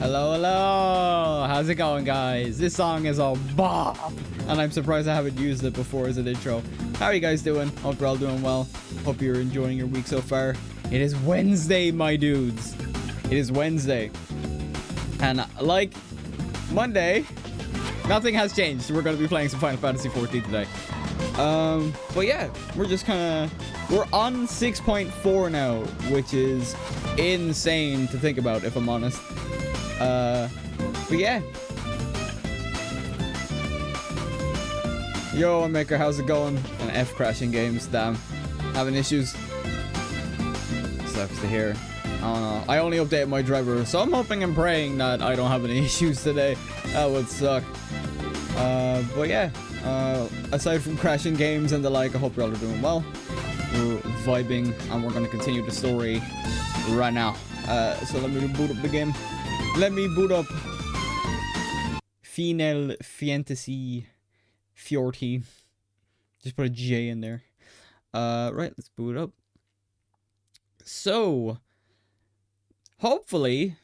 Hello, hello. How's it going, guys? This song is a bop, and I'm surprised I haven't used it before as an intro. How are you guys doing? Hope you're all doing well. Hope you're enjoying your week so far. It is Wednesday, my dudes. It is Wednesday. And like Monday, nothing has changed. We're going to be playing some Final Fantasy XIV today. But yeah, we're just kind of... We're on 6.4 now, which is insane to think about, if I'm honest. But yeah. Yo, Maker, how's it going? And F crashing games, damn. Having issues. Sucks to hear. I don't know. I only updated my driver, so I'm hoping and praying that I don't have any issues today. That would suck. But yeah. Aside from crashing games and the like, I hope you're all doing well. We're vibing, and we're going to continue the story right now. So let me boot up the game. Let me boot up Final Fantasy XIV. Just put a J in there. Right, let's boot up. So, hopefully,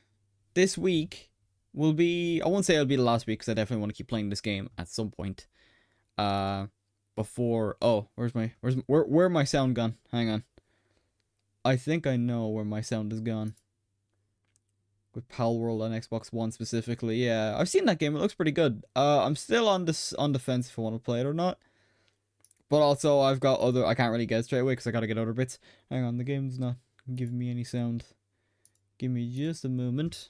this week will be... I won't say it'll be the last week, because I definitely want to keep playing this game at some point. Before... Oh, where my sound gone? Hang on. I think I know where my sound is gone. With Pal World on Xbox One specifically. Yeah, I've seen that game. It looks pretty good. I'm still on the fence if I want to play it or not. But also, I've got other... I can't really get it straight away because I got to get other bits. Hang on, the game's not giving me any sound. Give me just a moment.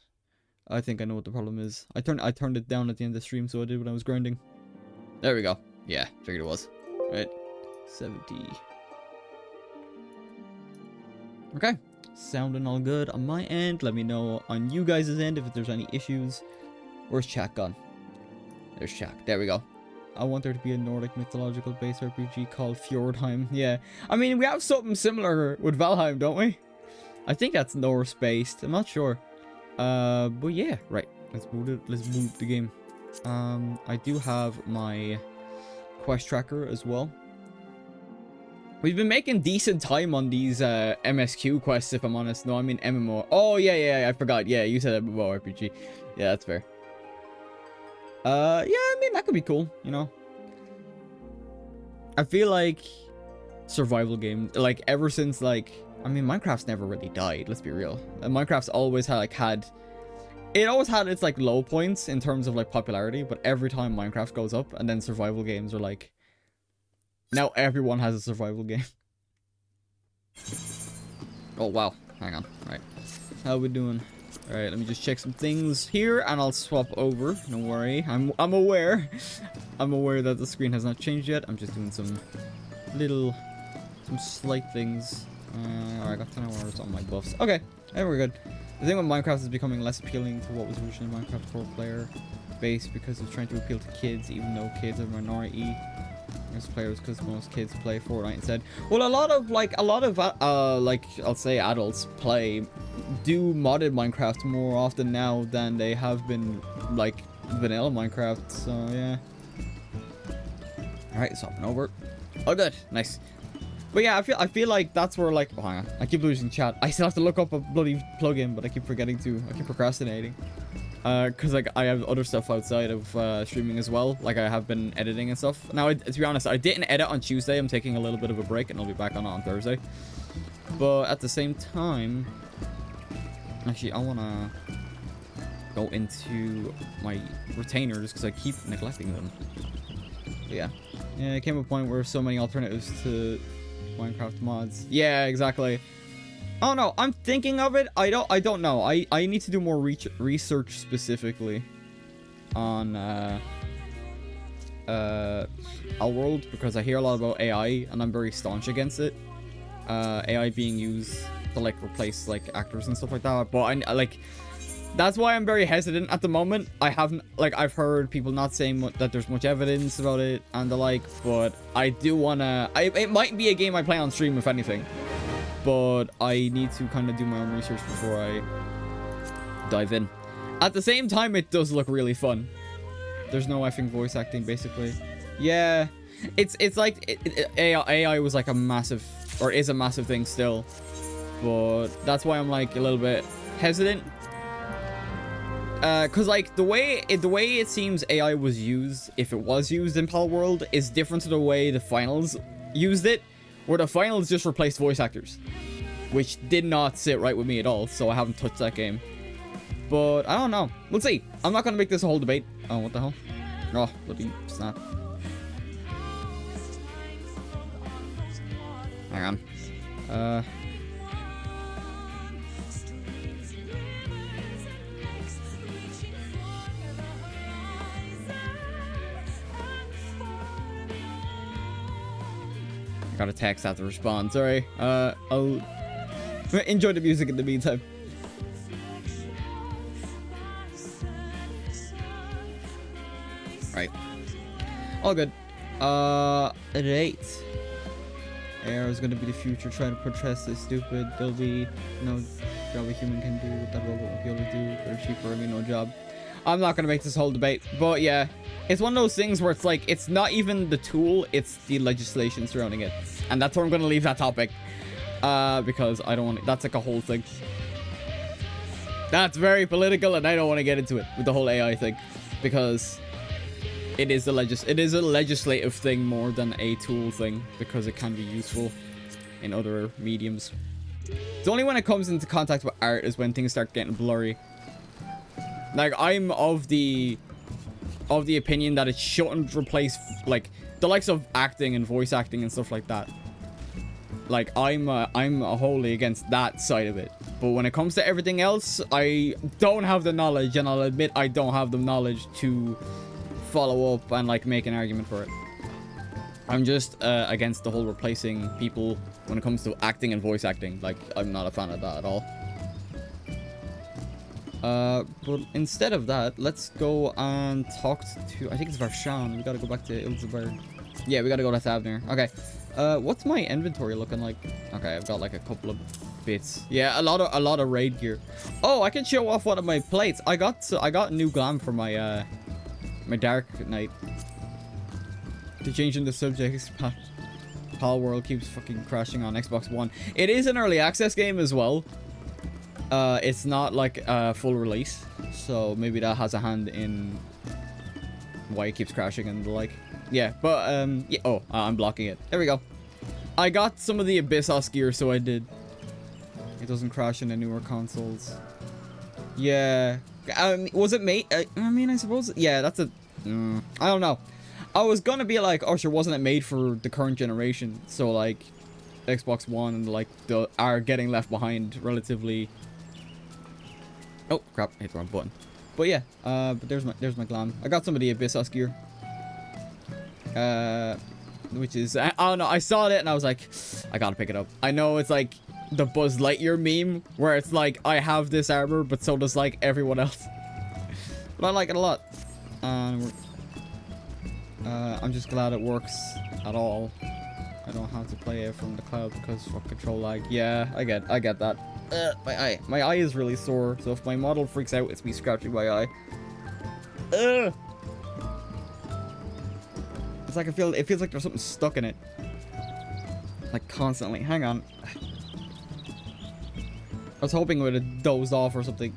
I think I know what the problem is. I turned it down at the end of the stream, so I did when I was grinding. There we go. Yeah, figured it was. Right. 70. Okay. Sounding all good on my end. Let me know on you guys' end if there's any issues. Where's chat gone? There's chat. There we go. I want there to be a Nordic mythological based RPG called Fjordheim. Yeah. I mean, we have something similar with Valheim, don't we? I think that's Norse based. I'm not sure. But yeah. Right. Let's boot it. Let's boot the game. I do have my quest tracker as well. We've been making decent time on these MSQ quests, if I'm honest. No, I mean MMO. Oh, yeah, I forgot. Yeah, you said MMO RPG. Yeah, that's fair. Yeah, I mean, that could be cool, you know. I feel like survival games, like, ever since, like... I mean, Minecraft's never really died, let's be real. And Minecraft's always had... It always had its, like, low points in terms of, like, popularity. But every time Minecraft goes up, and then survival games are, like... Now everyone has a survival game. Oh, wow. Hang on. Alright. How we doing? Alright, let me just check some things here, and I'll swap over. Don't worry. I'm aware. I'm aware that the screen has not changed yet. I'm just doing some slight things. Alright, I got 10 hours on my buffs. Okay. Hey, we're good. The thing with Minecraft is becoming less appealing to what was originally Minecraft 4-player base because it's trying to appeal to kids, even though kids are a minority. As players, because most kids play Fortnite instead. Well, a lot of I'll say adults do modded Minecraft more often now than they have been like vanilla Minecraft. So yeah. All right, swapping over. Oh, good, nice. But yeah, I feel like that's where like. Oh, hang on, I keep losing chat. I still have to look up a bloody plugin, but I keep forgetting to. I keep procrastinating. Because like I have other stuff outside of streaming as well, like I have been editing and stuff. Now, to be honest, I didn't edit on Tuesday. I'm taking a little bit of a break, and I'll be back on Thursday. But at the same time, actually, I want to go into my retainers because I keep neglecting them. But yeah, it came to a point where so many alternatives to Minecraft mods. Yeah, exactly. Oh no, I'm thinking of it. I don't know. I need to do more research specifically on our world because I hear a lot about AI and I'm very staunch against it. AI being used to like replace like actors and stuff like that. But I like that's why I'm very hesitant at the moment. I've heard people not saying that there's much evidence about it and the like, but I do wanna. It might be a game I play on stream if anything. But I need to kind of do my own research before I dive in. At the same time, it does look really fun. There's no effing voice acting, basically. Yeah, it's like AI was like a massive, or is a massive thing still. But that's why I'm like a little bit hesitant Cause like the way it seems AI was used, if it was used in Pal World, is different to the way the finals used it, where the finals just replaced voice actors, which did not sit right with me at all. So I haven't touched that game. But I don't know. We'll see. I'm not gonna make this a whole debate. Oh, what the hell? Oh, bloody snap. Hang on. Got a text after respond. Sorry. I'll enjoy the music in the meantime. Right. All good. Right. Arrow's gonna be the future, trying to protest this stupid. There'll be no job a human can do that robot won't be able to do. They're cheaper, I mean, no job. I'm not gonna make this whole debate, but yeah, it's one of those things where it's like, it's not even the tool, it's the legislation surrounding it. And that's where I'm gonna leave that topic. Because I don't want, that's like a whole thing. That's very political and I don't want to get into it with the whole AI thing. Because it is a legislative thing more than a tool thing, because it can be useful in other mediums. It's only when it comes into contact with art is when things start getting blurry. Like, I'm of the opinion that it shouldn't replace, like, the likes of acting and voice acting and stuff like that. Like, I'm wholly against that side of it. But when it comes to everything else, I don't have the knowledge, and I'll admit I don't have the knowledge to follow up and, like, make an argument for it. I'm just against the whole replacing people when it comes to acting and voice acting. Like, I'm not a fan of that at all. But instead of that, let's go and talk to, I think it's Varshan. We gotta go back to Ilzaberg. Yeah, we gotta go to Thavnir. Okay. What's my inventory looking like? Okay, I've got like a couple of bits. Yeah, a lot of raid gear. Oh, I can show off one of my plates. I got new glam for my my Dark Knight. To changing the subjects, Pal World keeps fucking crashing on Xbox One. It is an early access game as well. It's not like a full release, so maybe that has a hand in why it keeps crashing and the like. Yeah, but yeah. Oh, I'm blocking it. There we go. I got some of the Abyssos gear, so I did. It doesn't crash in the newer consoles. Yeah. Was it made? I mean, I suppose. Yeah, that's a. I don't know. I was gonna be like, oh, sure, wasn't it made for the current generation? So like, Xbox One and like are getting left behind relatively. Oh crap! I hit the wrong button. But yeah, but there's my glam. I got some of the Abyssos gear. Which is, I don't know, I saw it and I was like, I gotta pick it up. I know it's like the Buzz Lightyear meme where it's like, I have this armor, but so does like everyone else. But I like it a lot. And I'm just glad it works at all. I don't have to play it from the cloud because fuck control lag. Yeah, I get that. My eye is really sore, so if my model freaks out, it's me scratching my eye. It's like it feels like there's something stuck in it. Like constantly. Hang on. I was hoping it would have dozed off or something.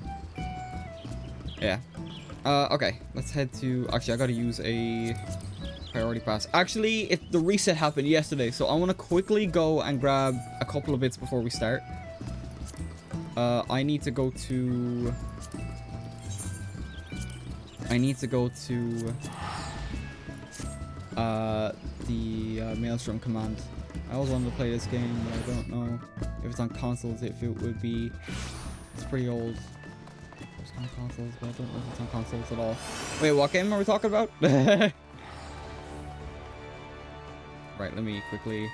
Yeah. Okay. Let's head to... Actually, I gotta use a priority pass. Actually, the reset happened yesterday, so I want to quickly go and grab a couple of bits before we start. I need to go to... the Maelstrom command. I always wanted to play this game, but I don't know if it's on consoles, if it would be... It's pretty old. It's on consoles, but I don't know if it's on consoles at all. Wait, what game are we talking about? Right, let me quickly...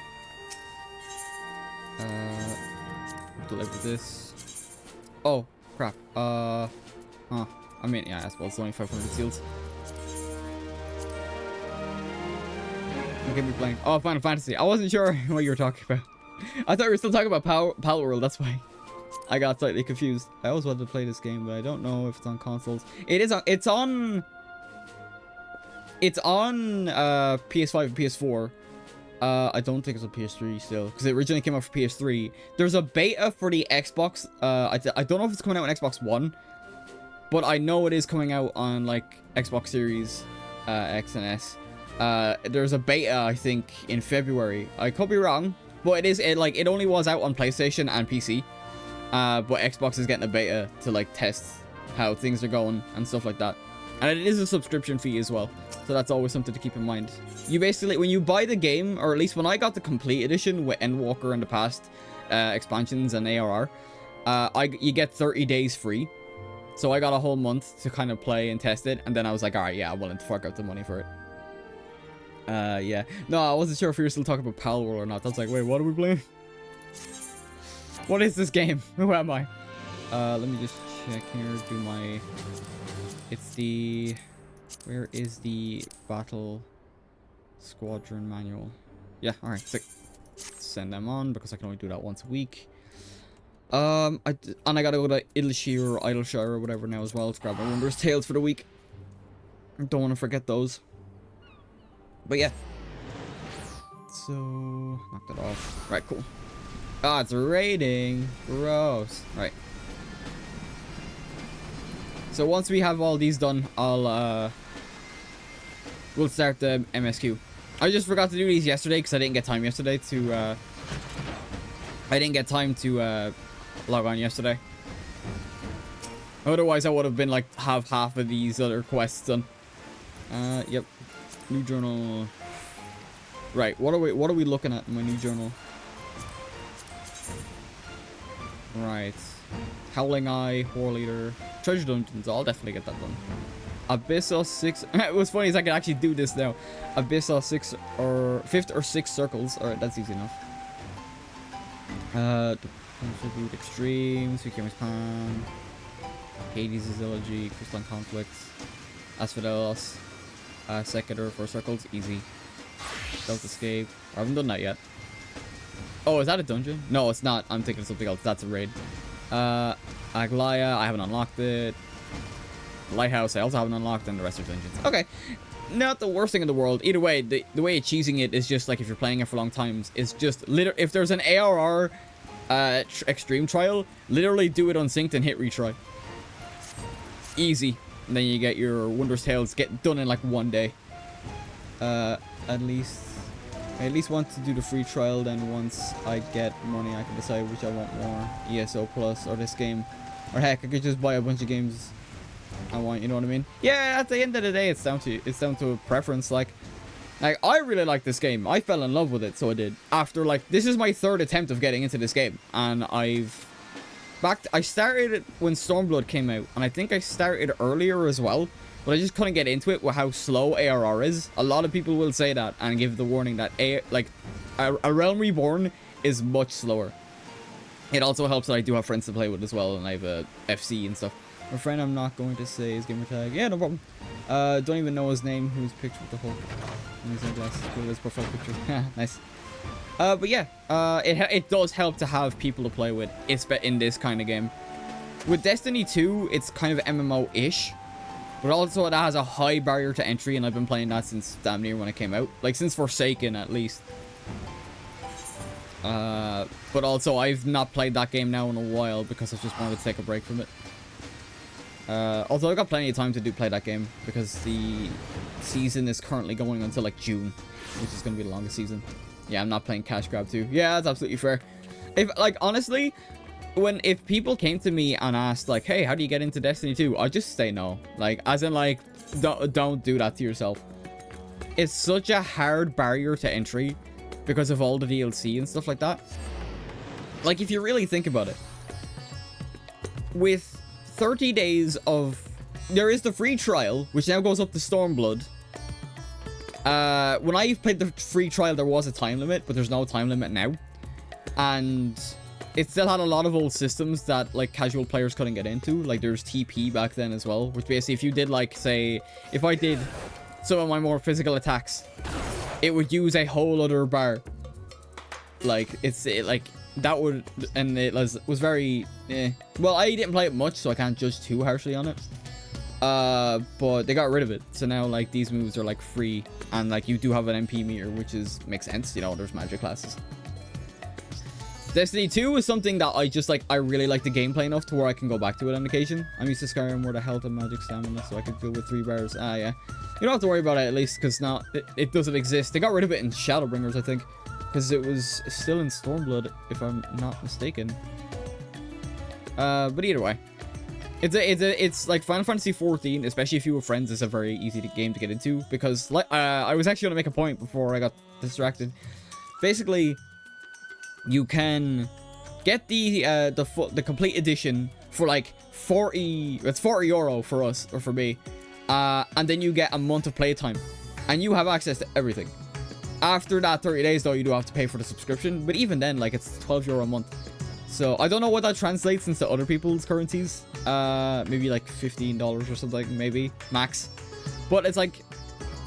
deliver this. Oh, crap. Huh. I mean, yeah, I suppose it's only 500 seals. What game are we playing? Oh, Final Fantasy. I wasn't sure what you were talking about. I thought we were still talking about Pal World. That's why I got slightly confused. I always wanted to play this game, but I don't know if it's on consoles. It is on. It's on PS5 and PS4. I don't think it's on PS3 still, because it originally came out for PS3. There's a beta for the Xbox. I don't know if it's coming out on Xbox One. but I know it is coming out on like Xbox Series X and S. There's a beta, I think, in February. I could be wrong, but it only was out on PlayStation and PC. But Xbox is getting a beta to like test how things are going and stuff like that. And it is a subscription fee as well, so that's always something to keep in mind. You basically, when you buy the game, or at least when I got the complete edition with Endwalker and the past expansions and ARR, you get 30 days free. So I got a whole month to kind of play and test it, and then I was like, all right, yeah, I'm willing to fork out the money for it. Yeah. No, I wasn't sure if we were still talking about Pal World or not. I was like, wait, what are we playing? What is this game? Who am I? Let me just check here. It's the... Where is the Battle Squadron manual? Yeah, alright, sick. Send them on, because I can only do that once a week. And I gotta go to Idleshire or whatever now as well to grab my Wondrous Tales for the week. Don't want to forget those. But yeah. So, knock that off. Right, cool. Ah, it's raiding. Gross. Right. So once we have all these done, we'll start the MSQ. I just forgot to do these yesterday because I didn't get time yesterday to, log on yesterday. Otherwise, I would have been like, have half of these other quests done. Yep. New journal. Right, what are we looking at in my new journal? Right. Howling Eye, War Leader, Treasure Dungeons. I'll definitely get that done. Abyssal 6. What's funny is I can actually do this now. Abyssal 6 or 5th or 6th circles. Alright, that's easy enough. Tribute Extreme, Sweet Gamer's Pan, Hades' Elegy, Crystalline Conflict, Asphodelos, Secator, 4 circles, easy. Stealth Escape. I haven't done that yet. Oh, is that a dungeon? No, it's not. I'm thinking of something else. That's a raid. Aglaya, I haven't unlocked it. Lighthouse, I also haven't unlocked, and the rest are dungeons. Okay. Not the worst thing in the world. Either way, the way it's cheesing it is just like if you're playing it for long times, it's just if there's an ARR extreme trial, literally do it unsynced and hit retry. Easy. And then you get your Wondrous Tales get done in like one day. I at least want to do the free trial, then once I get money I can decide which I want more. ESO Plus or this game. Or heck, I could just buy a bunch of games I want, you know what I mean? Yeah, at the end of the day it's down to a preference. Like I really like this game. I fell in love with it, so I did. After like this is my 3rd attempt of getting into this game, and I started it when Stormblood came out, and I think I started earlier as well. But I just couldn't get into it with how slow ARR is. A lot of people will say that and give the warning that a Realm Reborn is much slower. It also helps that I do have friends to play with as well, and I have a FC and stuff. My friend, I'm not going to say his gamer tag. Yeah, no problem. Don't even know his name. Who's pictured with the whole. And he's glasses. Look at his profile picture. Nice. But yeah, it does help to have people to play with. It's in this kind of game. With Destiny 2, it's kind of MMO-ish. But also it has a high barrier to entry, and I've been playing that since damn near when it came out. Like, since Forsaken, at least. But also, I've not played that game now in a while because I just wanted to take a break from it. Also, I've got plenty of time to play that game because the season is currently going until, like, June, which is going to be the longest season. Yeah, I'm not playing Cash Grab 2. Yeah, that's absolutely fair. Honestly... if people came to me and asked like, hey, how do you get into Destiny 2, I'd just say no. Like, as in like, don't do that to yourself. It's such a hard barrier to entry because of all the DLC and stuff like that. Like, if you really think about it, with 30 days of, there is the free trial, which now goes up to Stormblood. When I played the free trial, there was a time limit, but there's no time limit now. And it still had a lot of old systems that, like, casual players couldn't get into. Like, there's TP back then as well, which basically, if you did, like, say, if I did some of my more physical attacks, it would use a whole other bar. Like, that would, and it was very, Well, I didn't play it much, so I can't judge too harshly on it. But they got rid of it. So now, like, these moves are, like, free, and, like, you do have an MP meter, which makes sense, you know, there's magic classes. Destiny 2 is something that I just like. I really like the gameplay enough to where I can go back to it on occasion. I'm used to Skyrim where the health and magic stamina, so I can fill with 3 bars. Ah, yeah. You don't have to worry about it at least, because now it doesn't exist. They got rid of it in Shadowbringers, I think, because it was still in Stormblood, if I'm not mistaken. But either way, it's like Final Fantasy 14, especially if you have friends. It's a very easy game to get into because, like, I was actually gonna make a point before I got distracted. Basically, you can get the complete edition for like 40. It's 40 euro for us or for me, and then you get a month of playtime, and you have access to everything. After that 30 days, though, you do have to pay for the subscription. But even then, like, it's 12 euro a month. So I don't know what that translates into other people's currencies. Maybe like $15 or something, maybe max. But it's like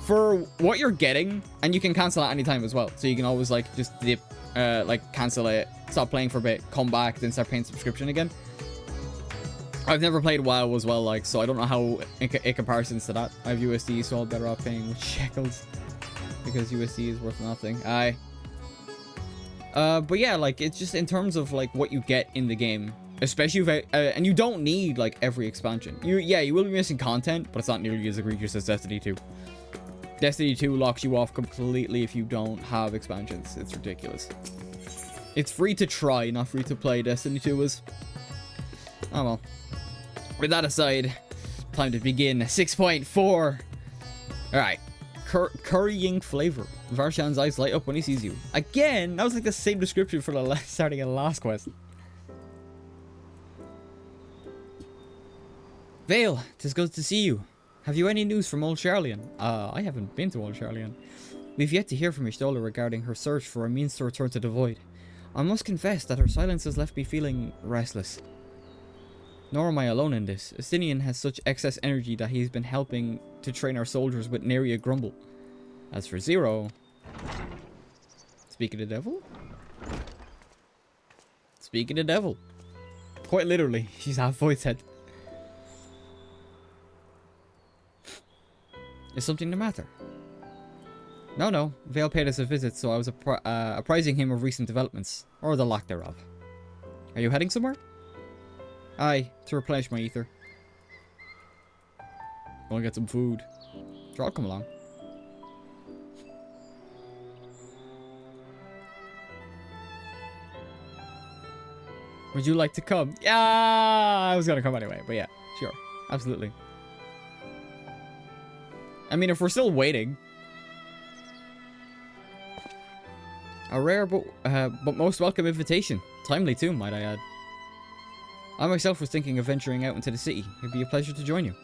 for what you're getting, and you can cancel at any time as well. So you can always like just dip, like cancel it, stop playing for a bit, come back, then start paying subscription again. I've never played WoW as well, like, so I don't know how in comparisons to that. I have USD, so I'll better off paying with shekels because USD is worth nothing. But yeah, like, it's just in terms of like what you get in the game, especially if and you don't need like every expansion. You will be missing content, but it's not nearly as egregious as Destiny 2. Destiny 2 locks you off completely if you don't have expansions. It's ridiculous. It's free to try, not free to play. Destiny 2 is. Oh well. With that aside, time to begin. 6.4. Alright. Currying flavor. Varshan's eyes light up when he sees you. Again, that was like the same description for the starting of the last quest. Vale, 'tis good to see you. Have you any news from Old Charlian? I haven't been to Old Charlian. We've yet to hear from Ishtola regarding her search for a means to return to the Void. I must confess that her silence has left me feeling restless. Nor am I alone in this. Estinian has such excess energy that he's been helping to train our soldiers with nary a grumble. As for Zero... Speak of the devil? Speak of the devil. Quite literally, she's half voice head. Is something the matter? No. Vale paid us a visit, so I was apprising him of recent developments. Or the lack thereof. Are you heading somewhere? Aye, to replenish my ether. Gonna get some food. Sure, I'll come along. Would you like to come? Yeah, I was gonna come anyway, but yeah, sure, absolutely. I mean, if we're still waiting. A rare but most welcome invitation. Timely too, might I add. I myself was thinking of venturing out into the city. It'd be a pleasure to join you.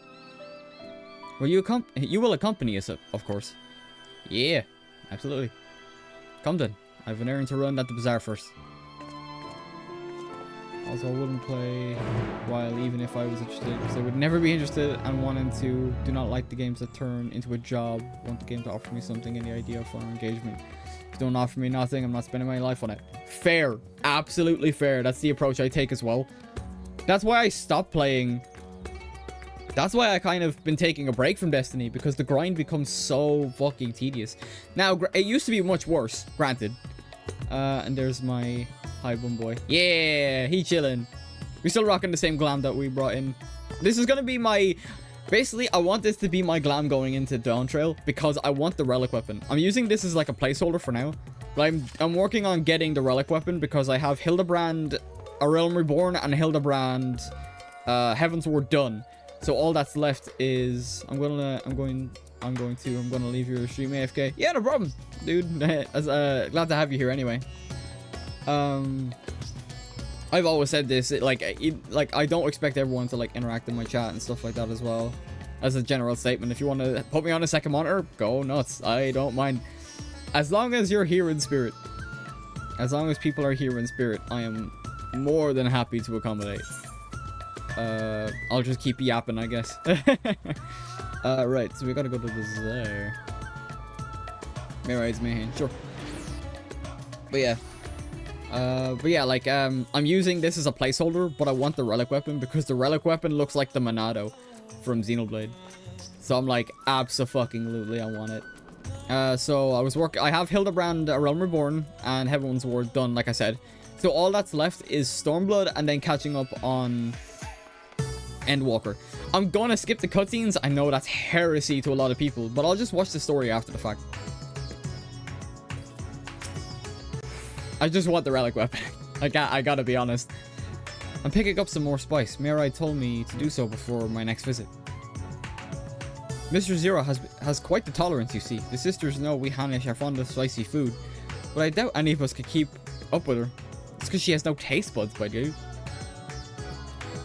You will accompany us, of course. Yeah, absolutely. Come then. I have an errand to run at the bazaar first. Also, I wouldn't play while even if I was interested, because I would never be interested and wanting to. Do not like the games that turn into a job. Want the game to offer me something in the idea of fun or engagement. If you don't offer me nothing, I'm not spending my life on it. Fair. Absolutely fair. That's the approach I take as well. That's why I stopped playing. That's why I kind of been taking a break from Destiny, because the grind becomes so fucking tedious. Now, it used to be much worse, granted. And there's my hi bum boy. Yeah, he chilling. We're still rocking the same glam that we brought in. This is gonna be my... Basically, I want this to be my glam going into Dawn Trail, because I want the relic weapon. I'm using this as like a placeholder for now. But I'm working on getting the relic weapon, because I have Hildebrand... A Realm Reborn and Hildebrand Heavensward done. So all that's left is I'm gonna leave your stream AFK. Yeah, no problem, dude. Glad to have you here anyway. I've always said this, like I don't expect everyone to like interact in my chat and stuff like that as well. As a general statement, if you want to put me on a second monitor, go nuts. I don't mind, as long as you're here in spirit. As long as people are here in spirit, I am more than happy to accommodate. I'll just keep yapping, I guess. Right, so we gotta go to the bazaar. Mirai's Mayhem, sure. But yeah, like, I'm using this as a placeholder, but I want the relic weapon, because the relic weapon looks like the Monado from Xenoblade. So I'm like, abso-fucking-lutely, I want it. So I have Hildebrand, A Realm Reborn, and Heavensward done, like I said. So all that's left is Stormblood and then catching up on Endwalker. I'm gonna skip the cutscenes. I know that's heresy to a lot of people, but I'll just watch the story after the fact. I just want the relic weapon. I gotta be honest. I'm picking up some more spice. Mirai told me to do so before my next visit. Mr. Zero has quite the tolerance, you see. The sisters know we Hanish are fond of spicy food, but I doubt any of us could keep up with her. It's because she has no taste buds, by dude.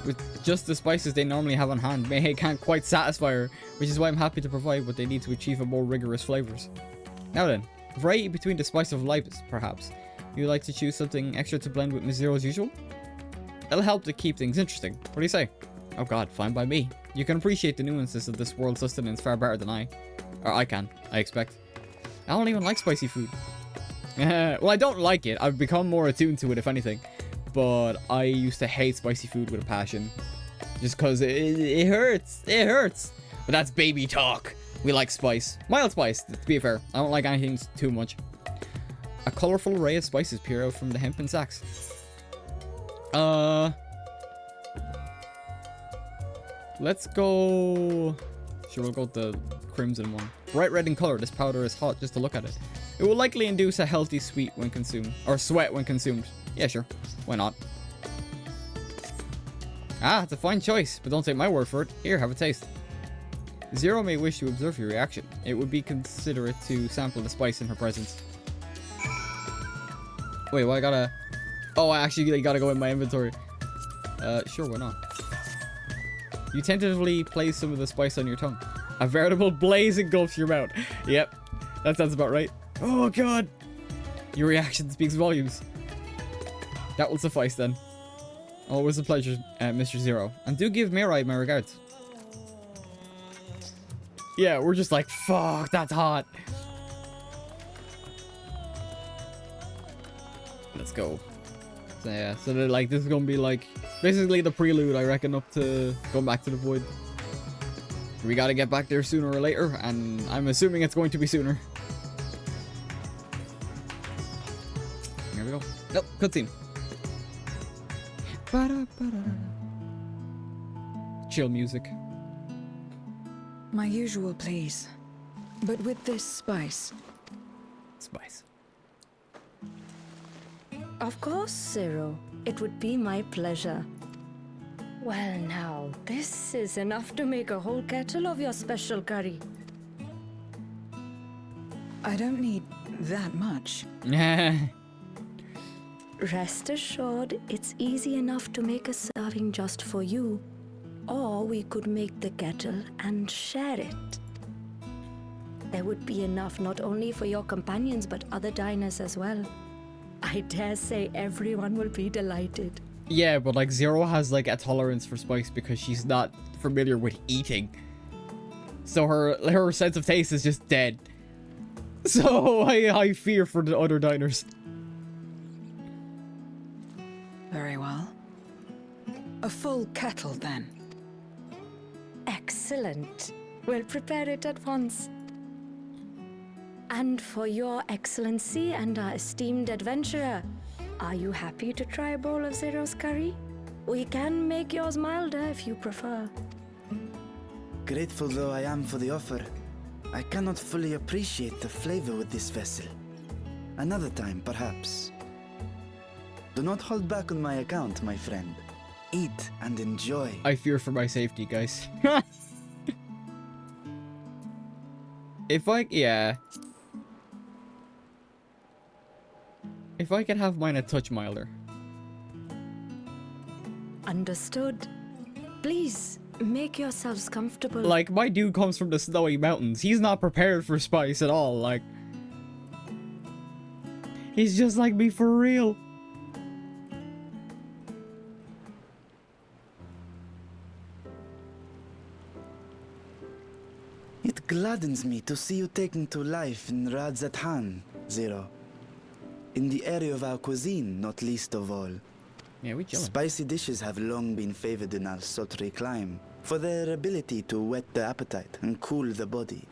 With just the spices they normally have on hand, Mei can't quite satisfy her, which is why I'm happy to provide what they need to achieve a more rigorous flavors. Now then, variety between the spice of life, perhaps. You'd like to choose something extra to blend with Miss Zero's usual? It'll help to keep things interesting. What do you say? Oh god, fine by me. You can appreciate the nuances of this world's sustenance far better than I. Or I can, I expect. I don't even like spicy food. Well, I don't like it. I've become more attuned to it, if anything. But I used to hate spicy food with a passion. Just because it hurts. It hurts. But that's baby talk. We like spice. Mild spice, to be fair. I don't like anything too much. A colorful array of spices peer out from the hempen sacks. Let's go... Sure, we'll go with the crimson one. Bright red in color, this powder is hot just to look at it. It will likely induce a healthy sweat when consumed. Or sweat when consumed. Yeah, sure. Why not? Ah, it's a fine choice, but don't take my word for it. Here, have a taste. Zero may wish to observe your reaction. It would be considerate to sample the spice in her presence. Wait, well, I gotta... Oh, I actually gotta go in my inventory. Sure, why not? You tentatively place some of the spice on your tongue. A veritable blaze engulfs your mouth. Yep, that sounds about right. Oh, God. Your reaction speaks volumes. That will suffice, then. Always a pleasure, Mr. Zero. And do give Mirai my regards. Yeah, we're just like, fuck, that's hot. Let's go. So yeah, so like this is gonna be like basically the prelude, I reckon, up to going back to the void. We gotta get back there sooner or later, and I'm assuming it's going to be sooner. Here we go. Nope, cutscene. Chill music. My usual, please. But with this spice. Spice. Of course, Zero. It would be my pleasure. Well now, this is enough to make a whole kettle of your special curry. I don't need that much. Rest assured, it's easy enough to make a serving just for you. Or we could make the kettle and share it. There would be enough not only for your companions but other diners as well. I dare say everyone will be delighted. Yeah, but like Zero has like a tolerance for spice because she's not familiar with eating. So her sense of taste is just dead. So I fear for the other diners. Very well. A full kettle, then. Excellent. We'll prepare it at once. And for your excellency and our esteemed adventurer, are you happy to try a bowl of Zero's curry? We can make yours milder if you prefer. Grateful though I am for the offer, I cannot fully appreciate the flavor with this vessel. Another time, perhaps. Do not hold back on my account, my friend. Eat and enjoy. I fear for my safety, guys. Yeah. If I could have mine a touch milder. Understood. Please, make yourselves comfortable. Like, my dude comes from the snowy mountains. He's not prepared for spice at all. Like, he's just like me for real. It gladdens me to see you taking to life in Radzathan, Zero. In the area of our cuisine, not least of all. Yeah, we chillin'. Spicy dishes have long been favored in our sultry clime for their ability to whet the appetite and cool the body.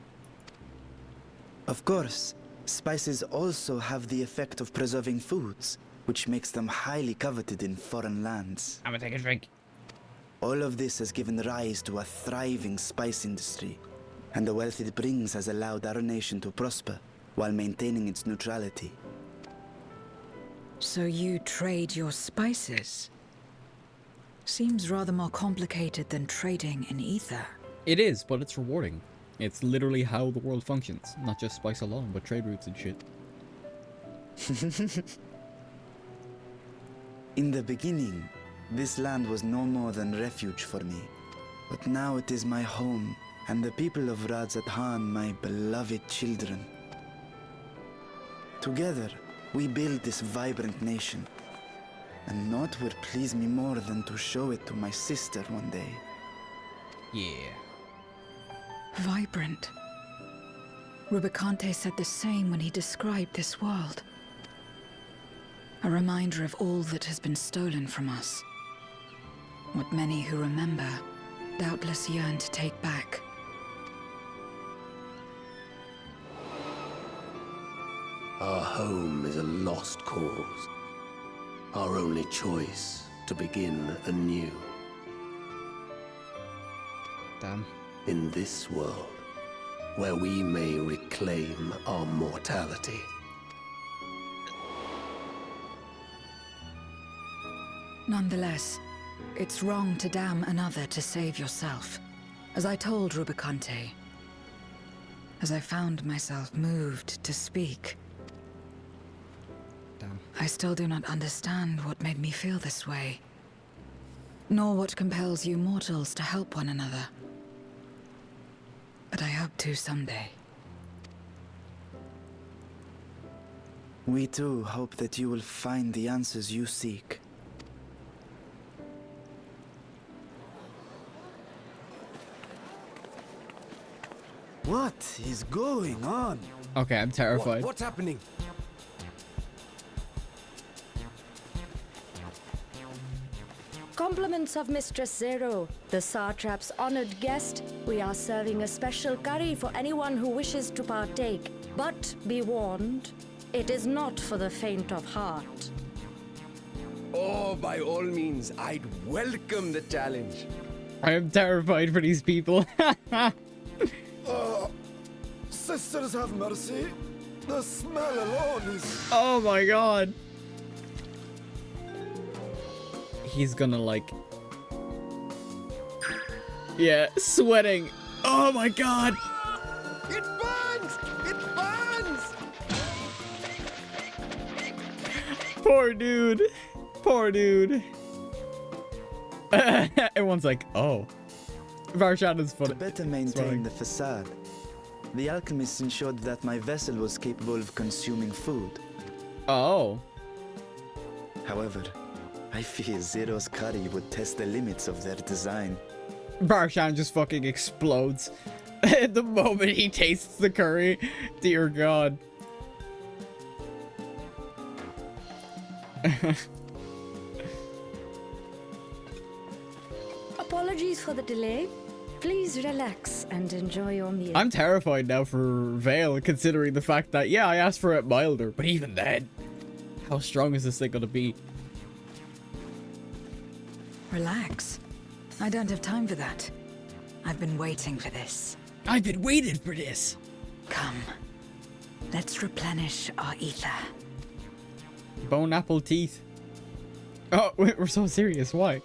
Of course, spices also have the effect of preserving foods, which makes them highly coveted in foreign lands. I'm gonna take a drink. All of this has given rise to a thriving spice industry, and the wealth it brings has allowed our nation to prosper while maintaining its neutrality. So you trade your spices? Seems rather more complicated than trading in ether. It is, but it's rewarding. It's literally how the world functions. Not just spice alone, but trade routes and shit. In the beginning, this land was no more than refuge for me. But now it is my home, and the people of Radzathan my beloved children. Together, we build this vibrant nation. And naught would please me more than to show it to my sister one day. Yeah. Vibrant. Rubicante said the same when he described this world. A reminder of all that has been stolen from us. What many who remember doubtless yearn to take back. Our home is a lost cause. Our only choice to begin anew. Damn. In this world, where we may reclaim our mortality. Nonetheless, it's wrong to damn another to save yourself. As I told Rubicante. As I found myself moved to speak. Damn. I still do not understand what made me feel this way. Nor what compels you mortals to help one another. But I hope to someday. We too hope that you will find the answers you seek. What is going on? Okay, I'm terrified. What's happening? Compliments of Mistress Zero, the Satrap's honored guest. We are serving a special curry for anyone who wishes to partake. But be warned, it is not for the faint of heart. Oh, by all means, I'd welcome the challenge. I am terrified for these people. Sisters have mercy. The smell alone is... Oh my god. He's gonna like... Yeah, sweating. Oh my god. It burns! It burns! Poor dude. Poor dude. Everyone's like, oh. Varshan is funny. To better maintain the facade, the alchemists ensured that my vessel was capable of consuming food. Oh. However, I fear Zero's curry would test the limits of their design. Varshan just fucking explodes the moment he tastes the curry. Dear God. Apologies for the delay. Please relax and enjoy your meal. I'm terrified now for Vale, considering the fact that, yeah, I asked for it milder, but even then, how strong is this thing gonna be? Relax. I don't have time for that. I've been waiting for this. I've been waiting for this. Come. Let's replenish our ether. Bone apple teeth. Oh, we're so serious. Why?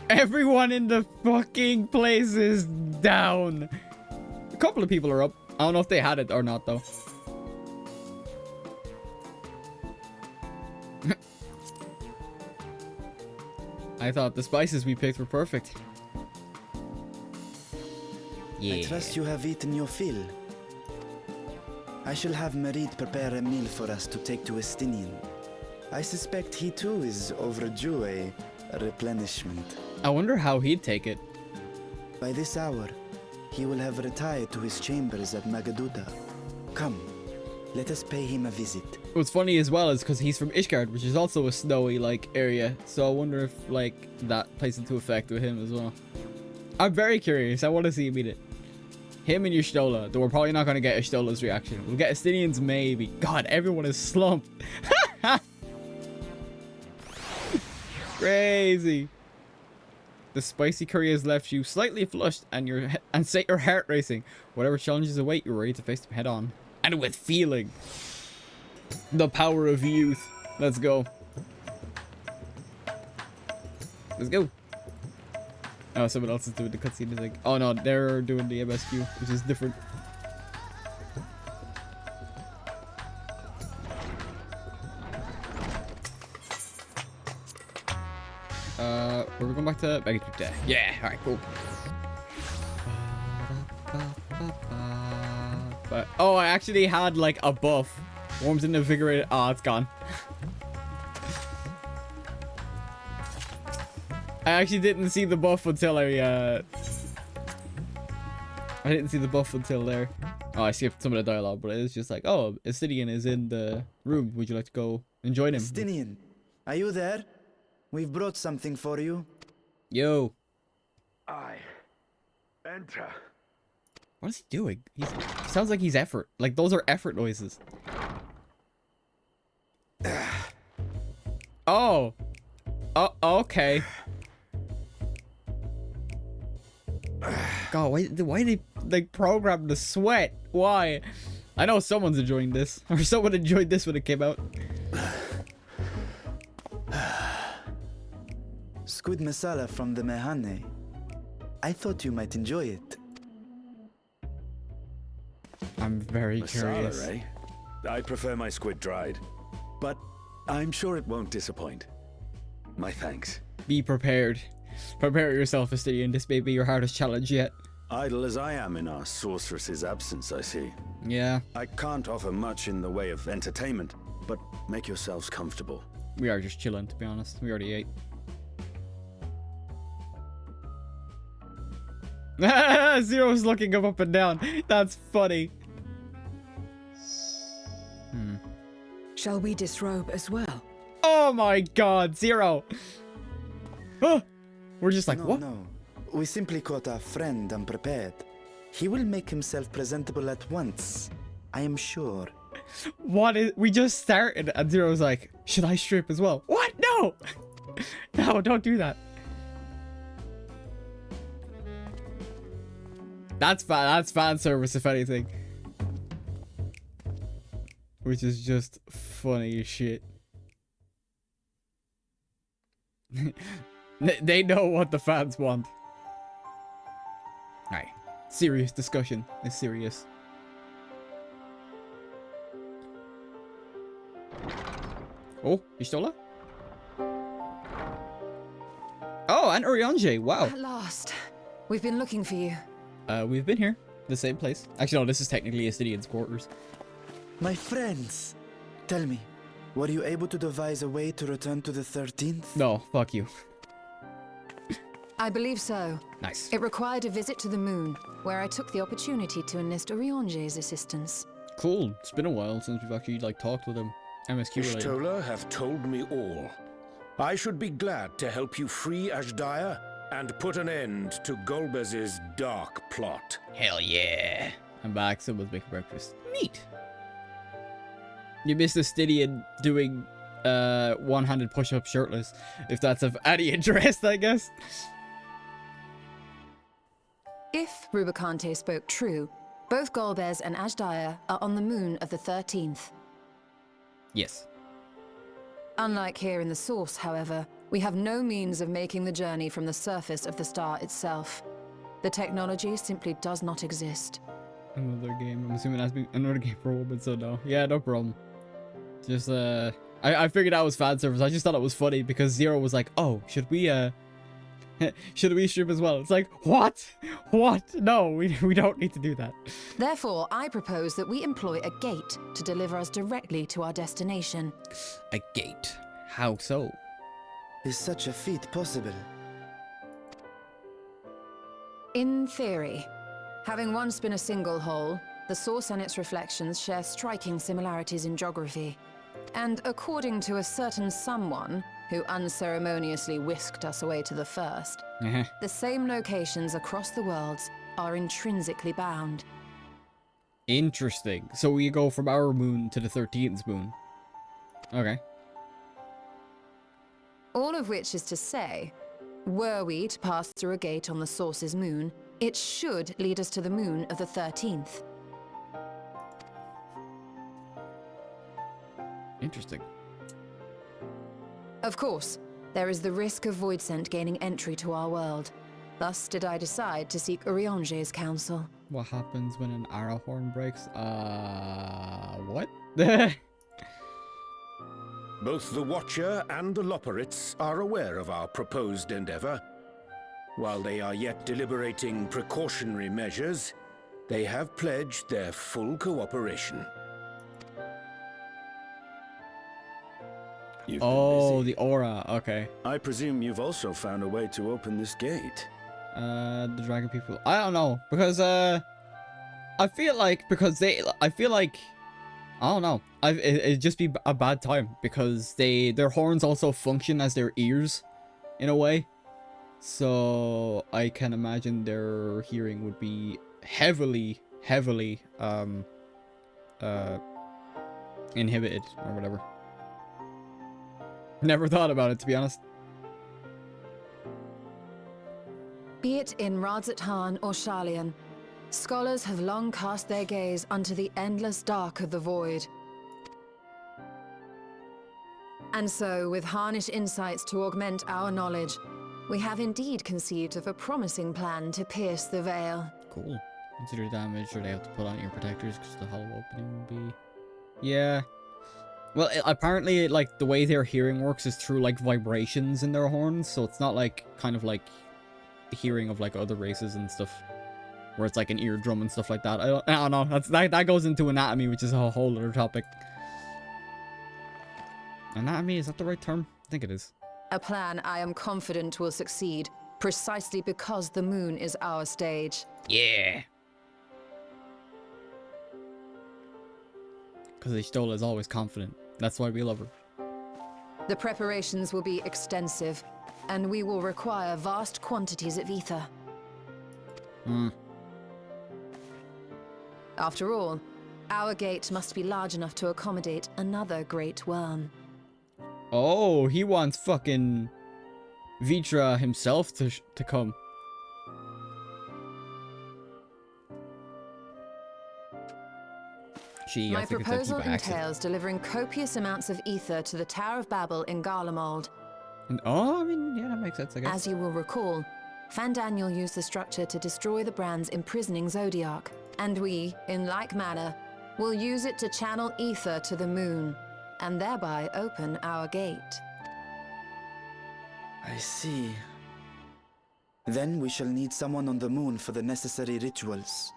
Everyone in the fucking place is down. A couple of people are up. I don't know if they had it or not, though. I thought the spices we picked were perfect. Yeah. I trust you have eaten your fill. I shall have Merit prepare a meal for us to take to Estinian. I suspect he too is overdue a replenishment. I wonder how he'd take it. By this hour, he will have retired to his chambers at Magaduta. Come, let us pay him a visit. What's funny as well is because he's from Ishgard, which is also a snowy like area. So I wonder if like that plays into effect with him as well. I'm very curious. I want to see him eat it. Him and Y'shtola. Though we're probably not going to get Y'shtola's reaction. We'll get Estinians maybe. God, everyone is slumped. Crazy. The spicy curry has left you slightly flushed and set your heart racing. Whatever challenges await, you're ready to face them head on. And with feeling. The power of youth. Let's go. Let's go. Oh, someone else is doing the cutscene. Is like, oh no, they're doing the MSQ, which is different. We're going back to Megatrude. Yeah, alright, cool. But oh, I actually had like a buff. Warms and invigorated. Oh, it's gone. I actually didn't see the buff until I didn't see the buff until there. Oh, I skipped some of the dialogue, but it's just like, oh, Estinian is in the room. Would you like to go and join him? Estinian, are you there? We've brought something for you. Yo. I enter. What is he doing? He sounds like he's effort. Like those are effort noises. Oh. Oh, okay. God, why they like program the sweat? Why? I know someone's enjoying this, or someone enjoyed this when it came out. Squid masala from the Mehane. I thought you might enjoy it. I'm very curious. Masala, eh? I prefer my squid dried, but I'm sure it won't disappoint. My thanks. Be prepared. Prepare yourself, Estinian. This may be your hardest challenge yet. Idle as I am in our sorceress's absence, I see. Yeah. I can't offer much in the way of entertainment, but make yourselves comfortable. We are just chilling, to be honest. We already ate. Zero's looking up and down. That's funny. Shall we disrobe as well? Oh my god, Zero. Oh, we're just like, what? No. We simply caught our friend unprepared. He will make himself presentable at once, I am sure. What is... We just started and Zero's like, should I strip as well? What? No! No, don't do that. That's fan service, if anything. Which is just funny as shit. They know what the fans want. Alright. Serious discussion. It's serious. Oh, Y'shtola? Oh, and Urianger. Wow. At last. We've been looking for you. We've been here. The same place. Actually, no, this is technically Estinian's quarters. My friends, tell me, were you able to devise a way to return to the 13th? No, fuck you. I believe so. Nice. It required a visit to the moon, where I took the opportunity to enlist Urianger's assistance. Cool. It's been a while since we've actually, like, talked with him. MSQ related. Y'shtola hath told me all. I should be glad to help you free Ashdaya and put an end to Golbez's dark plot. Hell yeah. I'm back. Someone's making breakfast. Neat. You missed Estinian doing one-handed push-up shirtless, if that's of any interest, I guess. If Rubicante spoke true, both Golbez and Ashdaya are on the moon of the 13th. Yes. Unlike here in the Source, however, we have no means of making the journey from the surface of the star itself. The technology simply does not exist. Another game. I'm assuming that's another game for a woman, so no. Yeah, no problem. Just, I figured that was fan service. I just thought it was funny because Zero was like, oh, should we stream as well? It's like, what? What? No, we don't need to do that. Therefore, I propose that we employ a gate to deliver us directly to our destination. A gate? How so? Is such a feat possible? In theory. Having once been a single hole, the Source and its reflections share striking similarities in geography. And according to a certain someone who unceremoniously whisked us away to the first, the same locations across the worlds are intrinsically bound. Interesting. So we go from our moon to the 13th moon. Okay. All of which is to say, were we to pass through a gate on the Source's moon, it should lead us to the moon of the 13th. Interesting. Of course, there is the risk of Voidsent gaining entry to our world. Thus did I decide to seek Urianger's counsel. What happens when an arrow horn breaks? What? Both the Watcher and the Loporrits are aware of our proposed endeavor. While they are yet deliberating precautionary measures, they have pledged their full cooperation. You've been Oh, busy. the aura. Okay. I presume you've also found a way to open this gate. The dragon people. I don't know, because I feel like I don't know. It'd just be a bad time because their horns also function as their ears, in a way. So I can imagine their hearing would be heavily inhibited or whatever. Never thought about it, to be honest. Be it in Radzat-Han or Sharlayan, scholars have long cast their gaze unto the endless dark of the void. And so, with harnish insights to augment our knowledge, we have indeed conceived of a promising plan to pierce the veil. Cool. Consider damage, or they have to put on ear protectors because the hollow opening will be... Yeah. Well, apparently, like, the way their hearing works is through, like, vibrations in their horns, so it's not, like, kind of like the hearing of, like, other races and stuff, where it's, like, an eardrum and stuff like that. I don't know. That goes into anatomy, which is a whole other topic. Anatomy, is that the right term? I think it is. A plan I am confident will succeed, precisely because the moon is our stage. Yeah. Because Ishtola is always confident. That's why we love her. The preparations will be extensive, and we will require vast quantities of ether. After all, our gate must be large enough to accommodate another great worm. Oh, he wants fucking Vitra himself to come. Gee, My I think proposal it's accident. entails delivering copious amounts of ether to the Tower of Babel in Garlemald. Oh, I mean, yeah, that makes sense, I guess. As you will recall, Fandaniel used the structure to destroy the brand's imprisoning Zodiac, and we, in like manner, will use it to channel ether to the moon, and thereby open our gate. I see. Then we shall need someone on the moon for the necessary rituals.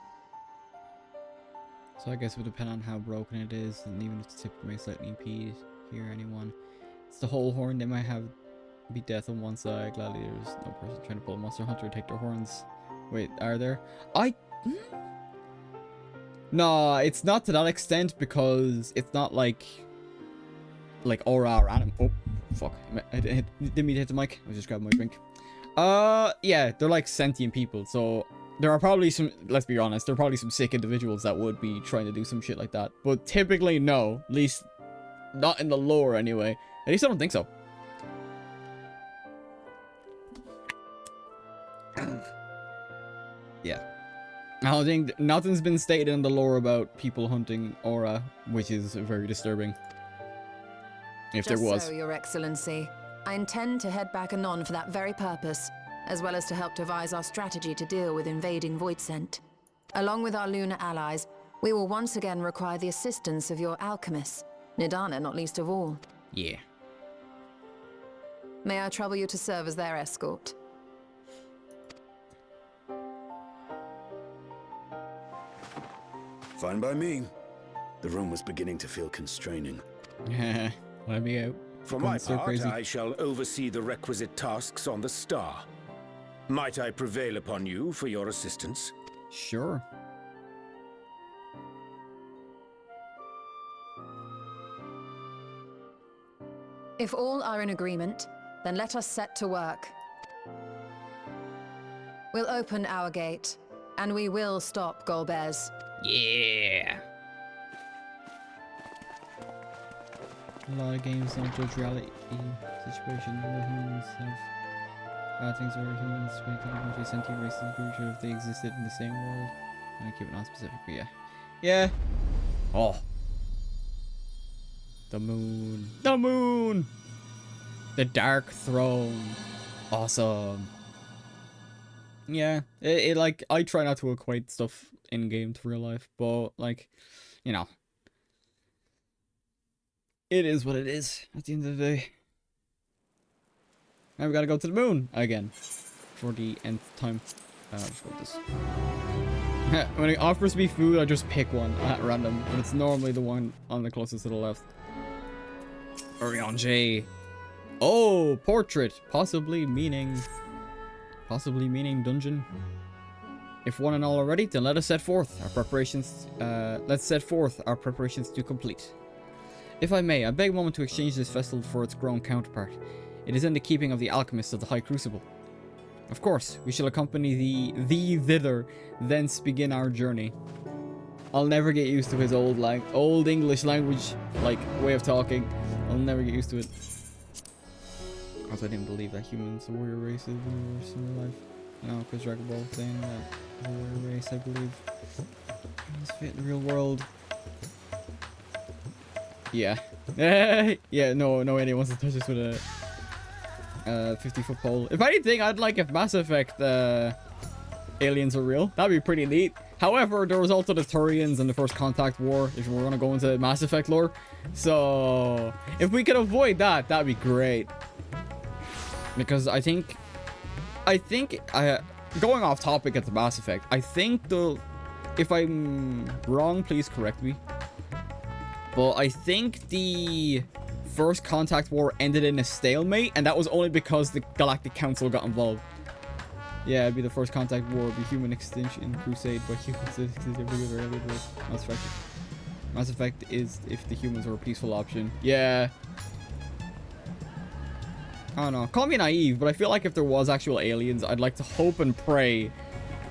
So I guess it would depend on how broken it is, and even if the tip may slightly impede hear anyone. It's the whole horn, they might have be death on one side. Gladly there's no person trying to pull a monster hunter to take their horns. Wait, are there? No, it's not to that extent, because it's not like aura or anim. Oh, fuck. I didn't mean to hit the mic. I was just grabbing my drink. Yeah, they're like sentient people, so there are probably some, let's be honest, there are probably some sick individuals that would be trying to do some shit like that. But typically, no. At least, not in the lore, anyway. At least I don't think so. Yeah. I don't think nothing's been stated in the lore about people hunting aura, which is very disturbing. If there was. Just so, Your Excellency. I intend to head back anon for that very purpose, as well as to help devise our strategy to deal with invading Voidsent. Along with our lunar allies, we will once again require the assistance of your alchemists, Nidana not least of all. Yeah. May I trouble you to serve as their escort? Fine by me. The room was beginning to feel constraining. Let me out. For my So part, crazy. I shall oversee the requisite tasks on the star. Might I prevail upon you for your assistance? Sure. If all are in agreement, then let us set to work. We'll open our gate, And we will stop Golbez. Yeah. A lot of games don't judge reality situation. No humans have bad things where humans make technology sentient races creature if they existed in the same world. And I keep it non-specific, but yeah. Yeah. Oh. The moon. The moon! The Dark Throne. Awesome. Yeah. It like, I try not to equate stuff in game to real life, but like, you know. It is what it is at the end of the day. Now we gotta go to the moon again for the nth time. Let's go with this. When it offers me food, I just pick one at random, but it's normally the one on the closest to the left. Orion. Oh, portrait, possibly meaning dungeon. If one and all are ready, then let us set forth our preparations. Let's set forth our preparations to complete. If I may, I beg a moment to exchange this vessel for its grown counterpart. It is in the keeping of the alchemists of the High Crucible. Of course, we shall accompany thee thither, thence begin our journey. I'll never get used to his old English language, like, way of talking. I'll never get used to it. Also, I didn't believe that humans, a warrior race, is universe in life. No, because Dragon Ball saying that warrior race, I believe, humans fit in the real world. Yeah. Yeah, no anyone wants to touch this with a 50-foot pole. If anything, I'd like if Mass Effect aliens are real. That'd be pretty neat. However, there was also the Turians and the First Contact War, if we're gonna go into Mass Effect lore. So, if we could avoid that, that'd be great. Because I think going off topic at the Mass Effect, I think if I'm wrong, please correct me. But I think the First Contact War ended in a stalemate, and that was only because the Galactic Council got involved. Yeah, it'd be the First Contact War, it'd be Human Extinction Crusade, but humans Mass Effect is if the humans were a peaceful option. Yeah. I don't know. Call me naive, but I feel like if there was actual aliens, I'd like to hope and pray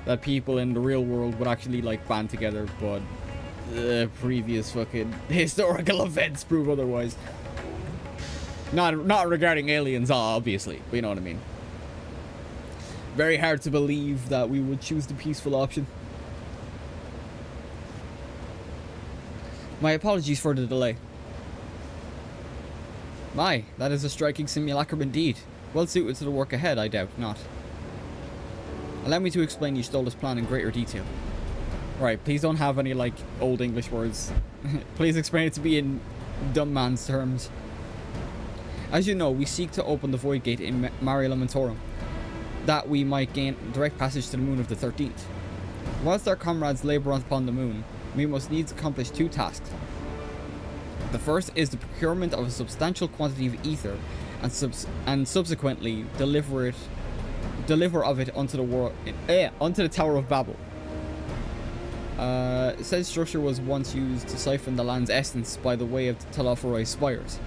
that people in the real world would actually like band together, but previous fucking historical events prove otherwise. Not regarding aliens, obviously, but you know what I mean. Very hard to believe that we would choose the peaceful option. My apologies for the delay. My, that is a striking simulacrum indeed. Well suited to the work ahead, I doubt not. Allow me to explain Y'shtola's plan in greater detail. Right, please don't have any, like, old English words. Please explain it to me in dumb man's terms. As you know, we seek to open the Void Gate in Mare Lamentorum, that we might gain direct passage to the moon of the 13th. Whilst our comrades labour upon the moon, we must needs accomplish two tasks. The first is the procurement of a substantial quantity of ether, and subsequently deliver of it onto the Tower of Babel. Said structure was once used to siphon the land's essence by the way of the Telophoroi spires.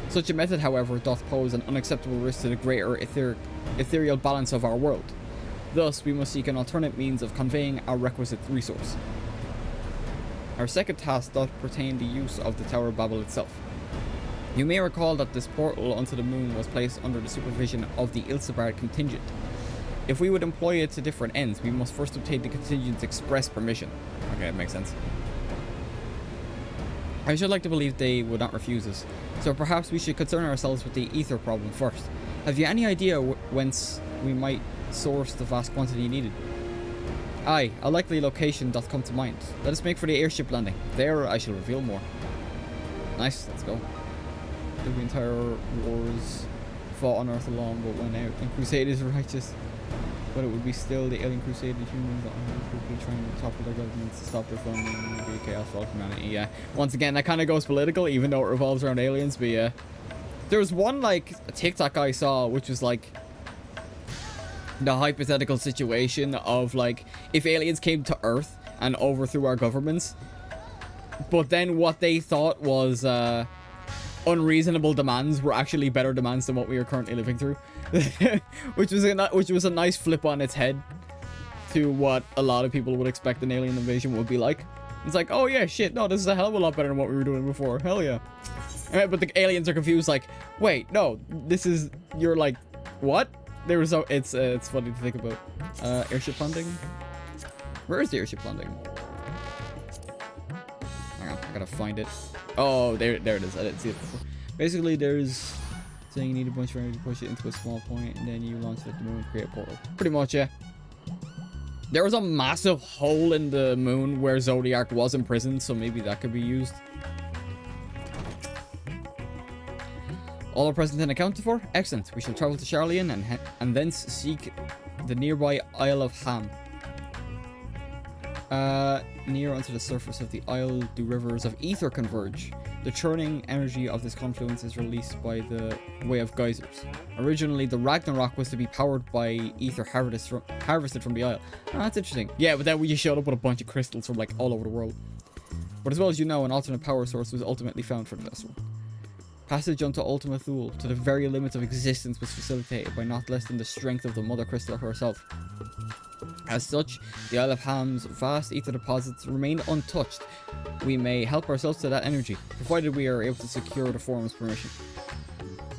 Such a method, however, doth pose an unacceptable risk to the greater ethereal balance of our world. Thus, we must seek an alternate means of conveying our requisite resource. Our second task doth pertain the use of the Tower of Babel itself. You may recall that this portal onto the moon was placed under the supervision of the Ilsabard contingent. If we would employ it to different ends, we must first obtain the contingent's express permission. Okay, that makes sense. I should like to believe they would not refuse us, so perhaps we should concern ourselves with the ether problem first. Have you any idea whence we might source the vast quantity needed? Aye, a likely location doth come to mind. Let us make for the airship landing. There I shall reveal more. Nice, let's go. The entire wars fought on Earth alone, but went out. And Crusade is righteous. But it would be still the alien crusade, the humans that would be trying to topple their governments to stop their funding, and be chaos for all humanity. Yeah. Once again, that kind of goes political, even though it revolves around aliens, but yeah. There was one, like, a TikTok I saw, which was like the hypothetical situation of, like, if aliens came to Earth and overthrew our governments, but then what they thought was unreasonable demands were actually better demands than what we are currently living through. which was a nice flip on its head to what a lot of people would expect an alien invasion would be like. It's like, oh yeah, shit, no, this is a hell of a lot better than what we were doing before. Hell yeah. But the aliens are confused, like, wait, no, this is, you're like, what? There was so, it's funny to think about. Airship landing? Where is the airship landing? Hang on, I gotta find it. Oh, there it is. I didn't see it before. Basically, there's saying you need a bunch of energy to push it into a small point, and then you launch it at the moon and create a portal. Pretty much, yeah. There was a massive hole in the moon where Zodiac was imprisoned, so maybe that could be used. All are present and accounted for? Excellent. We shall travel to Charlian and thence seek the nearby Isle of Ham. Near onto the surface of the isle, do rivers of ether converge. The churning energy of this confluence is released by the way of geysers. Originally, the Ragnarok was to be powered by ether harvested from the isle. Oh, that's interesting. Yeah, but then we just showed up with a bunch of crystals from like all over the world. But as well as you know, an alternate power source was ultimately found for the vessel. Passage onto Ultima Thule, to the very limits of existence, was facilitated by not less than the strength of the Mother Crystal herself. As such, the Isle of Ham's vast ether deposits remain untouched. We may help ourselves to that energy, provided we are able to secure the forum's permission.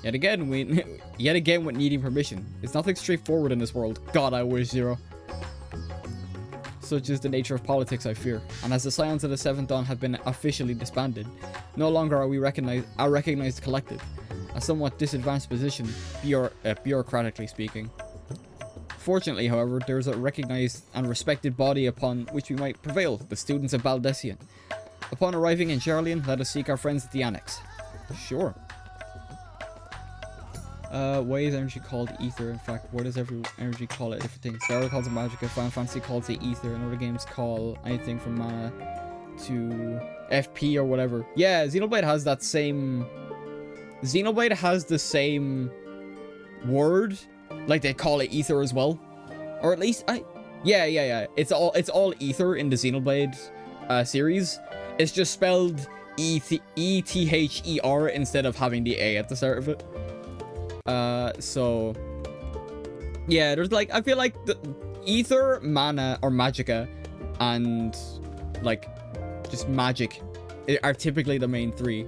Yet again with needing permission. It's nothing straightforward in this world. God, I wish, Zero. Such is the nature of politics, I fear. And as the Scions of the Seventh Dawn have been officially disbanded, no longer are we a recognized collective. A somewhat disadvantaged position, bureaucratically speaking. Fortunately, however, there is a recognized and respected body upon which we might prevail, the students of Baldessian. Upon arriving in Charlian, let us seek our friends at the Annex. Sure. Why is energy called ether? In fact, why does every energy call it different things? Star calls it magicka, Final Fantasy calls it ether, and other games call anything from mana to FP or whatever. Yeah, Xenoblade has that same... Xenoblade has the same word. Like, they call it ether as well. Or at least, yeah. It's all ether in the Xenoblade series. It's just spelled E-T-H-E-R instead of having the A at the start of it. So... Yeah, there's like, I feel like the ether, mana, or magicka, and, like, just magic are typically the main three.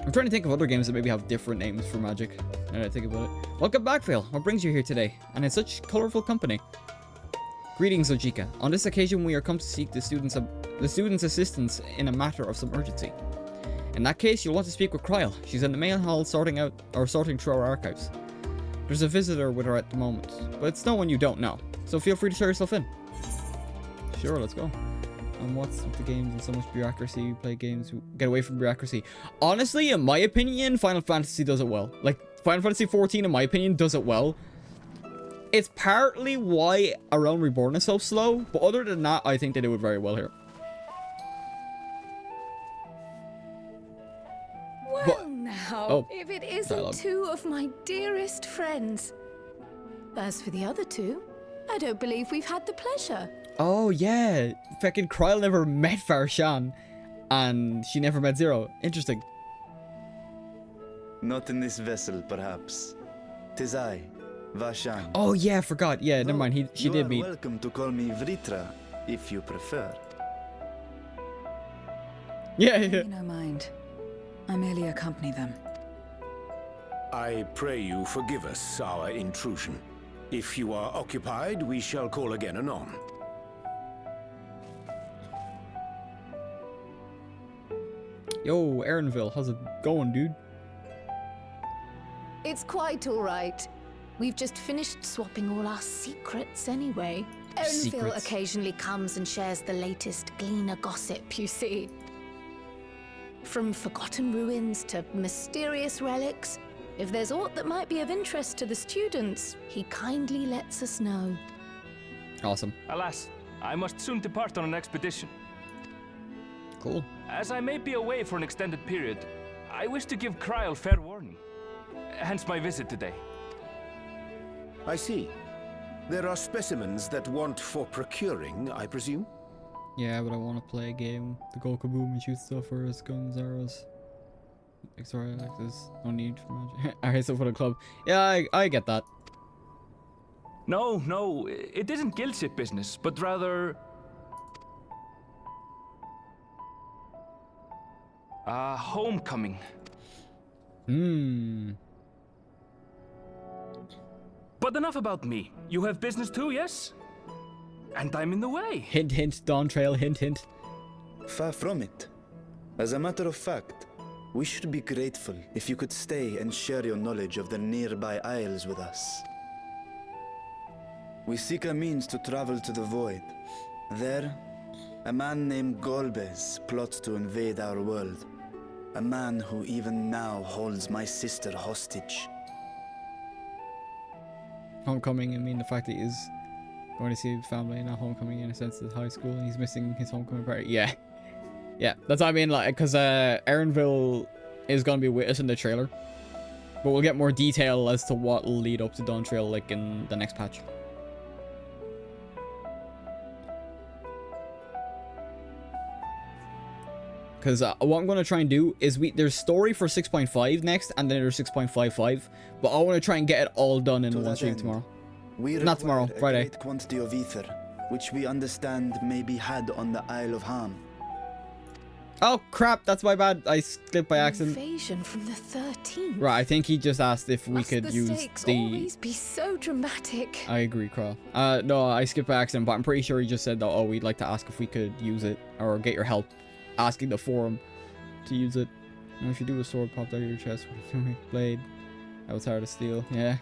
I'm trying to think of other games that maybe have different names for magic, now that I think about it. Welcome back, Vale. What brings you here today? And in such colorful company. Greetings, Ojika. On this occasion, we are come to seek the students' assistance in a matter of some urgency. In that case, you'll want to speak with Kryl. She's in the main hall sorting through our archives. There's a visitor with her at the moment, but it's no one you don't know, so feel free to show yourself in. Sure, let's go. And what's with the games and so much bureaucracy? You play games, get away from bureaucracy. Honestly, in my opinion, Final Fantasy does it well. Like, Final Fantasy 14, in my opinion, does it well. It's partly why A Realm Reborn is so slow, but other than that, I think they do it very well here. Well, now, if it isn't two of my dearest friends. As for the other two, I don't believe we've had the pleasure. Oh, yeah. Fucking Kryl never met Farshan, and she never met Zero. Interesting. Not in this vessel, perhaps. 'Tis I, Varshan. Oh, yeah, I forgot. Yeah, never mind. She did meet. You are welcome to call me Vritra, if you prefer. Yeah. You no mind. I merely accompany them. I pray you forgive us our intrusion. If you are occupied, we shall call again anon. Yo, Aaronville, how's it going, dude? It's quite all right. We've just finished swapping all our secrets anyway. Erenville occasionally comes and shares the latest Gleaner gossip, you see. From forgotten ruins to mysterious relics, if there's aught that might be of interest to the students, he kindly lets us know. Awesome. Alas, I must soon depart on an expedition. Cool. As I may be away for an extended period, I wish to give Kryl fair warning. Hence my visit today. I see. There are specimens that want for procuring, I presume? Yeah, but I want to play a game to go kaboom and shoot stuff for us, guns, arrows. Sorry, like there's no need for magic. Alright, so for the club. Yeah, I get that. No, it isn't guild ship business, but rather... homecoming. But enough about me. You have business too, yes? And I'm in the way. Hint, hint, Dawn Trail, hint, hint. Far from it. As a matter of fact, we should be grateful if you could stay and share your knowledge of the nearby isles with us. We seek a means to travel to the Void. There, a man named Golbez plots to invade our world. A man who even now holds my sister hostage. Homecoming, I mean the fact that he's going to see family, not homecoming in a sense at high school, and he's missing his homecoming party. Yeah. Yeah, that's what I mean, like, because Erenville is going to be with us in the trailer. But we'll get more detail as to what will lead up to Dawn Trail, like, in the next patch. Because what I'm going to try and do is there's story for 6.5 next, and then there's 6.55. But I want to try and get it all done in one stream tomorrow. Not tomorrow, Friday. A great quantity of ether, which we understand may be had on the Isle of Ham. Oh crap, that's my bad. I slipped by accident. Invasion from the 13th. Right, I think he just asked if we could use the... always be so dramatic. I agree, Kral. No, I skipped by accident, but I'm pretty sure he just said that, oh, we'd like to ask if we could use it, or get your help asking the forum to use it. And if you do a sword pop out of your chest with a blade, that was hard to steal. Yeah.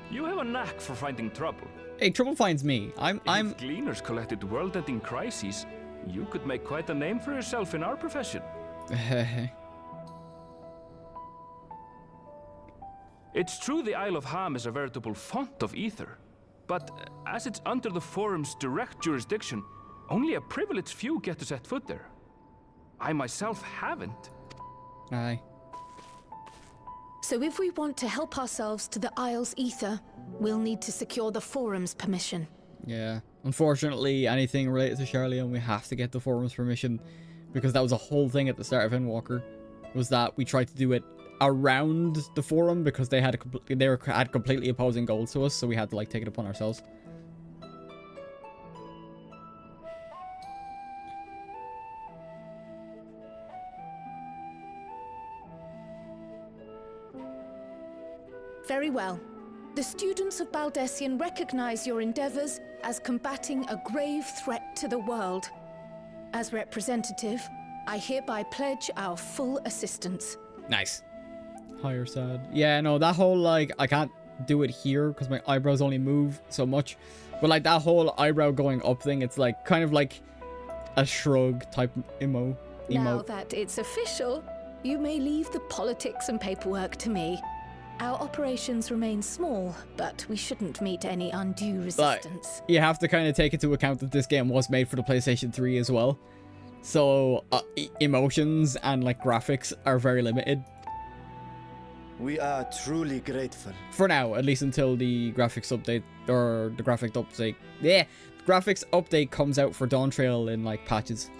You have a knack for finding trouble. Hey, trouble finds me. If gleaners collected world-ending crises, you could make quite a name for yourself in our profession. It's true the Isle of Ham is a veritable font of ether, but as it's under the forum's direct jurisdiction, only a privileged few get to set foot there. I myself haven't. Aye. So if we want to help ourselves to the Isle's ether, we'll need to secure the forum's permission. Yeah. Unfortunately, anything related to Charlian, we have to get the forum's permission, because that was a whole thing at the start of Endwalker, was that we tried to do it around the forum because they had had completely opposing goals to us, so we had to like take it upon ourselves. Very well. The students of Baldessian recognize your endeavors as combating a grave threat to the world. As representative, I hereby pledge our full assistance. Nice. Higher sad. Yeah, no, that whole, like, I can't do it here because my eyebrows only move so much. But, like, that whole eyebrow going up thing, it's, like, kind of like a shrug type emote. Now that it's official, you may leave the politics and paperwork to me. Our operations remain small, but we shouldn't meet any undue resistance. You have to kind of take into account that this game was made for the PlayStation 3 as well. So, emotions and, like, graphics are very limited. We are truly grateful. For now, at least until the graphics update, or the graphics update. Yeah, graphics update comes out for Dawn Trail in, like, patches.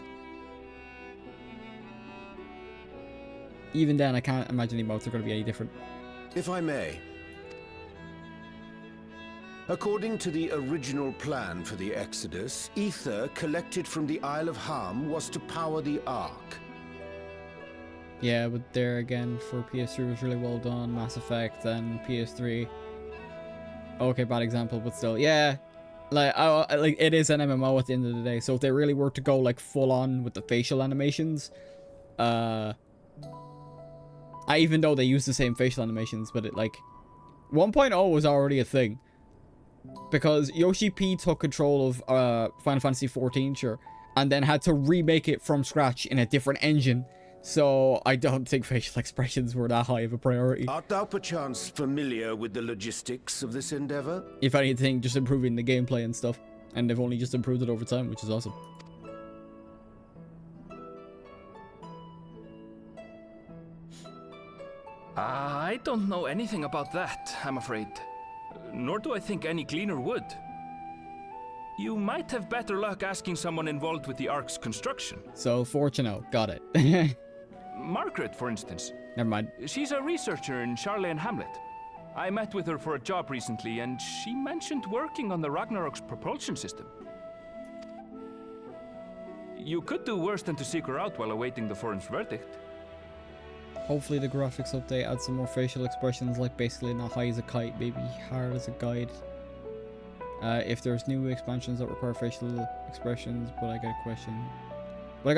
Even then, I can't imagine the emotes are going to be any different. If I may. According to the original plan for the Exodus, ether collected from the Isle of Ham was to power the Ark. Yeah, but there again, for PS3 was really well done, Mass Effect, and PS3. Okay, bad example, but still, yeah. Like, like it is an MMO at the end of the day, so if they really were to go, like, full on with the facial animations, even though they use the same facial animations, but it, like, 1.0 was already a thing. Because Yoshi P took control of Final Fantasy XIV, sure, and then had to remake it from scratch in a different engine. So I don't think facial expressions were that high of a priority. Art thou perchance familiar with the logistics of this endeavor? If anything, just improving the gameplay and stuff. And they've only just improved it over time, which is awesome. I don't know anything about that, I'm afraid. Nor do I think any gleaner would. You might have better luck asking someone involved with the Ark's construction. So, Fortuno, got it. Margaret, for instance. Never mind. She's a researcher in Charley and Hamlet. I met with her for a job recently, and she mentioned working on the Ragnarok's propulsion system. You could do worse than to seek her out while awaiting the forum's verdict. Hopefully the graphics update adds some more facial expressions, like basically not high as a kite, maybe hard as a guide. If there's new expansions that require facial expressions, but I got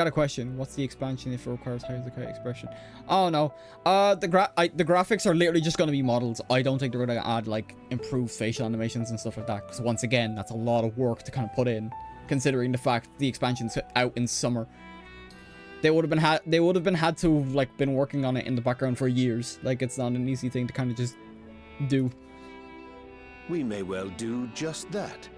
a question. What's the expansion if it requires high as a kite expression? Oh no. The graphics are literally just going to be models. I don't think they're going to add like improved facial animations and stuff like that. Because once again, that's a lot of work to kind of put in, considering the fact the expansion's out in summer. They would have been had to like been working on it in the background for years. Like, it's not an easy thing to kind of just do. We may well do just that.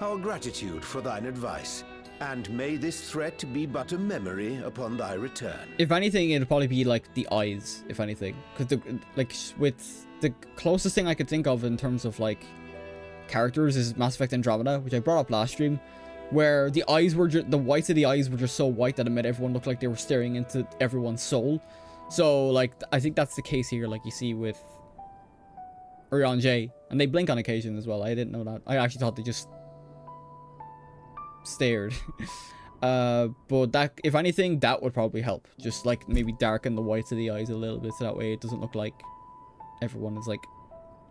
Our gratitude for thine advice, and may this threat be but a memory upon thy return. If anything, it'd probably be like the eyes, if anything, because with the closest thing I could think of in terms of like characters is Mass Effect Andromeda, which I brought up last stream, where the eyes were the whites of the eyes were just so white that it made everyone look like they were staring into everyone's soul. So like I think that's the case here, like you see with Urion J, and they blink on occasion as well. I didn't know that. I actually thought they just stared. But that, if anything, that would probably help. Just like maybe darken the whites of the eyes a little bit, so that way it doesn't look like everyone is like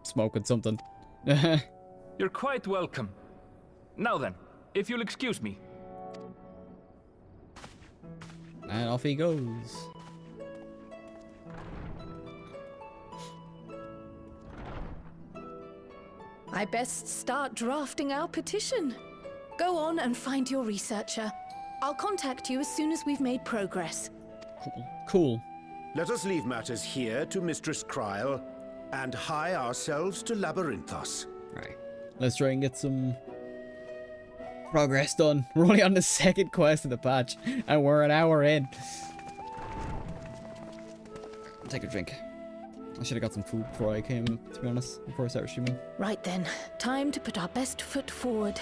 smoking something. You're quite welcome. Now then, if you'll excuse me. And off he goes. I best start drafting our petition. Go on and find your researcher. I'll contact you as soon as we've made progress. Cool. Let us leave matters here to Mistress Kryl and hie ourselves to Labyrinthos. Right. Let's try and get some progress done. We're only on the second quest of the patch, and we're an hour in. Take a drink. I should have got some food before I came, to be honest, before I started streaming. Right then, time to put our best foot forward.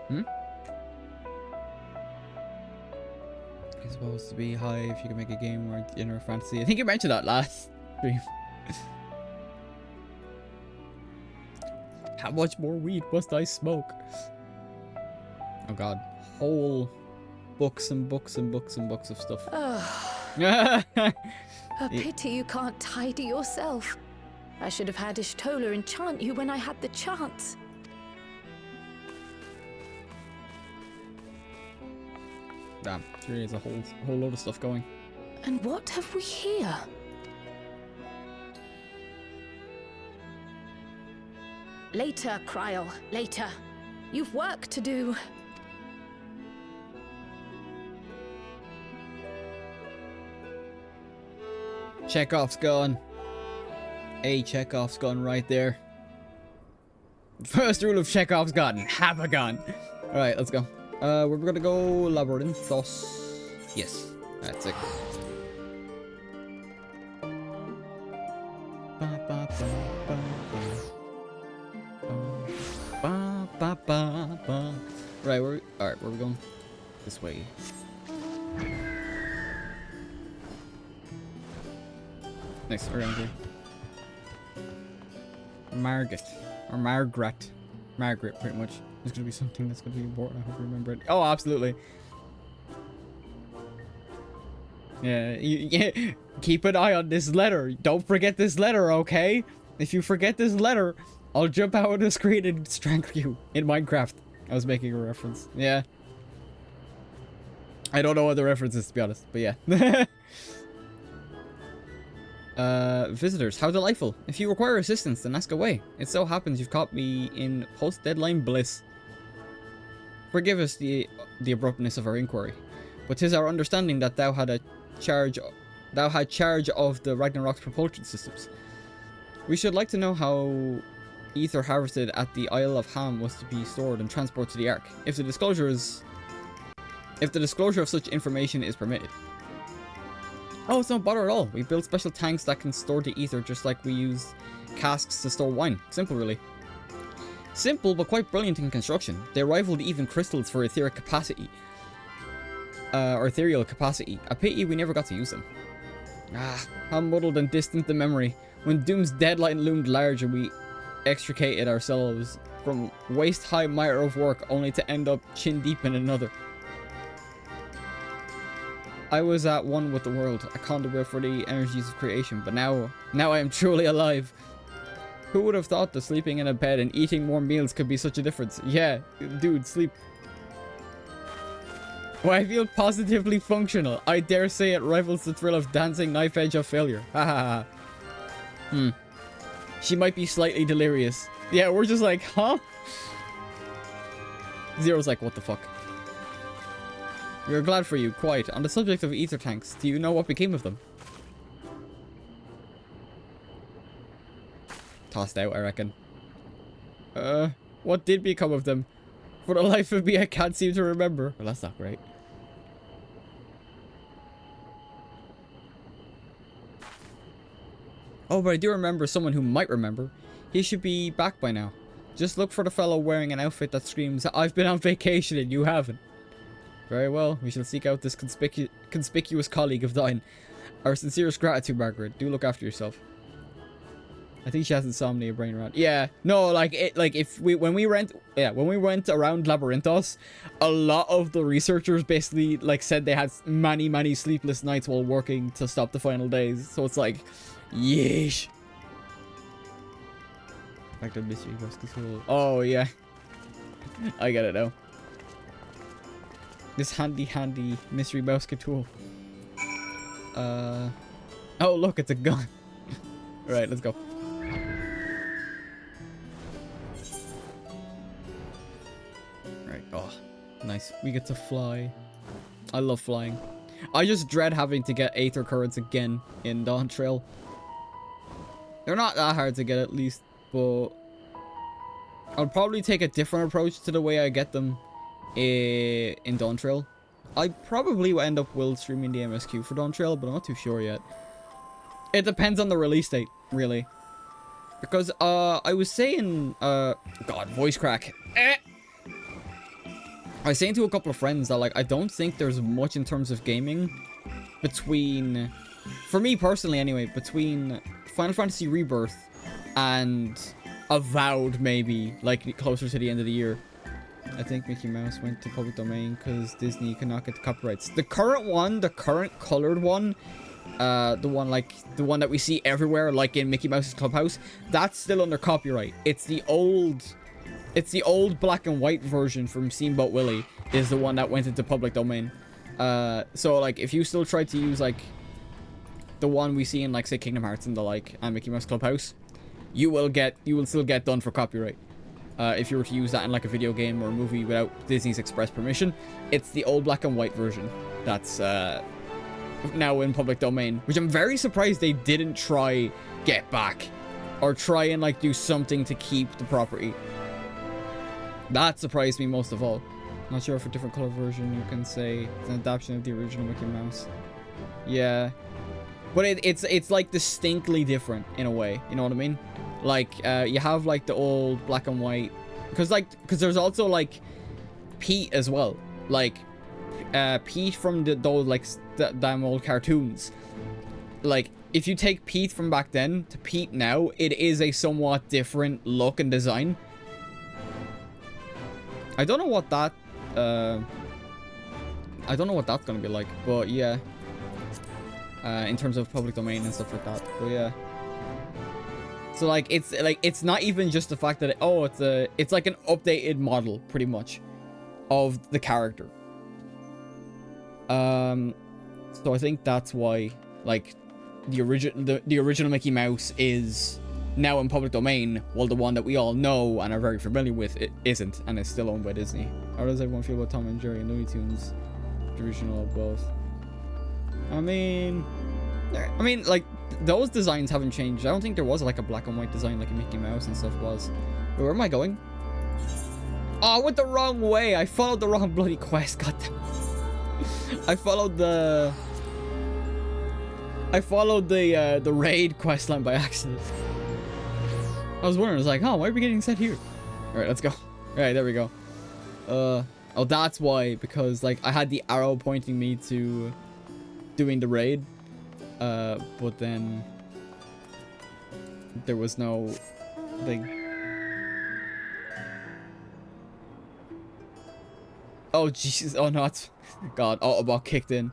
You're supposed to be high if you can make a game where inner fantasy. I think you mentioned that last stream. How much more weed must I smoke? Oh god. Whole books and books and books and books of stuff. A pity you can't tidy yourself. I should have had Ishtola enchant you when I had the chance. Damn, there is a whole load of stuff going. And what have we here? Later, Kryl, later. You've work to do. Chekhov's gun. Hey, Chekhov's gun right there. First rule of Chekhov's gun, have a gun. Alright, let's go. We're gonna go Labyrinthos. Yes, that's it. Right, where are we going? This way. Nice, around here. Margaret, pretty much. There's gonna be something that's gonna be important. I hope you remember it. Oh, absolutely. Yeah, yeah. Keep an eye on this letter. Don't forget this letter, okay? If you forget this letter, I'll jump out of the screen and strangle you in Minecraft. I was making a reference. Yeah. I don't know what the reference is, to be honest, but yeah. Visitors, how delightful. If you require assistance, then ask away. It so happens you've caught me in post-deadline bliss. Forgive us the abruptness of our inquiry, but 'tis our understanding that thou had charge of the Ragnarok's propulsion systems. We should like to know how ether harvested at the Isle of Ham was to be stored and transported to the Ark, if the disclosure of such information is permitted. Oh, it's no bother at all. We built special tanks that can store the ether just like we use casks to store wine. Simple, really. Simple, but quite brilliant in construction. They rivaled even crystals for etheric capacity. Or ethereal capacity. A pity we never got to use them. Ah, how muddled and distant the memory. when Doom's deadline loomed large and we extricated ourselves from waist-high mire of work only to end up chin-deep in another. I was at one with the world, a conduit for the energies of creation, but now I am truly alive. Who would have thought that sleeping in a bed and eating warm meals could be such a difference? Yeah, dude, sleep. Well, I feel positively functional. I dare say it rivals the thrill of dancing knife edge of failure. Ha ha ha. She might be slightly delirious. Yeah, we're just like, huh? Zero's like, what the fuck? We're glad for you, quite. On the subject of ether tanks, do you know what became of them? Tossed out, I reckon. What did become of them? For the life of me, I can't seem to remember. Well, that's not great. Oh, but I do remember someone who might remember. He should be back by now. Just look for the fellow wearing an outfit that screams, I've been on vacation and you haven't. Very well, we shall seek out this conspicuous colleague of thine. Our sincerest gratitude, Margaret. Do look after yourself. I think she has insomnia brain around. Yeah, no, like when we went around Labyrinthos, a lot of the researchers basically like said they had many sleepless nights while working to stop the final days. So it's like, yeesh. Back to mystery was control. Oh yeah, I get it now. This handy mystery basket tool. Oh look, it's a gun. All right, let's go. Right. Oh, nice. We get to fly. I love flying. I just dread having to get Aether Currents again in Dawn Trail. They're not that hard to get, at least, but I'll probably take a different approach to the way I get them in Dawn Trail. I probably will end up streaming the MSQ for Dawn Trail, but I'm not too sure yet. It depends on the release date, really. Because I was saying, God, voice crack. I was saying to a couple of friends that, like, I don't think there's much in terms of gaming between, for me personally anyway, between Final Fantasy Rebirth and Avowed, maybe, like, closer to the end of the year. I think Mickey Mouse went to public domain because Disney cannot get the copyrights. The current one, the current colored one, the one that we see everywhere, like in Mickey Mouse's Clubhouse, that's still under copyright. It's the old black and white version from Steamboat Willie is the one that went into public domain. So like if you still try to use like the one we see in like say Kingdom Hearts and the like and Mickey Mouse Clubhouse, you will still get done for copyright. If you were to use that in like a video game or a movie without Disney's express permission. It's the old black and white version that's now in public domain, which I'm very surprised they didn't try get back or try and like do something to keep the property. That surprised me most of all. Not sure if a different color version you can say it's an adaptation of the original Mickey Mouse. Yeah, but it's like distinctly different in a way, you know what I mean? Like you have like the old black and white, because there's also like Pete as well, like Pete from those like damn old cartoons. Like if you take Pete from back then to Pete now, it is a somewhat different look and design. I don't know what that I don't know what that's gonna be like, but yeah, in terms of public domain and stuff like that. But yeah, so like it's not even just the fact that it's like an updated model pretty much of the character. So I think that's why like the original Mickey Mouse is now in public domain, while the one that we all know and are very familiar with it isn't, and is still owned by Disney. How does everyone feel about Tom and Jerry and Looney Tunes? The original of both. I mean like those designs haven't changed. I don't think there was like a black and white design like a Mickey Mouse and stuff was. But where am I going? Oh, I went the wrong way. I followed the wrong bloody quest. Goddamn. I followed the raid questline by accident. I was wondering, I was like, oh, why are we getting set here? Alright, let's go. Alright, there we go. Oh, that's why, because like I had the arrow pointing me to doing the raid. But then there was no thing. Oh Jesus! Oh no! It's, God, Autobot kicked in.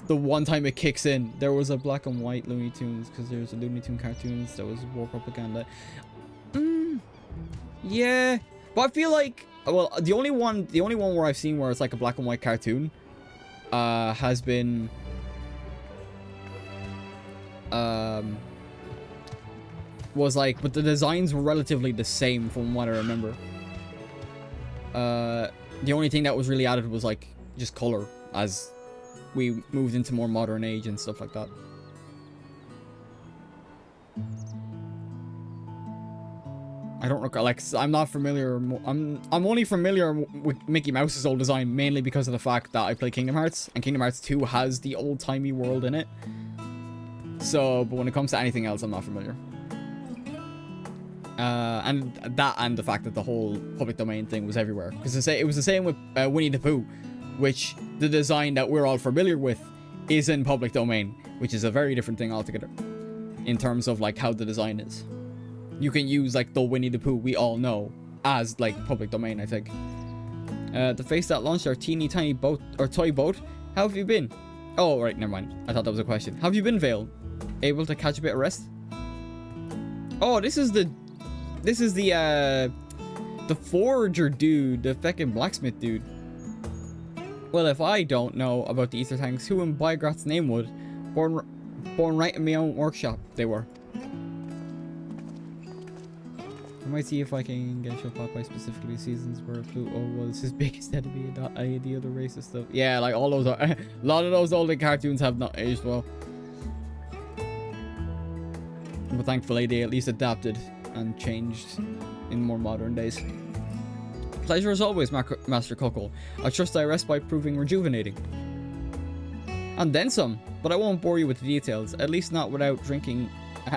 The one time it kicks in, there was a black and white Looney Tunes because there's a Looney Tune cartoons. There was war propaganda. Yeah, but I feel like, well, the only one where I've seen where it's like a black and white cartoon, has been, was like, but the designs were relatively the same from what I remember. The only thing that was really added was like just color as we moved into more modern age and stuff like that. I don't recall, like, I'm not familiar. I'm only familiar with Mickey Mouse's old design mainly because of the fact that I play Kingdom Hearts, and Kingdom Hearts 2 has the old-timey world in it. So, but when it comes to anything else, I'm not familiar. And the fact that the whole public domain thing was everywhere, because it was the same with Winnie the Pooh, which the design that we're all familiar with is in public domain, which is a very different thing altogether in terms of like how the design is. You can use like the Winnie the Pooh we all know as like public domain, I think. The face that launched our teeny tiny boat or toy boat. How have you been? Oh right, never mind. I thought that was a question. How have you been, Vale? Able to catch a bit of rest? Oh, this is the forger dude, the fucking blacksmith dude. Well, if I don't know about the ether tanks, who in Bygrat's name would? Born right in my own workshop, they were. I might see if I can get show Popeye specifically seasons where Pluto was his biggest enemy and not the other racist stuff. Yeah, like all those, a lot of those older cartoons have not aged well. But thankfully they at least adapted and changed in more modern days. Pleasure as always, Master Coco. I trust I rest by proving rejuvenating. And then some, but I won't bore you with the details, at least not without drinking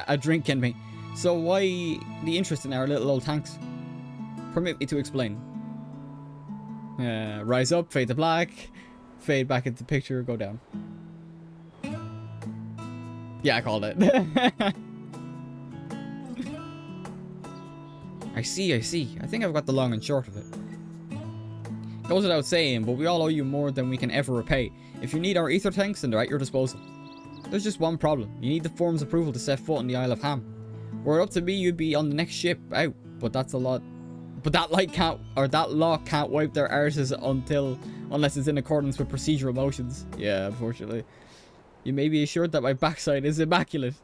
a drink in me. So why the interest in our little old tanks? Permit me to explain. Rise up, fade to black, fade back into the picture, go down. Yeah, I called it. I see. I think I've got the long and short of it. Goes without saying, but we all owe you more than we can ever repay. If you need our ether tanks, then they're at your disposal. There's just one problem. You need the Forum's approval to set foot on the Isle of Ham. Were it up to me, you'd be on the next ship out. But that's a lot. But that law can't wipe their arses unless it's in accordance with procedural motions. Yeah, unfortunately. You may be assured that my backside is immaculate.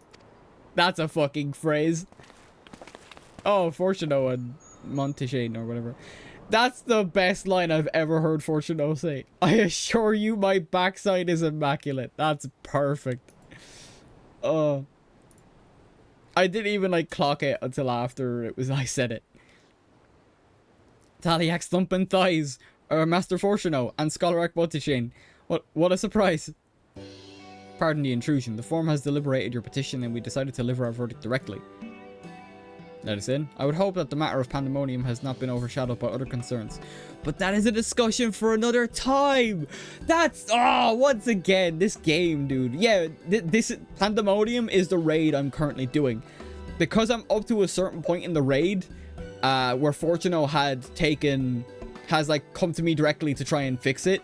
That's a fucking phrase. Oh, Fortuno and Monteshane or whatever. That's the best line I've ever heard Fortuno say. I assure you my backside is immaculate. That's perfect. I didn't even like clock it until after I said it. Taliak's thumping thighs, Master Fortuno and Scholarak Monteshane. What a surprise. Pardon the intrusion. The Forum has deliberated your petition and we decided to deliver our verdict directly. Let us in. I would hope that the matter of pandemonium has not been overshadowed by other concerns. But that is a discussion for another time. That's, once again, this game, dude. Yeah, this pandemonium is the raid I'm currently doing. Because I'm up to a certain point in the raid, where Fortuno has like come to me directly to try and fix it.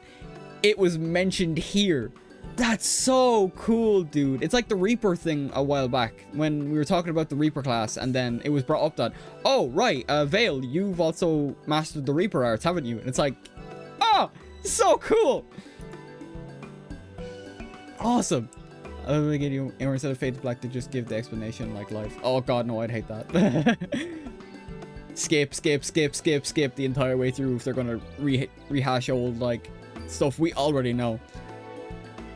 It was mentioned here. That's so cool, dude. It's like the Reaper thing a while back when we were talking about the Reaper class, and then it was brought up that, oh, right, Vale, you've also mastered the Reaper arts, haven't you? And it's like, so cool. Awesome. I love again, you instead of Fade to Black to just give the explanation like life. Oh god, no, I'd hate that. skip the entire way through if they're gonna rehash old like stuff we already know.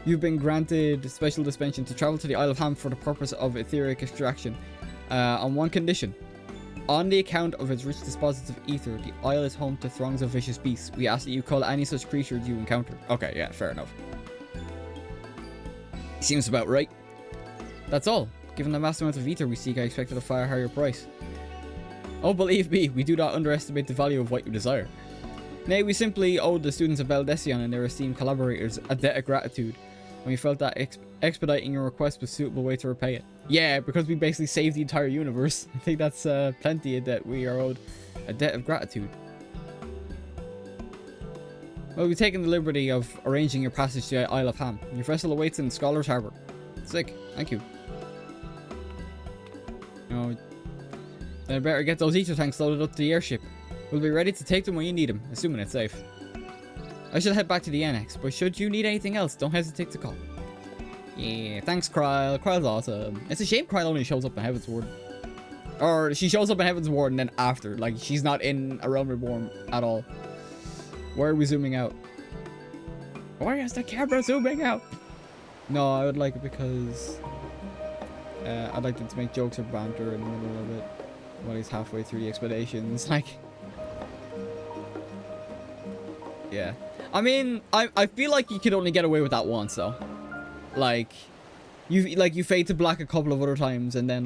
You've been granted special dispensation to travel to the Isle of Ham for the purpose of etheric extraction, on one condition. On the account of its rich deposits of ether, the isle is home to throngs of vicious beasts. We ask that you call any such creatures you encounter. Okay, yeah, fair enough. Seems about right. That's all. Given the vast amount of ether we seek, I expected a far higher price. Oh, believe me, we do not underestimate the value of what you desire. Nay, we simply owe the students of Beldecion and their esteemed collaborators a debt of gratitude. When we felt that expediting your request with suitable way to repay it. Yeah, because we basically saved the entire universe. I think that's plenty of debt we are owed. A debt of gratitude. Well, we've taken the liberty of arranging your passage to Isle of Ham. Your vessel awaits in Scholar's Harbour. Sick. Thank you. Oh, then I better get those ether tanks loaded up to the airship. We'll be ready to take them when you need them, assuming it's safe. I should head back to the annex, but should you need anything else, don't hesitate to call. Yeah, thanks, Kryle. Kryle's awesome. It's a shame Kryle only shows up in Heaven's Ward. Or she shows up in Heaven's Ward and then after. Like, she's not in A Realm Reborn at all. Why are we zooming out? Why is the camera zooming out? No, I would like it because I'd like them to make jokes or banter in the middle of it while he's halfway through the expeditions. Like, yeah. I mean, I feel like you could only get away with that once though. Like you fade to black a couple of other times, and then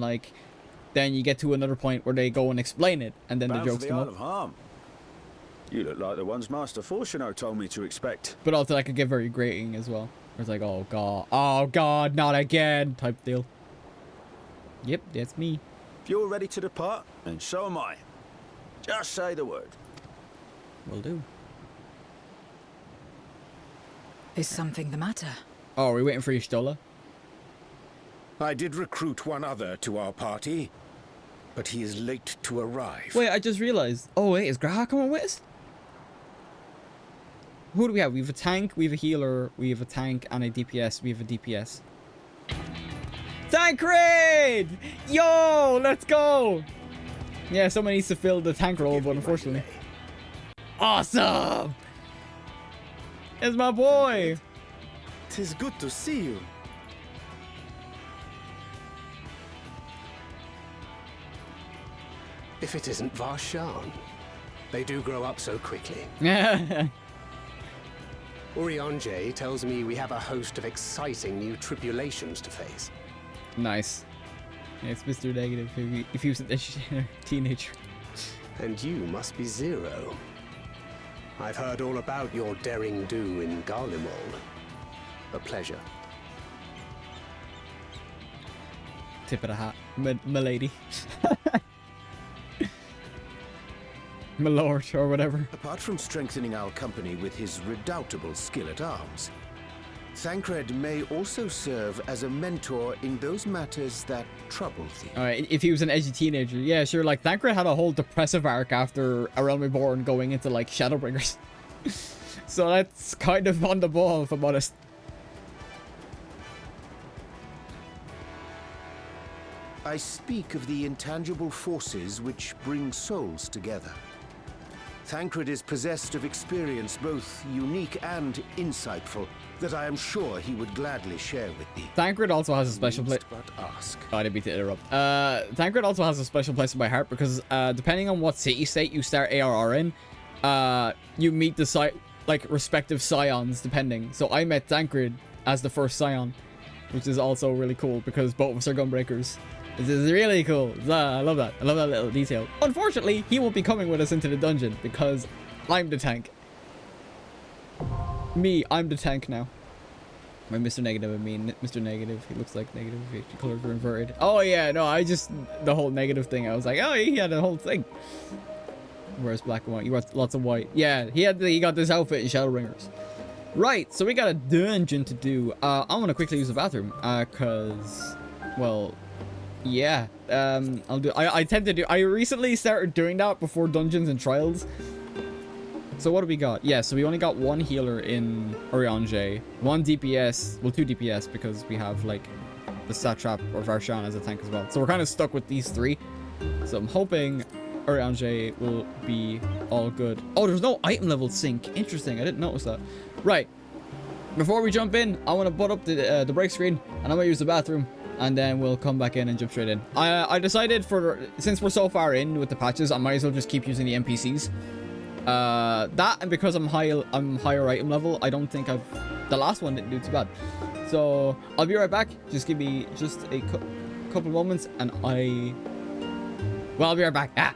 then you get to another point where they go and explain it, and then the jokes come up. You look like the ones Master Fortuno told me to expect. But also, that could get very grating as well. It's like, oh god, not again, type deal. Yep, that's me. If you're ready to depart, and so am I. Just say the word. Will do. Is something the matter? Oh, are we waiting for Y'shtola? I did recruit one other to our party, but he is late to arrive. Wait, I just realized. Oh wait, is Graha coming with us? Who do we have? We have a tank, we have a healer, we have a tank, and a DPS. We have a DPS. Tank raid! Yo, let's go! Yeah, someone needs to fill the tank role, but unfortunately. Awesome! It's my boy! 'Tis good to see you. If it isn't Varshan. They do grow up so quickly. Urianger tells me we have a host of exciting new tribulations to face. Nice. Yeah, it's Mr. Negative if he was a teenager. And you must be Zero. I've heard all about your daring do in Garlemald. A pleasure. Tip of the hat, milady. My lord, or whatever. Apart from strengthening our company with his redoubtable skill at arms, Thancred may also serve as a mentor in those matters that trouble thee. Alright, if he was an edgy teenager, yeah, sure. Like, Thancred had a whole depressive arc after A Realm Reborn going into, like, Shadowbringers. So that's kind of on the ball, if I'm honest. I speak of the intangible forces which bring souls together. Thancred is possessed of experience both unique and insightful that I am sure he would gladly share with thee. Thancred also has a special place. But ask. Oh, I didn't mean to interrupt. Thancred also has a special place in my heart because depending on what city state you start ARR in, you meet the respective scions depending. So I met Thancred as the first scion, which is also really cool because both of us are gunbreakers. This is really cool. I love that. I love that little detail. Unfortunately, he won't be coming with us into the dungeon because I'm the tank. I'm the tank now. By Mr. Negative, I mean Mr. Negative. He looks like negative if the colors were inverted. Oh yeah, no, the whole negative thing. I was like, oh, he had the whole thing. Where's black and white? You got lots of white. Yeah, he got this outfit in Shadowbringers. Right, so we got a dungeon to do. I want to quickly use the bathroom, cause, well, yeah. I'll do. I tend to do. I recently started doing that before dungeons and trials. So what do we got? Yeah, so we only got one healer in Urianger, one DPS, well, 2 DPS because we have like the Satrap or Varshan as a tank as well. So we're kind of stuck with these 3. So I'm hoping Urianger will be all good. Oh, there's no item level sync. Interesting. I didn't notice that. Right. Before we jump in, I want to put up the break screen and I'm going to use the bathroom and then we'll come back in and jump straight in. I decided since we're so far in with the patches, I might as well just keep using the NPCs. That and because I'm higher item level, I don't think the last one didn't do too bad. So I'll be right back. Just give me just a couple moments and I'll be right back.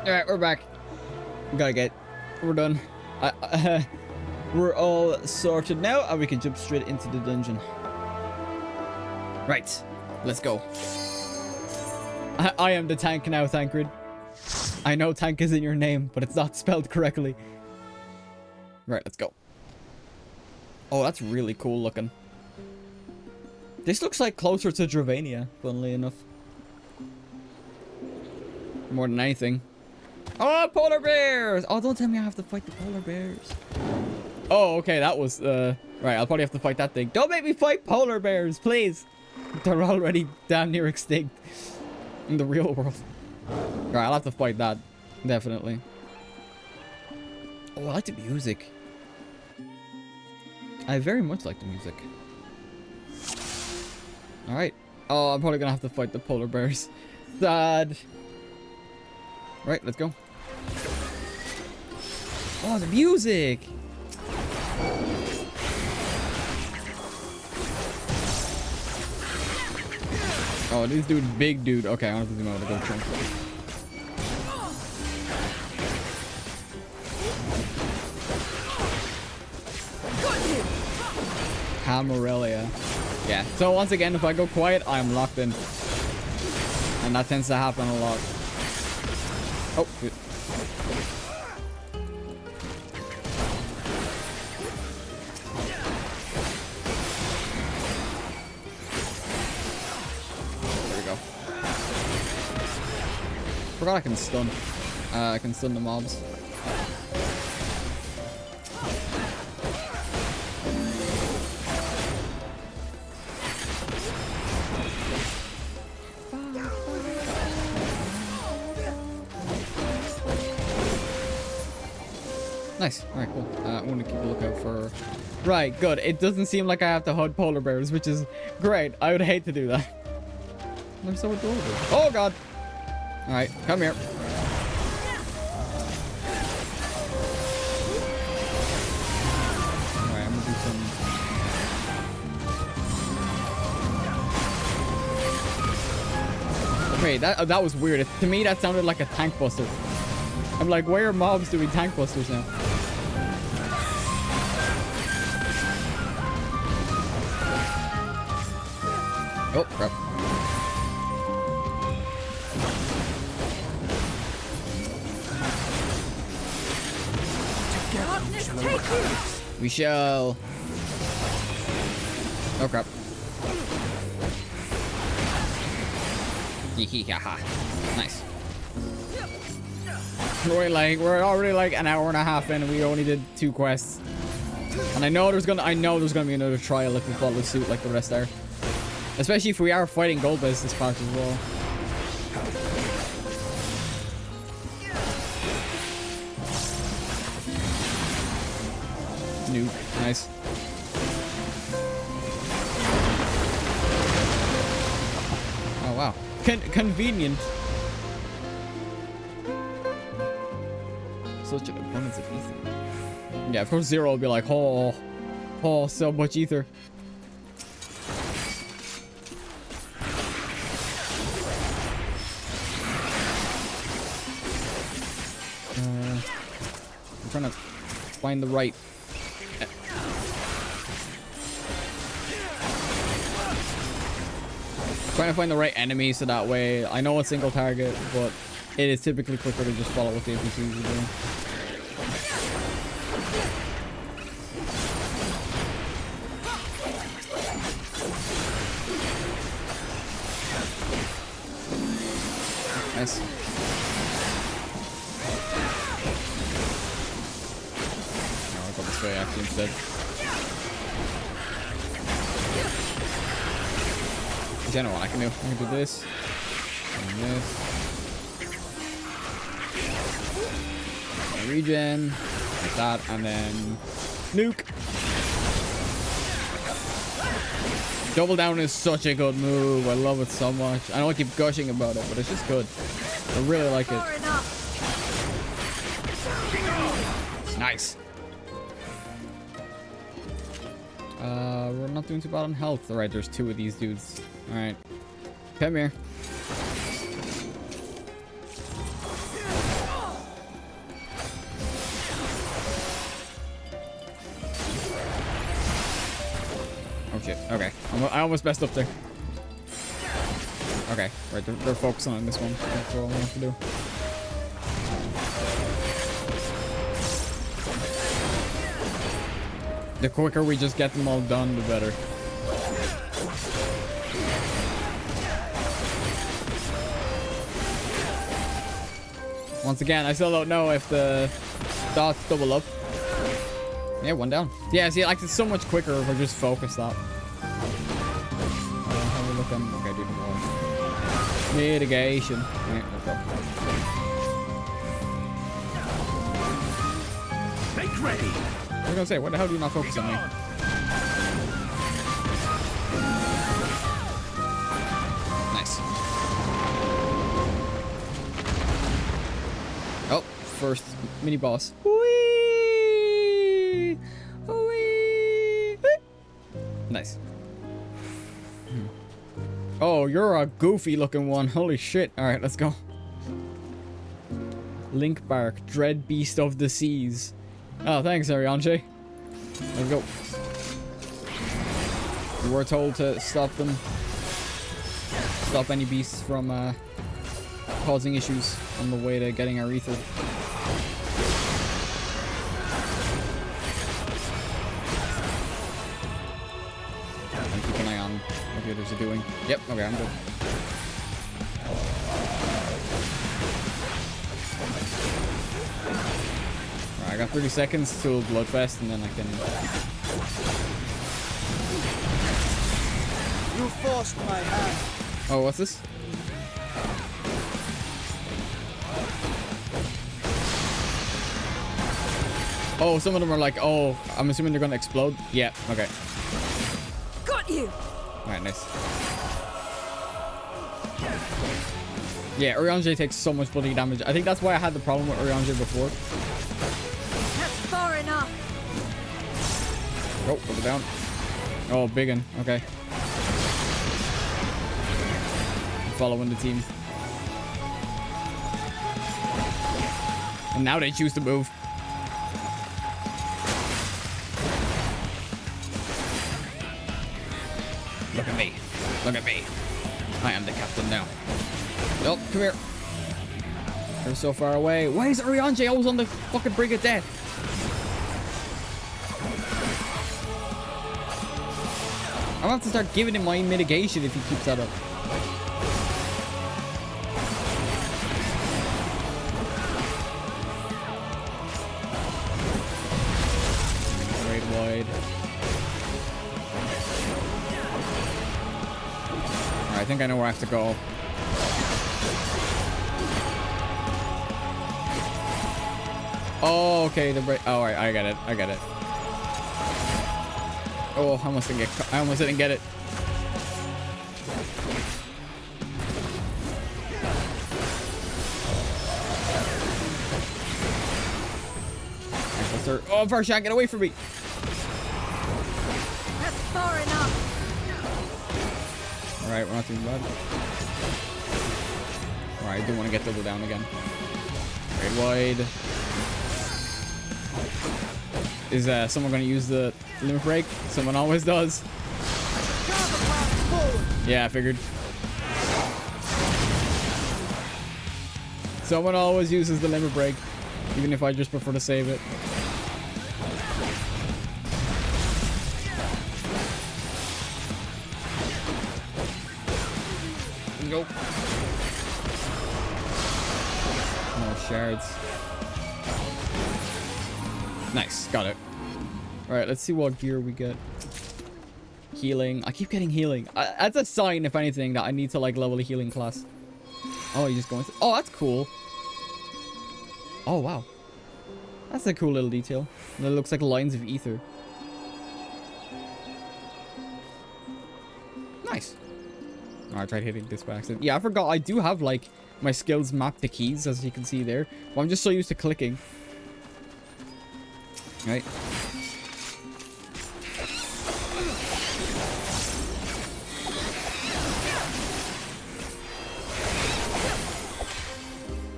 Alright, we're back. We're done. We're all sorted now, and we can jump straight into the dungeon. Right, let's go. I am the tank now, Thancred. I know tank is in your name, but it's not spelled correctly. Right, let's go. Oh, that's really cool looking. This looks like closer to Dravania, funnily enough. More than anything. Oh, polar bears! Oh, don't tell me I have to fight the polar bears. Oh, okay, that was, right, I'll probably have to fight that thing. Don't make me fight polar bears, please! They're already damn near extinct in the real world. Alright, I'll have to fight that, definitely. Oh, I like the music. I very much like the music. Alright. Oh, I'm probably gonna have to fight the polar bears. Sad. Right, let's go. Oh, the music! Oh, this dude, big dude. Okay, I don't have to do my go trunk. Camarilla. Yeah, so once again, if I go quiet, I'm locked in. And that tends to happen a lot. Oh, shit. There we go. Forgot I can stun. I can stun the mobs. Nice. Alright, cool. I'm gonna keep a lookout for... Right, good. It doesn't seem like I have to hunt polar bears, which is great. I would hate to do that. They're so adorable. Oh, God. Alright, come here. Alright, I'm gonna do some... Wait, that was weird. To me, that sounded like a tank buster. I'm like, why are mobs doing tank busters now? Oh, crap. We shall. Oh, crap. Nice. We're already like an hour and a half in, and we only did 2 quests. And I know there's gonna be another trial if we follow suit like the rest are. Especially if we are fighting Golbez this part as well. Nuke, nice. Oh wow, convenient. Such an abundance of ether. Yeah, of course Zero will be like, oh, so much ether. I'm trying to find the right. Trying to find the right enemy so that way I know it's single target, but it is typically quicker to just follow what the NPCs are doing. Nice. No, I'll go this way actually instead. I know what I can do. I can do this. And this. Regen. Like that. And then nuke. Double down is such a good move. I love it so much. I know I keep gushing about it, but it's just good. I really like it. Nice. We're not doing too bad on health. Alright, there's 2 of these dudes. Alright. Come here. shit. Okay. I almost messed up there. Okay. Right, they're focusing on this one. That's all I have to do. The quicker we just get them all done, the better. Once again, I still don't know if the dots double up. Yeah, one down. Yeah, see, like, it's so much quicker if I just focus that. Have a look at... Okay, do the more. Mitigation. Right, let's go. Make ready. I was gonna say, what the hell do you not focus on me? Nice. Oh, first mini boss. Whee! Whee! Nice. Oh, you're a goofy looking one. Holy shit. Alright, let's go. Link Bark, Dread Beast of the Seas. Oh, thanks, Arianche. Let's go. We were told to stop them. Stop any beasts from causing issues on the way to getting our ether. And keep an eye on what the others are doing. Yep, okay, I'm good. Right, I got 30 seconds till Bloodfest and then I can... You forced my hand. Oh, what's this? Oh, some of them are like, oh, I'm assuming they're gonna explode. Yeah, okay. Got you! Alright, nice. Yeah, Urianger takes so much bloody damage. I think that's why I had the problem with Urianger before. That's far enough. Oh, put it down. Oh, big one. Okay. Following the team. And now they choose to move. Look at me. Look at me. I am the captain now. Oh, come here. They're so far away. Why is Urianger always on the fucking brink of death? I'm gonna have to start giving him my mitigation if he keeps that up. Wide. Alright, I think I know where I have to go. Oh, okay, the break. Oh, alright, I get it. I get it. Oh, I almost didn't get it. Oh, first shot, get away from me. That's far enough. Alright, we're not too bad. Alright, I do want to get double down again. Right wide. Is someone going to use the limit break? Someone always does. Yeah, I figured. Someone always uses the limit break, even if I just prefer to save it. Go. More shards. Nice, got it. Alright, let's see what gear we get. Healing. I keep getting healing. That's a sign, if anything, that I need to like level a healing class. Oh, you just going through. Oh, that's cool. Oh, wow. That's a cool little detail. And it looks like lines of ether. Nice. Oh, I tried hitting this by accident. Yeah, I forgot. I do have like my skills mapped to keys, as you can see there. But I'm just so used to clicking. Right.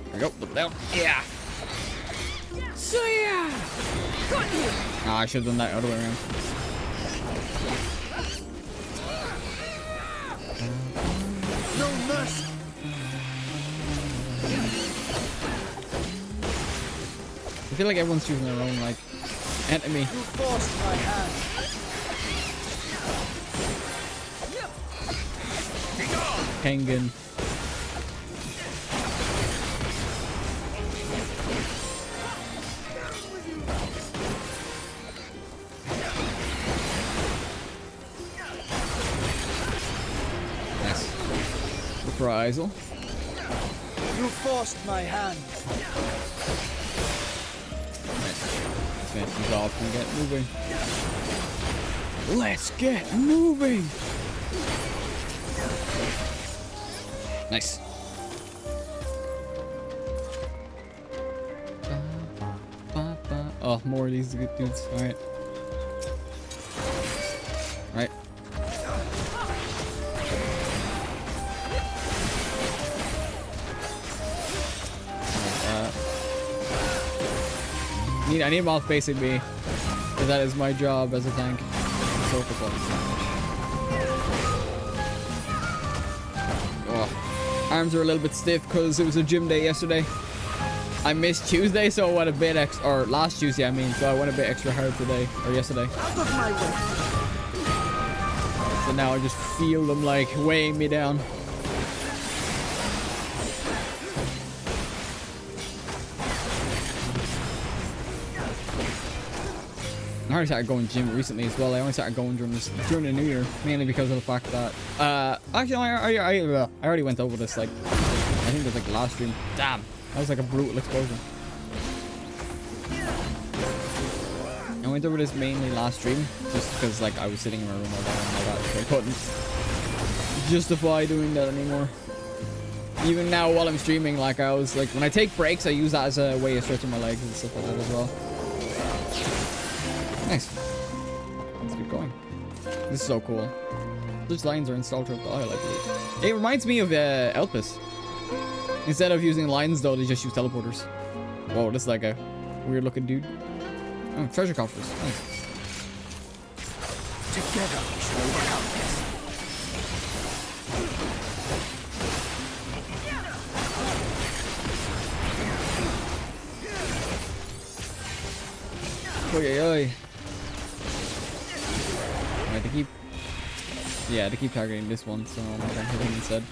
There we go. Look down. Yeah. So yeah. Got you. Ah, I should have done that other way around. feel like everyone's choosing their own like enemy. You forced my hand. Penguin. Nice. Reprisal. You forced my hand. Nice. Let's finish these off and get moving. Let's get moving. Nice. Oh, more of these good dudes. Alright. Alright. I need them all facing me. Because that is my job as a tank. So arms are a little bit stiff because it was a gym day yesterday. I missed Tuesday, so I went a bit or last Tuesday I mean, so I went a bit extra hard today, or yesterday. So now I just feel them like weighing me down. I already started going gym recently as well. I only started going during the New Year, mainly because of the fact that actually I already went over this, like I think it was like the last stream. Damn, that was like a brutal explosion. I went over this mainly last stream just because like I was sitting in my room all day and all that, so I couldn't justify doing that anymore. Even now while I'm streaming, like I was like when I take breaks, I use that as a way of stretching my legs and stuff like that as well. Nice. Let's keep going. This is so cool. Those lines are installed throughout the aisle, I believe. It reminds me of Elpis. Instead of using lines, though, they just use teleporters. Whoa, this is like a weird looking dude. Oh, treasure coffers. Nice. Together we shall overcome this. Oy, oy. Alright, they keep targeting this one, so I'm gonna hit him instead.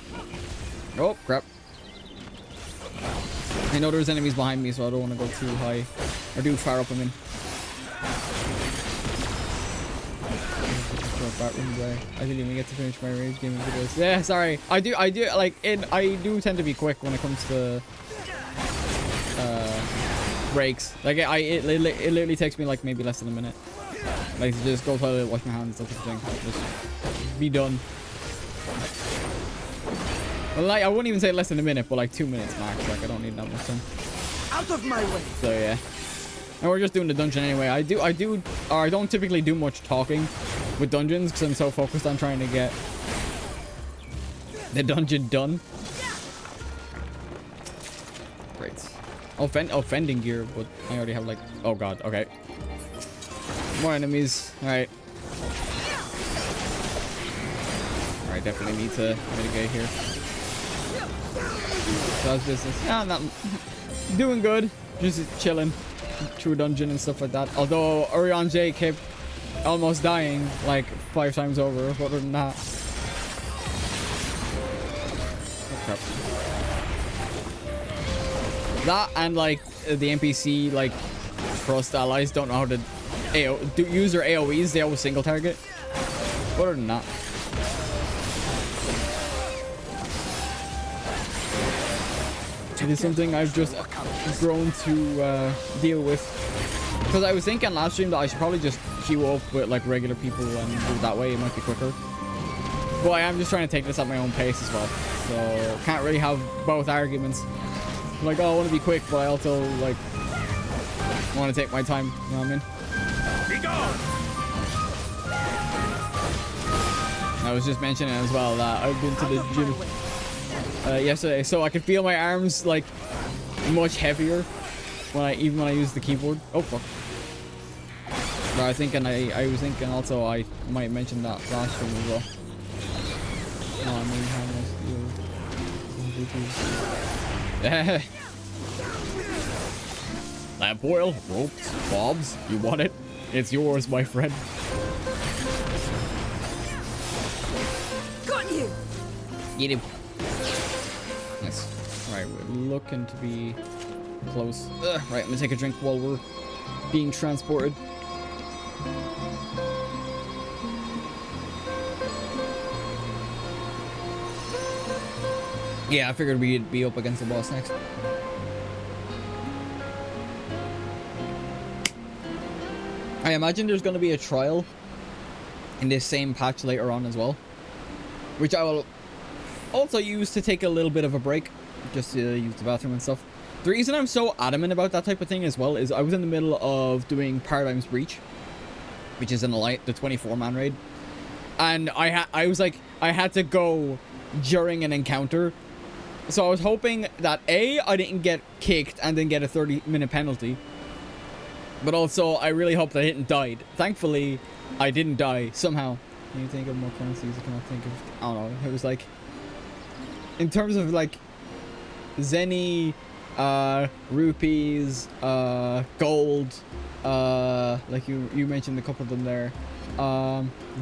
Oh, crap. I know there's enemies behind me, so I don't want to go too high. Or too far up, I mean. I didn't even get to finish my rage gaming videos. Yeah, sorry. I do tend to be quick when it comes to breaks. Like it literally takes me like maybe less than a minute. Like to just go toilet, wash my hands, that type of thing. Just be done. Well, like I wouldn't even say less than a minute, but like 2 minutes max. Like I don't need that much time. Out of my way. So yeah. And we're just doing the dungeon anyway. I don't typically do much talking with dungeons because I'm so focused on trying to get the dungeon done. Great. Offending gear, but I already have like, oh god, okay. More enemies. Alright. Alright, definitely need to mitigate here. How's business? Yeah, not doing good. Just chilling through a dungeon and stuff like that. Although Orion J kept almost dying like 5 times over. Other than that. Oh, crap. That and like the NPC like trust allies don't know how to use their AoEs. They always single target. Other than that. It is something I've just grown to deal with. Because I was thinking last stream that I should probably just queue up with like regular people and do it that way. It might be quicker. But I am just trying to take this at my own pace as well. So can't really have both arguments. Like, oh, I want to be quick, but I also like want to take my time. You know what I mean? Be gone! I was just mentioning as well that I've been to the gym yesterday, so I can feel my arms like much heavier when I use the keyboard. Oh fuck! But I was thinking also I might mention that last stream as well. Lamp oil, ropes, bobs. You want it? It's yours, my friend. Got you! Get him. Nice. Right, we're looking to be close. Right, I'm gonna take a drink while we're being transported. Yeah, I figured we'd be up against the boss next. I imagine there's going to be a trial in this same patch later on as well, which I will also use to take a little bit of a break, just to use the bathroom and stuff. The reason I'm so adamant about that type of thing as well is I was in the middle of doing Paradigm's Breach, which is in the 24-man raid, and I was like, I had to go during an encounter. So I was hoping that A, I didn't get kicked and then get a 30-minute penalty. But also, I really hoped I didn't die. Thankfully, I didn't die somehow. Can you think of more currencies? I cannot think of... I don't know. It was like... In terms of like... Zenny, rupees, gold. Like you mentioned a couple of them there.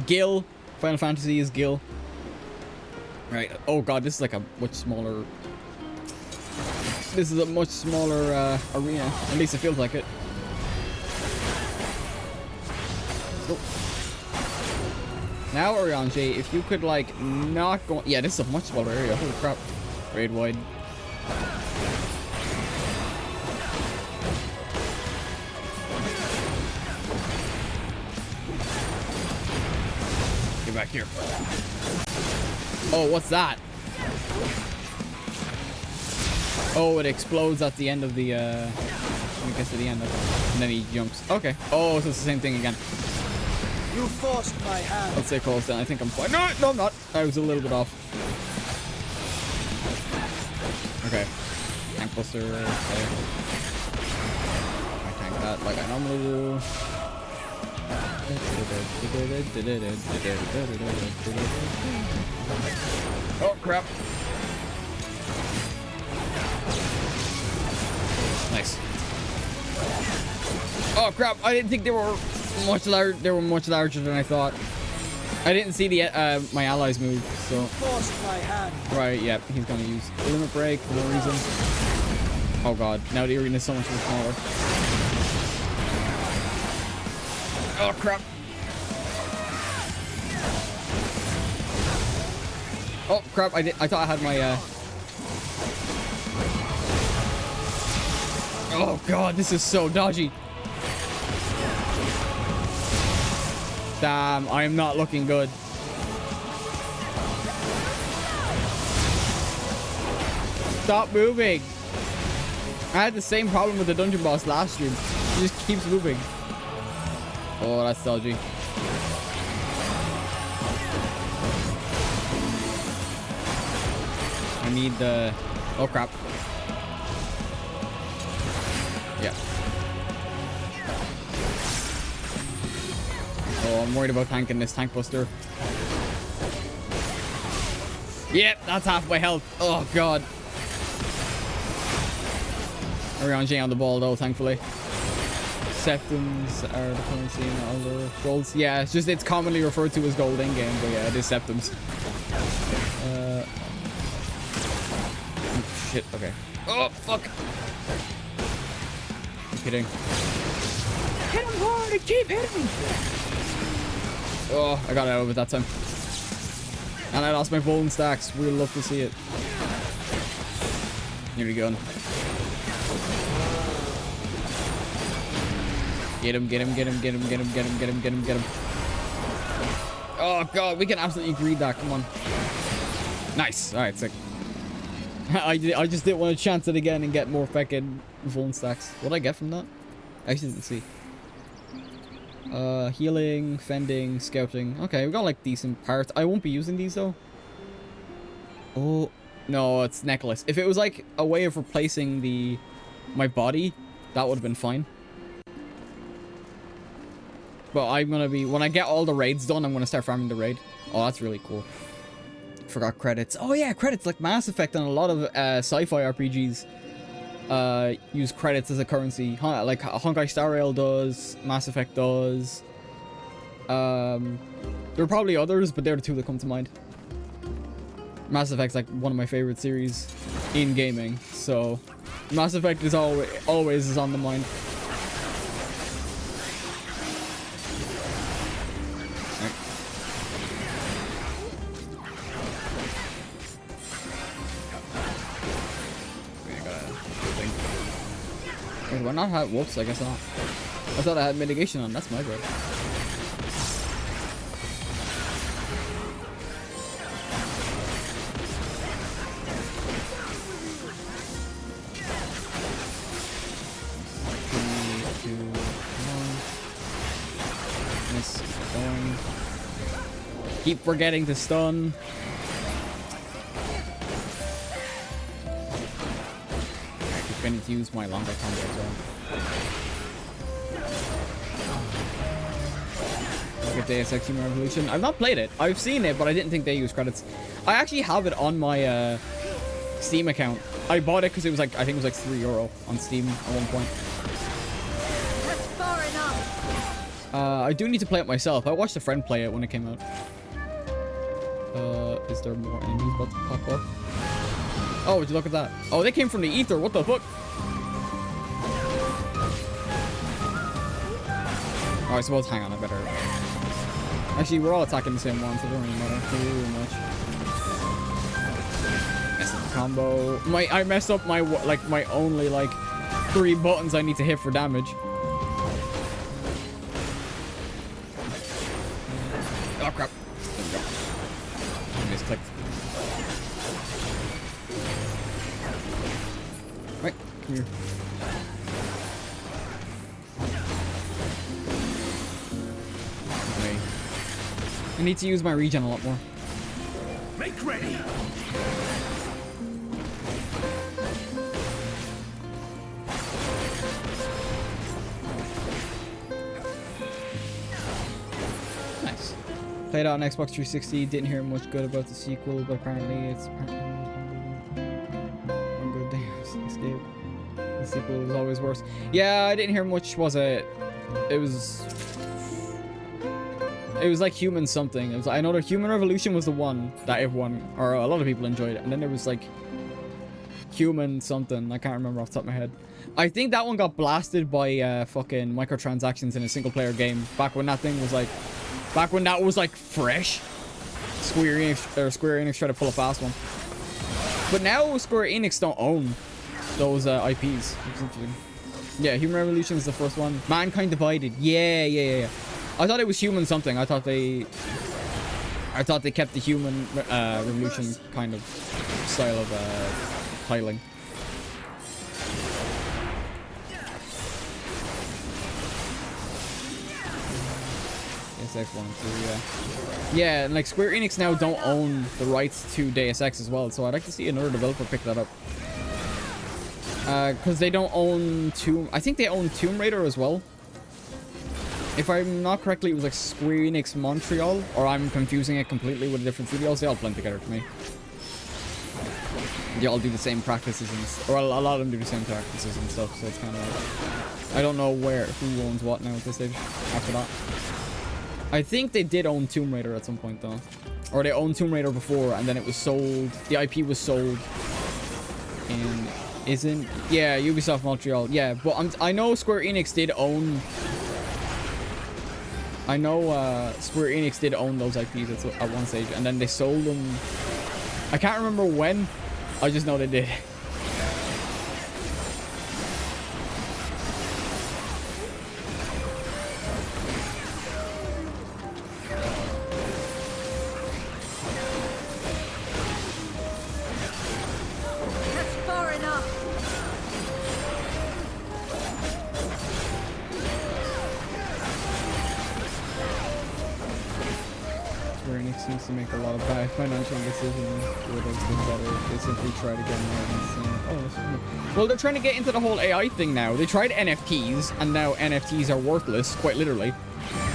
Gil. Final Fantasy is Gil. Right. Oh god, this is like a much smaller... This is a much smaller arena. At least it feels like it. Let's go. Now, Orianji, if you could like not go... Yeah, this is a much smaller area. Holy crap. Raid wide. Get back here. Oh, what's that? Oh, it explodes at the end of the, I guess at the end of it. And then he jumps. Okay. Oh, so it's the same thing again. You forced my hand. Let's say close down. I think I'm fine. No, no, I'm not. I was a little bit off. Okay. Tank buster. Okay. I tank that like I normally do. Oh crap. Nice. Oh crap, I didn't think they were much large. They were much larger than I thought. I didn't see the my allies move, so. Forced my hand. Right, yeah, he's gonna use limit break for no reason. Oh god, now the arena is so much more smaller. Oh crap. Oh crap, I thought I had my Oh god, this is so dodgy. Damn, I am not looking good. Stop moving. I had the same problem with the dungeon boss last stream. He just keeps moving. Oh, that's dodgy. I need the... Oh, crap. Yeah. Oh, I'm worried about tanking this tank buster. Yep, that's half my health. Oh, God. Orianji on the ball, though, thankfully. Septums are the currency in all the golds. Yeah, it's just, it's commonly referred to as gold in-game, but yeah, it is septums. Shit, okay. Oh, fuck. I'm kidding. Hit him hard and keep hitting. Oh, I got out of it that time. And I lost my bone stacks. We'd love to see it. Here we go. Get him, get him, get him, get him, get him, get him, get him, get him, get him. Oh, God, we can absolutely greed that. Come on. Nice. All right, sick. I just didn't want to chance it again and get more fucking bone stacks. What did I get from that? I actually didn't see. Healing, fending, scouting. Okay, we got like decent parts. I won't be using these though. Oh, no, it's necklace. If it was like a way of replacing my body, that would have been fine. But I'm gonna be, when I get all the raids done, I'm gonna start farming the raid. Oh, that's really cool. Forgot credits. Oh yeah, credits like Mass Effect and a lot of sci-fi RPGs. use credits as a currency. Like Honkai Star Rail does, Mass Effect does. There are probably others, but they're the two that come to mind. Mass Effect's like one of my favorite series in gaming, so Mass Effect is always is on the mind. Wait, do I not have? Whoops, I guess not. I thought I had mitigation on. That's my bad. Keep forgetting to stun. I keep going to use my longer combo as well. Look at Deus Ex Human Revolution. I've not played it. I've seen it, but I didn't think they use credits. I actually have it on my Steam account. I bought it because it was like, I think it was like €3 on Steam at one point. That's far enough. I do need to play it myself. I watched a friend play it when it came out. Is there more enemies about to pop up? Oh, would you look at that? Oh, they came from the ether. What the fuck? Oh, I suppose. Hang on, I better. Actually, we're all attacking the same one, so it doesn't really matter too much. Messed up the combo. I messed up my my only 3 buttons I need to hit for damage. Oh crap. Misclicked. Right, come here. Okay. I need to use my regen a lot more. Make ready. Nice. Played out on Xbox 360. Didn't hear much good about the sequel, but apparently it's one good day. Escape. The sequel was always worse. Yeah, I didn't hear much. Was it? It was like Human something. It was. I know the Human Revolution was the one that everyone or a lot of people enjoyed, and then there was like Human something. I can't remember off the top of my head. I think that one got blasted by fucking microtransactions in a single player game back when that thing was like. Back when that was like fresh. Square Enix tried to pull a fast one. But now Square Enix don't own those IPs. Which is interesting. Yeah, Human Revolution is the first one. Mankind Divided. Yeah. I thought it was Human something. I thought they kept the Human Revolution kind of style of titling. Deus Ex 1 and 2, yeah. Yeah, and like Square Enix now don't own the rights to Deus Ex as well, so I'd like to see another developer pick that up. Because they don't own I think they own Tomb Raider as well. If I'm not correctly, it was like Square Enix Montreal, or I'm confusing it completely with different studios. They all blend together to me. They all do the same practices, or a lot of them do the same practices and stuff, so it's kind of like... I don't know who owns what now at this stage, after that. I think they did own Tomb Raider at some point, though. Or they owned Tomb Raider before, and then it was sold... The IP was sold in... Isn't... Yeah, Ubisoft Montreal. Yeah, but I know Square Enix did own... I know Square Enix did own those IPs at one stage, and then they sold them... I can't remember when. I just know they did. To make a lot of bad financial decisions would have been better if they simply tried again. Well, they're trying to get into the whole AI thing now. They tried NFTs, and now NFTs are worthless, quite literally.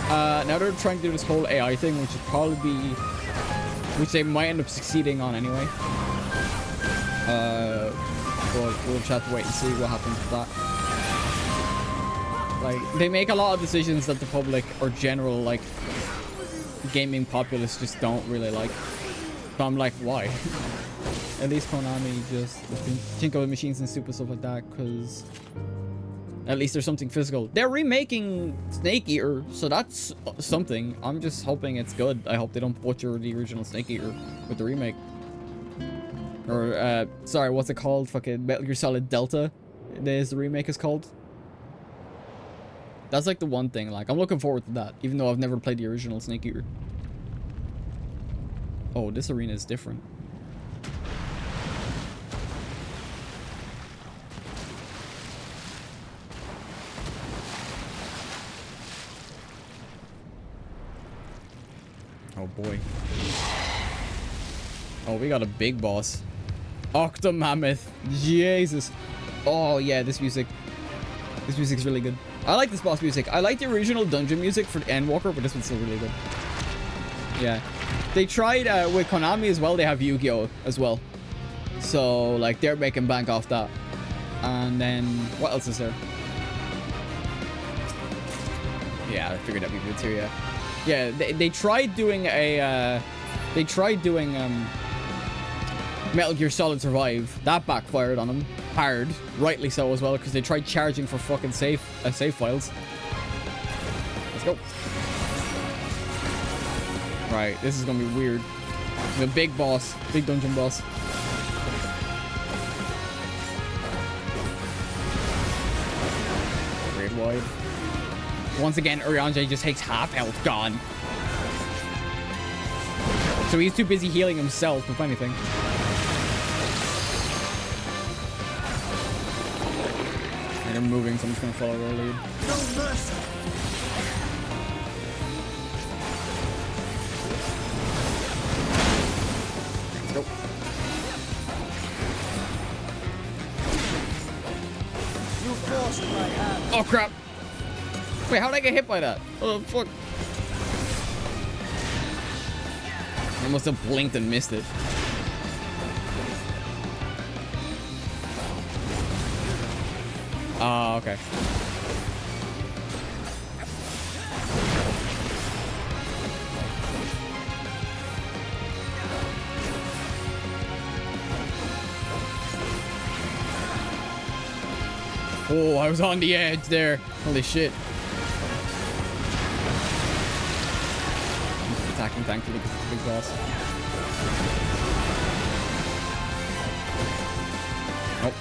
Now they're trying to do this whole AI thing, which is probably which they might end up succeeding on anyway. but we'll just have to wait and see what happens with that. Like, they make a lot of decisions that the public or general, like, gaming populace just don't really like. So I'm like, why? At least Konami just think of machines and stupid stuff like that, because at least there's something physical. They're remaking Snake Eater, so that's something. I'm just hoping it's good. I hope they don't butcher the original Snake Eater with the remake. Or, sorry, what's it called? Fucking Metal Gear Solid Delta is the remake is called. That's like the one thing, like, I'm looking forward to that, even though I've never played the original Snake Eater. Oh, this arena is different. Oh boy. Oh, we got a big boss. Octomammoth. Jesus. Oh yeah, this music's really good. I like this boss music. I like the original dungeon music for Endwalker, but this one's still really good. Yeah. They tried with Konami as well. They have Yu-Gi-Oh! As well. So, like, they're making bank off that. And then, what else is there? Yeah, I figured that'd be good too, yeah. Yeah, they tried doing a, Metal Gear Solid Survive. That backfired on them. Hard. Rightly so as well, because they tried charging for fucking save files. Let's go. Right, this is gonna be weird. The big boss. Big dungeon boss. Raid wide. Once again, Urianger just takes half health. Gone. So he's too busy healing himself, if anything. And they're moving, so I'm just gonna follow their lead. No mercy. Let's go. You forced my hand. Oh crap! Wait, how did I get hit by that? Oh fuck! I must have blinked and missed it. Ah, okay. Oh, I was on the edge there. Holy shit. I'm attacking thankfully because it's a big boss. Nope.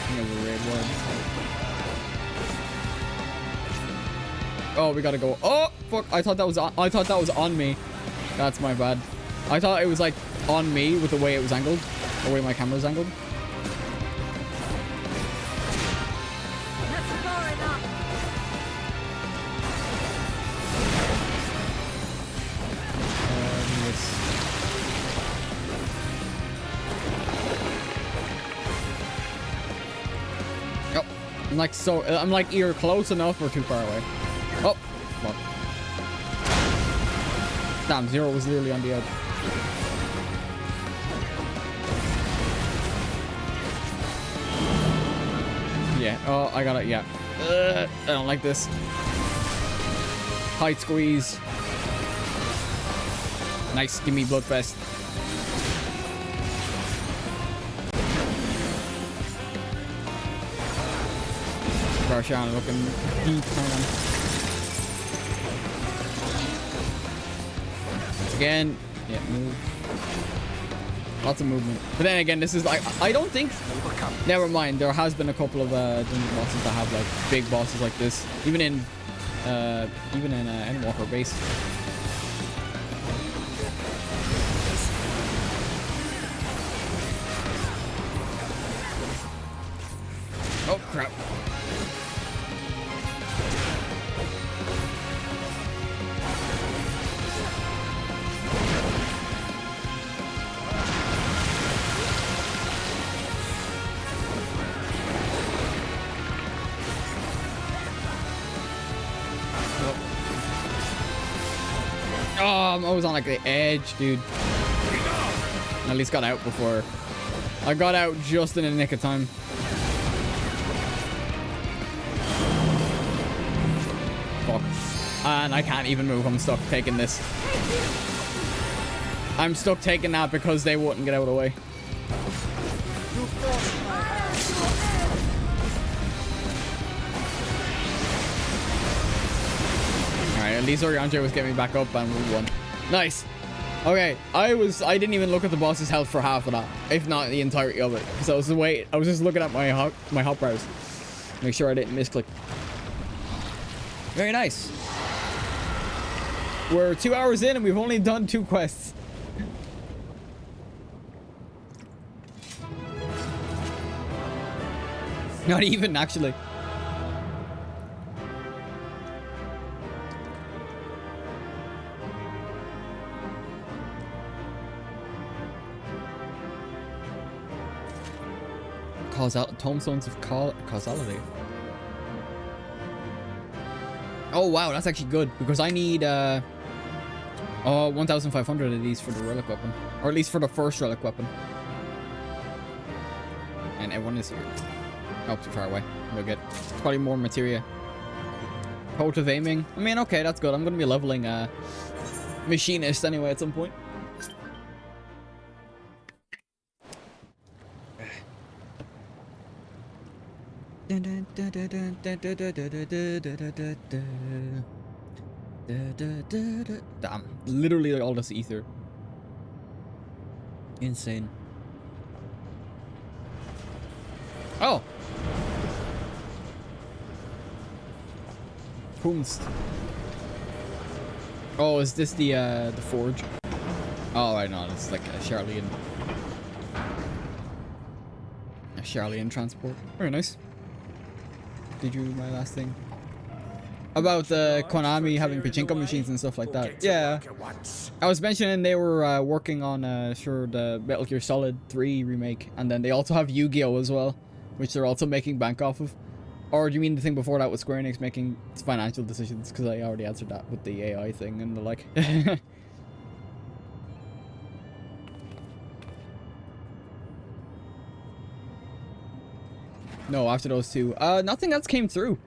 There's a red one. Oh, we gotta go. Oh, fuck. I thought that was on me. That's my bad. I thought it was like on me with the way it was angled. The way my camera's angled. I'm like either close enough or too far away. Oh, fuck. Damn, Zero was literally on the edge. Yeah, oh, I got it, yeah. I don't like this. Tight squeeze. Nice, give me Bloodfest. Darshan looking deep man. Again, yeah, move. Lots of movement. But then again, this is like, I don't think, never mind, there has been a couple of dungeon bosses that have like big bosses like this. Even in Endwalker base. Oh crap. I was on like the edge, dude. At least got out before. I got out just in the nick of time. Fuck. And I can't even move. I'm stuck taking this. I'm stuck taking that because they wouldn't get out of the way. Alright, at least Oriange was getting me back up and we won. Nice. Okay, I didn't even look at the boss's health for half of that, if not the entirety of it. So I was just looking at my hotbars. Make sure I didn't misclick. Very nice. We're 2 hours in and we've only done 2 quests. Not even, actually. Tombstones of causality. Oh wow, that's actually good because I need 1,500 of these for the relic weapon, or at least for the first relic weapon. And everyone is here. Oh, too far away. We'll get probably more materia. Poet of aiming. I mean, okay, that's good. I'm gonna be leveling machinist anyway at some point. Damn, literally all this ether. Insane. Oh! Kunst. Oh, is this the forge? Oh, I know, it's like a Charlian transport. Very nice. Did you my last thing? About the Konami having pachinko machines and stuff like that. Yeah. I was mentioning they were working on the Metal Gear Solid 3 remake, and then they also have Yu-Gi-Oh as well, which they're also making bank off of. Or do you mean the thing before that with Square Enix making financial decisions? Because I already answered that with the AI thing and the like. No, after those two. Nothing else came through.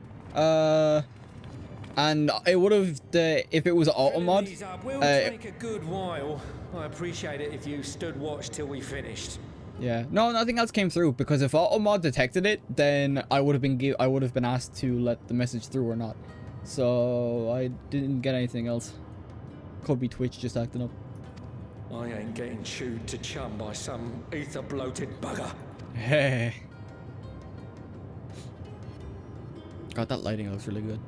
And it would have, if it was auto mod. Will take a good while. I appreciate it if you stood watch till we finished. Yeah, no, nothing else came through because if auto mod detected it, then I would have been asked to let the message through or not. So I didn't get anything else. Could be Twitch just acting up. I ain't getting chewed to chum by some ether bloated bugger. Hey. God, that lighting looks really good.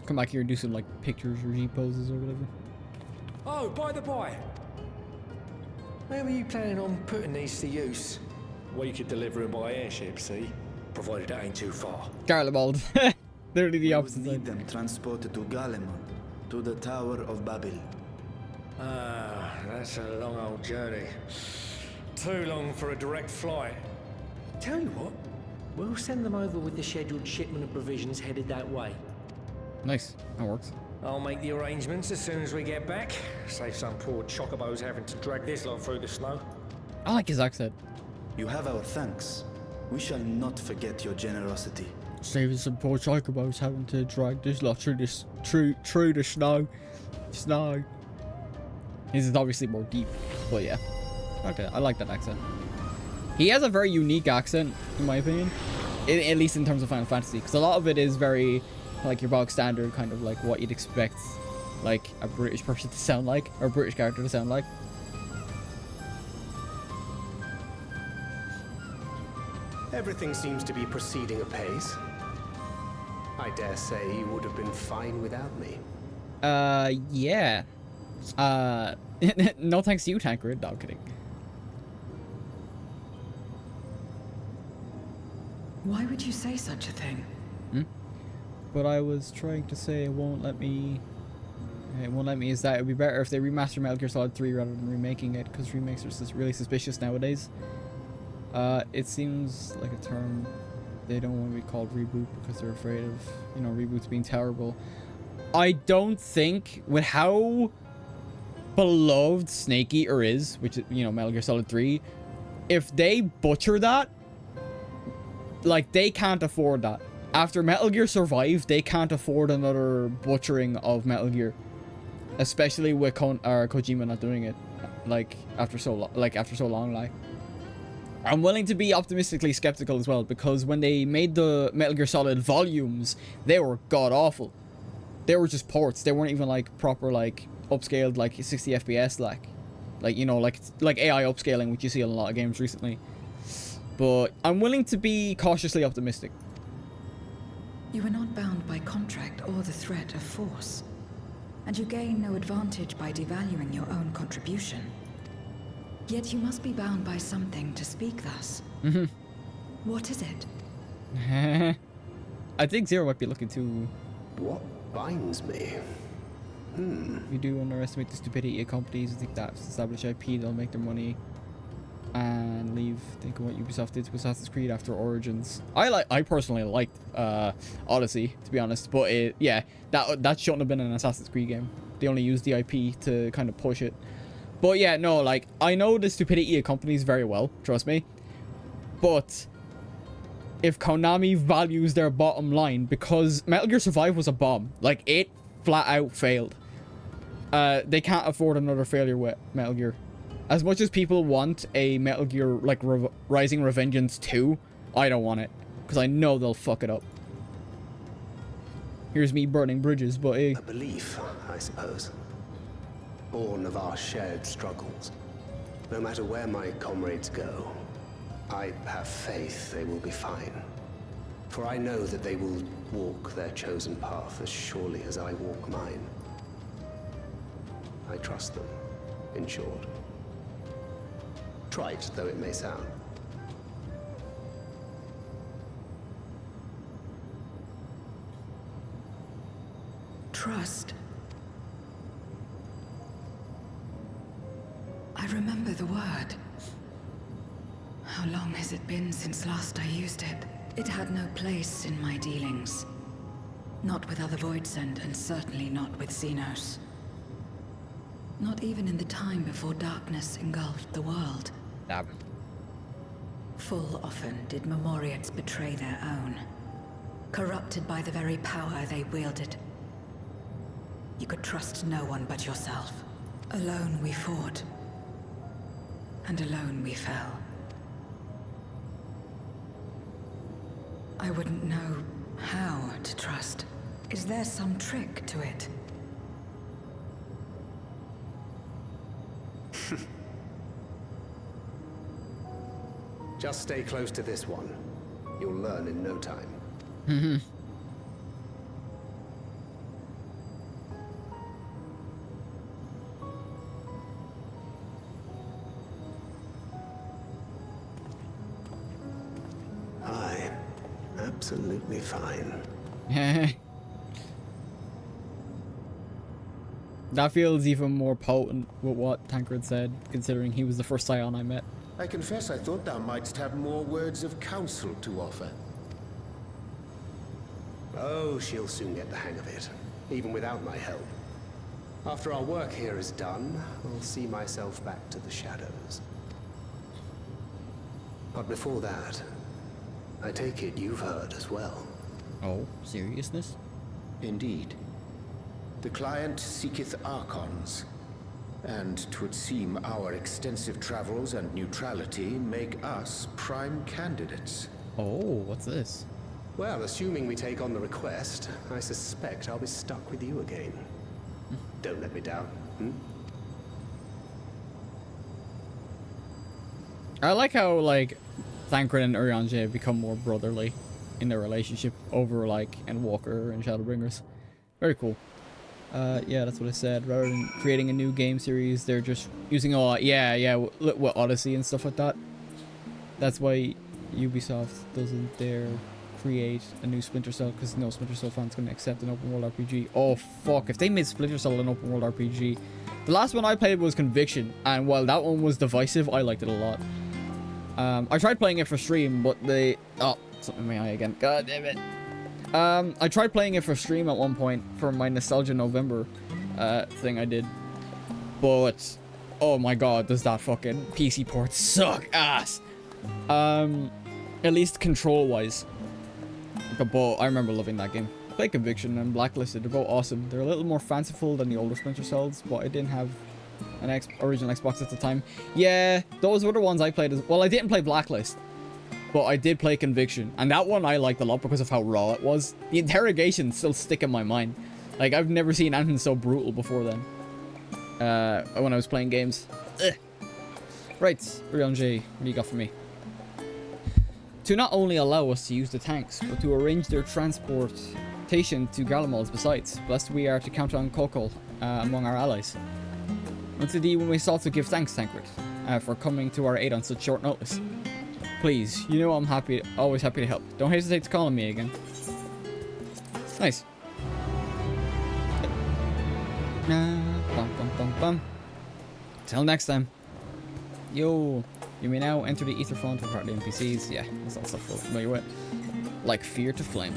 Come back here and do some like pictures or G poses or whatever. Oh, by the by, where were you planning on putting these to use? We could deliver them by airship, see? Provided it ain't too far. Garlemald. Literally the opposite side. Need them transported to Garlemald, to the Tower of Babel. Ah, that's a long old journey. Too long for a direct flight. Tell you what, we'll send them over with the scheduled shipment of provisions headed that way. Nice, that works. I'll make the arrangements as soon as we get back. Save some poor chocobos having to drag this lot through the snow. I like his accent. You have our thanks. We shall not forget your generosity. Saving some poor chocobos having to drag this lot through this through the snow. Snow. His is obviously more deep, but yeah. Okay, I like that accent. He has a very unique accent, in my opinion. At least in terms of Final Fantasy, because a lot of it is very like your bog standard, kind of like what you'd expect like a British person to sound like, or a British character to sound like. Everything seems to be proceeding apace. I dare say you would have been fine without me. Yeah. No thanks to you, Tancred. No, I'm kidding. Why would you say such a thing? But I was trying to say it won't let me. It won't let me. Is that it would be better if they remaster Metal Gear Solid 3 rather than remaking it, because remakes are really suspicious nowadays. It seems like a term they don't want to be called reboot because they're afraid of, you know, reboots being terrible. I don't think with how beloved Snake Eater is, which is, you know, Metal Gear Solid 3, if they butcher that, like, they can't afford that. After Metal Gear Survive, they can't afford another butchering of Metal Gear, especially with Kojima not doing it, like, after so long, like. I'm willing to be optimistically skeptical as well, because when they made the Metal Gear Solid volumes, they were god-awful. They were just ports. They weren't even, like, proper, like, upscaled, like, 60 FPS, like, you know, like AI upscaling, which you see in a lot of games recently. But I'm willing to be cautiously optimistic. You are not bound by contract or the threat of force, and you gain no advantage by devaluing your own contribution. Yet you must be bound by something to speak thus. Mm-hmm. What is it? I think Zero might be looking to... What binds me? You do underestimate the stupidity of companies who think that establish IP, they'll make their money and leave. Think of what Ubisoft did to Assassin's Creed after Origins. I personally liked Odyssey, to be honest, but yeah, that shouldn't have been an Assassin's Creed game. They only used the IP to kind of push it. But yeah, no, like, I know the stupidity of companies very well, trust me. But if Konami values their bottom line, because Metal Gear Survive was a bomb, like, it flat out failed. They can't afford another failure with Metal Gear. As much as people want a Metal Gear, like, Rising Revengeance 2, I don't want it, because I know they'll fuck it up. Here's me burning bridges, but hey. A belief, I suppose. Born of our shared struggles. No matter where my comrades go, I have faith they will be fine. For I know that they will walk their chosen path as surely as I walk mine. I trust them, in short. Trite though it may sound. Trust. I remember the word. How long has it been since last I used it? It had no place in my dealings. Not with other Voidsent, and certainly not with Xenos. Not even in the time before darkness engulfed the world. Damn. Full often did Memoriates betray their own, corrupted by the very power they wielded. You could trust no one but yourself. Alone we fought, and alone we fell. I wouldn't know how to trust. Is there some trick to it? Just stay close to this one. You'll learn in no time. Mm-hmm. Aye. Absolutely fine. That feels even more potent with what Tancred said, considering he was the first Scion I met. I confess I thought thou mightst have more words of counsel to offer. Oh, she'll soon get the hang of it, even without my help. After our work here is done, I'll see myself back to the shadows. But before that, I take it you've heard as well. Oh, seriousness? Indeed. The client seeketh Archons, and 'twould seem our extensive travels and neutrality make us prime candidates. Oh, what's this? Well, assuming we take on the request, I suspect I'll be stuck with you again. Don't let me down, I like how, like, Thancred and Urianger have become more brotherly in their relationship over, like, Endwalker and Shadowbringers. Very cool. Yeah, that's what I said. Rather than creating a new game series, they're just using all, with Odyssey and stuff like that. That's why Ubisoft doesn't dare create a new Splinter Cell, because no Splinter Cell fan's going to accept an open world RPG. Oh, fuck. If they made Splinter Cell an open world RPG. The last one I played was Conviction, and while that one was divisive, I liked it a lot. I tried playing it for stream, but they... Oh, something in my eye again. God damn it. I tried playing it for stream at one point for my Nostalgia November thing I did. But, oh my god, does that fucking PC port suck ass. At least control-wise. But I remember loving that game. I played Conviction and Blacklisted. They're both awesome. They're a little more fanciful than the older Splinter Cells, but I didn't have an original Xbox at the time. Yeah, those were the ones I played as well. I didn't play Blacklist, but I did play Conviction, and that one I liked a lot because of how raw it was. The interrogations still stick in my mind. Like, I've never seen anything so brutal before then. When I was playing games. Ugh. Right, Rion-J, what do you got for me? To not only allow us to use the tanks, but to arrange their transportation to Garlemald's besides. Blessed we are to count on Kokol among our allies. Unto thee when we sought to give thanks, Tancred, for coming to our aid on such short notice. Please, you know I'm always happy to help. Don't hesitate to call on me again. Nice. Till next time. Yo, you may now enter the ether font of the NPCs. Yeah, that's all stuff we're familiar with. Like Fear to Flame.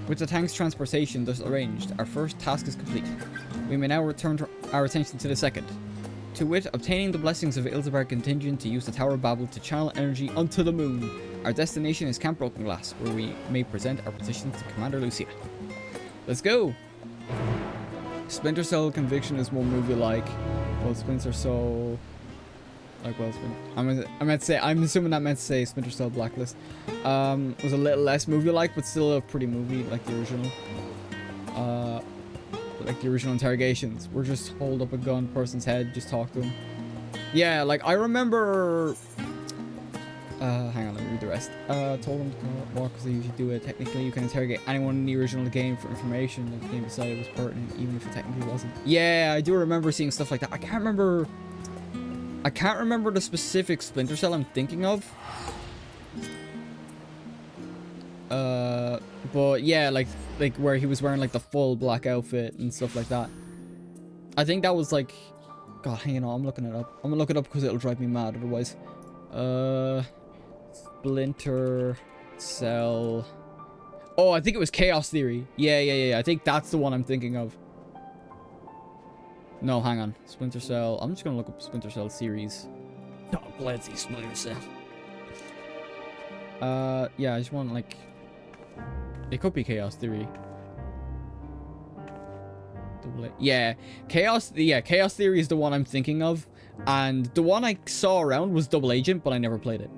With the tank's transportation thus arranged, our first task is complete. We may now return our attention to the second. To wit, obtaining the blessings of Ilzabar contingent to use the Tower of Babel to channel energy onto the moon. Our destination is Camp Broken Glass, where we may present our petition to Commander Lucia. Let's go! Splinter Cell Conviction is more movie-like. Well, Splinter Cell... Like, well, I'm assuming that meant to say Splinter Cell Blacklist. Was a little less movie-like, but still a pretty movie, like the original. Like the original interrogations. We're just hold up a gun, person's head, just talk to him. Yeah, like, I remember... hang on, let me read the rest. Told him to come up more because they usually do it. Technically, you can interrogate anyone in the original game for information that the game decided was pertinent, even if it technically wasn't. Yeah, I do remember seeing stuff like that. I can't remember the specific Splinter Cell I'm thinking of. But yeah, like where he was wearing like the full black outfit and stuff like that. I think that was like, God, hang on, I'm looking it up. I'm gonna look it up because it'll drive me mad otherwise. Splinter Cell. Oh, I think it was Chaos Theory. Yeah. I think that's the one I'm thinking of. No, hang on. Splinter Cell. I'm just gonna look up Splinter Cell series. Oh, bloody Splinter Cell. Yeah, I just want like... It could be Chaos Theory. Yeah, Chaos Theory is the one I'm thinking of. And the one I saw around was Double Agent, but I never played it.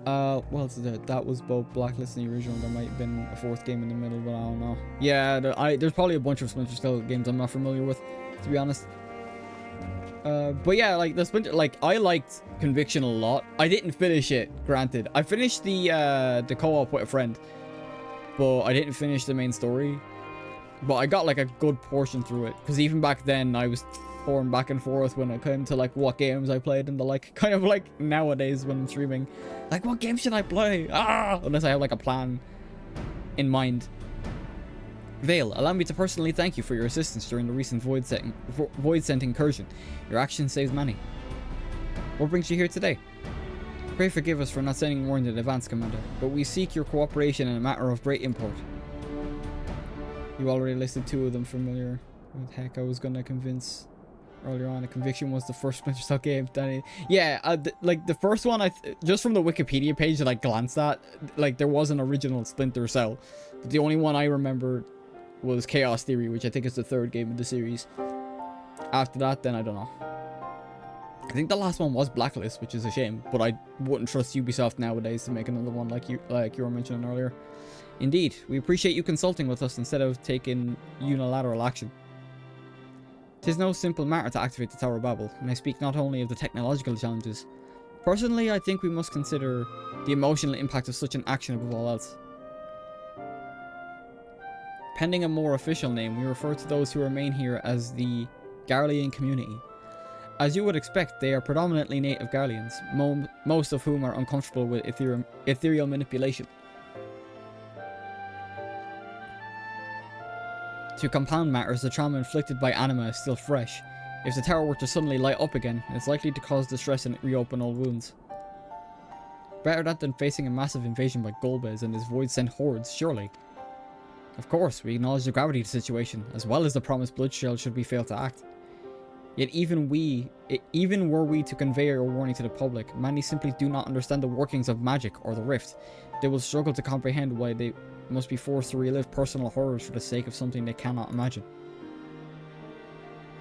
Well, that was both Blacklist and the original. There might have been a fourth game in the middle, but I don't know. Yeah, there's probably a bunch of Splinter Cell games I'm not familiar with, to be honest. But yeah, like the Splinter, like I liked Conviction a lot. I didn't finish it, granted. I finished the co-op with a friend, but I didn't finish the main story. But I got like a good portion through it, because even back then I was torn back and forth when it came to like what games I played, and the like kind of like nowadays when I'm streaming, like what game should I play? Unless I have like a plan in mind. Vale, allow me to personally thank you for your assistance during the recent Void Scent incursion. Your action saves many. What brings you here today? Pray forgive us for not sending word in advance, Commander, but we seek your cooperation in a matter of great import. You already listed two of them familiar. What the heck, I was gonna convince earlier on. A Conviction was the first Splinter Cell game. Yeah, like the first one, just from the Wikipedia page that I glanced at, like there was an original Splinter Cell, but the only one I remembered was Chaos Theory, which I think is the third game of the series. After that, then I don't know. I think the last one was Blacklist, which is a shame, but I wouldn't trust Ubisoft nowadays to make another one like you were mentioning earlier. Indeed, we appreciate you consulting with us instead of taking unilateral action. 'Tis no simple matter to activate the Tower of Babel, and I speak not only of the technological challenges. Personally, I think we must consider the emotional impact of such an action above all else. Pending a more official name, we refer to those who remain here as the Garlean community. As you would expect, they are predominantly native Garleans, most of whom are uncomfortable with ethereal manipulation. To compound matters, the trauma inflicted by anima is still fresh. If the tower were to suddenly light up again, it's likely to cause distress and reopen old wounds. Better that than facing a massive invasion by Golbez and his void-sent hordes, surely. Of course, we acknowledge the gravity of the situation, as well as the promised bloodshed should we fail to act. Yet even were we to convey our warning to the public, many simply do not understand the workings of magic or the rift. They will struggle to comprehend why they must be forced to relive personal horrors for the sake of something they cannot imagine.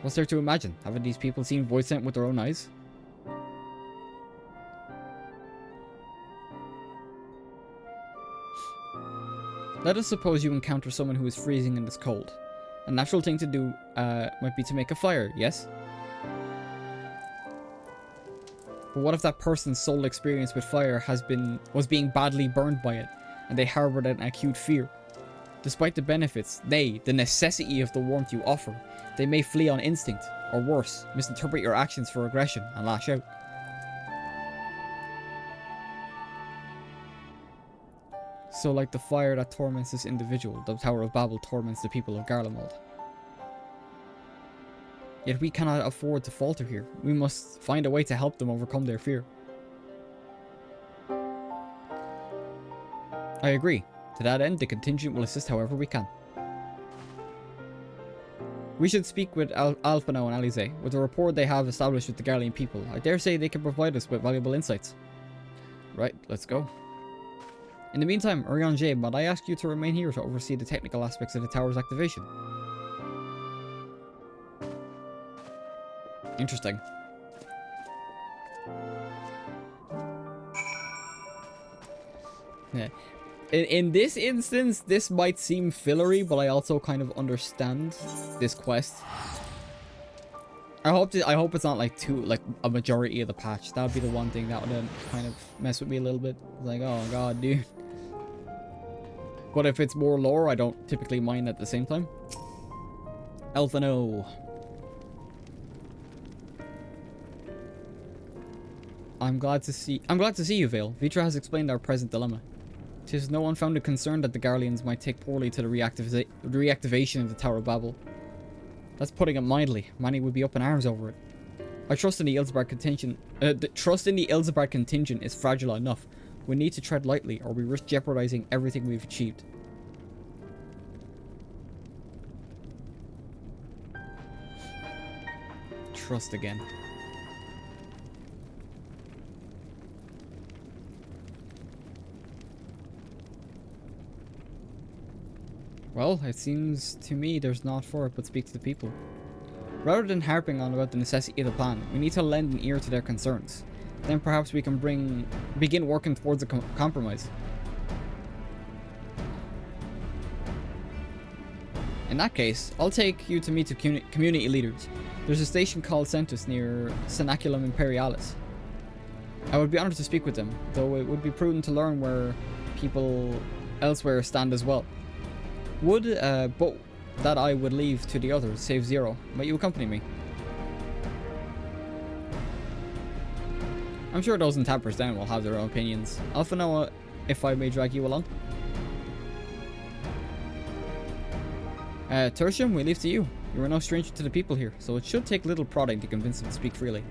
What's there to imagine? Haven't these people seen void-sent with their own eyes? Let us suppose you encounter someone who is freezing in this cold. A natural thing to do might be to make a fire, yes? But what if that person's sole experience with fire was being badly burned by it, and they harbored an acute fear? Despite the benefits, the necessity of the warmth you offer, they may flee on instinct, or worse, misinterpret your actions for aggression and lash out. So like the fire that torments this individual, the Tower of Babel torments the people of Garlemald. Yet we cannot afford to falter here. We must find a way to help them overcome their fear. I agree. To that end, the contingent will assist however we can. We should speak with Alphino and Alize. With the rapport they have established with the Garlean people, I dare say they can provide us with valuable insights. Right, let's go. In the meantime, Orion J, might I ask you to remain here to oversee the technical aspects of the tower's activation? Interesting. Yeah. In this instance, this might seem fillery, but I also kind of understand this quest. I hope it's not like a majority of the patch. That would be the one thing that would kind of mess with me a little bit. Like, oh god, dude. But if it's more lore, I don't typically mind at the same time. Elfino. I'm glad to see you, Vale. Vitra has explained our present dilemma. 'Tis no unfounded concern that the Garleans might take poorly to the reactivation of the Tower of Babel. That's putting it mildly. Many would be up in arms over it. I trust in the Ilsebard contingent. The trust in the Ilsebard contingent is fragile enough. We need to tread lightly, or we risk jeopardizing everything we've achieved. Trust again. Well, it seems to me there's naught for it but speak to the people. Rather than harping on about the necessity of the plan, we need to lend an ear to their concerns. Then perhaps we can begin working towards a compromise. In that case, I'll take you to meet the community leaders. There's a station called Centus near Senaculum Imperialis. I would be honored to speak with them, though it would be prudent to learn where people elsewhere stand as well. But that I would leave to the others, save Zero. Might you accompany me? I'm sure those in Tappers Den will have their own opinions. Alpha Noah, if I may drag you along. Tertium, we leave to you. You are no stranger to the people here, so it should take little prodding to convince them to speak freely.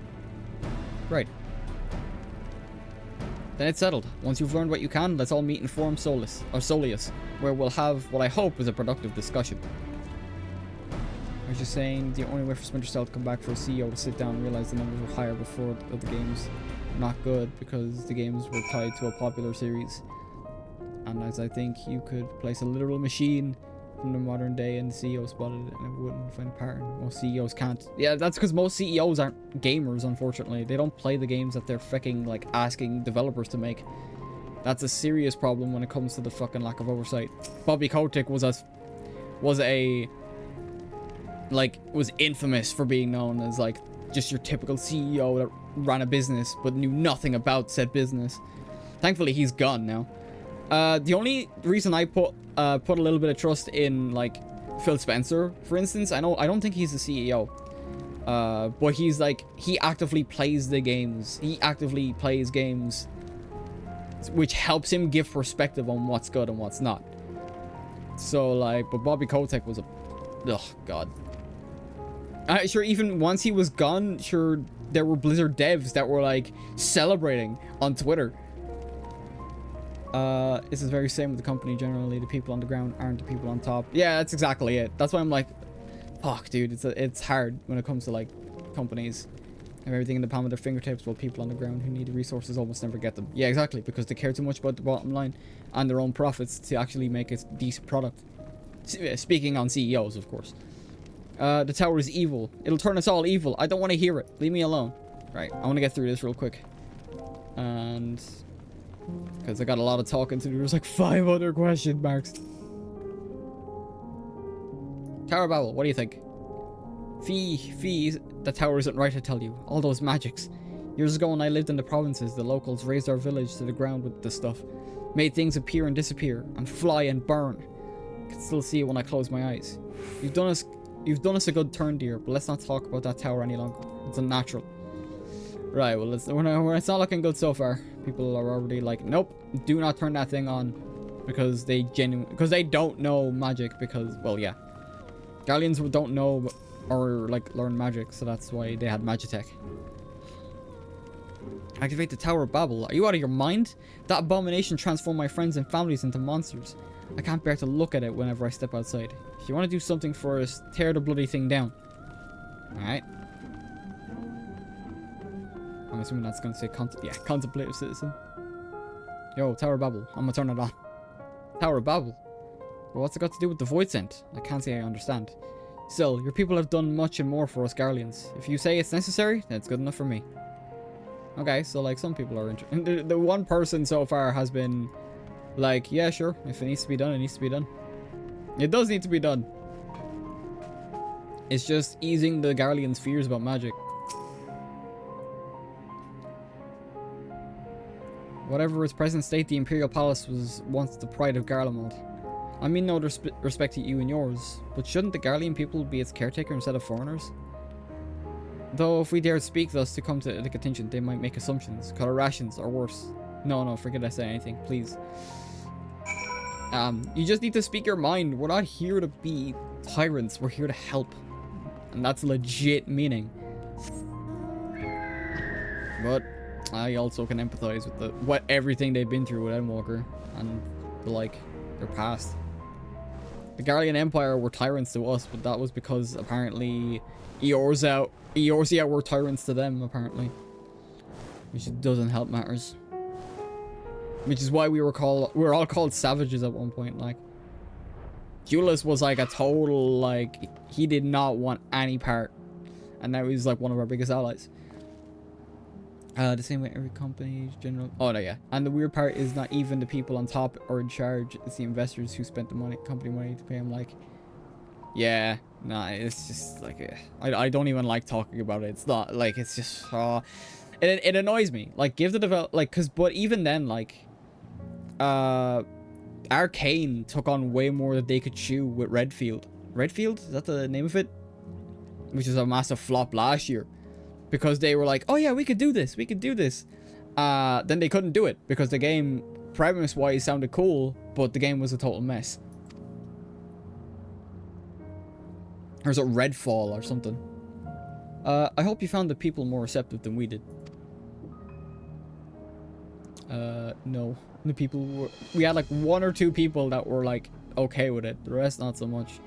Right. Then it's settled. Once you've learned what you can, let's all meet in Forum Solius, where we'll have what I hope is a productive discussion. I was just saying, the only way for Splinter Cell to come back for a CEO to sit down and realize the numbers were higher before the games were not good, because the games were tied to a popular series. And as I think you could place a literal machine from the modern day and the CEO spotted it and it wouldn't find a pattern. Most CEOs can't. Yeah, that's because most CEOs aren't gamers, unfortunately. They don't play the games that they're freaking like asking developers to make. That's a serious problem when it comes to the fucking lack of oversight. Bobby Kotick was infamous for being known as like just your typical CEO that ran a business but knew nothing about said business. Thankfully he's gone now. The only reason I put a little bit of trust in like Phil Spencer, for instance, I don't think he's the CEO. But he's like, he actively plays the games. He actively plays games, which helps him give perspective on what's good and what's not. So like, but Bobby Kotick was oh god. Sure, even once he was gone, sure, there were Blizzard devs that were like celebrating on Twitter. This is very same with the company generally. The people on the ground aren't the people on top. Yeah, that's exactly it. That's why I'm like, fuck, dude. It's hard when it comes to like companies and everything in the palm of their fingertips, while people on the ground who need the resources almost never get them. Yeah, exactly, because they care too much about the bottom line and their own profits to actually make a decent product. Speaking on CEOs, of course. The tower is evil. It'll turn us all evil. I don't want to hear it. Leave me alone. Right, I want to get through this real quick. And because I got a lot of talking to do. There's like 5 other question marks. Tower Babel, what do you think? Fee, the tower isn't right, I tell you. All those magics. Years ago when I lived in the provinces, the locals razed our village to the ground with this stuff. Made things appear and disappear, and fly and burn. I can still see it when I close my eyes. You've done us a good turn, dear, but let's not talk about that tower any longer. It's unnatural. Right, well, it's not looking good so far. People are already like, nope, do not turn that thing on. Because they don't know magic, because, well, yeah. Galleons don't know or, like, learn magic, so that's why they had Magitech. Activate the Tower of Babel. Are you out of your mind? That abomination transformed my friends and families into monsters. I can't bear to look at it whenever I step outside. If you want to do something for us, tear the bloody thing down. Alright. I'm assuming that's going to say contemplative citizen. Yo, Tower of Babel. I'm going to turn it on. Tower of Babel? Well, what's it got to do with the Void Scent? I can't say I understand. Still, your people have done much and more for us Garleans. If you say it's necessary, then it's good enough for me. Okay, so like some people are interested. The one person so far has been like, yeah, sure. If it needs to be done, it needs to be done. It does need to be done. It's just easing the Garleans' fears about magic. Whatever its present state, the Imperial Palace was once the pride of Garlemald. I mean no respect to you and yours, but shouldn't the Garlean people be its caretaker instead of foreigners? Though if we dared speak thus to come to the contingent, they might make assumptions, call it rations, or worse. No, forget I said anything, please. You just need to speak your mind. We're not here to be tyrants, we're here to help. And that's legit meaning. But I also can empathize with everything they've been through with Endwalker and their past. The Garlean Empire were tyrants to us, but that was because apparently Eorzea were tyrants to them, apparently. Which doesn't help matters. Which is why we were all called savages at one point, like. Julius was like a total, like, he did not want any part. And now he's like one of our biggest allies. The same way every company's general. Oh no, yeah. And the weird part is not even the people on top or in charge. It's the investors who spent the company money to pay him. Like, yeah, nah. It's just like I don't even like talking about it. It's not like it's just it annoys me. Like, give the but even then, like, Arcane took on way more than they could chew with Redfield. Redfield, is that the name of it? Which is a massive flop last year. Because they were like, oh yeah, we could do this. Then they couldn't do it because the game, premise-wise, sounded cool, but the game was a total mess. Or is it Redfall or something? I hope you found the people more receptive than we did. No. The people were... We had like 1 or 2 people that were like, okay with it. The rest, not so much.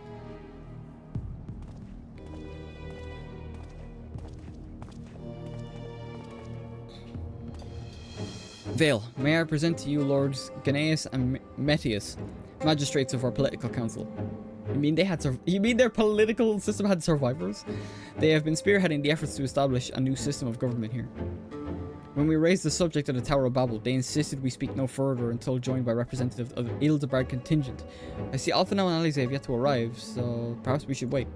Vale, may I present to you Lords Gnaeus and Metius, magistrates of our political council. You mean their political system had survivors? They have been spearheading the efforts to establish a new system of government here. When we raised the subject of the Tower of Babel, they insisted we speak no further until joined by representatives of the Ildebard contingent. I see Alphinaud and Alize have yet to arrive, so perhaps we should wait.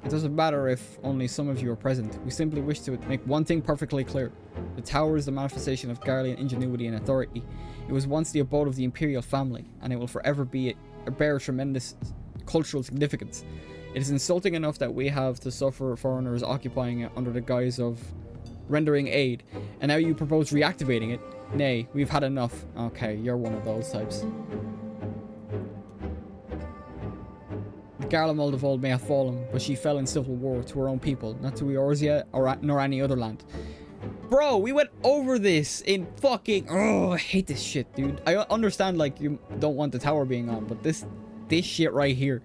It doesn't matter if only some of you are present. We simply wish to make one thing perfectly clear. The tower is the manifestation of Garlean ingenuity and authority. It was once the abode of the Imperial family, and it will forever bear tremendous cultural significance. It is insulting enough that we have to suffer foreigners occupying it under the guise of rendering aid, and now you propose reactivating it? Nay, we've had enough. Okay, you're one of those types. The Garlemald of old may have fallen, but she fell in civil war to her own people, not to Eorzea nor any other land. Bro, we went over this in fucking... Oh, I hate this shit, dude. I understand, like, you don't want the tower being on, but this shit right here.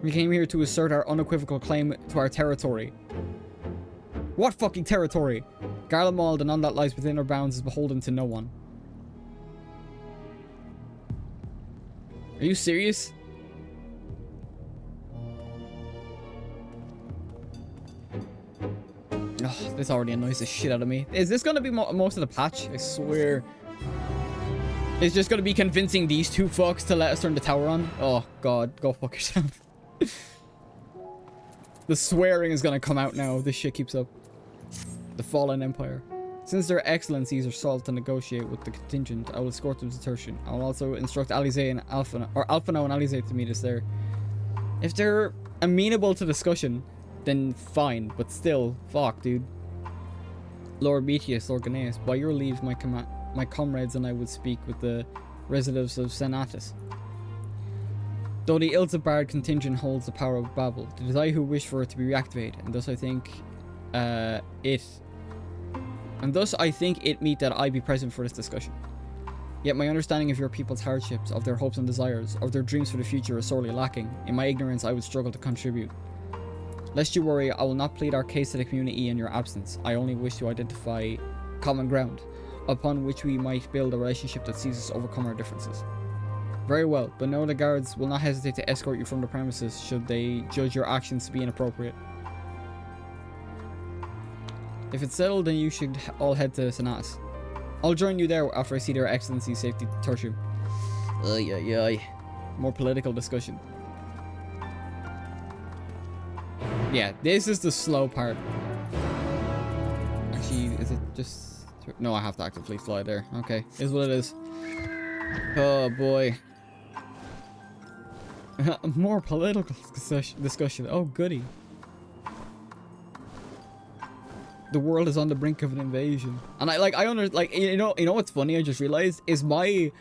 We came here to assert our unequivocal claim to our territory. What fucking territory? Garlemald and all that lies within our bounds is beholden to no one. Are you serious? Oh, this already annoys the shit out of me. Is this gonna be most of the patch? I swear. It's just gonna be convincing these two fucks to let us turn the tower on? Oh god, go fuck yourself. The swearing is gonna come out now if this shit keeps up. The Fallen Empire. Since their excellencies are sought to negotiate with the contingent, I will escort them to Tertian. I will also instruct Alize and Alphano, or Alphano and Alize to meet us there. If they're amenable to discussion, then fine, but still, fuck, dude. Lord Metius, Lord Ganaeus, by your leave, my comrades and I would speak with the residents of Senatus. Though the Ilzabard contingent holds the power of Babel, it is I who wish for it to be reactivated, and thus I think it meet that I be present for this discussion. Yet my understanding of your people's hardships, of their hopes and desires, of their dreams for the future is sorely lacking. In my ignorance, I would struggle to contribute. Lest you worry, I will not plead our case to the community in your absence. I only wish to identify common ground, upon which we might build a relationship that sees us overcome our differences. Very well, but know the guards will not hesitate to escort you from the premises should they judge your actions to be inappropriate. If it's settled, then you should all head to Senatus. I'll join you there after I see their excellency's safety tertium. More political discussion. Yeah, this is the slow part. Actually, is it just... No, I have to actively fly there. Okay, is what it is. Oh, boy. More political discussion. Oh, goody. The world is on the brink of an invasion. And you know what's funny? I just realized is my...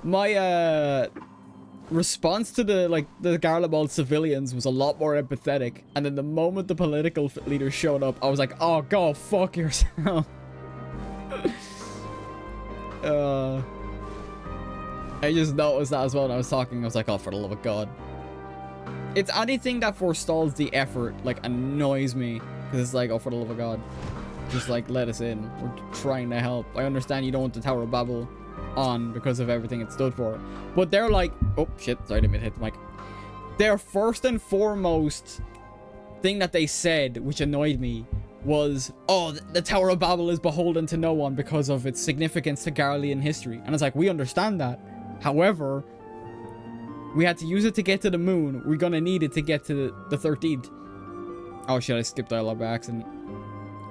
my, response to the Garlemald civilians was a lot more empathetic, and then the moment the political leaders showed up, I was like, oh, go fuck yourself. I just noticed that as well when I was talking. I was like, oh, for the love of God. It's anything that forestalls the effort, like, annoys me, because it's like, oh, for the love of God, just like, let us in. We're trying to help. I understand you don't want the Tower of Babel on because of everything it stood for, but they're like, oh shit, sorry, I didn't mean to hit the mic. Their first and foremost thing that they said, which annoyed me, was, oh, the Tower of Babel is beholden to no one because of its significance to Garlean history. And it's like, we understand that. However, we had to use it to get to the moon. We're gonna need it to get to the 13th. Oh shit, I skipped dialogue by accident.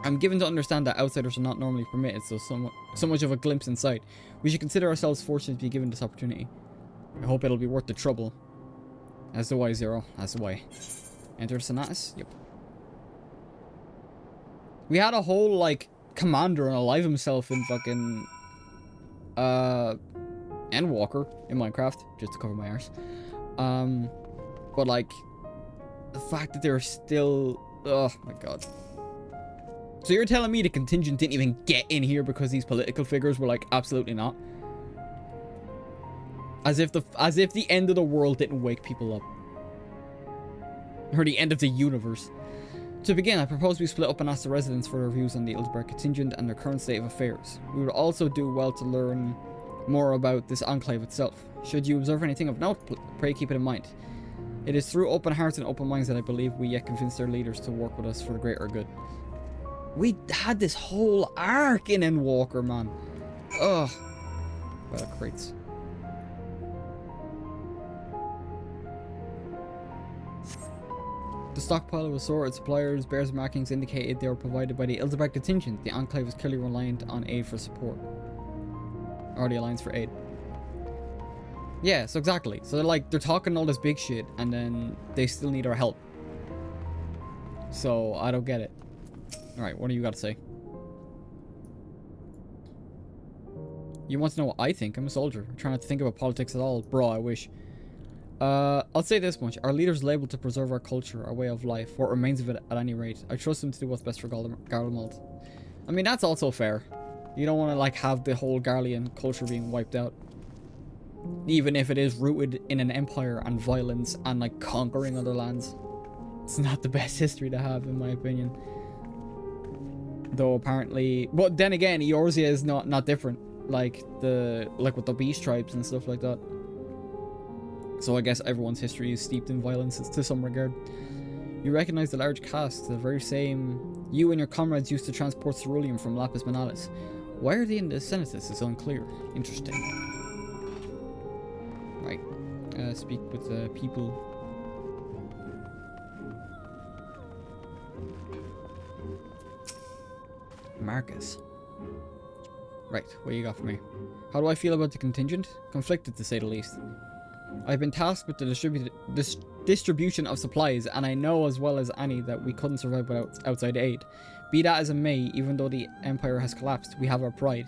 I'm given to understand that outsiders are not normally permitted, so much of a glimpse inside. We should consider ourselves fortunate to be given this opportunity. I hope it'll be worth the trouble. As do I, Zero. As do I. Enter Senatus? Yep. We had a whole, like, commander unalive himself in fucking... Endwalker in Minecraft, just to cover my arse. But, like, the fact that they're still... Oh, my God. So you're telling me the contingent didn't even get in here because these political figures were like, absolutely not? As if the end of the world didn't wake people up. Or the end of the universe. To begin, I propose we split up and ask the residents for their views on the Ilsberg contingent and their current state of affairs. We would also do well to learn more about this enclave itself. Should you observe anything of note, pray keep it in mind. It is through open hearts and open minds that I believe we yet convince their leaders to work with us for the greater good. We had this whole arc in Endwalker, man. Ugh. Well, crates. The stockpile of assorted suppliers bears markings indicated they were provided by the Ilsberg contingent. The enclave is clearly reliant on aid for support. Or the Alliance for aid. Yeah, so exactly. So they're talking all this big shit, and then they still need our help. So, I don't get it. Alright, what do you got to say? You want to know what I think? I'm a soldier. I try not to think about politics at all. Bro, I wish. I'll say this much. Our leaders labeled to preserve our culture, our way of life, what remains of it at any rate. I trust them to do what's best for Garlemald. I mean, that's also fair. You don't want to, like, have the whole Garlean culture being wiped out. Even if it is rooted in an empire and violence and, like, conquering other lands. It's not the best history to have, in my opinion. Though, apparently... But then again, Eorzea is not different. Like, with the beast tribes and stuff like that. So I guess everyone's history is steeped in violence to some regard. You recognize the large cask, the very same you and your comrades used to transport ceruleum from Lapis Manalis. Why are they in the Senatus is unclear. Interesting. Right. Speak with the people. Marcus. Right, what you got for me? How do I feel about the contingent? Conflicted, to say the least. I've been tasked with the distribution of supplies, and I know as well as any that we couldn't survive without outside aid. Be that as it may, even though the Empire has collapsed, we have our pride.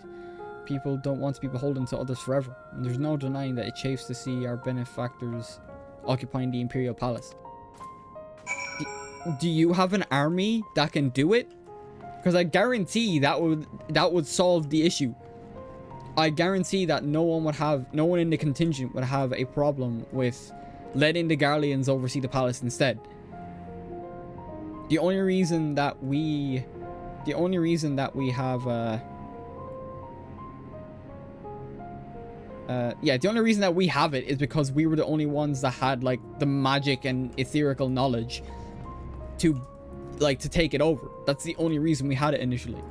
People don't want to be beholden to others forever, and there's no denying that it chafes to see our benefactors occupying the Imperial Palace. Do you have an army that can do it? Because I guarantee that would solve the issue. I guarantee that no one in the contingent would have a problem with letting the Garleans oversee the palace instead. The only reason that we have the only reason that we have it is because we were the only ones that had, like, the magic and etherical knowledge to take it over. That's the only reason we had it initially.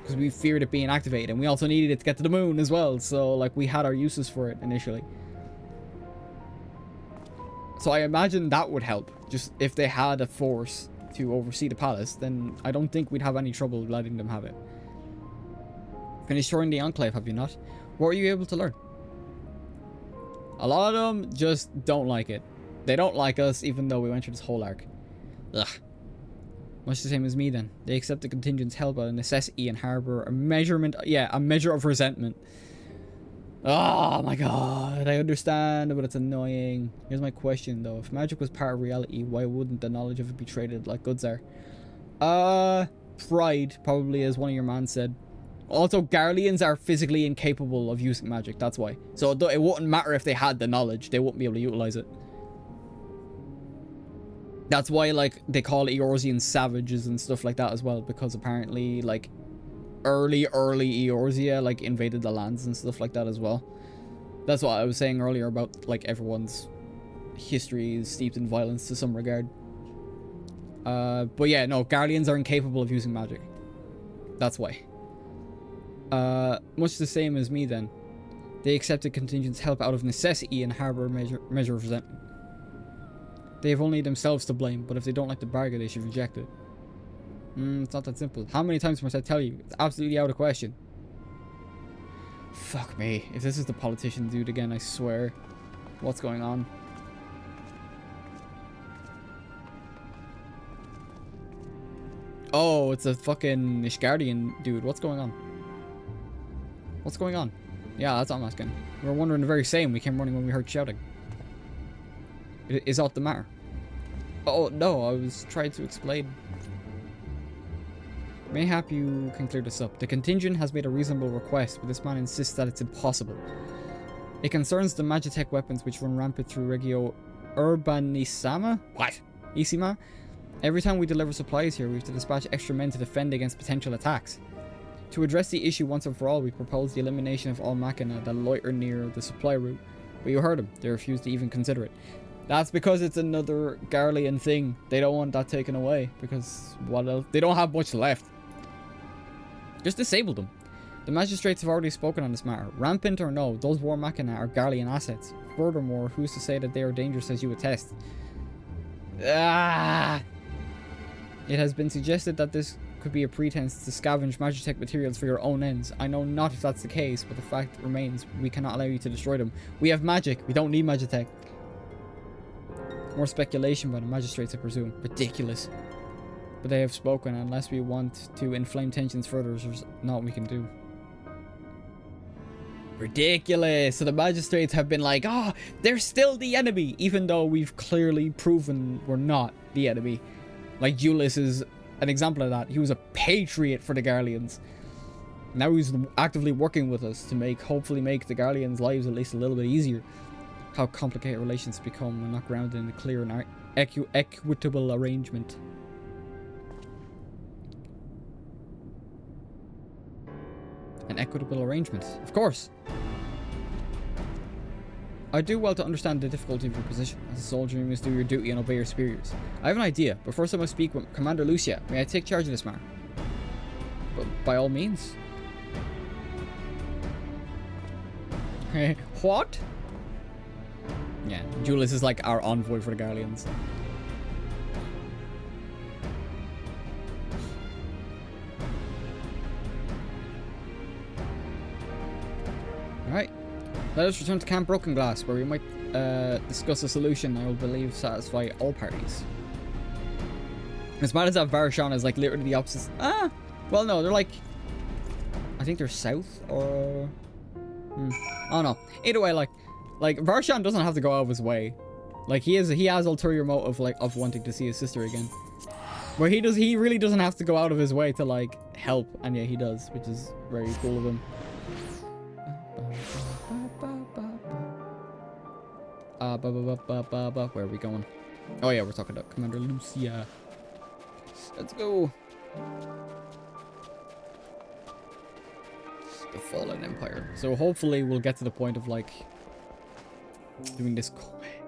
Because we feared it being activated, and we also needed it to get to the moon as well, so, like, we had our uses for it initially. So I imagine that would help. Just if they had a force to oversee the palace, then I don't think we'd have any trouble letting them have it. Finished touring the Enclave, have you not? What were you able to learn? A lot of them just don't like it. They don't like us, even though we went through this whole arc. Ugh. Much the same as me then. They accept the contingent's help out of necessity and harbour a measure of resentment. Oh my god, I understand, but it's annoying. Here's my question though. If magic was part of reality, why wouldn't the knowledge of it be traded like goods are? Pride, probably, as one of your man said. Also, Garleans are physically incapable of using magic, that's why. So it wouldn't matter if they had the knowledge, they wouldn't be able to utilize it. That's why, like, they call Eorzean savages and stuff like that as well, because apparently, like, early Eorzea, like, invaded the lands and stuff like that as well. That's what I was saying earlier about, like, everyone's history is steeped in violence to some regard. But yeah, no, Garleans are incapable of using magic. That's why. Much the same as me then. They accepted contingent's help out of necessity and harbour a measure of resentment. They have only themselves to blame, but if they don't like the bargain, they should reject it. It's not that simple. How many times must I tell you? It's absolutely out of question. Fuck me. If this is the politician dude again, I swear. What's going on? Oh, it's a fucking Ishgardian dude. What's going on? What's going on? Yeah, that's what I'm asking. We were wondering the very same. We came running when we heard shouting. Is that the matter? Oh, no, I was trying to explain. Mayhap you can clear this up. The contingent has made a reasonable request, but this man insists that it's impossible. It concerns the Magitech weapons which run rampant through Regio Urbanisama? What? Isima? Every time we deliver supplies here, we have to dispatch extra men to defend against potential attacks. To address the issue once and for all, we propose the elimination of all machina that loiter near the supply route. But you heard them. They refused to even consider it. That's because it's another Garlean thing. They don't want that taken away. Because what else? They don't have much left. Just disable them. The magistrates have already spoken on this matter. Rampant or no, those war machina are Garlean assets. Furthermore, who's to say that they are dangerous as you attest? It has been suggested that this could be a pretense to scavenge Magitech materials for your own ends. I know not if that's the case, but the fact remains we cannot allow you to destroy them. We have magic. We don't need Magitech. More speculation by the magistrates, I presume. Ridiculous. But they have spoken, and unless we want to inflame tensions further, there's not what we can do. Ridiculous. So the magistrates have been like, oh, they're still the enemy, even though we've clearly proven we're not the enemy. Like Julius is an example of that. He was a patriot for the Garleans. Now he's actively working with us to hopefully make the Garleans' lives at least a little bit easier. How complicated relations become when not grounded in a clear and equitable arrangement. An equitable arrangement, of course. I do well to understand the difficulty of your position. As a soldier, you must do your duty and obey your superiors. I have an idea, but first I must speak with Commander Lucia. May I take charge of this matter? But by all means. What? Yeah, Julius is like our envoy for the Garleans. Alright, let us return to Camp Broken Glass, where we might discuss a solution I will believe satisfy all parties. As bad as that, Varshan is like literally the opposite. Well no, they're like, I think they're south or... I don't know. Either way, like Varshan doesn't have to go out of his way. Like he has ulterior motive of wanting to see his sister again. Where he really doesn't have to go out of his way to like help, and yeah, he does, which is very cool of him. Where are we going? Oh yeah, we're talking about Commander Lucia. Let's go. The Fallen Empire. So hopefully we'll get to the point of like doing this quick.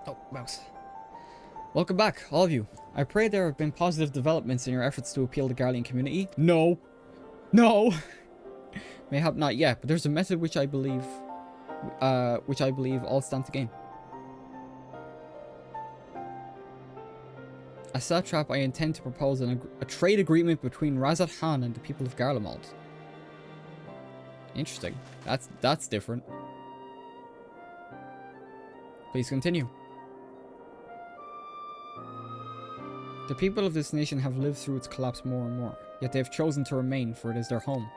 Oh, mouse. Welcome back, all of you. I pray there have been positive developments in your efforts to appeal to the Garlean community. No. No. Mayhap not yet, but there's a method which I believe all stand to gain. As satrap, I intend to propose a trade agreement between Razat Khan and the people of Garlemald. Interesting. That's different. Please continue. The people of this nation have lived through its collapse more and more, yet they have chosen to remain, for it is their home.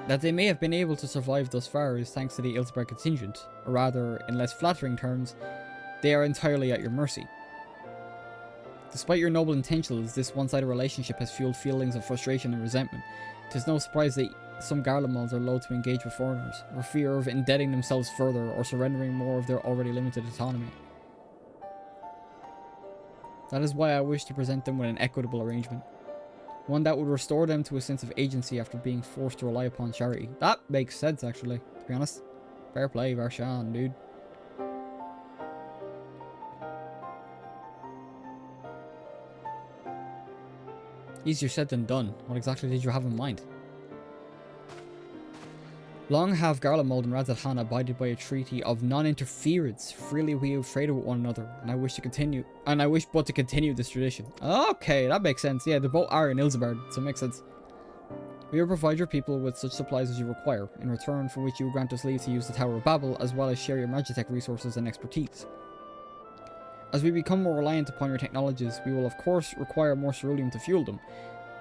That they may have been able to survive thus far is thanks to the Ilsberg contingent, or rather, in less flattering terms, they are entirely at your mercy. Despite your noble intentions, this one-sided relationship has fueled feelings of frustration and resentment. It is no surprise that some Garlemalds are loath to engage with foreigners, for fear of indebting themselves further or surrendering more of their already limited autonomy. That is why I wish to present them with an equitable arrangement. One that would restore them to a sense of agency after being forced to rely upon charity. That makes sense, actually, to be honest. Fair play, Varshan, dude. Easier said than done. What exactly did you have in mind? Long have Garlemald and Razat Khan abided by a treaty of non-interference. Freely we have traded with one another, and I wish but to continue this tradition. Okay, that makes sense. Yeah, they both are in Ilsebard, so it makes sense. We will provide your people with such supplies as you require, in return for which you will grant us leave to use the Tower of Babel, as well as share your Magitech resources and expertise. As we become more reliant upon your technologies, we will of course require more ceruleum to fuel them.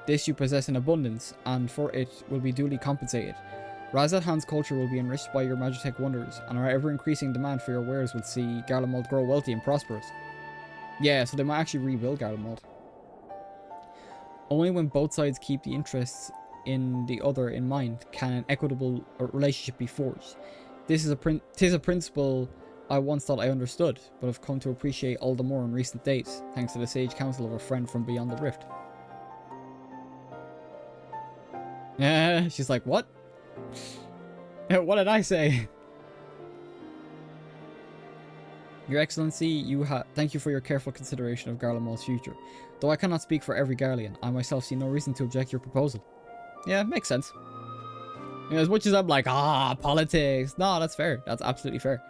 This you possess in abundance, and for it will be duly compensated. Razat Khan's culture will be enriched by your Magitech wonders, and our ever-increasing demand for your wares will see Garlemald grow wealthy and prosperous. Yeah, so they might actually rebuild Garlemald. Only when both sides keep the interests in the other in mind can an equitable relationship be forged. Tis a principle I once thought I understood, but have come to appreciate all the more in recent days, thanks to the sage counsel of a friend from beyond the rift. Yeah, she's like, what? What did I say? Your Excellency, thank you for your careful consideration of Garlemald's future. Though I cannot speak for every Garlean, I myself see no reason to object your proposal. Yeah, makes sense. You know, as much as I'm like, politics. No, that's fair. That's absolutely fair.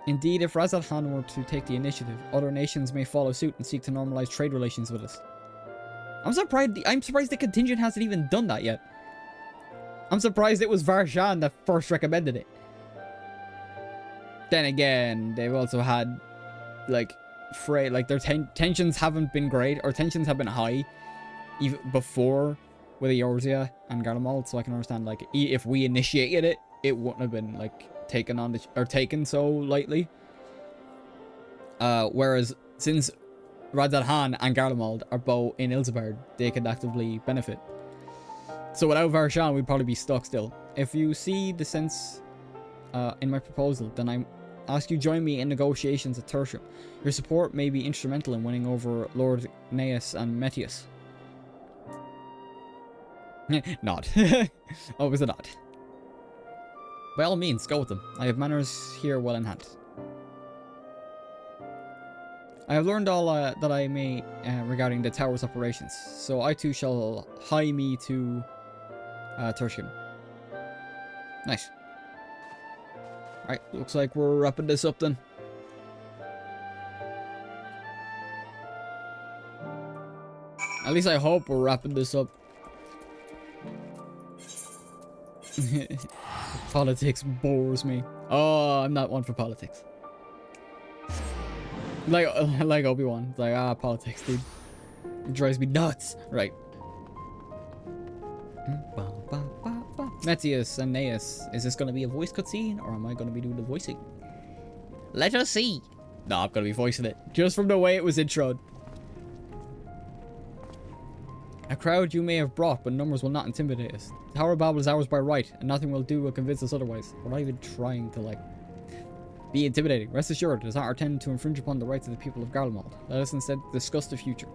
Indeed, if Razat Khan were to take the initiative, other nations may follow suit and seek to normalize trade relations with us. I'm surprised the contingent hasn't even done that yet. I'm surprised it was Varshan that first recommended it. Then again, they've also had, like, their tensions haven't been great, or tensions have been high. even before with Eorzea and Garlemald, so I can understand, like, if we initiated it, it wouldn't have been, like, taken so lightly. Whereas since Radz-at-Han and Garlemald are both in Ilsabard, they could actively benefit. So without Varshan, we'd probably be stuck still. If you see the sense in my proposal, then I ask you join me in negotiations at Tertium. Your support may be instrumental in winning over Lord Gnaeus and Metius. Nod. Oh, was a nod. By all means, go with them. I have manners here well in hand. I have learned all that I may regarding the tower's operations, so I too shall hie me to Tertium. Nice. Alright, looks like we're wrapping this up then. At least I hope we're wrapping this up. Politics bores me. Oh, I'm not one for politics. Like Obi-Wan. It's like, politics, dude. It drives me nuts. Right. Metius and Gnaeus. Is this going to be a voice cutscene, or am I going to be doing the voicing? Let us see. No, I'm going to be voicing it. Just from the way it was introed. A crowd you may have brought, but numbers will not intimidate us. Tower Babel is ours by right, and nothing will convince us otherwise. We're not even trying to, like, be intimidating. Rest assured, it does not intend to infringe upon the rights of the people of Garlemald. Let us instead discuss the future.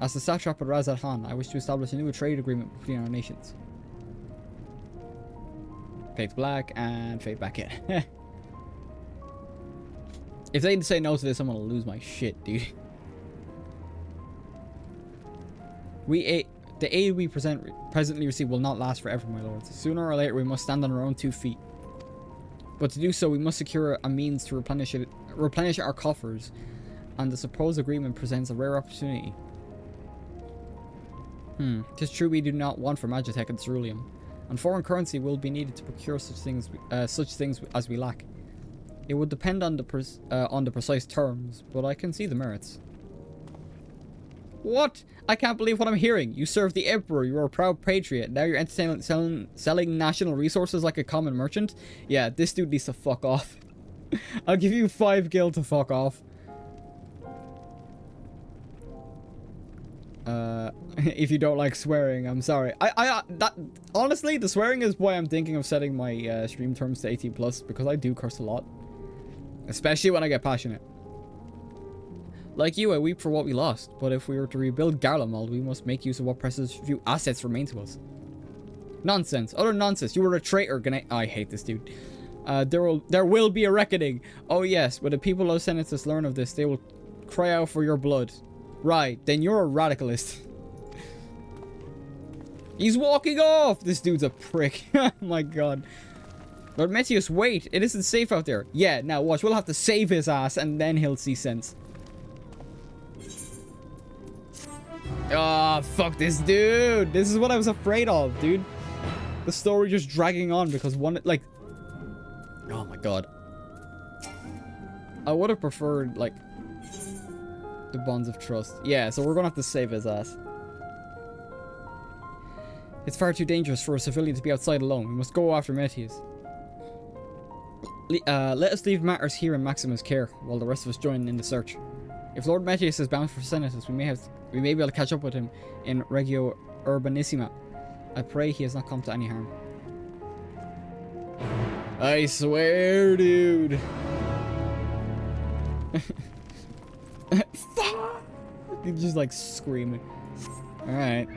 As the satrap of Radz-at-Han, I wish to establish a new trade agreement between our nations. Fade to black and fade back in. If they say no to this, I'm gonna lose my shit, dude. The aid we presently receive will not last forever, my lords. Sooner or later, we must stand on our own 2 feet. But to do so, we must secure a means to replenish our coffers, and the supposed agreement presents a rare opportunity. Tis true we do not want for Magitech and Ceruleum, and foreign currency will be needed to procure such things as we lack. It would depend on the precise terms, but I can see the merits. What? I can't believe what I'm hearing. You serve the Emperor, you're a proud patriot. Now you're selling national resources like a common merchant? Yeah, this dude needs to fuck off. I'll give you 5 gil to fuck off. If you don't like swearing, I'm sorry. Honestly, the swearing is why I'm thinking of setting my stream terms to 18+, because I do curse a lot. Especially when I get passionate. Like you, I weep for what we lost, but if we were to rebuild Garlemald, we must make use of what precious few assets remain to us. Nonsense. Utter nonsense. You were a traitor, I hate this dude. There will be a reckoning. Oh yes, when the people of Senatus learn of this, they will cry out for your blood. Right, then you're a radicalist. He's walking off! This dude's a prick. Oh my god. Lord Metius, wait! It isn't safe out there. Yeah, now watch. We'll have to save his ass, and then he'll see sense. Ah, oh, fuck this dude. This is what I was afraid of, dude. The story just dragging on because one, like... Oh my god. I would have preferred, like... the bonds of trust. Yeah, so we're gonna have to save his ass. It's far too dangerous for a civilian to be outside alone. We must go after Metius. Let us leave matters here in Maximus' care, while the rest of us join in the search. If Lord Metius is bound for Senatus, we may be able to catch up with him in Regio Urbanissima. I pray he has not come to any harm. I swear, dude. Fuck! He's just like screaming. Alright.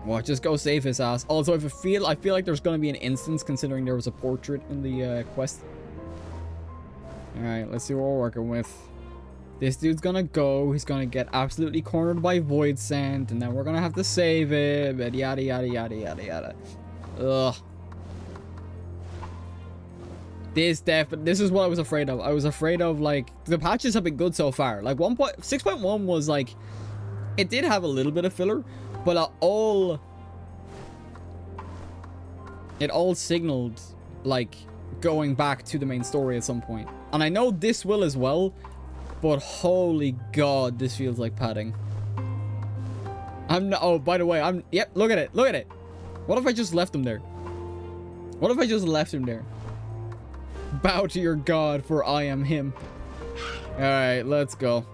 Well, just go save his ass. Also, I feel like there's gonna be an instance considering there was a portrait in the quest. Alright, let's see what we're working with. This dude's gonna go. He's gonna get absolutely cornered by Void Scent, and then we're gonna have to save him, and yada yada yada yada yada. Ugh. This is what I was afraid of. I was afraid of, like, the patches have been good so far. Like 6.1 was like, it did have a little bit of filler, but it all signaled like going back to the main story at some point. And I know this will as well, But holy god, this feels like padding. I'm not, oh, by the way, yep, look at it, look at it. What if I just left him there? What if I just left him there? Bow to your god, for I am him. Alright, let's go.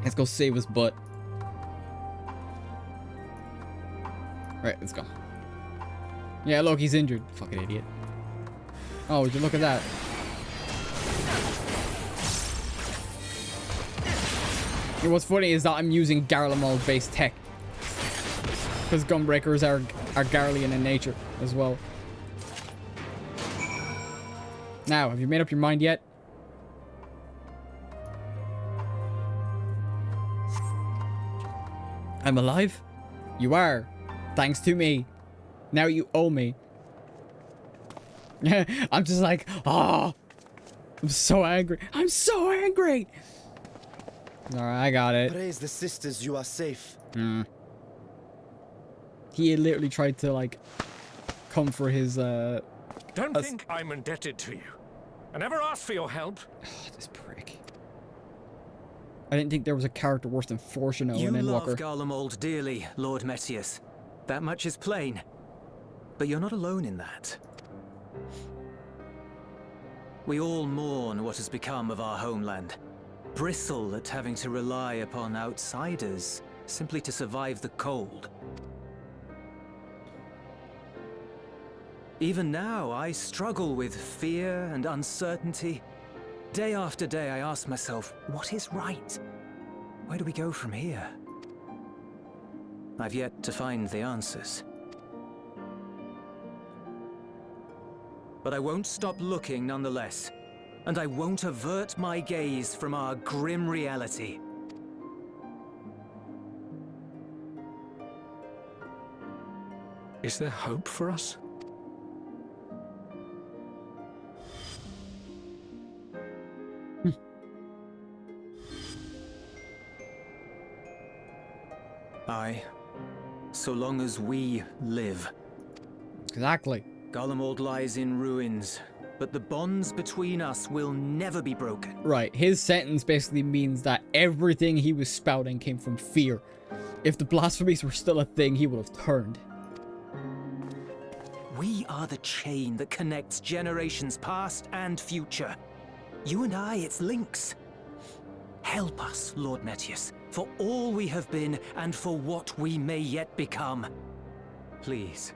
Let's go save his butt. Alright, let's go. Yeah, look, he's injured. Fucking idiot. Oh, would you look at that? And what's funny is that I'm using Garlemald based tech. Because Gunbreakers are Garlean in nature as well. Now, have you made up your mind yet? I'm alive? You are. Thanks to me. Now you owe me. I'm just like, oh, I'm so angry. I'm so angry. Alright, I got it. Praise the sisters, you are safe. He literally tried to, like, come for his, Don't think I'm indebted to you. I never asked for your help. Oh, this prick. I didn't think there was a character worse than Fortuno in Endwalker. You love Garlemald dearly, Lord Metius. That much is plain. But you're not alone in that. We all mourn what has become of our homeland. Bristle at having to rely upon outsiders simply to survive the cold. Even now, I struggle with fear and uncertainty. Day after day, I ask myself, what is right? Where do we go from here? I've yet to find the answers. But I won't stop looking nonetheless. And I won't avert my gaze from our grim reality. Is there hope for us? Aye. So long as we live. Exactly. Garlemald lies in ruins, but the bonds between us will never be broken. Right, his sentence basically means that everything he was spouting came from fear. If the blasphemies were still a thing, he would have turned. We are the chain that connects generations past and future. You and I, it's links. Help us, Lord Metius, for all we have been and for what we may yet become. Please.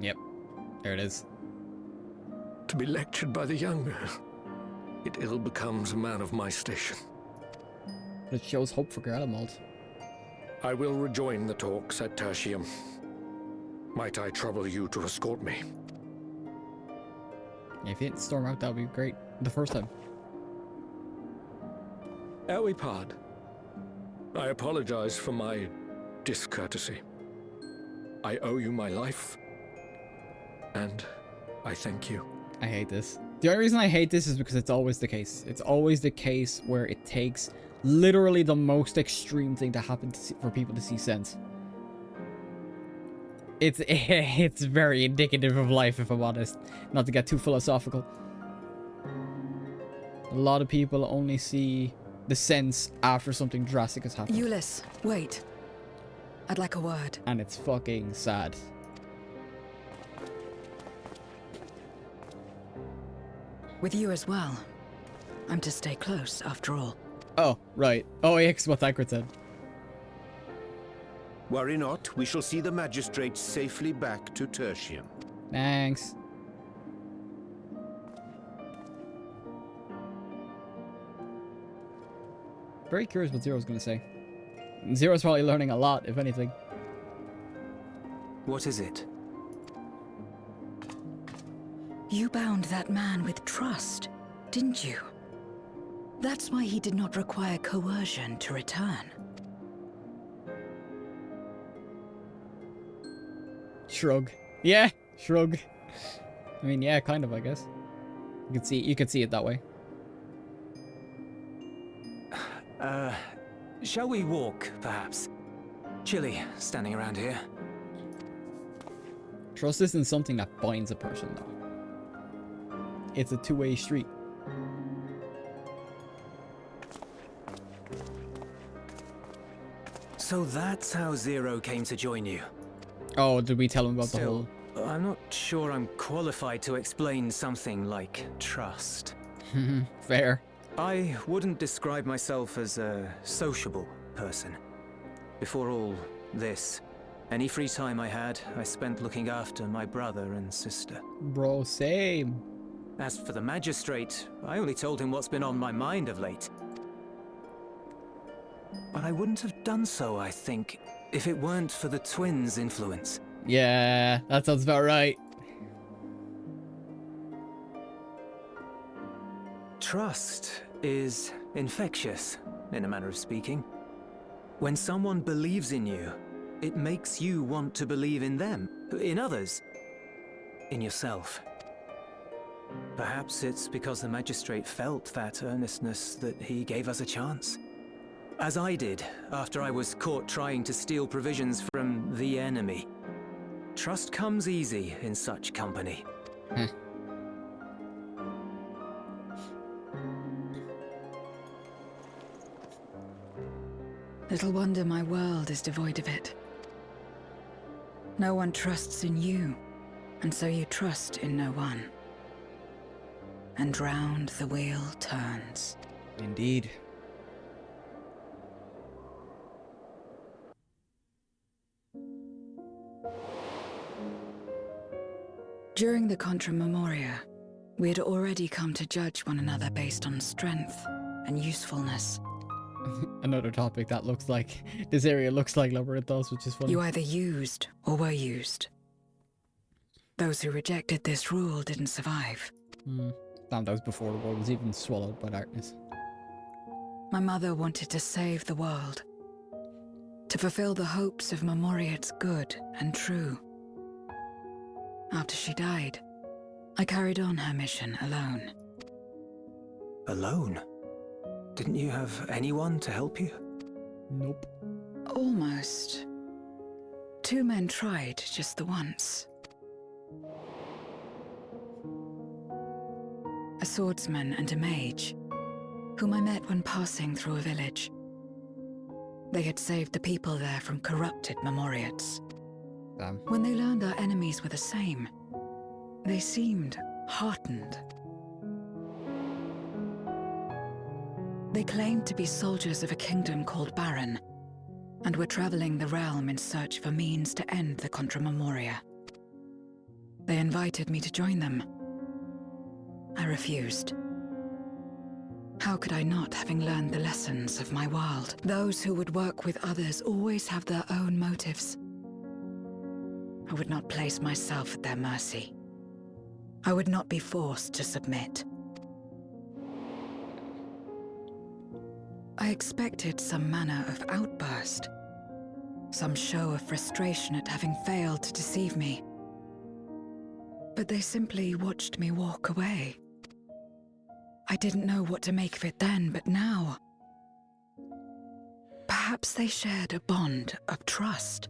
Yep, there it is. To be lectured by the younger, it ill becomes a man of my station. It shows hope for Garlemald. I will rejoin the talks at Tertium. Might I trouble you to escort me? Yeah, if you didn't storm out, that would be great. The first time. Ere we part, I apologize for my discourtesy. I owe you my life, and I thank you. I hate this. The only reason I hate this is because it's always the case. It's always the case where it takes literally the most extreme thing to happen for people to see sense. It's very indicative of life, if I'm honest. Not to get too philosophical. A lot of people only see the sense after something drastic has happened. Ulyss, wait. I'd like a word. And it's fucking sad. With you as well. I'm to stay close, after all. Oh, right. Oh, yeah, 'cause what Thancred said. Worry not, we shall see the magistrates safely back to Tertium. Thanks. Very curious what Zero's gonna say. Zero's probably learning a lot, if anything. What is it? You bound that man with trust, didn't you? That's why he did not require coercion to return. Shrug. Yeah, shrug. I mean, yeah, kind of, I guess. You could see it that way. Shall we walk, perhaps? chilly standing around here. Trust isn't something that binds a person, though. It's a two-way street. So that's how Zero came to join you. Oh, did we tell him about Still, the whole... I'm not sure I'm qualified to explain something like trust. Fair. I wouldn't describe myself as a sociable person. Before all this, any free time I had, I spent looking after my brother and sister. Bro, same. As for the magistrate, I only told him what's been on my mind of late. But I wouldn't have done so, I think, if it weren't for the twins' influence. Yeah, that sounds about right. Trust is infectious, in a manner of speaking. When someone believes in you, it makes you want to believe in them, in others, in yourself. Perhaps it's because the magistrate felt that earnestness that he gave us a chance. As I did, after I was caught trying to steal provisions from the enemy. Trust comes easy in such company. Little wonder my world is devoid of it. No one trusts in you, and so you trust in no one. And round the wheel turns. Indeed. During the Contra Memoria, we had already come to judge one another based on strength and usefulness. Another topic that looks like... This area looks like Labyrinthos, which is funny. You either used or were used. Those who rejected this rule didn't survive. Damn, that was before the world was even swallowed by darkness. My mother wanted to save the world. To fulfill the hopes of Memoria's good and true. After she died, I carried on her mission alone. Alone? Didn't you have anyone to help you? Nope. Almost. 2 men tried just the once. A swordsman and a mage, whom I met when passing through a village. They had saved the people there from corrupted Memoriates. Damn. When they learned our enemies were the same, they seemed heartened. They claimed to be soldiers of a kingdom called Baron, and were traveling the realm in search of a means to end the Contra Memoria. They invited me to join them. I refused. How could I not, having learned the lessons of my world? Those who would work with others always have their own motives. I would not place myself at their mercy. I would not be forced to submit. I expected some manner of outburst, some show of frustration at having failed to deceive me. But they simply watched me walk away. I didn't know what to make of it then, but now... Perhaps they shared a bond of trust.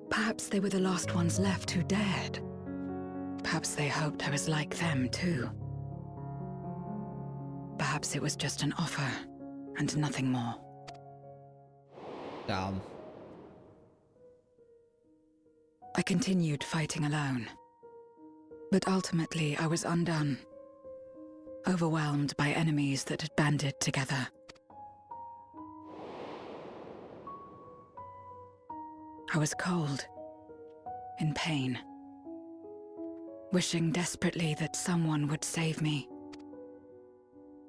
Perhaps they were the last ones left who dared. Perhaps they hoped I was like them too. Perhaps it was just an offer, and nothing more. Damn. I continued fighting alone. But ultimately I was undone. Overwhelmed by enemies that had banded together. I was cold, in pain, wishing desperately that someone would save me.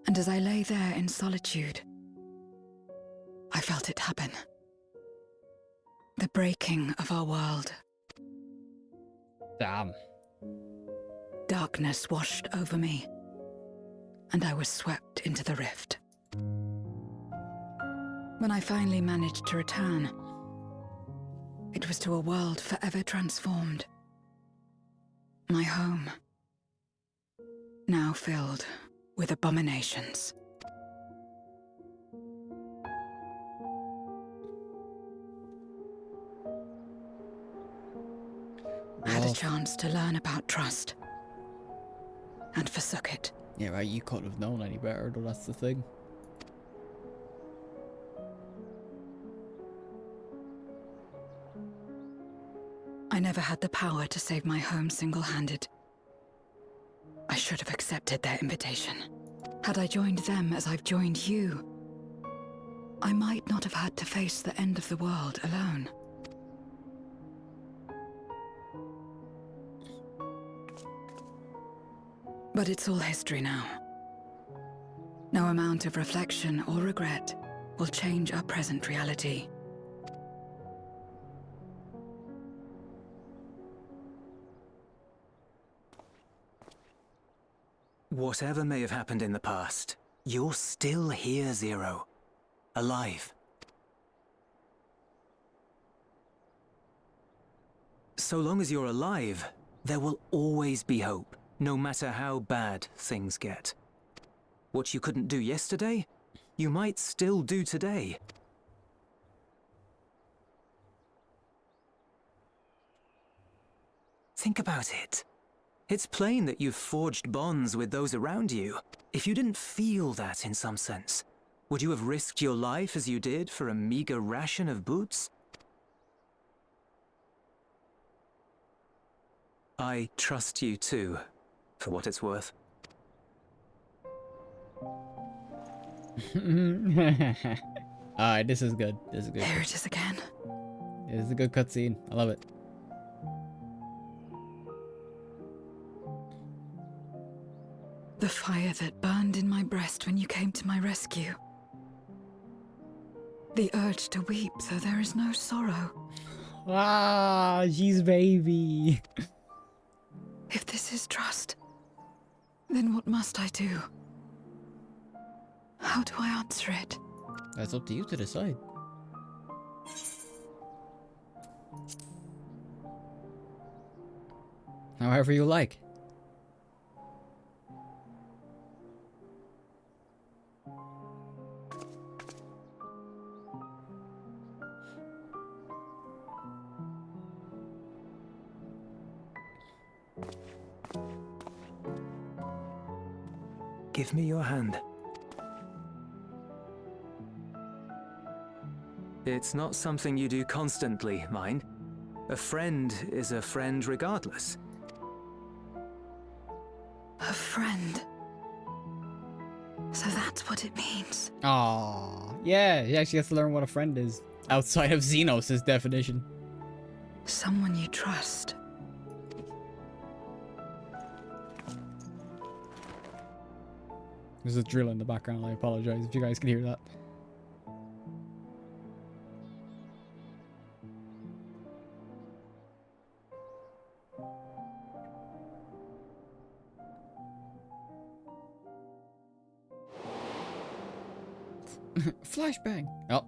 And as I lay there in solitude, I felt it happen. The breaking of our world. Damn. Darkness washed over me, and I was swept into the rift. When I finally managed to return, it was to a world forever transformed. My home, now filled with abominations. off. chance to learn about trust. And forsook it. Yeah, right, you couldn't have known any better, though, that's the thing. I never had the power to save my home single-handed. I should have accepted their invitation. Had I joined them as I've joined you, I might not have had to face the end of the world alone. But it's all history now. No amount of reflection or regret will change our present reality. Whatever may have happened in the past, you're still here, Zero. Alive. So long as you're alive, there will always be hope, no matter how bad things get. What you couldn't do yesterday, you might still do today. Think about it. It's plain that you've forged bonds with those around you. If you didn't feel that in some sense, would you have risked your life as you did for a meager ration of boots? I trust you too, for what it's worth. Alright, this is good. This is good. Here it is again. This is a good cutscene. I love it. The fire that burned in my breast when you came to my rescue. The urge to weep though there is no sorrow. Ah, she's baby. If this is trust, then what must I do? How do I answer it? That's up to you to decide. However you like. Give me your hand. It's not something you do constantly, mind. A friend is a friend regardless. A friend. So that's what it means. Aww. Yeah, you actually get to learn what a friend is outside of Xenos' definition. Someone you trust. There's a drill in the background. I apologize if you guys can hear that. Flashbang. Oh,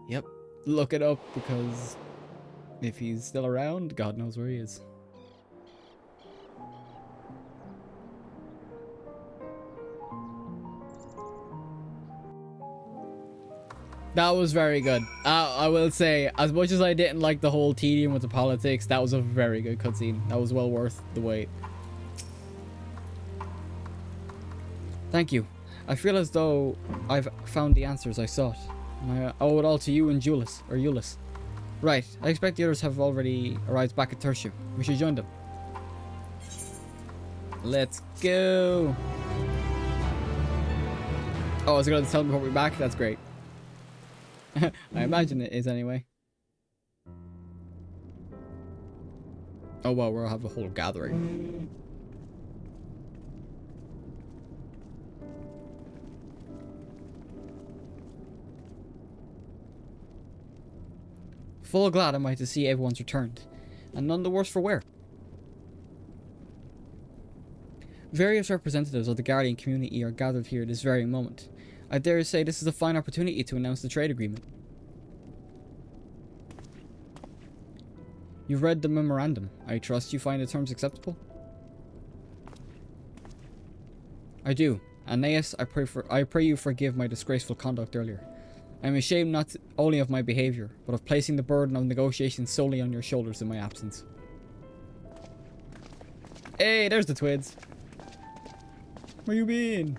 yep. Look it up because if he's still around, God knows where he is. That was very good. I will say, as much as I didn't like the whole tedium with the politics, that was a very good cutscene. That was well worth the wait. Thank you. I feel as though I've found the answers I sought. I owe it all to you and Euless. Right, I expect the others have already arrived back at Tertium. We should join them. Let's go. Oh, is it going to tell me before we're back? That's great. I imagine it is anyway. Oh well, we'll have a whole gathering. Full glad am I to see everyone's returned, and none the worse for wear. Various representatives of the Guardian community are gathered here this very moment. I dare say this is a fine opportunity to announce the trade agreement. You've read the memorandum. I trust you find the terms acceptable? I do. Aeneas, I pray you forgive my disgraceful conduct earlier. I am ashamed not only of my behavior, but of placing the burden of negotiations solely on your shoulders in my absence. Hey, there's the twins. Where you been?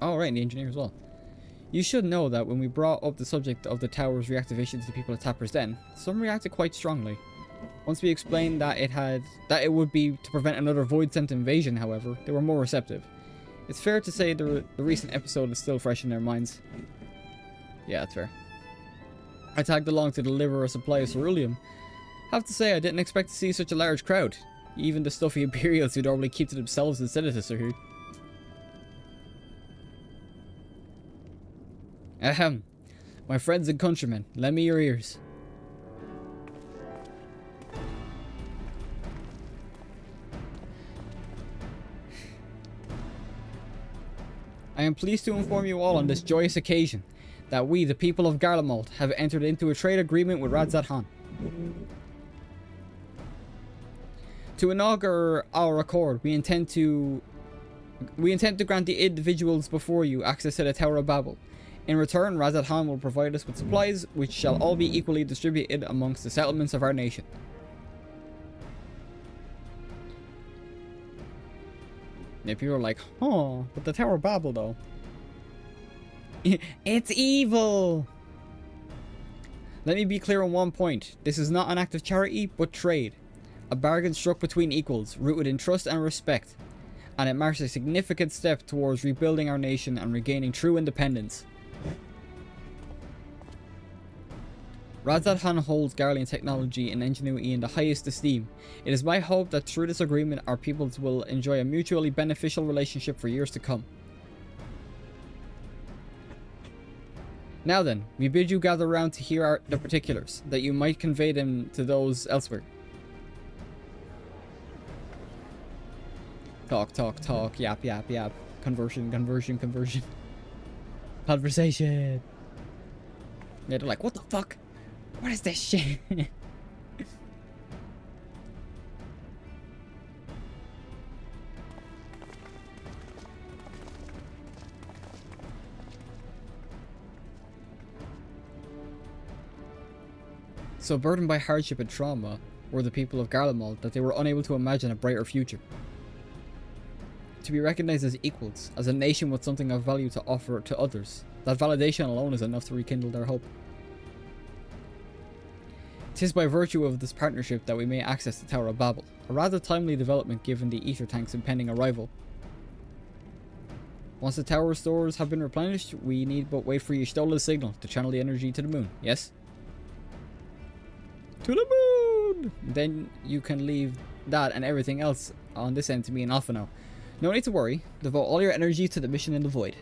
Oh, right, and the engineer as well. You should know that when we brought up the subject of the tower's reactivation to the people at Tapper's Den, some reacted quite strongly. Once we explained that it would be to prevent another void-sent invasion, however, they were more receptive. It's fair to say the recent episode is still fresh in their minds. Yeah, that's fair. I tagged along to deliver a supply of ceruleum. Have to say, I didn't expect to see such a large crowd. Even the stuffy Imperials who normally keep to themselves instead of this are here. Ahem. My friends and countrymen, lend me your ears. I am pleased to inform you all on this joyous occasion that we, the people of Garlemald, have entered into a trade agreement with Radzat Han. To inaugurate our accord, we intend to grant the individuals before you access to the Tower of Babel. In return, Radzat Han will provide us with supplies, which shall all be equally distributed amongst the settlements of our nation. Yeah, people are like, oh, but the Tower of Babel though. It's evil! Let me be clear on one point. This is not an act of charity, but trade. A bargain struck between equals, rooted in trust and respect. And it marks a significant step towards rebuilding our nation and regaining true independence. Radzat Han holds Garlean technology and ingenuity in the highest esteem. It is my hope that through this agreement our peoples will enjoy a mutually beneficial relationship for years to come. Now then, we bid you gather round to hear the particulars, that you might convey them to those elsewhere. Talk, talk, talk, yap, yap, yap. Conversion, conversion, conversion. Conversation. Yeah, they're like, what the fuck? What is this shit? So burdened by hardship and trauma were the people of Garlemald that they were unable to imagine a brighter future. To be recognized as equals, as a nation with something of value to offer to others, that validation alone is enough to rekindle their hope. 'Tis by virtue of this partnership that we may access the Tower of Babel, a rather timely development given the ether tank's impending arrival. Once the tower stores have been replenished, we need but wait for Y'shtola's signal to channel the energy to the moon, yes? To the moon! Then you can leave that and everything else on this end to me in Alpha now. No need to worry, devote all your energy to the mission in the void.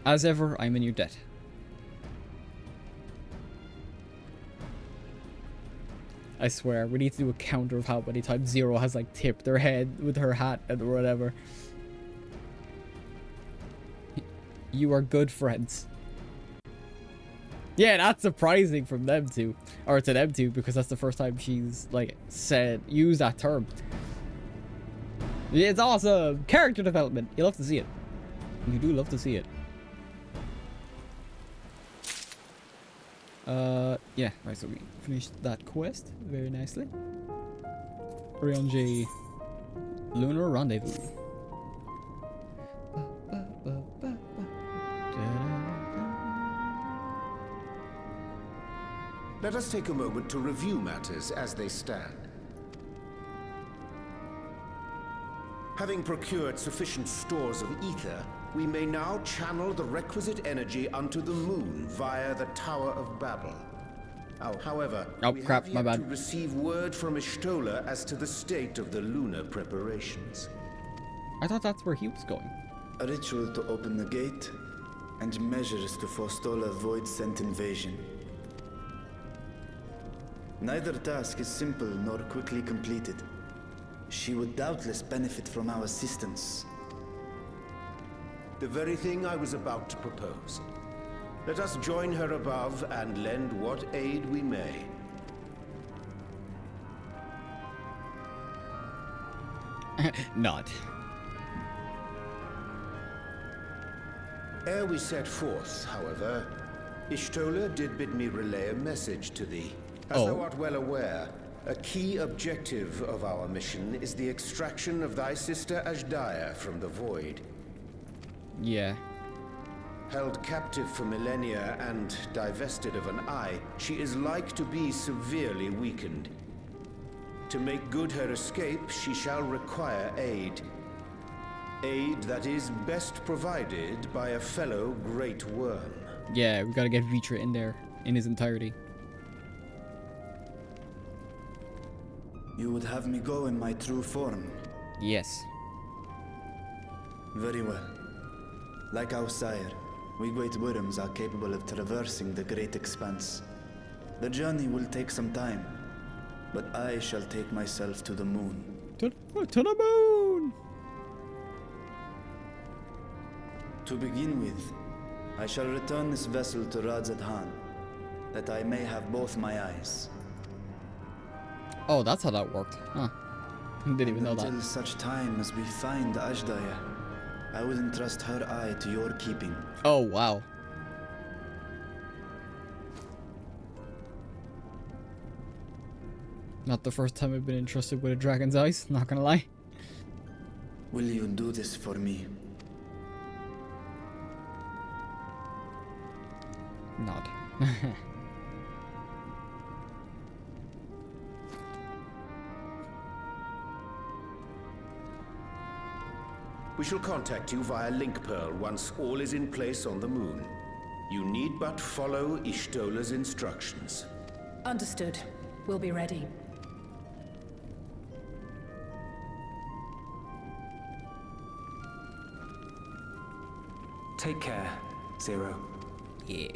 As ever, I'm in your debt. I swear, we need to do a counter of how many times Zero has like tipped her head with her hat and whatever. You are good friends. Yeah, that's surprising from them two, or to them two, because that's the first time she's like used that term. It's awesome! Character development! You love to see it. You do love to see it. Yeah, right, so we finished that quest very nicely. Orionji Lunar Rendezvous. Let us take a moment to review matters as they stand. Having procured sufficient stores of ether, we may now channel the requisite energy unto the moon via the Tower of Babel. However, we have yet to receive word from Y'shtola as to the state of the lunar preparations. I thought that's where he was going. A ritual to open the gate, and measures to forestall a void-sent invasion. Neither task is simple nor quickly completed. She would doubtless benefit from our assistance. The very thing I was about to propose. Let us join her above and lend what aid we may. Not. Ere we set forth, however, Y'shtola did bid me relay a message to thee. As thou art well aware, A key objective of our mission is the extraction of thy sister Ajdaya from the Void. Yeah. Held captive for millennia and divested of an eye, she is like to be severely weakened. To make good her escape, she shall require aid. Aid that is best provided by a fellow Great Worm. Yeah, we gotta get Vitra in there in his entirety. You would have me go in my true form? Yes. Very well. Like our sire, we Great Worms are capable of traversing the great expanse. The journey will take some time, but I shall take myself to the moon. To the moon! To begin with, I shall return this vessel to Radzadhan, that I may have both my eyes. Oh, that's how that worked. Huh. Didn't even know that. Until such time as we find Ajdaya, I will entrust her eye to your keeping. Oh, wow. Not the first time I've been entrusted with a dragon's eyes, not gonna lie. Will you do this for me? Nod. We shall contact you via Link Pearl once all is in place on the moon. You need but follow Ishtola's instructions. Understood. We'll be ready. Take care, Zero. Yeah.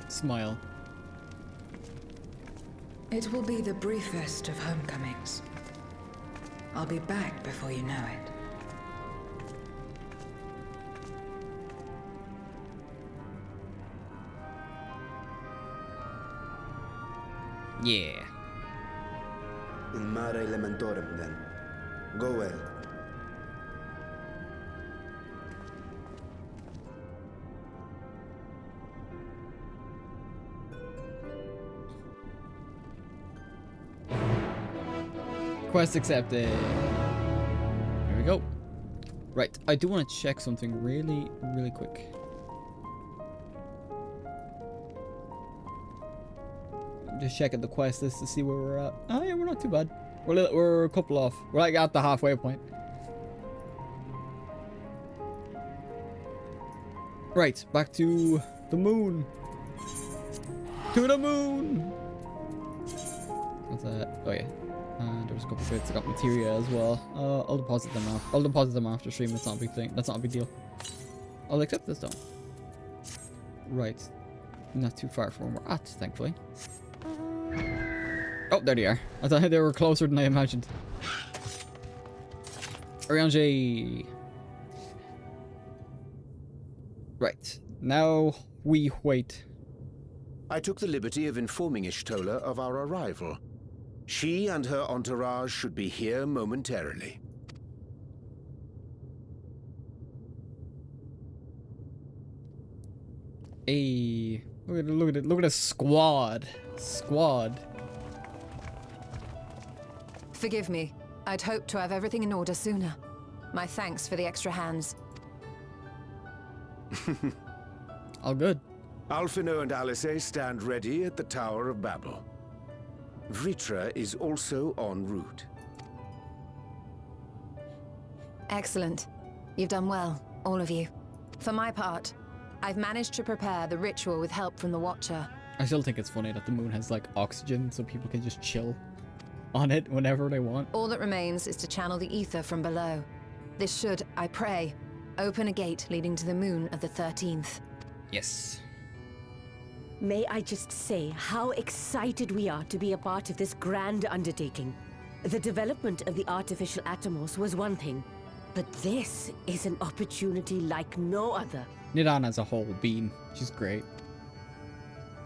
Smile. It will be the briefest of homecomings. I'll be back before you know it. Yeah. In mare elementorum, then. Go well. Quest accepted. Here we go. Right, I do want to check something really quick. Just checking the quest list to see where we're at. Oh yeah, we're not too bad. We're a couple off. We're like at the halfway point. Right, back to the moon. To the moon. What's that? Oh yeah. There was a couple bits. I got materia as well. I'll deposit them now. I'll deposit them after stream. That's not a big thing. That's not a big deal. I'll accept this though. Right. Not too far from where we're at, thankfully. Oh, there they are. I thought they were closer than I imagined. Oriange. Right. Now we wait. I took the liberty of informing Ishtola of our arrival. She and her entourage should be here momentarily. Hey, look at the squad. Forgive me. I'd hoped to have everything in order sooner. My thanks for the extra hands. All good. Alphino and Alice stand ready at the Tower of Babel. Vritra is also en route. Excellent. You've done well, all of you. For my part, I've managed to prepare the ritual with help from the Watcher. I still think it's funny that the moon has like oxygen so people can just chill on it whenever they want. All that remains is to channel the ether from below. This should, I pray, open a gate leading to the moon of the 13th. Yes. May I just say how excited we are to be a part of this grand undertaking. The development of the artificial Atomos was one thing, but this is an opportunity like no other. Nidan has a whole beam, which is great.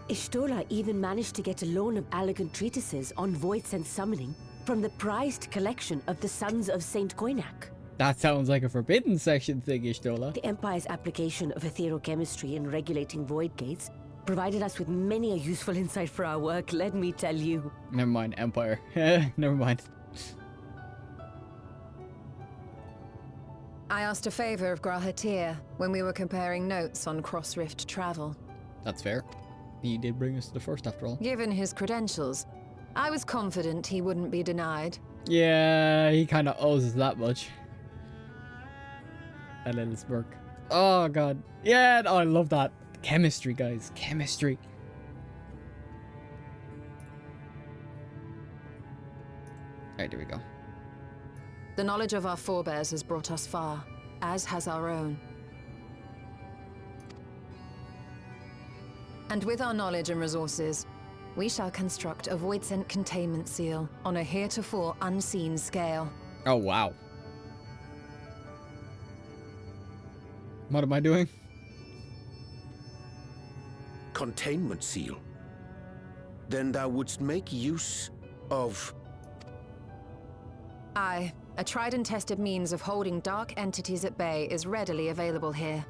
Ishtola even managed to get a loan of elegant treatises on voice and summoning from the prized collection of the Sons of Saint Koinak. That sounds like a forbidden section thing, Ishtola. The Empire's application of etherochemistry in regulating void gates provided us with many a useful insight for our work, let me tell you. Never mind, Empire. Never mind. I asked a favor of Grahatir when we were comparing notes on cross-rift travel. That's fair. He did bring us to the first, after all. Given his credentials, I was confident he wouldn't be denied. Yeah, he kind of owes us that much. A little smirk. Oh, God. Yeah, oh, I love that. Chemistry, guys. Chemistry. Alright, there we go. The knowledge of our forebears has brought us far, as has our own. And with our knowledge and resources, we shall construct a voidsent containment seal on a heretofore unseen scale. Oh, wow. What am I doing? Containment seal. Then thou wouldst make use of... Aye, a tried and tested means of holding dark entities at bay is readily available here.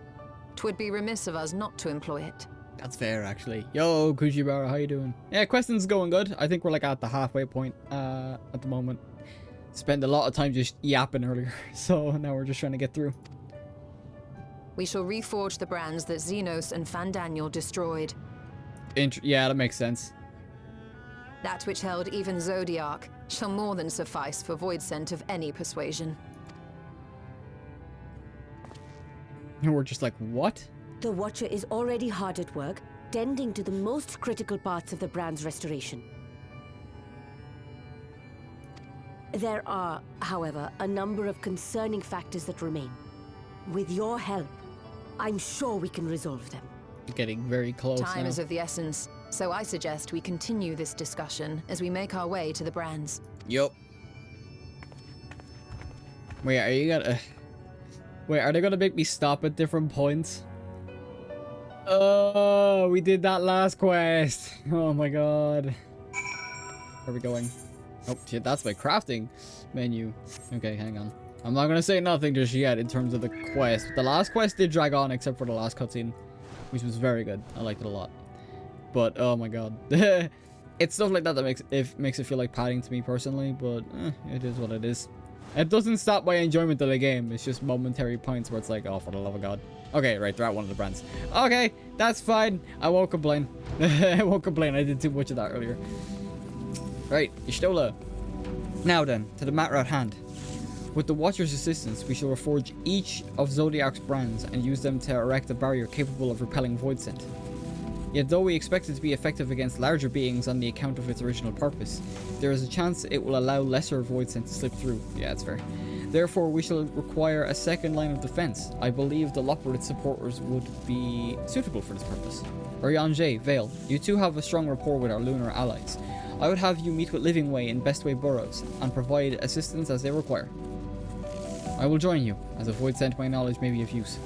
'Twould be remiss of us not to employ it. That's fair, actually. Yo, Kujibara, how you doing? Yeah, question's going good. I think we're like at the halfway point at the moment. Spent a lot of time just yapping earlier, so now we're just trying to get through. We shall reforge the brands that Xenos and Fandaniel destroyed. Yeah, that makes sense. That which held even Zodiac shall more than suffice for voidsent of any persuasion. And we're just like, what? The Watcher is already hard at work, tending to the most critical parts of the brand's restoration. There are, however, a number of concerning factors that remain. With your help, I'm sure we can resolve them. Getting very close Time now. is of the essence, so I suggest we continue this discussion as we make our way to the brands. Yup. Wait, are you gonna... Wait, are they gonna make me stop at different points? Oh, we did that last quest. Oh my god. Where are we going? Oh, shit, that's my crafting menu. Okay, hang on. I'm not gonna say nothing just yet in terms of the quest. The last quest did drag on, except for the last cutscene, which was very good. I liked it a lot. But, oh my god. It's stuff like that that makes it feel like padding to me personally, but it is what it is. It doesn't stop my enjoyment of the game. It's just momentary points where it's like, oh, for the love of God. Okay, right, they're at one of the brands. Okay, that's fine. I won't complain. I won't complain. I did too much of that earlier. Right, Y'shtola. Now then, to the matter at hand. With the Watcher's assistance, we shall reforge each of Zodiac's brands and use them to erect a barrier capable of repelling voidsent. Yet though we expect it to be effective against larger beings on the account of its original purpose, there is a chance it will allow lesser voidsent to slip through. Yeah, that's fair. Therefore, we shall require a second line of defense. I believe the Loperit supporters would be suitable for this purpose. Oriange, Vale, you two have a strong rapport with our lunar allies. I would have you meet with Living Way in Bestway boroughs and provide assistance as they require. I will join you, as a voidsent my knowledge may be of use.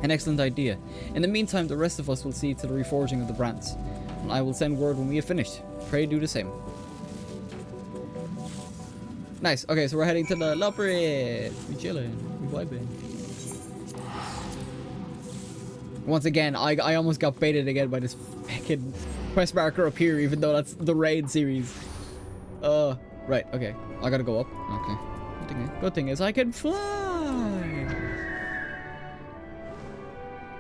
An excellent idea. In the meantime, the rest of us will see to the reforging of the brands. And I will send word when we have finished. Pray do the same. Nice. Okay, so we're heading to the Loperit. We chilling. We vibing. Once again, I almost got baited again by this fucking quest marker up here, even though that's the raid series. Right. Okay. I gotta go up. Okay. Good thing is I can fly.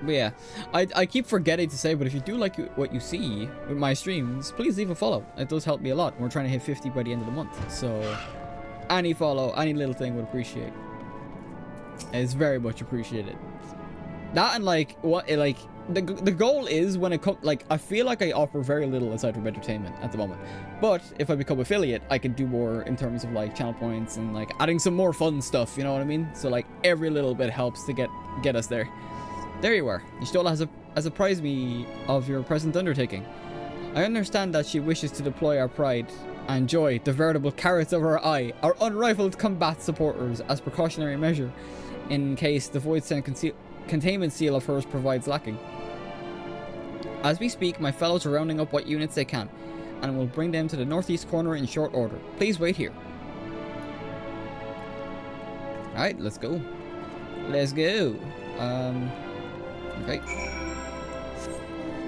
But yeah, I keep forgetting to say, but if you do like what you see with my streams, please leave a follow. It does help me a lot. We're trying to hit 50 by the end of the month, so any follow, any little thing would appreciate. It's very much appreciated. That and like what like the goal is when it comes, like, I feel like I offer very little aside from entertainment at the moment, but if I become affiliate, I can do more in terms of like channel points and like adding some more fun stuff, you know what I mean? So like every little bit helps to get us there. There you are. Y'shtola has apprised me of your present undertaking. I understand that she wishes to deploy our pride and joy, the veritable carrots of our eye, our unrivaled combat supporters, as precautionary measure in case the voidsent containment seal of hers provides lacking. As we speak, my fellows are rounding up what units they can, and will bring them to the northeast corner in short order. Please wait here. Alright, let's go. Let's go. Okay.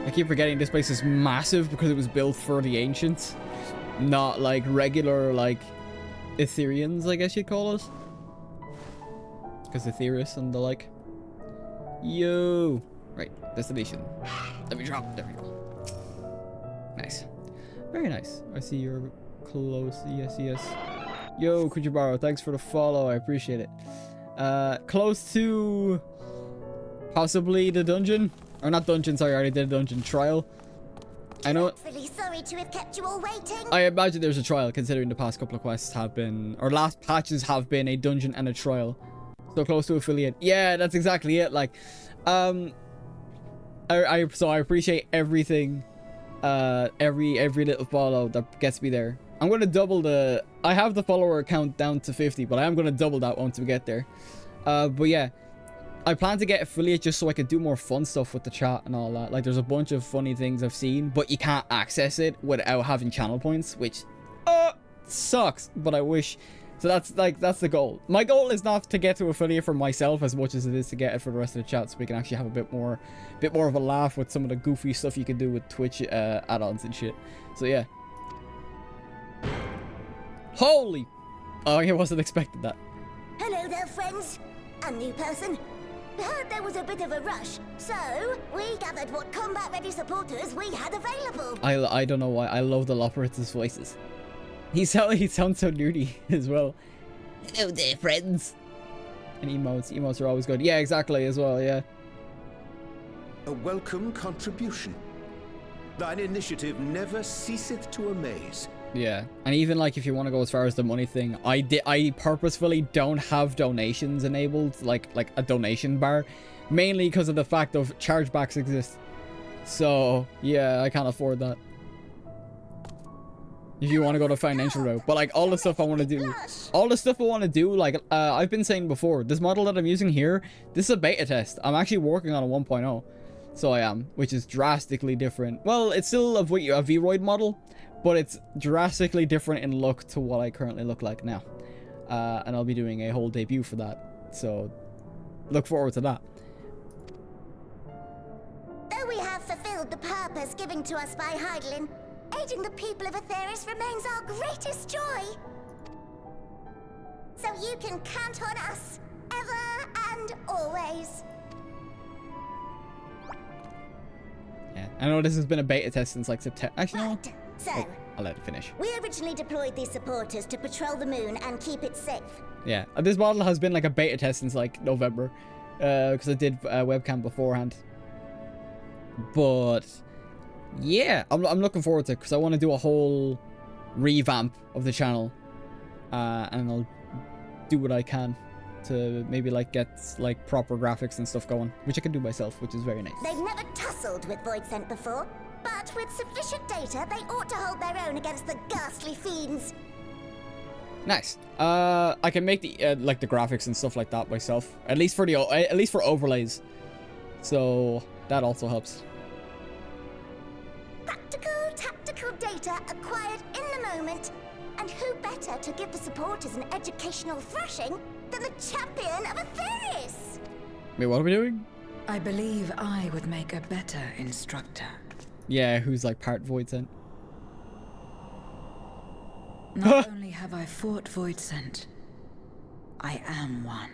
I keep forgetting this place is massive because it was built for the ancients. Not like regular, like, Ethereans, I guess you'd call us. Because Aetherius and the like. Yo! Right, destination. Let me drop. There we go. Nice. Very nice. I see you're close. Yes, yes. Yo, could you borrow? Thanks for the follow. I appreciate it. Close to possibly the dungeon. Or not dungeon, sorry, I already did a dungeon trial. I know. Really sorry to have kept you all waiting. I imagine there's a trial, considering the past couple of quests have been, or last patches have been a dungeon and a trial. So close to affiliate. Yeah, that's exactly it. Like, so I appreciate everything, every little follow that gets me there. I'm gonna double the. I have the follower count down to 50, but I am gonna double that once we get there. But yeah. I plan to get affiliate just so I could do more fun stuff with the chat and all that. Like, there's a bunch of funny things I've seen, but you can't access it without having channel points, which sucks, but I wish. So that's the goal. My goal is not to get to affiliate for myself as much as it is to get it for the rest of the chat, so we can actually have a bit more of a laugh with some of the goofy stuff you can do with Twitch add-ons and shit. So yeah. Holy! Oh, I wasn't expecting that. Hello there, friends. A new person. Heard there was a bit of a rush, so we gathered what combat-ready supporters we had available. I don't know why. I love the Loperitz's voices. He sounds so nerdy as well. Hello there, friends. And emotes are always good. Yeah, exactly as well. Yeah. A welcome contribution. Thine initiative never ceaseth to amaze. Yeah, and even like if you want to go as far as the money thing, I purposefully don't have donations enabled, like a donation bar, mainly because of the fact of chargebacks exist. So yeah, I can't afford that. If you want to go the financial route, but like all the stuff I want to do, like I've been saying before, this model that I'm using here, this is a beta test. I'm actually working on a 1.0, so I am, which is drastically different. Well, it's still a Vroid model, but it's drastically different in look to what I currently look like now. And I'll be doing a whole debut for that. So look forward to that. Though we have fulfilled the purpose given to us by Heidelin, aiding the people of Aetheris remains our greatest joy. So you can count on us, ever and always. Yeah, I know this has been a beta test since like September. Actually, no. So, I'll let it finish. We originally deployed these supporters to patrol the moon and keep it safe. Yeah, this model has been like a beta test since like November, because I did webcam beforehand. But yeah, I'm looking forward to it because I want to do a whole revamp of the channel, and I'll do what I can to maybe like get like proper graphics and stuff going, which I can do myself, which is very nice. They've never tussled with Voidsent before, but with sufficient data, they ought to hold their own against the ghastly fiends. Nice. I can make the like the graphics and stuff like that myself, at least for overlays. So that also helps. Tactical data acquired in the moment, and who better to give the supporters an educational thrashing than the champion of Aetheris? Wait, what are we doing? I believe I would make a better instructor. Yeah, who's like part Voidsent. Not only have I fought Voidsent, I am one.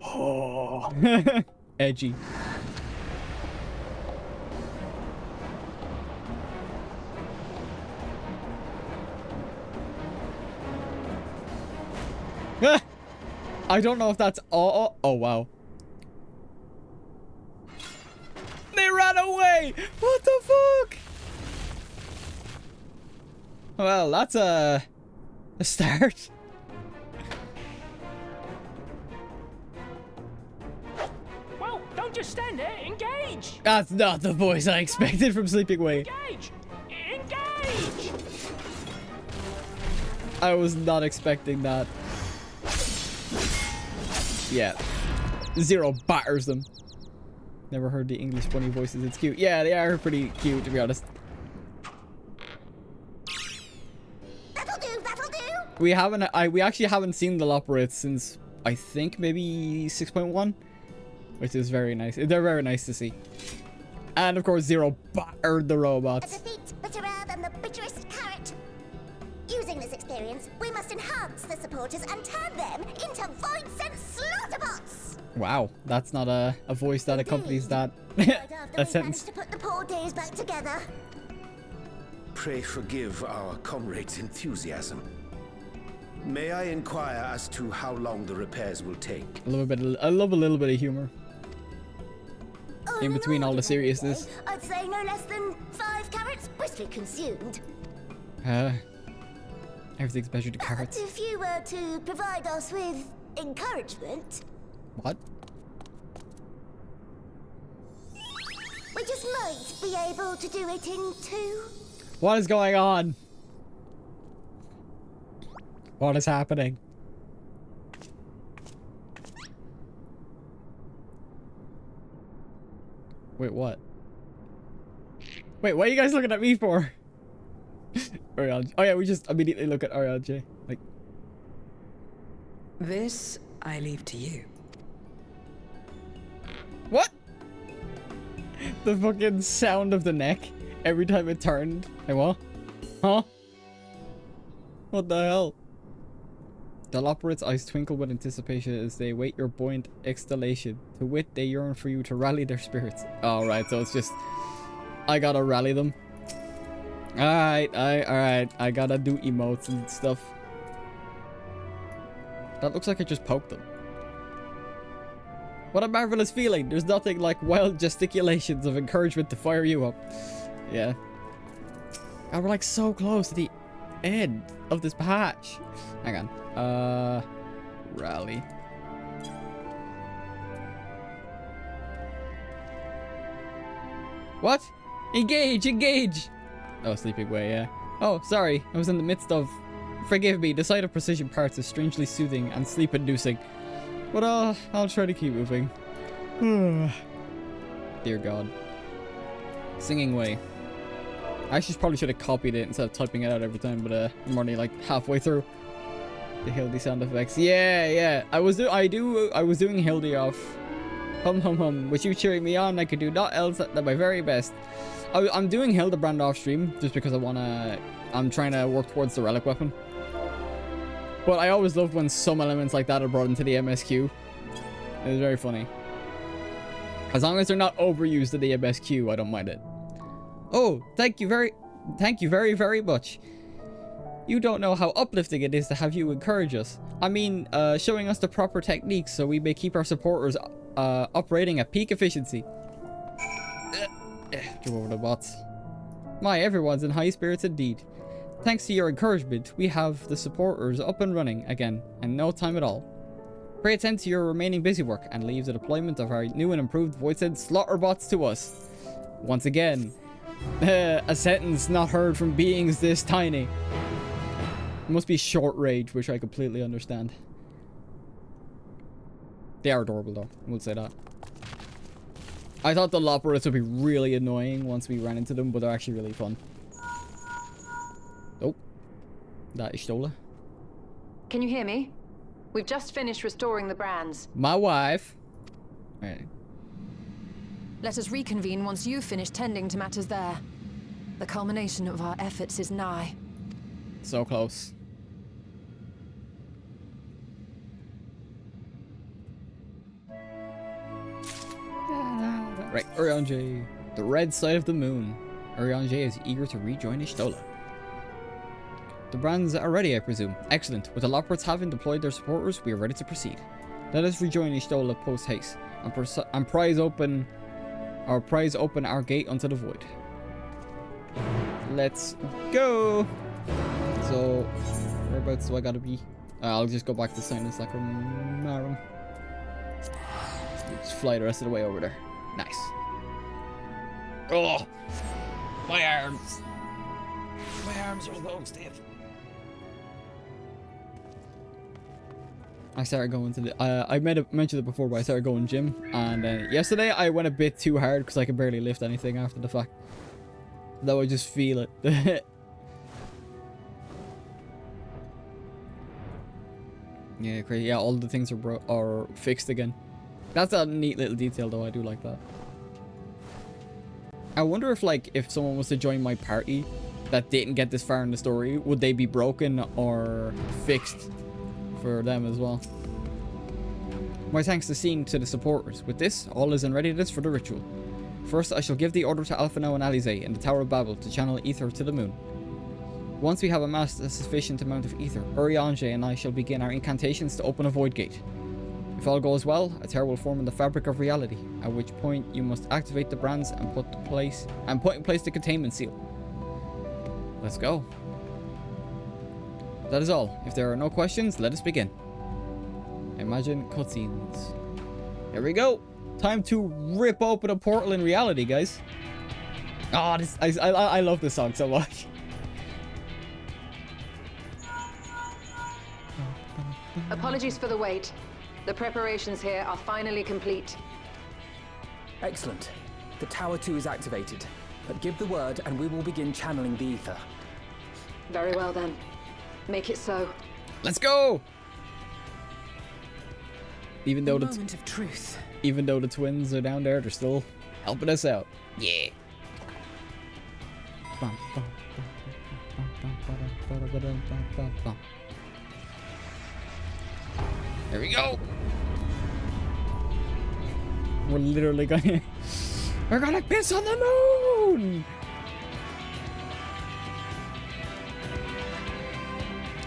Oh, edgy. I don't know if that's all. Oh wow. They ran away! What the fuck? Well, that's a start. Well, don't just stand there. Engage! That's not the voice I expected from Sleeping Way. Engage! Engage! I was not expecting that. Yeah. Zero batters them. Never heard the English bunny voices. It's cute. Yeah, they are pretty cute, to be honest. That'll do. We actually haven't seen the Loperids since I think maybe 6.1, which is very nice. They're very nice to see. And of course, Zero battered the A robots. defeat bitterer than the bitterest carrot. Using this experience, we must enhance the supporters and turn them into void-sent slaughterbots. Wow, that's not a voice that accompanies that Right after a we managed sentence. to put the poor days back together. Pray forgive our comrade's enthusiasm. May I inquire as to how long the repairs will take? I love a little bit of humor On in an between all the ordinary seriousness. day, I'd say no less than 5 carrots briskly consumed. Everything's measured to carrots. If you were to provide us with encouragement, What? we just might be able to do it in 2. What is going on? What is happening? Wait, what? Wait, what are you guys looking at me for? Ariel. Oh yeah, we just immediately look at Ariel J. Like, This I leave to you. what? The fucking sound of the neck every time it turned. Hey, what? Huh? What the hell? The Loporrit's eyes twinkle with anticipation as they await your buoyant exhalation. To wit, they yearn for you to rally their spirits. Alright, so it's just... I gotta rally them. Alright, I gotta do emotes and stuff. That looks like I just poked them. What a marvelous feeling. There's nothing like wild gesticulations of encouragement to fire you up. Yeah. God, we're like so close to the end of this patch. Hang on. Rally. What? Engage, engage! Oh, sleeping way, yeah. Oh, sorry. I was in the midst of... Forgive me, the sight of precision parts is strangely soothing and sleep-inducing. But I'll try to keep moving. Dear God. Singing way. I actually probably should have copied it instead of typing it out every time, but I'm already like halfway through. The Hildy sound effects. Yeah. I was doing Hildy off hum hum hum. With you cheering me on, I could do not else than my very best. I'm doing Hildebrand off stream just because I'm trying to work towards the relic weapon. But I always love when some elements like that are brought into the MSQ. It's very funny. As long as they're not overused in the MSQ, I don't mind it. Oh, thank you very, very much. You don't know how uplifting it is to have you encourage us. I mean, showing us the proper techniques so we may keep our supporters operating at peak efficiency. Go over the bots. My, everyone's in high spirits indeed. Thanks to your encouragement, we have the supporters up and running again in no time at all. Pray attend to your remaining busy work and leave the deployment of our new and improved voice-sent slaughter bots to us. Once again, a sentence not heard from beings this tiny. It must be short range, which I completely understand. They are adorable though, I will say that. I thought the Loporrits would be really annoying once we ran into them, but they're actually really fun. Oh, that is Stola. Can you hear me? We've just finished restoring the brands. My wife. Right. Let us reconvene once you've finished tending to matters there. The culmination of our efforts is nigh. So close. Right, Urianger. The red side of the moon. Urianger is eager to rejoin Ishtola. The brands are ready, I presume. Excellent. With the Loporrits having deployed their supporters, we are ready to proceed. Let us rejoin Ishtola post-haste and prize open our gate unto the void. Let's go! So, whereabouts do I gotta be? I'll just go back to Sinus Lacrimarum. Just fly the rest of the way over there. Nice. Oh! My arms! My arms are so stiff. I started going to the... I mentioned it before, but I started going gym. And yesterday I went a bit too hard because I could barely lift anything after the fact. Though I just feel it. Yeah, crazy. Yeah, all the things are fixed again. That's a neat little detail though, I do like that. I wonder if, like, if someone was to join my party that didn't get this far in the story, would they be broken or fixed for them as well? My thanks to the supporters. With this, all is in readiness for the ritual. First, I shall give the order to Alphino and Alize in the Tower of Babel to channel ether to the moon. Once we have amassed a sufficient amount of ether, Urianger and I shall begin our incantations to open a void gate. If all goes well, a tear will form in the fabric of reality, at which point you must activate the brands and put in place the containment seal. Let's go. That is all. If there are no questions, let us begin. Imagine cutscenes. Here we go. Time to rip open a portal in reality, guys. Oh, I love this song so much. Apologies for the wait. The preparations here are finally complete. Excellent. The Tower 2 is activated. But give the word and we will begin channeling the ether. Very well then. Make it so. Let's go! Even though moment of truth. Even though the twins are down there, they're still helping us out. Yeah. There we go. We're literally we're gonna piss on the moon.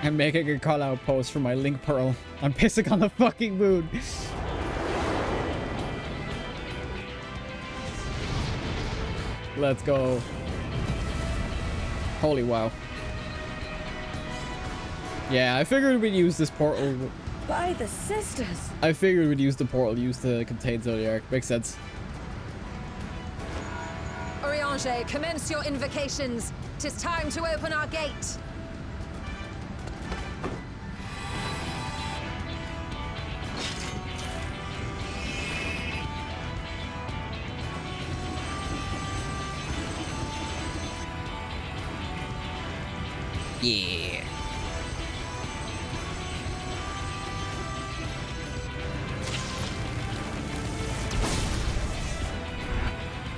I'm making a call out post for my link pearl. I'm pissing on the fucking moon. Let's go. Holy wow. Yeah, I figured we'd use this portal. By the sisters. I figured we'd use the portal used to contain Zodiac. Makes sense. Urianger, commence your invocations. 'Tis time to open our gate. Yeah.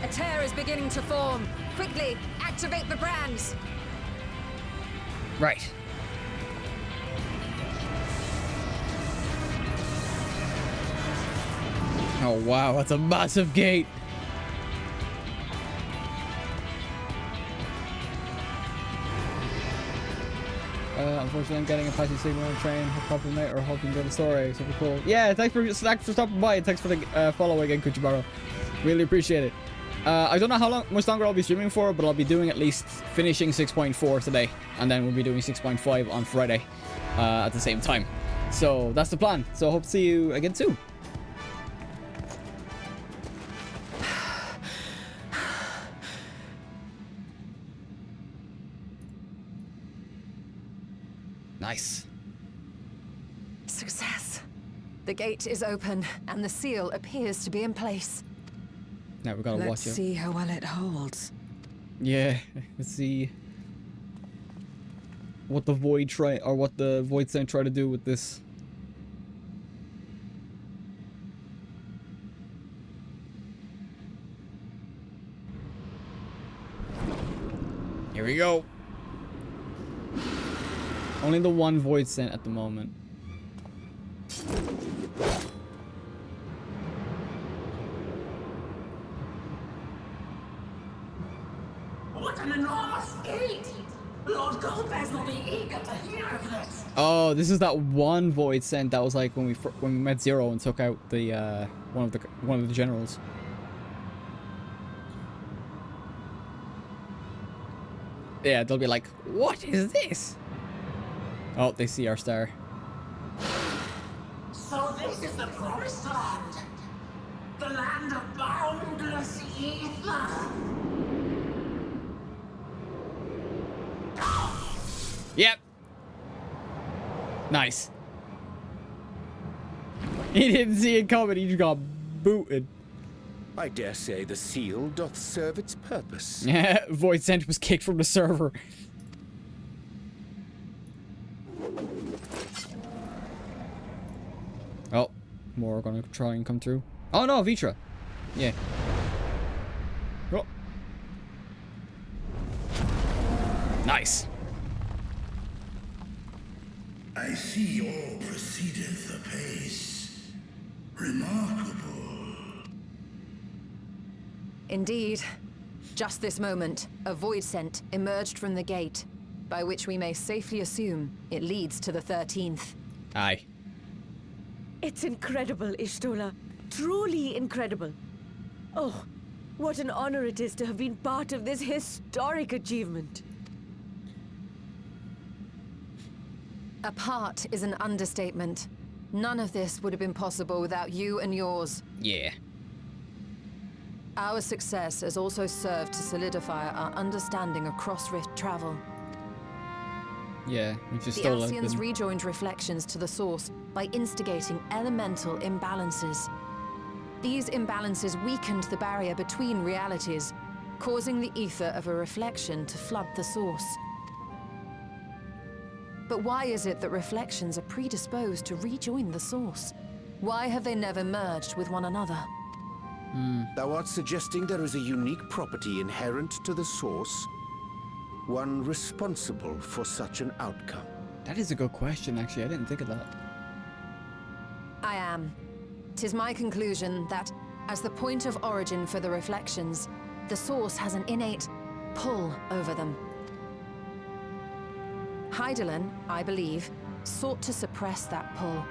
A tear is beginning to form. Quickly, activate the brands. Right. Oh wow, that's a massive gate. Unfortunately, I'm getting a patchy signal on the train. I'll probably mate or hope you enjoy the story. Super cool. Yeah, thanks for stopping by and thanks for the follow again, Kuchibaro. Really appreciate it. I don't know how much longer I'll be streaming for, but I'll be doing at least finishing 6.4 today, and then we'll be doing 6.5 on Friday at the same time. So that's the plan. So I hope to see you again soon. Nice. Success. The gate is open, and the seal appears to be in place. Now we've got to watch it. Let's see how well it holds. Yeah, let's see what the void Saint try to do with this. Here we go. Only the one void Saint at the moment. What an enormous gate! Lord Golbez will be eager to hear of this. Oh, this is that one void Saint that was like when we met Zero and took out the one of the generals. Yeah, they'll be like, "What is this?" Oh, they see our star. So this is the promised land. The land of boundless ether. Yep. Nice. He didn't see it coming, he just got booted. I dare say the seal doth serve its purpose. Yeah, Void Sent was kicked from the server. Oh, more are gonna try and come through. Oh no, Vitra. Yeah. Oh. Nice. I see all proceedeth apace. Remarkable. Indeed. Just this moment, a void scent emerged from the gate, by which we may safely assume it leads to the 13th. Aye. It's incredible, Ishtola. Truly incredible. Oh, what an honor it is to have been part of this historic achievement. A part is an understatement. None of this would have been possible without you and yours. Yeah. Our success has also served to solidify our understanding of cross-rift travel. Yeah, we just The stole Ascians it. rejoined reflections to the source by instigating elemental imbalances. These imbalances weakened the barrier between realities, causing the ether of a reflection to flood the source. But why is it that reflections are predisposed to rejoin the source? Why have they never merged with one another? Thou art suggesting there is a unique property inherent to the source, one responsible for such an outcome. That is a good question, actually. I didn't think of that. I am. 'Tis my conclusion that, as the point of origin for the reflections, the source has an innate pull over them. Hydaelyn, I believe, sought to suppress that pull,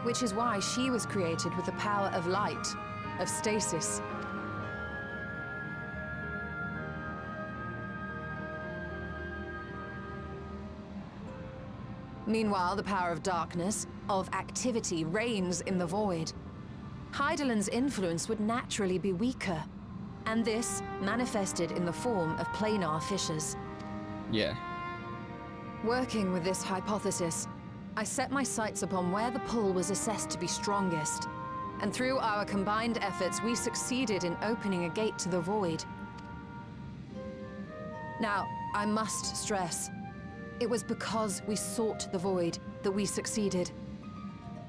which is why she was created with the power of light, of stasis. Meanwhile, the power of darkness, of activity, reigns in the void. Hydaelyn's influence would naturally be weaker, and this manifested in the form of planar fissures. Yeah. Working with this hypothesis, I set my sights upon where the pull was assessed to be strongest, and through our combined efforts, we succeeded in opening a gate to the void. Now, I must stress, it was because we sought the void that we succeeded.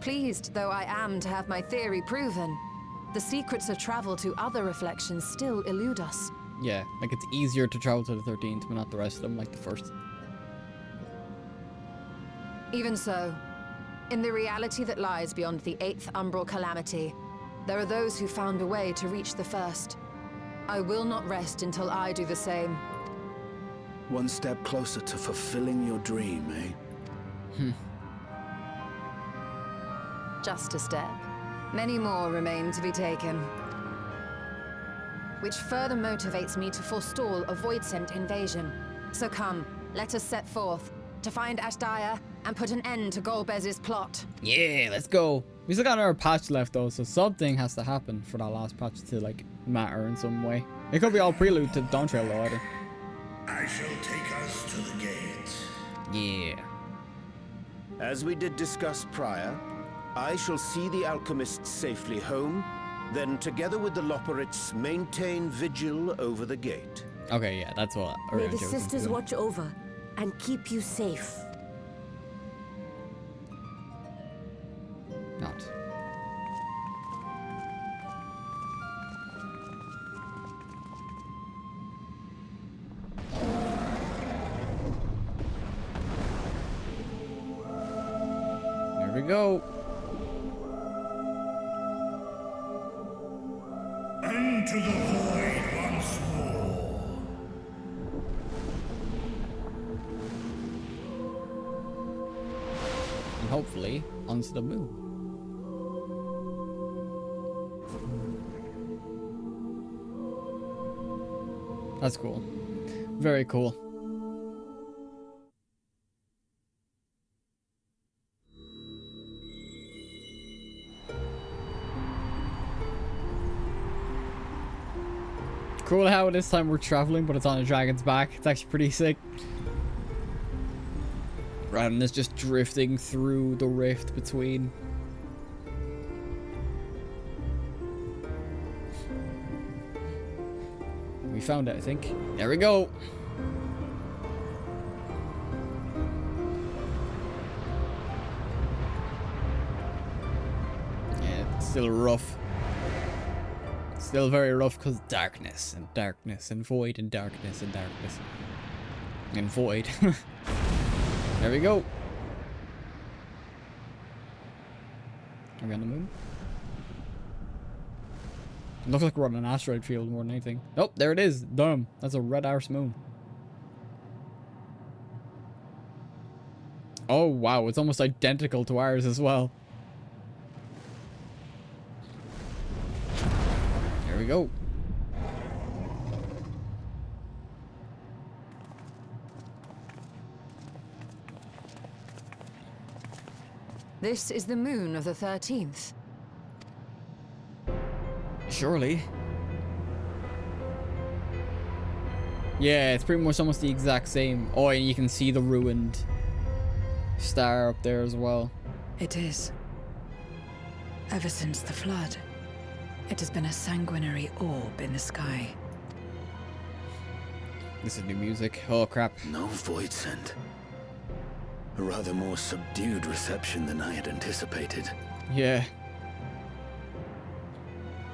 Pleased though I am to have my theory proven, the secrets of travel to other reflections still elude us. Yeah, like it's easier to travel to the 13th, but not the rest of them, like the first. Even so, in the reality that lies beyond the 8th umbral calamity, there are those who found a way to reach the first. I will not rest until I do the same. One step closer to fulfilling your dream, eh? Just a step. Many more remain to be taken. Which further motivates me to forestall a void-sent invasion. So come, let us set forth, to find Ashdaya and put an end to Golbez's plot. Yeah, let's go. We still got another patch left though, so something has to happen for that last patch to like matter in some way. It could be all prelude to Dawn Trail though, either. I shall take us to the gate. Yeah. As we did discuss prior, I shall see the alchemists safely home, then together with the Loporrits maintain vigil over the gate. Okay, yeah, that's what. May the sisters watch over and keep you safe. Not. There we go. Into the void once more. And hopefully onto the moon. That's cool. Very cool. Cool how this time we're traveling, but it's on a dragon's back. It's actually pretty sick. Rather than this just drifting through the rift between. We found it, I think. There we go. Yeah, it's still rough. Still very rough because darkness and darkness and void and darkness and darkness. In void. There we go. Are we on the moon? It looks like we're on an asteroid field more than anything. Oh, there it is. Damn. That's a red arse moon. Oh, wow. It's almost identical to ours as well. There we go. This is the moon of the 13th. Surely. Yeah, it's pretty much almost the exact same. Oh, and you can see the ruined star up there as well. It is. Ever since the flood, it has been a sanguinary orb in the sky. This is new music. Oh, crap. No void scent. A rather more subdued reception than I had anticipated. Yeah.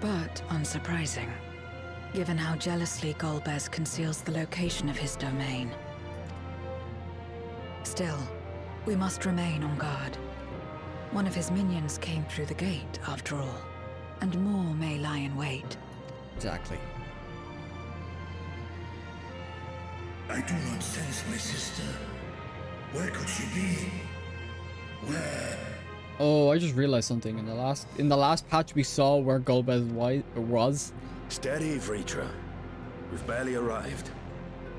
But unsurprising, given how jealously Golbez conceals the location of his domain. Still, we must remain on guard. One of his minions came through the gate, after all, and more may lie in wait. Exactly. I do not sense my sister. Where could she be? Where? Oh, I just realized something. In the last patch we saw where Golbez was. Steady, Vritra. We've barely arrived.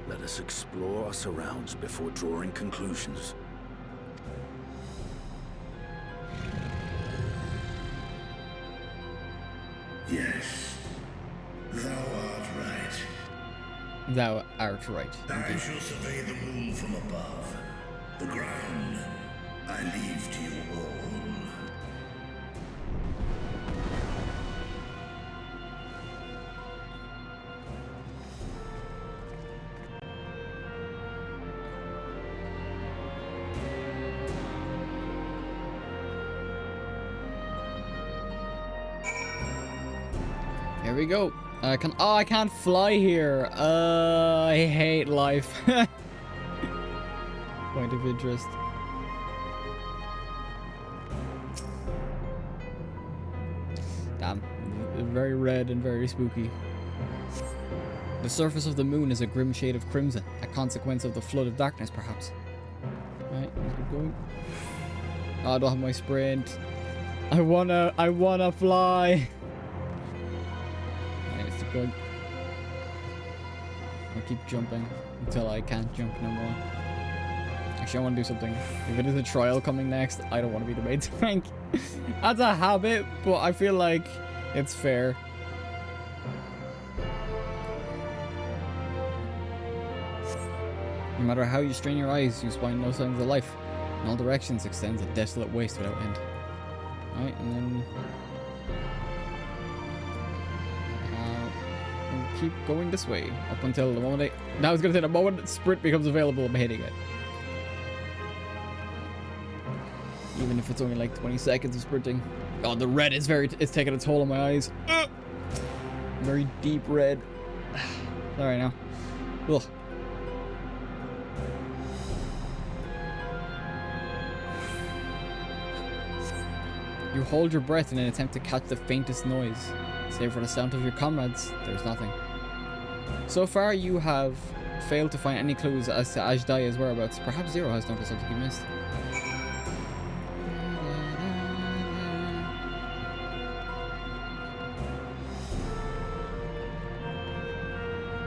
Let us explore our surrounds before drawing conclusions. Yes. Thou art right. Thou art right. I shall survey the moon from above. The ground I leave to you all. Here we go. I can't fly here. I hate life. Point of interest. Damn. Very red and very spooky. The surface of the moon is a grim shade of crimson, a consequence of the flood of darkness, perhaps. Right, let's keep going. Oh, I don't have my sprint. I wanna fly. Good. I'll keep jumping until I can't jump no more. Actually, I want to do something. If it is a trial coming next, I don't want to be the main tank. That's a habit, but I feel like it's fair. No matter how you strain your eyes, you find no signs of life. In all directions extends a desolate waste without end. Alright, and then keep going this way up until the moment I was gonna say the moment sprint becomes available, I'm hitting it. Even if it's only like 20 seconds of sprinting. Oh, the red is it's taking a toll on my eyes. Very deep red. Alright now. Ugh. You hold your breath in an attempt to catch the faintest noise. Save for the sound of your comrades, there's nothing. So far, you have failed to find any clues as to Ajdaya's whereabouts. Perhaps Zero has noticed something you missed.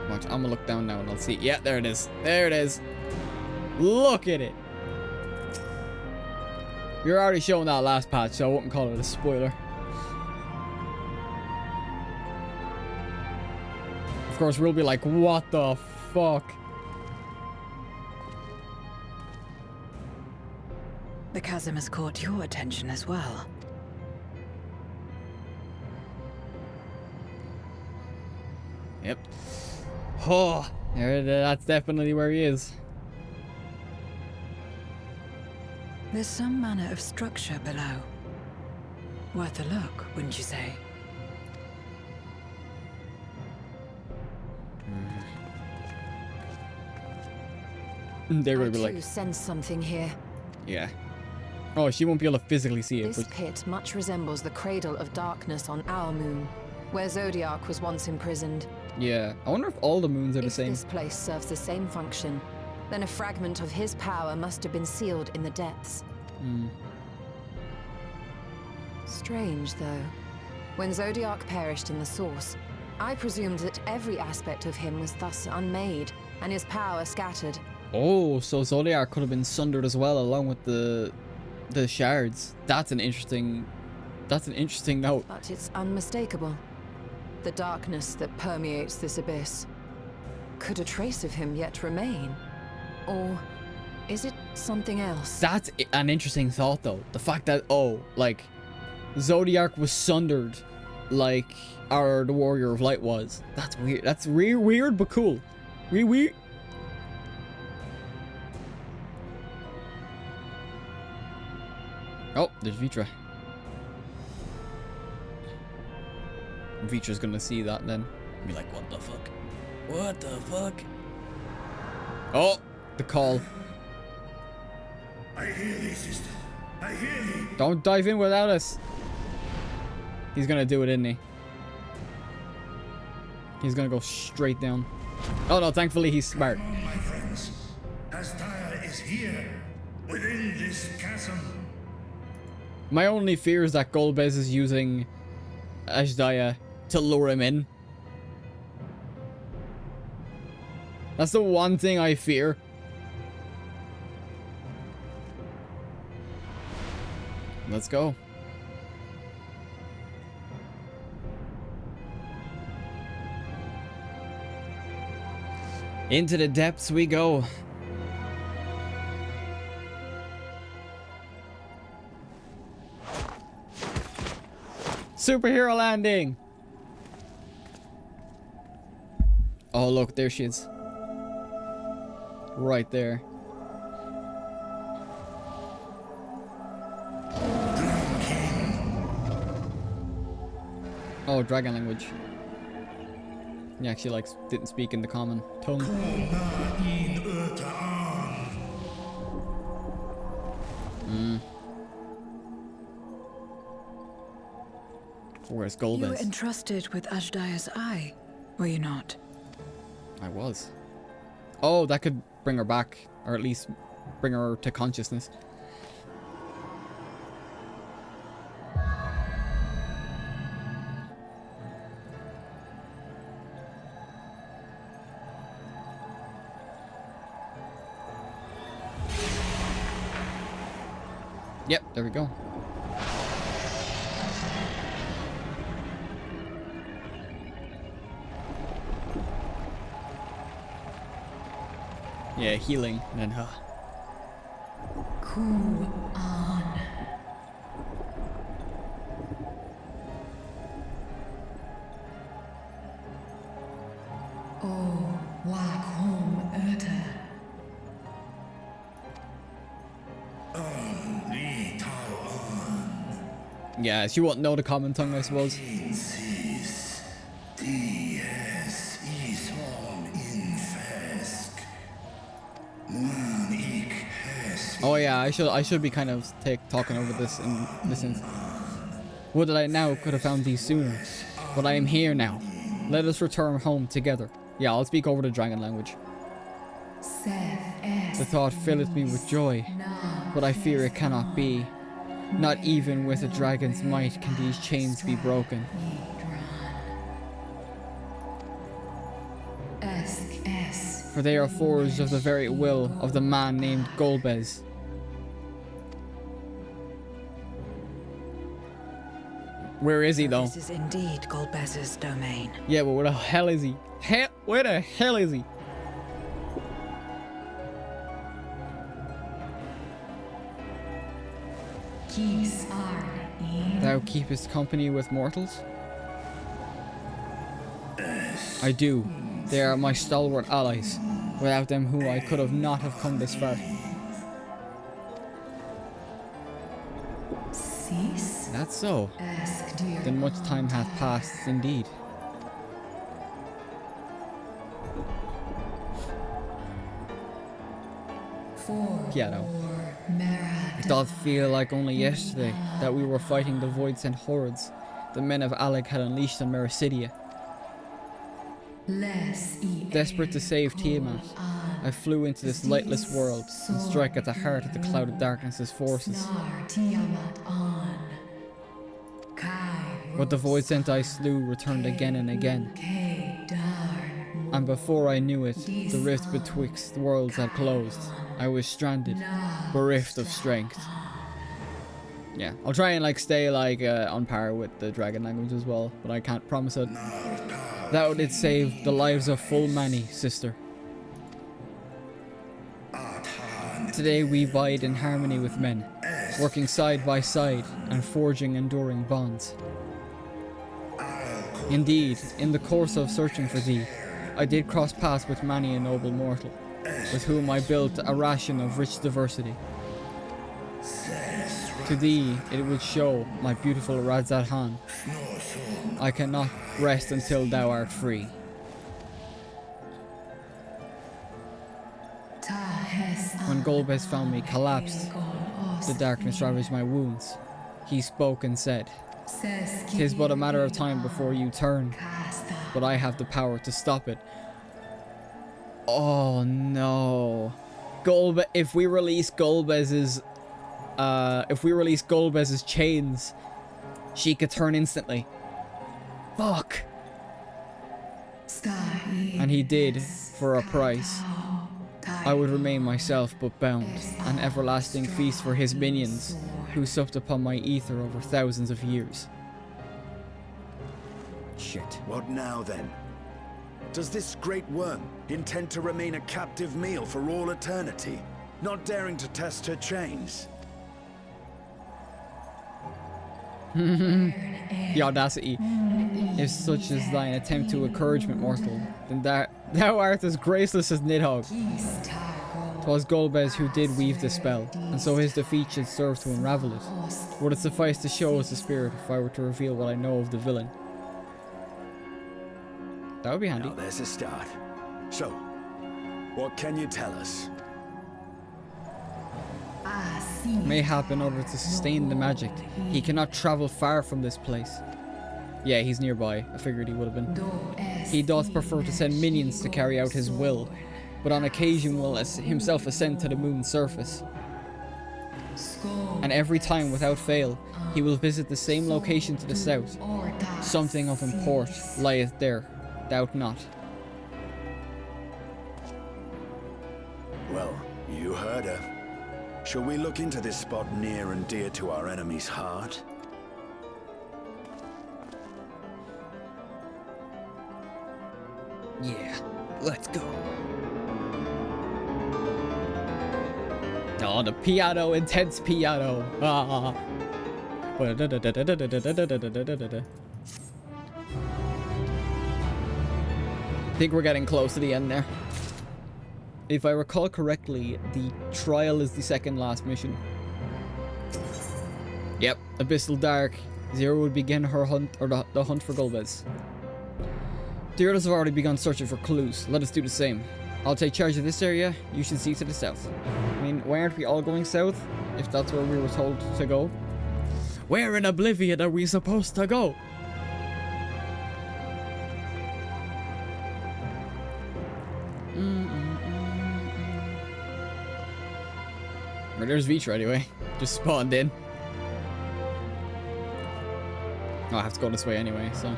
Watch, I'm gonna look down now and I'll see. Yeah, there it is. There it is. Look at it. You're already showing that last patch, so I wouldn't call it a spoiler. Of course, we'll be like, what the fuck? The chasm has caught your attention as well. Yep. Oh, that's definitely where he is. There's some manner of structure below. Worth a look, wouldn't you say? They're gonna I be too like, sense something here. yeah. Oh, she won't be able to physically see it, This but pit much resembles the Cradle of Darkness on our moon, where Zodiac was once imprisoned. yeah. I wonder if all the moons are the If same. this place serves the same function, then a fragment of his power must have been sealed in the depths. Hmm. Strange, though. When Zodiac perished in the Source, I presumed that every aspect of him was thus unmade, and his power scattered. Oh, so Zodiac could have been sundered as well, along with the shards. That's an interesting note. But it's unmistakable. The darkness that permeates this abyss. Could a trace of him yet remain? Or is it something else? That's an interesting thought, though. The fact that, oh, like, Zodiac was sundered like the Warrior of Light was. That's weird. That's weird, but cool. Weird. Oh, there's Vitra. Vitra's gonna see that then. Be like, what the fuck? What the fuck? Oh, the call. I hear thee, sister. I hear thee. Don't dive in without us. He's gonna do it, isn't he? He's gonna go straight down. Oh no, thankfully he's smart. Come on, my friends. Asdaya is here, within this chasm. My only fear is that Golbez is using Ashdaya to lure him in. That's the one thing I fear. Let's go. Into the depths we go. Superhero landing. Oh, look, there she is. Right there. Oh, dragon language. He actually, like, didn't speak in the common tongue. Where's You were Golbez? entrusted with Ajdaya's eye, were you not? I was. Oh, that could bring her back, or at least bring her to consciousness. Yep, there we go. Yeah, healing, and then huh. Cool on. Oh, Waghom Erta. Yeah, she won't know the common tongue, I suppose. Oh yeah, I should be kind of talking over this in this instance. Would that I now could have found thee sooner, but I am here now. Let us return home together. Yeah, I'll speak over the dragon language. The thought filleth me with joy, but I fear it cannot be. Not even with a dragon's might can these chains be broken. For they are forged of the very will of the man named Golbez. Where is he, though? This is indeed Golbez's domain. Yeah, but where the hell is he? Where the hell is he? Thou keepest company with mortals? I do. They are my stalwart allies. Without them who I could have not have come this far. That's so. Then much time hath passed, indeed. piano. It doth feel like only yesterday that we were fighting the Void-sent hordes the men of Alec had unleashed on Mericidia. Desperate to save Tiamat, I flew into this lightless world and struck at the heart of the clouded darkness's forces. But the Void-sent I slew returned again and again. And before I knew it, the rift betwixt worlds had closed. I was stranded, bereft of strength. Yeah, I'll try and like stay like on par with the dragon language as well, but I can't promise it. Thou didst save the lives of full many, sister. Today we bide in harmony with men, working side by side and forging enduring bonds. Indeed, in the course of searching for thee, I did cross paths with many a noble mortal, with whom I built a ration of rich diversity. To thee it would show, my beautiful Radzat-Han, I cannot rest until thou art free. When Golbez found me collapsed, the darkness ravaged my wounds. He spoke and said, "'Tis but a matter of time before you turn, but I have the power to stop it." Oh no. If we release Golbez's chains, she could turn instantly. Fuck. And he did, for a price. I would remain myself but bound, an everlasting feast for his minions, who supped upon my ether over thousands of years. Shit. What now then? Does this great worm intend to remain a captive meal for all eternity, not daring to test her chains? The audacity. If such is thine attempt to encouragement, mortal, then thou art as graceless as Nidhogg. 'Twas Golbez who did weave the spell, and so his defeat should serve to unravel it. Would it suffice to show us the spirit if I were to reveal what I know of the villain? That would be handy. Now there's a start. So, what can you tell us? Mayhap in order to sustain the magic, he cannot travel far from this place. Yeah, he's nearby. I figured he would have been. He doth prefer to send minions to carry out his will, but on occasion will himself ascend to the moon's surface. And every time, without fail, he will visit the same location to the south. Something of import lieth there, doubt not. Well, you heard her. Shall we look into this spot near and dear to our enemy's heart? Yeah, let's go. Oh, the piano, intense piano. Ah. I think we're getting close to the end there. If I recall correctly, the trial is the second last mission. Yep, Abyssal Dark. Zero would begin her hunt, or the hunt for Golbez. The others have already begun searching for clues. Let us do the same. I'll take charge of this area. You should see to the south. I mean, why aren't we all going south? If that's where we were told to go. Where in Oblivion are we supposed to go? Well, there's Vitra anyway. Just spawned in. Oh, I have to go this way anyway, so.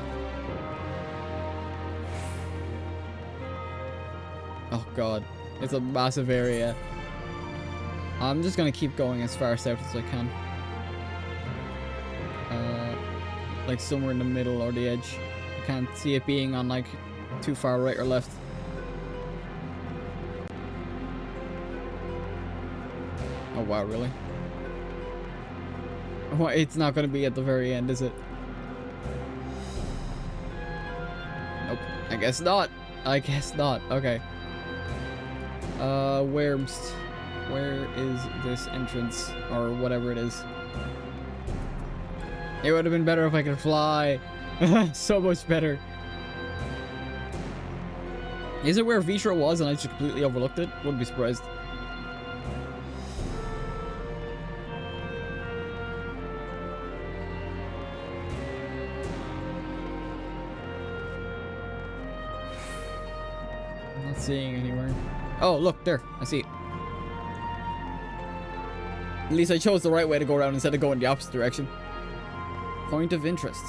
Oh god, it's a massive area. I'm just gonna keep going as far south as I can. Like somewhere in the middle or the edge. I can't see it being on like too far right or left. Oh wow, really? Oh, it's not gonna be at the very end, is it? Nope, I guess not. I guess not, okay. Where is this entrance, or whatever it is? It would have been better if I could fly. So much better. Is it where Vitra was and I just completely overlooked it? Wouldn't be surprised. seeing anywhere. Oh, look, there. I see it. At least I chose the right way to go around instead of going the opposite direction. Point of interest.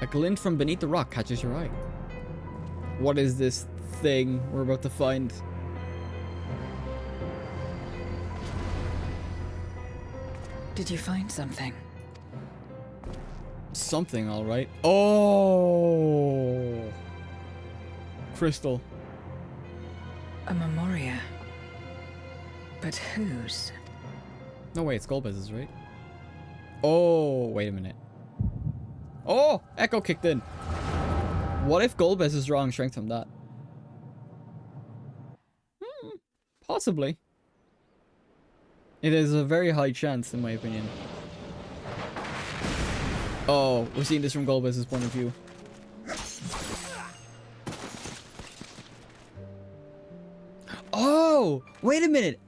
A glint from beneath the rock catches your eye. What is this thing we're about to find? Did you find something? Something, all right. Oh, crystal. A memoria. But whose? No way, it's Golbez's, right? Oh, wait a minute. Oh, Echo kicked in. What if Golbez is drawing strength from that? Possibly. It is a very high chance, in my opinion. Oh, we're seeing this from Golbez's point of view. Oh, wait a minute.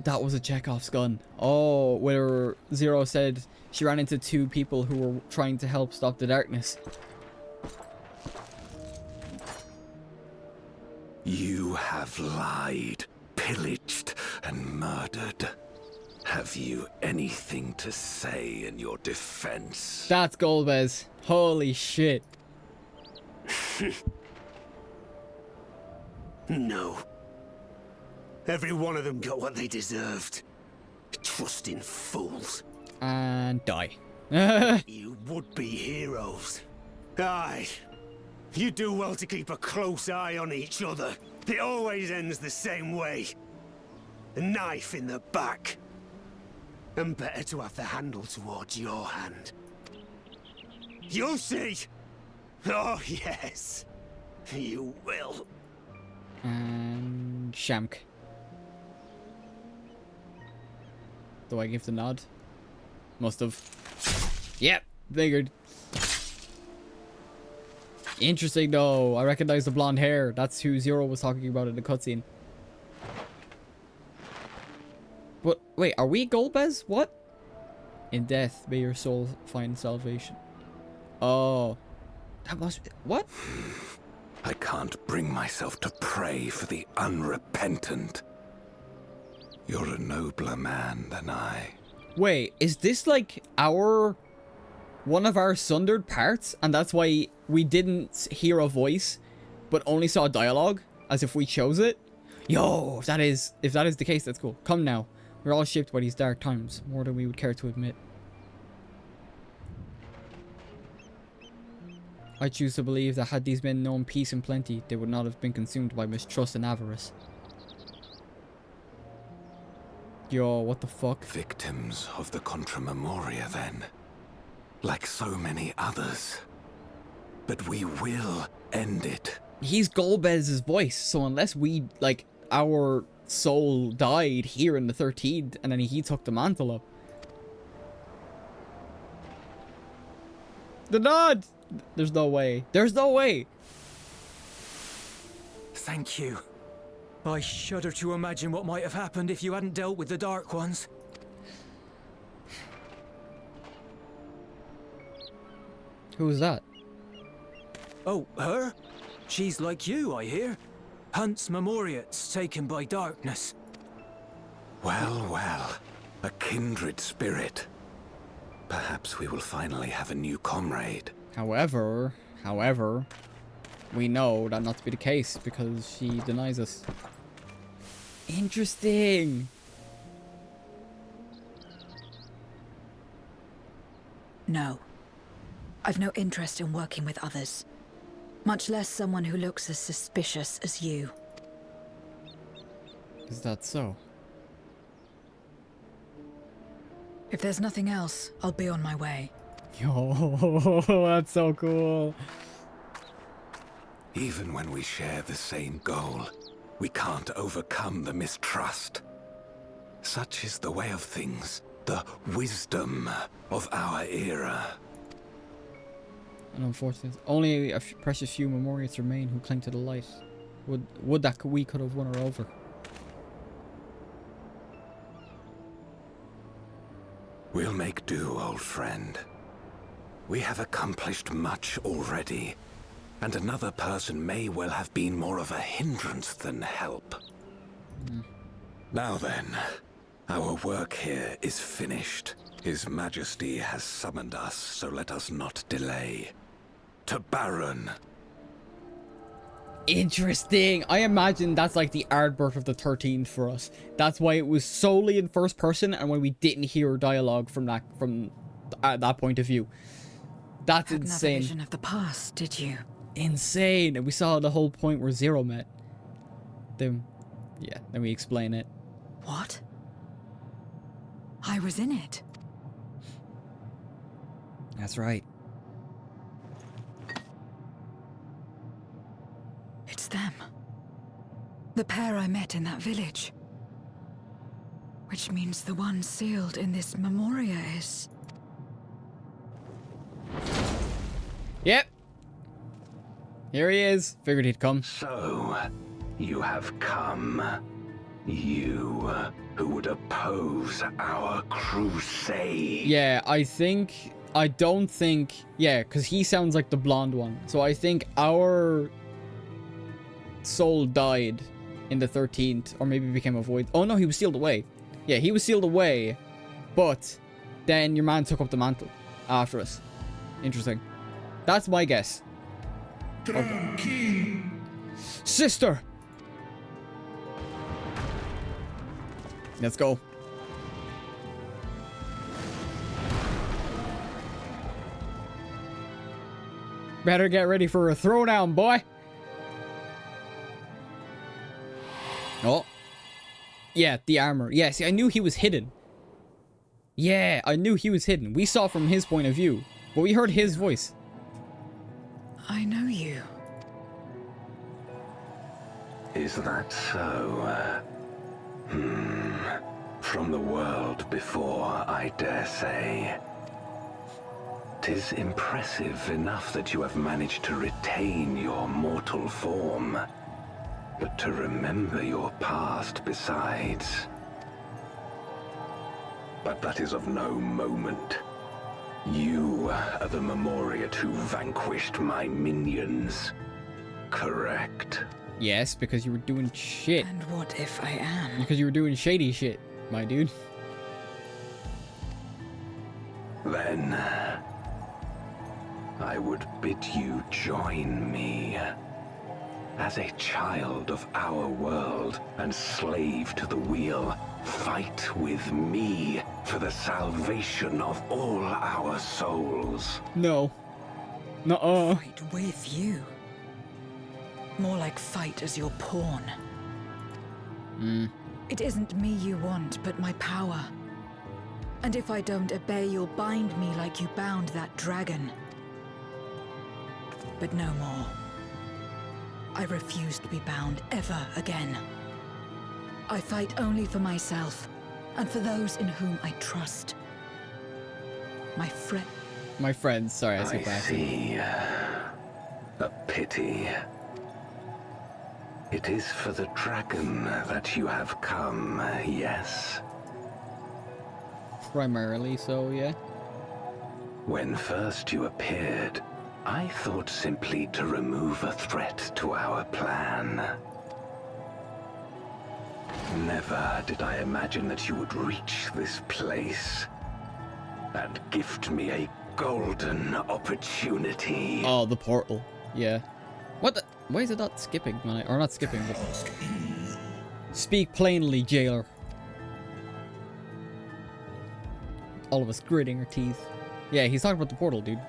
That was a Chekhov's gun. Oh, where Zero said she ran into two people who were trying to help stop the darkness. You have lied, pillaged, and murdered. Have you anything to say in your defense? That's Golbez. Holy shit. No. Every one of them got what they deserved. Trusting fools. And die. You would-be heroes. Aye. You do well to keep a close eye on each other. It always ends the same way. A knife in the back. And better to have the handle towards your hand. You'll see! Oh, yes. You will. And Shamk. Do I give the nod? Must have. Yep, figured. Interesting though. I recognize the blonde hair. That's who Zero was talking about in the cutscene. But wait, are we Golbez? What? In death, may your soul find salvation. Oh, that must be what? I can't bring myself to pray for the unrepentant. You're a nobler man than I. Wait, is this like one of our sundered parts, and that's why we didn't hear a voice, but only saw dialogue, as if we chose it? Yo, if that is the case, that's cool. Come now, we're all shaped by these dark times, more than we would care to admit. I choose to believe that had these men known peace and plenty, they would not have been consumed by mistrust and avarice. Yo, what the fuck? Victims of the Contra Memoria, then. Like so many others. But we will end it. He's Golbez's voice, so unless we, like, our soul died here in the 13th, and then he took the mantle up. The nod! There's no way. There's no way! Thank you. I shudder to imagine what might have happened if you hadn't dealt with the Dark Ones. Who's that? Oh, her? She's like you, I hear. Hunts memoriats taken by darkness. Well, well. A kindred spirit. Perhaps we will finally have a new comrade. However, we know that not to be the case because she denies us. Interesting. No. I've no interest in working with others. Much less someone who looks as suspicious as you. Is that so? If there's nothing else, I'll be on my way. Yo, that's so cool. Even when we share the same goal, we can't overcome the mistrust. Such is the way of things, the wisdom of our era. And unfortunately, only a precious few memorials remain who cling to the light. Would that we could have won her over. We'll make do, old friend. We have accomplished much already, and another person may well have been more of a hindrance than help. Now then, our work here is finished. His Majesty has summoned us, so let us not delay. To Baron. Interesting. I imagine that's like the Ardbert of the 13th for us. That's why it was solely in first person, and when we didn't hear dialogue from that point of view. That's Had insane. Another vision of the past, did you? Insane. And we saw the whole point where Zero met. Then we explain it. What? I was in it. That's right. It's them. The pair I met in that village. Which means the one sealed in this memoria is... Yep. Here he is. Figured he'd come. So, you have come. You who would oppose our crusade. Yeah, I don't think... Yeah, because he sounds like the blonde one. So I think our soul died in the 13th. Or maybe became a void. Oh no, he was sealed away. Yeah, he was sealed away. But then your man took up the mantle after us. Interesting. That's my guess. Okay. Sister! Let's go. Better get ready for a throwdown, boy. Oh. Yeah, the armor. Yeah, see, I knew he was hidden. Yeah, I knew he was hidden. We saw from his point of view, but we heard his voice. I know you. Is that so? From the world before, I dare say. 'Tis impressive enough that you have managed to retain your mortal form, but to remember your past besides. But that is of no moment. You are the Memoriat who vanquished my minions, correct? Yes, because you were doing shit. And what if I am? Because you were doing shady shit, my dude. Then I would bid you join me. As a child of our world and slave to the wheel, fight with me for the salvation of all our souls. No. Nuh-uh. Fight with you. More like fight as your pawn. It isn't me you want, but my power. And if I don't obey, you'll bind me like you bound that dragon. But no more. I refuse to be bound ever again. I fight only for myself, and for those in whom I trust. My friends, sorry, I skipped I back. see. A pity. It is for the dragon that you have come, yes? Primarily so, yeah. When first you appeared, I thought simply to remove a threat to our plan. Never did I imagine that you would reach this place and gift me a golden opportunity. Oh, the portal. Yeah. What the? Why is it not skipping? Or not skipping, but... Speak plainly, jailer. All of us gritting our teeth. Yeah, he's talking about the portal, dude.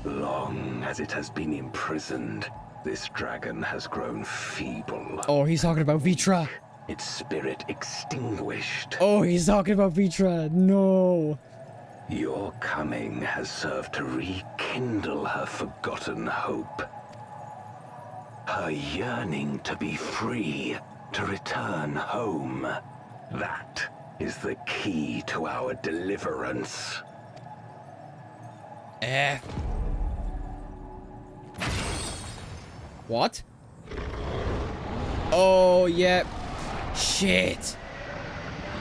Long as it has been imprisoned, this dragon has grown feeble. Oh, he's talking about Vitra. Its spirit extinguished. Oh, he's talking about Vitra. No. Your coming has served to rekindle her forgotten hope. Her yearning to be free, to return home. That is the key to our deliverance. What? Oh, yep. Shit.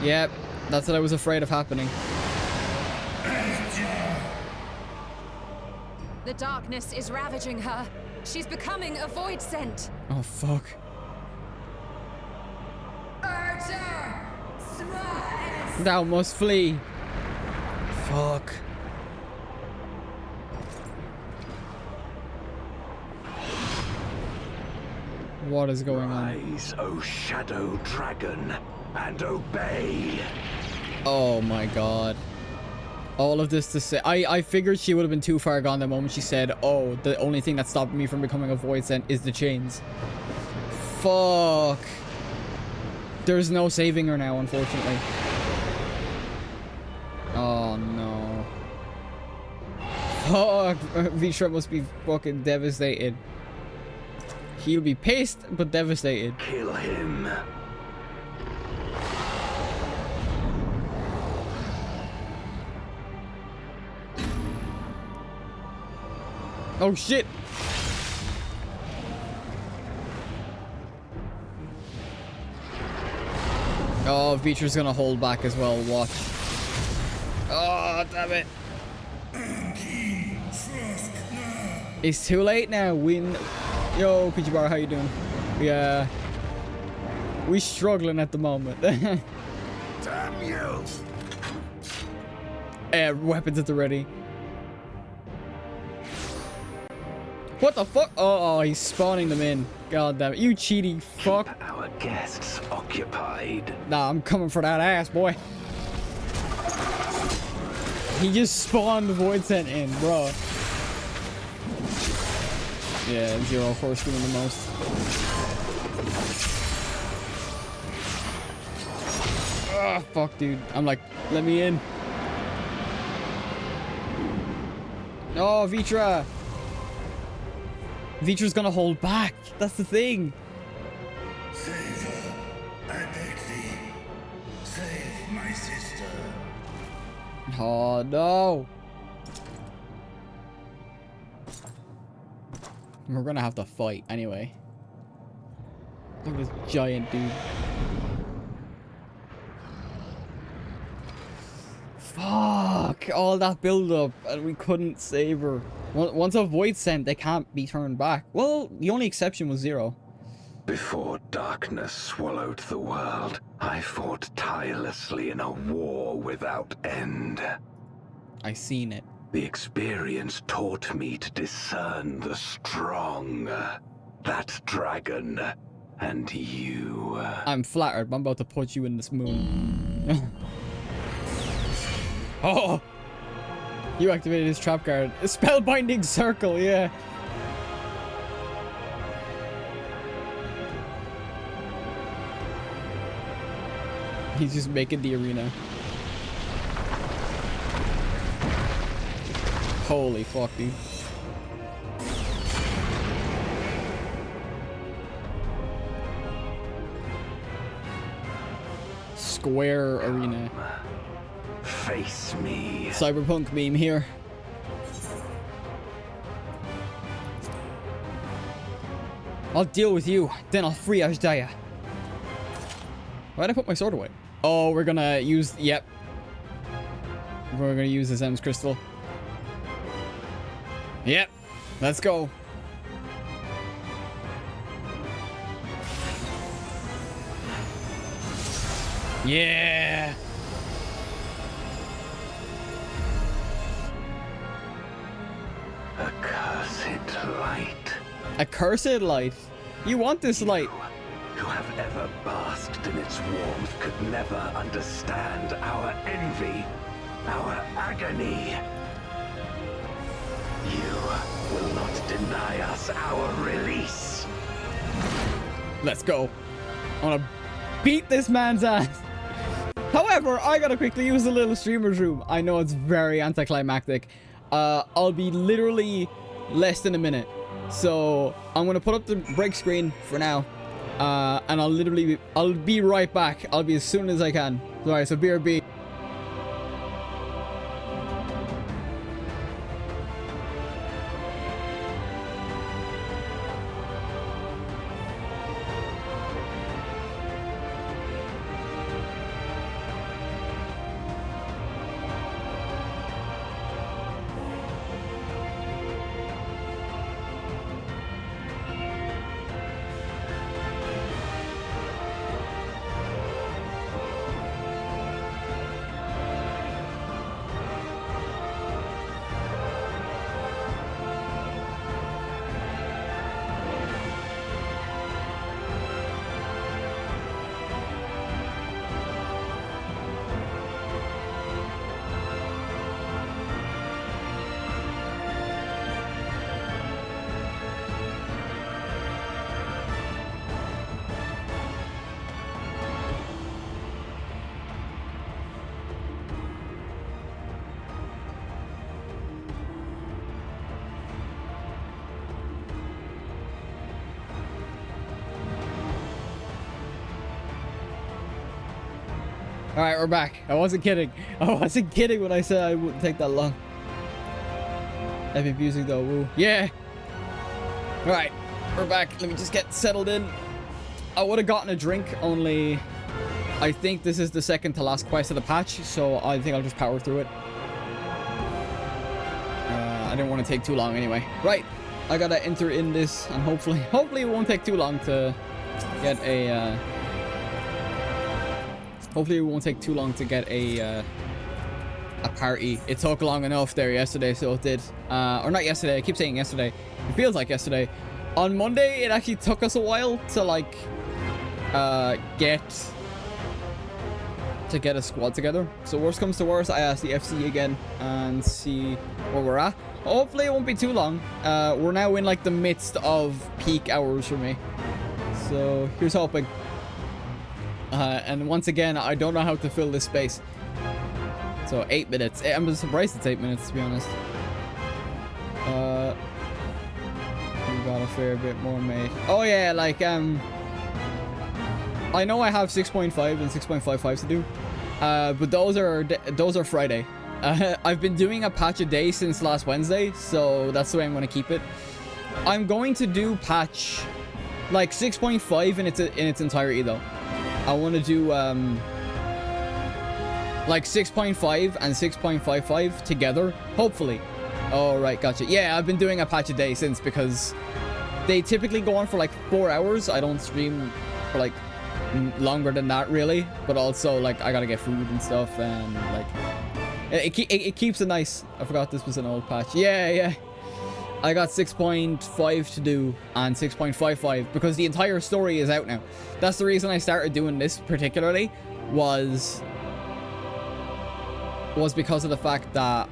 Yep. That's what I was afraid of happening. The darkness is ravaging her. She's becoming a void scent. Oh, fuck. Thou must flee. Fuck. What is going on? Rise, O shadow dragon, and obey. Oh my god. All of this to say, I figured she would have been too far gone the moment she said, oh, the only thing that stopped me from becoming a void scent is the chains. Fuck. There's no saving her now, unfortunately. Oh no. Fuck. Vitra must be fucking devastated. He'll be pissed, but devastated. Kill him. Oh shit! Oh, Vitra's gonna hold back as well, watch. Oh, damn it. It's too late now. Yo, Kuchibar, how you doing? Yeah. We're struggling at the moment. Damn you! Weapons at the ready. What the fuck? Oh, he's spawning them in. God damn it. You cheating fuck. Keep our guests occupied. Nah, I'm coming for that ass, boy. He just spawned the Void Scent in, bro. Yeah, Zero, of course, doing the most. Oh, fuck, dude. I'm like, let me in. No, Vitra. Vitra's gonna hold back. That's the thing. Save her, I beg thee. Save my sister. Oh, no. We're gonna have to fight anyway. Look at this giant dude. Fuck. All that build up and we couldn't save her. Once a void scent, they can't be turned back. Well, the only exception was Zero. Before darkness swallowed the world, I fought tirelessly in a war without end. I seen it. The experience taught me to discern the strong. That dragon and you. I'm flattered, but I'm about to put you in this moon. Oh! You activated his trap card. A spellbinding circle, yeah. He's just making the arena. Holy fuck, dude. Square arena. Face me. Cyberpunk meme here. I'll deal with you, then I'll free Ajdaya. Why'd I put my sword away? Oh, we're gonna use... Yep. We're gonna use this M's crystal. Yep. Let's go. Yeah. Accursed light. Accursed light? You want this light? Who have ever basked in its warmth could never understand our envy, our agony. You will not deny us our release. Let's go. I wanna beat this man's ass. However, I gotta quickly use the little streamer's room. I know it's very anticlimactic. I'll be literally less than a minute. So I'm gonna put up the break screen for now. And I'll be right back. I'll be as soon as I can. Alright, so BRB. Alright, we're back. I wasn't kidding. I wasn't kidding when I said I wouldn't take that long. Epic music though, woo. Yeah! Alright, we're back. Let me just get settled in. I would have gotten a drink, only I think this is the second to last quest of the patch, so I think I'll just power through it. I didn't want to take too long anyway. Right, I gotta enter in this, and hopefully it won't take too long to get a, hopefully it won't take too long to get a party. It took long enough there yesterday, so it did. Or not yesterday, I keep saying yesterday. It feels like yesterday. On Monday, it actually took us a while to, like, get a squad together. So worst comes to worst, I ask the FC again and see where we're at. Hopefully it won't be too long. We're now in, like, the midst of peak hours for me. So here's hoping. And once again, I don't know how to fill this space. So 8 minutes. I'm surprised it's 8 minutes, to be honest. We got a fair bit more made. Oh yeah, like I know I have 6.5 and 6.55 to do, but those are Friday. I've been doing a patch a day since last Wednesday, so that's the way I'm going to keep it. I'm going to do patch like 6.5 in its entirety though. I want to do like 6.5 and 6.55 together, hopefully. All right, gotcha. Yeah, I've been doing a patch a day since, because they typically go on for like 4 hours. I don't stream for like longer than that really, but also like I gotta get food and stuff, and like it keeps it nice. I forgot this was an old patch. Yeah, I got 6.5 to do and 6.55 because the entire story is out now. That's the reason I started doing this particularly, was because of the fact that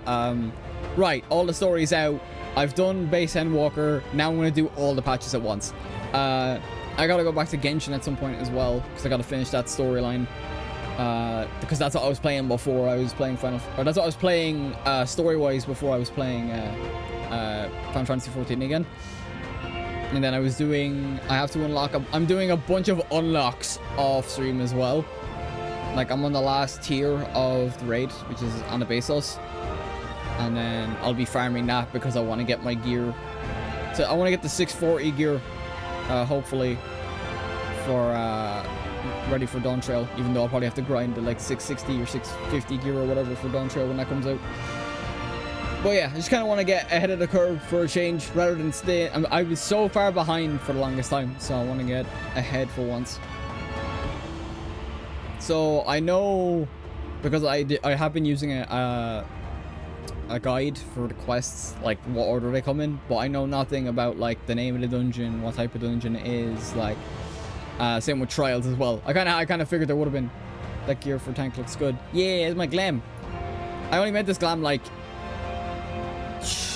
right, all the story's out. I've done base Endwalker. Now I'm gonna do all the patches at once. I gotta go back to Genshin at some point as well, because I gotta finish that storyline. Because that's what I was playing before I was playing that's what I was playing story-wise before I was playing Final Fantasy 14 again. And then I have to unlock I'm doing a bunch of unlocks off stream as well. Like, I'm on the last tier of the raid, which is Anabesos. And then I'll be farming that because I want to get my gear. So I want to get the 640 gear, hopefully, for ready for Dawn Trail. Even though I'll probably have to grind the like 660 or 650 gear or whatever for Dawn Trail when that comes out. But yeah, I just kind of want to get ahead of the curve for a change rather than stay. I was so far behind for the longest time, so I want to get ahead for once. So I know, because I have been using a guide for the quests, like what order they come in, but I know nothing about like the name of the dungeon, what type of dungeon it is. Like same with trials as well. I kind of figured there would have been. That gear for tank looks good. Yeah, it's my glam. I only made this glam like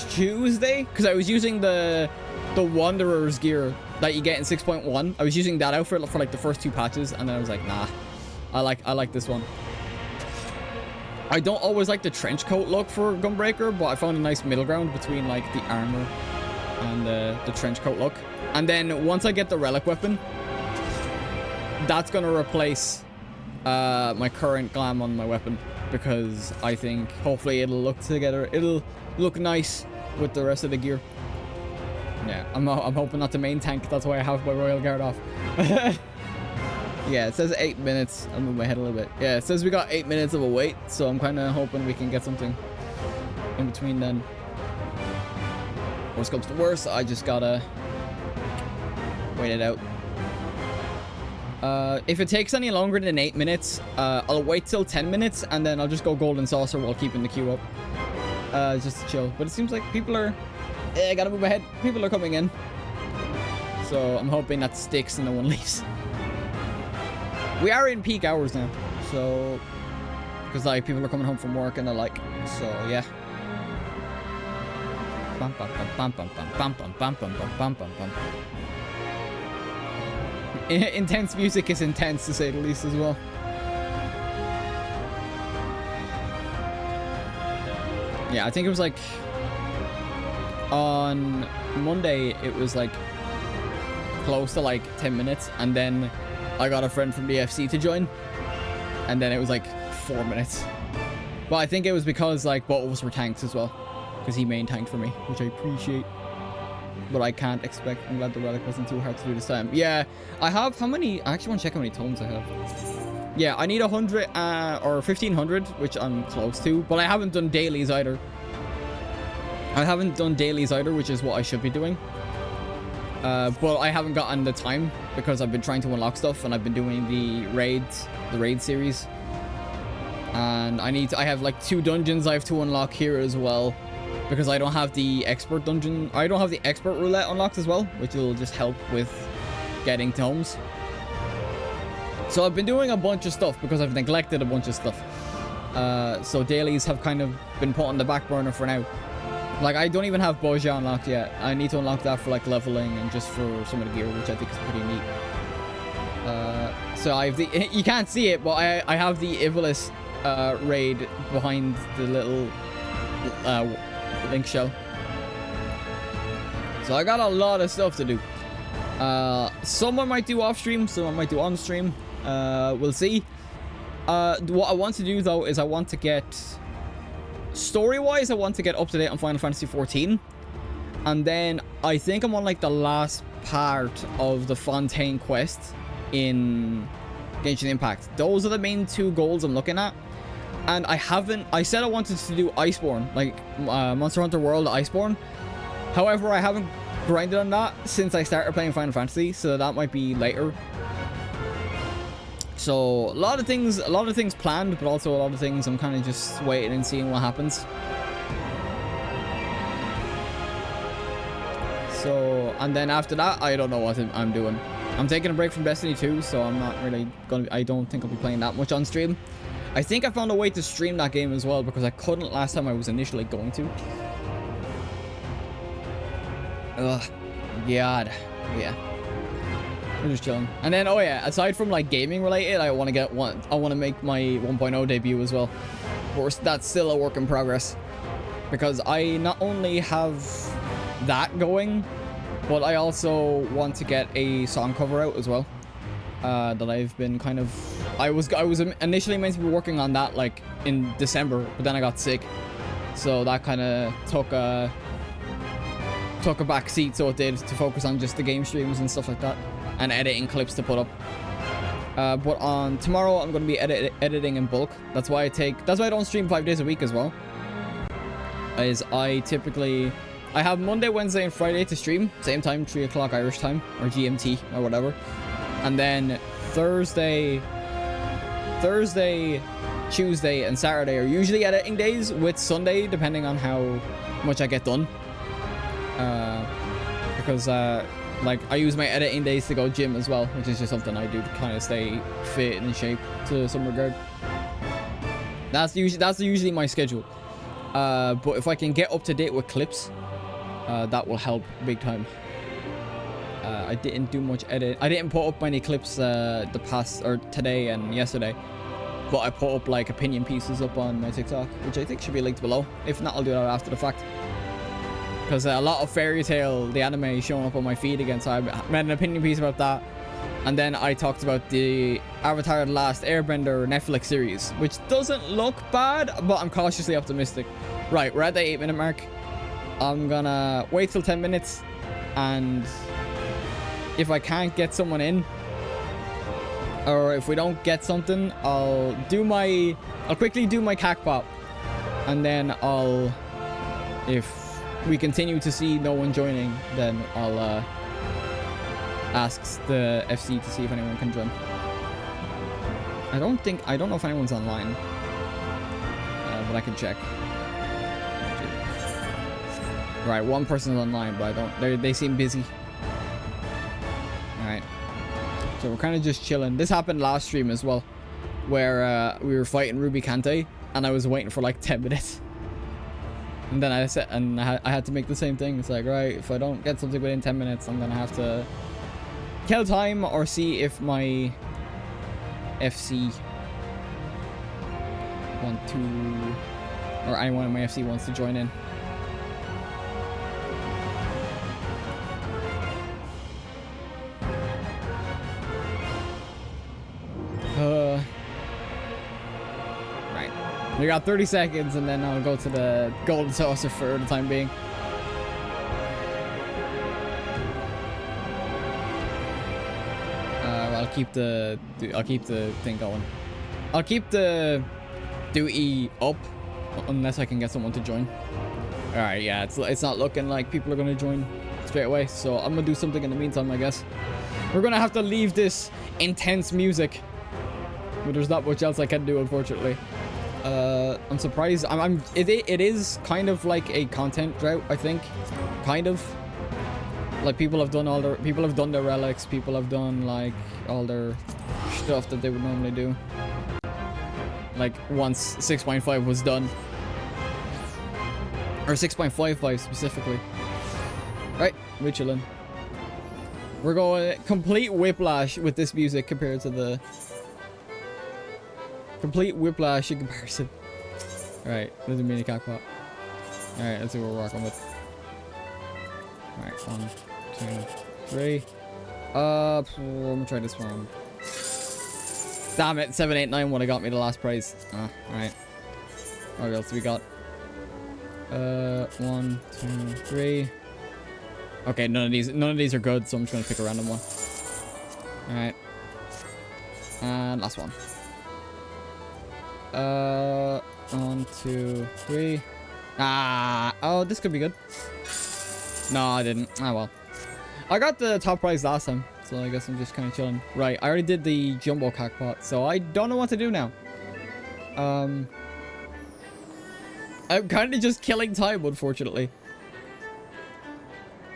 Tuesday, because I was using the Wanderer's gear that you get in 6.1. I was using that outfit for like the first 2 patches, and then I was like, nah, I like this one. I don't always like the trench coat look for Gunbreaker, but I found a nice middle ground between like the armor and the trench coat look. And then once I get the relic weapon, that's gonna replace my current glam on my weapon, because I think hopefully it'll look together. It'll look nice with the rest of the gear. Yeah, I'm hoping not to main tank. That's why I have my Royal Guard off. Yeah, it says 8 minutes. I'll move my head a little bit. Yeah, it says we got 8 minutes of a wait, so I'm kind of hoping we can get something in between then. Worst comes to worst, I just gotta wait it out. If it takes any longer than 8 minutes, I'll wait till 10 minutes, and then I'll just go Golden Saucer while keeping the queue up. Just to chill. But it seems like people are... I gotta move ahead. People are coming in. So I'm hoping that sticks and no one leaves. We are in peak hours now, so because like people are coming home from work and the like, so yeah. Bum, bum, bum, bum, bum, bum, bum, bum, bum, bum, bum, bum. Intense music is intense, to say the least, as well. Yeah, I think it was like on Monday it was like close to like 10 minutes, and then I got a friend from the FC to join, and then it was like 4 minutes. But I think it was because like both of us were tanks as well, because he main tanked for me, which I appreciate. But I can't expect. I'm glad the relic wasn't too hard to do this time. Yeah, I have how many? I actually want to check how many tomes I have. Yeah, I need 100 or 1500, which I'm close to. But I haven't done dailies either. Which is what I should be doing. But I haven't gotten the time because I've been trying to unlock stuff and I've been doing the raid series. And I have like 2 dungeons I have to unlock here as well, because I don't have the expert dungeon. I don't have the expert roulette unlocked as well, which will just help with getting tomes. So I've been doing a bunch of stuff because I've neglected a bunch of stuff. So dailies have kind of been put on the back burner for now. Like, I don't even have Boja unlocked yet. I need to unlock that for like leveling and just for some of the gear, which I think is pretty neat. So I have the, you can't see it, but I have the Iblis raid behind the little link shell. So I got a lot of stuff to do. Some I might do off stream, some I might do on stream. We'll see. What I want to do though is I want to get, story-wise, I want to get up to date on Final Fantasy XIV. And then I think I'm on like the last part of the Fontaine quest in Genshin Impact. Those are the main 2 goals I'm looking at. And I said I wanted to do Iceborne, like Monster Hunter World Iceborne. However, I haven't grinded on that since I started playing Final Fantasy, so that might be later. So a lot of things planned, but also a lot of things I'm kind of just waiting and seeing what happens. So, and then after that, I don't know what I'm doing. I'm taking a break from Destiny 2, so I'm not really gonna, I don't think I'll be playing that much on stream. I think I found a way to stream that game as well, because I couldn't last time I was initially going to. Ugh. God. Yeah. We're just chilling. And then, oh yeah, aside from like gaming related, I want to make my 1.0 debut as well. Of course, that's still a work in progress, because I not only have that going, but I also want to get a song cover out as well. That I've been kind of, I was initially meant to be working on that like in December, but then I got sick, so that kind of took a back seat, so it did, to focus on just the game streams and stuff like that, and editing clips to put up. But on tomorrow I'm going to be editing in bulk. That's why I don't stream 5 days a week as well. I have Monday, Wednesday, and Friday to stream, same time, 3 o'clock Irish time, or GMT, or whatever. And then Thursday, Tuesday, and Saturday are usually editing days, with Sunday, depending on how much I get done. Because, like, I use my editing days to go gym as well, which is just something I do to kind of stay fit and in shape to some regard. That's usually my schedule. But if I can get up to date with clips, that will help big time. I didn't do much edit. I didn't put up many clips today and yesterday, but I put up like opinion pieces up on my TikTok, which I think should be linked below. If not, I'll do that after the fact, because a lot of Fairy Tail, the anime, is showing up on my feed again, so I made an opinion piece about that. And then I talked about the Avatar: The Last Airbender Netflix series, which doesn't look bad, but I'm cautiously optimistic. Right, we're at the 8-minute mark. I'm gonna wait till 10 minutes, and if I can't get someone in, or if we don't get something, I'll quickly do my cack pop, and then if we continue to see no one joining, then I'll ask the FC to see if anyone can join. I don't know if anyone's online, but I can check. Right, one person's online, but they seem busy. Alright. So we're kind of just chilling. This happened last stream as well, where we were fighting Ruby Kante, and I was waiting for like 10 minutes. And then I had to make the same thing. It's like, right, if I don't get something within 10 minutes, I'm gonna have to kill time or see if my FC or anyone in my FC wants to join in. We got 30 seconds, and then I'll go to the golden saucer for the time being. I'll keep the thing going. I'll keep the duty up unless I can get someone to join. All right, yeah, it's not looking like people are gonna join straight away, so I'm gonna do something in the meantime, I guess. We're gonna have to leave this intense music, but there's not much else I can do, unfortunately. I'm surprised. It is kind of like a content drought, I think, kind of. Like people have done their relics, people have done like all their stuff that they would normally do. Like once 6.5 was done, or 6.55 specifically. Right, we're chilling. We're going complete whiplash with this music compared to the complete whiplash in comparison. Alright, there's a mini cockpot. Alright, let's see what we're rocking with. Alright, 1, 2, 3. I'm gonna try this one. Damn it, 789 would have got me the last prize. Alright. What else we got? 1, 2, 3. Okay, none of these are good, so I'm just gonna pick a random one. Alright. And last one. 1, 2, 3. Oh, this could be good. No, I didn't. Oh well. I got the top prize last time, so I guess I'm just kind of chilling. Right, I already did the jumbo cockpot, so I don't know what to do now. I'm kind of just killing time, unfortunately.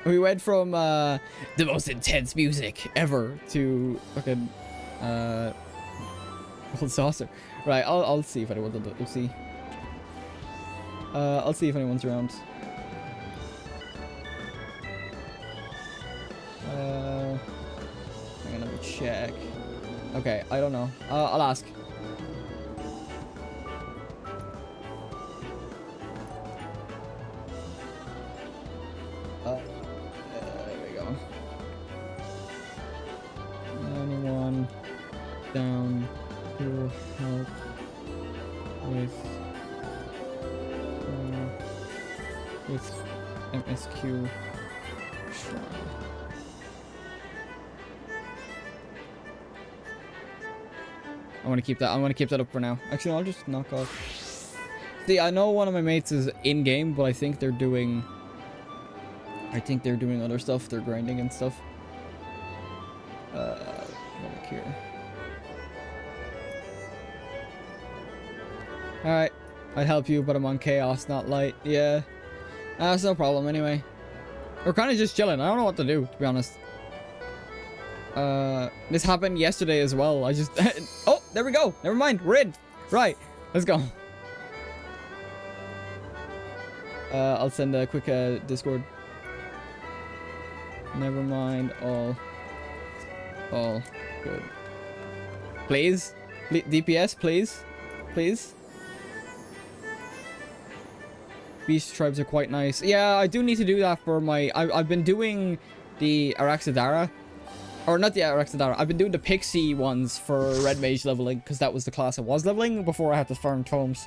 We went from the most intense music ever to fucking Gold Saucer. Right, I'll see if anyone's we'll see. I'll see if anyone's around. I'm gonna check. Okay, I don't know. I'll ask. There we go. Anyone down to help with MSQ shrine? I want to keep that. I want to keep that up for now. Actually, I'll just knock off. See, I know one of my mates is in game, but I think they're doing. I think they're doing other stuff. They're grinding and stuff. Look here. All right, I'd help you, but I'm on chaos, not light. Yeah, that's no problem. Anyway, we're kind of just chilling. I don't know what to do, to be honest. This happened yesterday as well. I just oh, there we go. Never mind. We're in. Right. Let's go. I'll send a quick Discord. Never mind. All good. Please, DPS, please, please. Beast tribes are quite nice. Yeah, I do need to do that for my. I've been doing the Araxidara. Or not the Araxidara. I've been doing the Pixie ones for Red Mage leveling, because that was the class I was leveling before I had to farm tomes.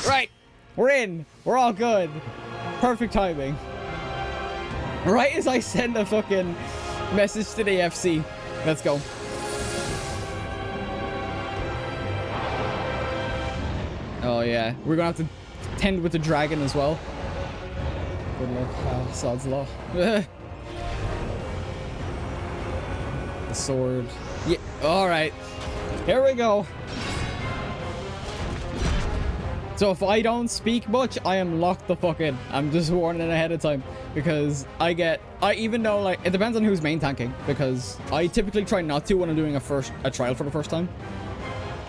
Right! We're in! We're all good! Perfect timing. Right as I send a fucking message to the FC. Let's go. Oh yeah. We're gonna have to tend with the dragon as well. Good luck. Sod's law. Sword. Yeah. All right. Here we go. So if I don't speak much, I am locked the fuck in. I'm just warning ahead of time because I even though like it depends on who's main tanking, because I typically try not to when I'm doing a trial for the first time,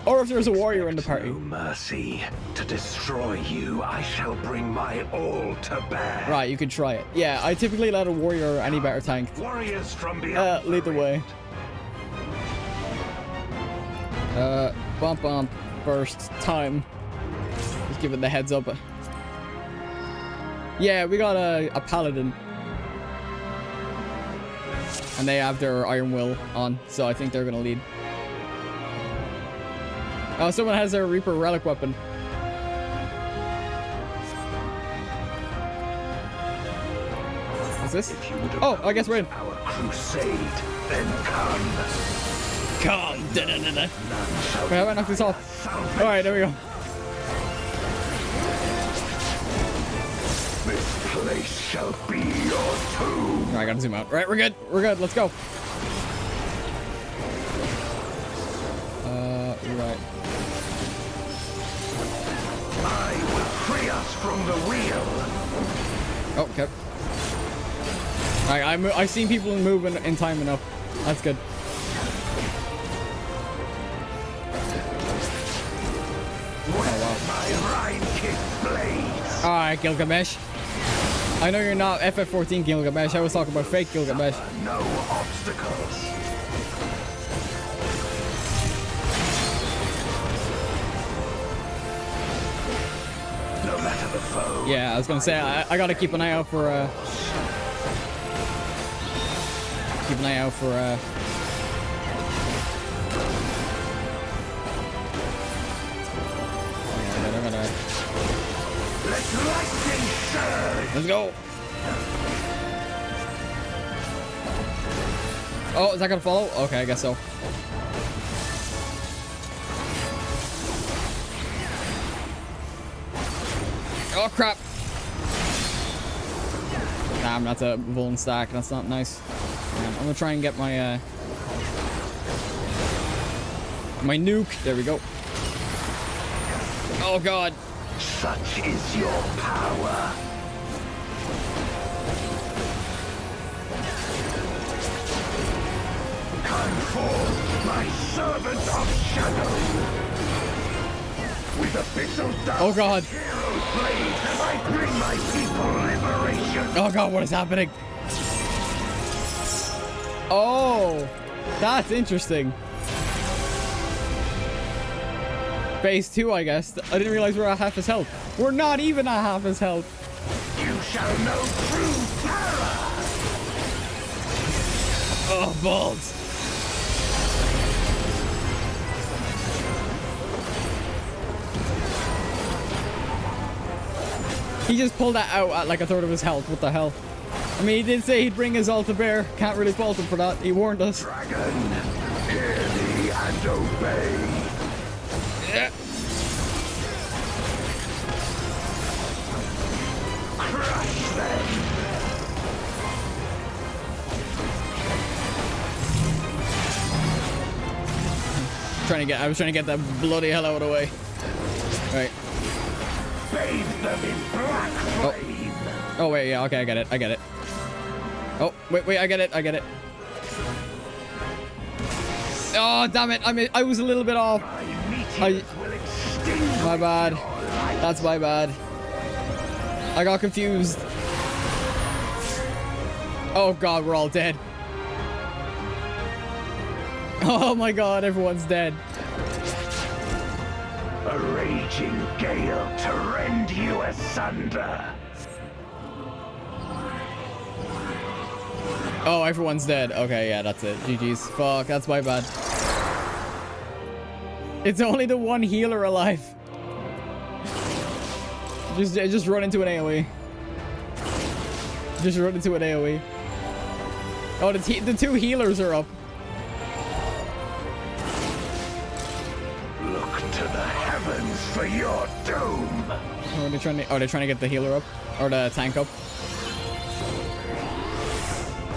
or if there's a warrior in the party. No mercy. To destroy you, I shall bring my all to bear. Right, you could try it. Yeah, I typically let a warrior or any better tank warriors from beyond lead the way. Bump, burst, time. Just give it the heads up. Yeah, we got a paladin. And they have their Iron Will on, so I think they're gonna lead. Oh, someone has their Reaper relic weapon. this? Oh, I guess we're in. Our crusade, then come. Come. Da-da-da-da. Wait, how do I knock this off? All right, there we go. This place shall be your tomb. All right, I gotta zoom out. All right, we're good. We're good. Let's go. Right. I will free us from the wheel. Oh, okay. All right, I've seen people move in time enough. That's good. All right, Gilgamesh. I know you're not FF14 Gilgamesh. I was talking about fake Gilgamesh. No obstacles. No matter the foe. Yeah, I was gonna say I gotta keep an eye out for keep an eye out for Let's go. Oh, is that gonna follow? Okay, I guess so. Oh crap! Damn, that's a Vuln stack. That's not nice. I'm gonna try and get my my nuke. There we go. Oh god. Such is your power. Come forth, my servant of shadow. With abyssal dust, oh god. hero's blade, I bring my people liberation. Oh god, what is happening? Oh, that's interesting. Phase 2, I guess. I didn't realize we're at half his health. We're not even at half his health. You shall know true terror. Oh, balls. He just pulled that out at like a third of his health. What the hell? I mean, he did say he'd bring his ult to bear. Can't really fault him for that. He warned us. Dragon, hear me and obey. Yeah. Crush them. I was trying to get that bloody hell out of the way. Right. Bathe them in black flame. Oh wait, yeah, okay, I get it. Oh, wait, I get it. Oh, damn it, I was a little bit off. My bad. That's my bad. I got confused. Oh god, we're all dead. Oh my god, everyone's dead. A raging gale to rend you asunder. Oh, everyone's dead. Okay, yeah, that's it. GG's. Fuck, that's my bad. It's only the one healer alive. Just run into an AoE. Just run into an AoE. Oh, the two healers are up. Look to the heavens for your doom. Oh, they're trying to get the healer up or the tank up.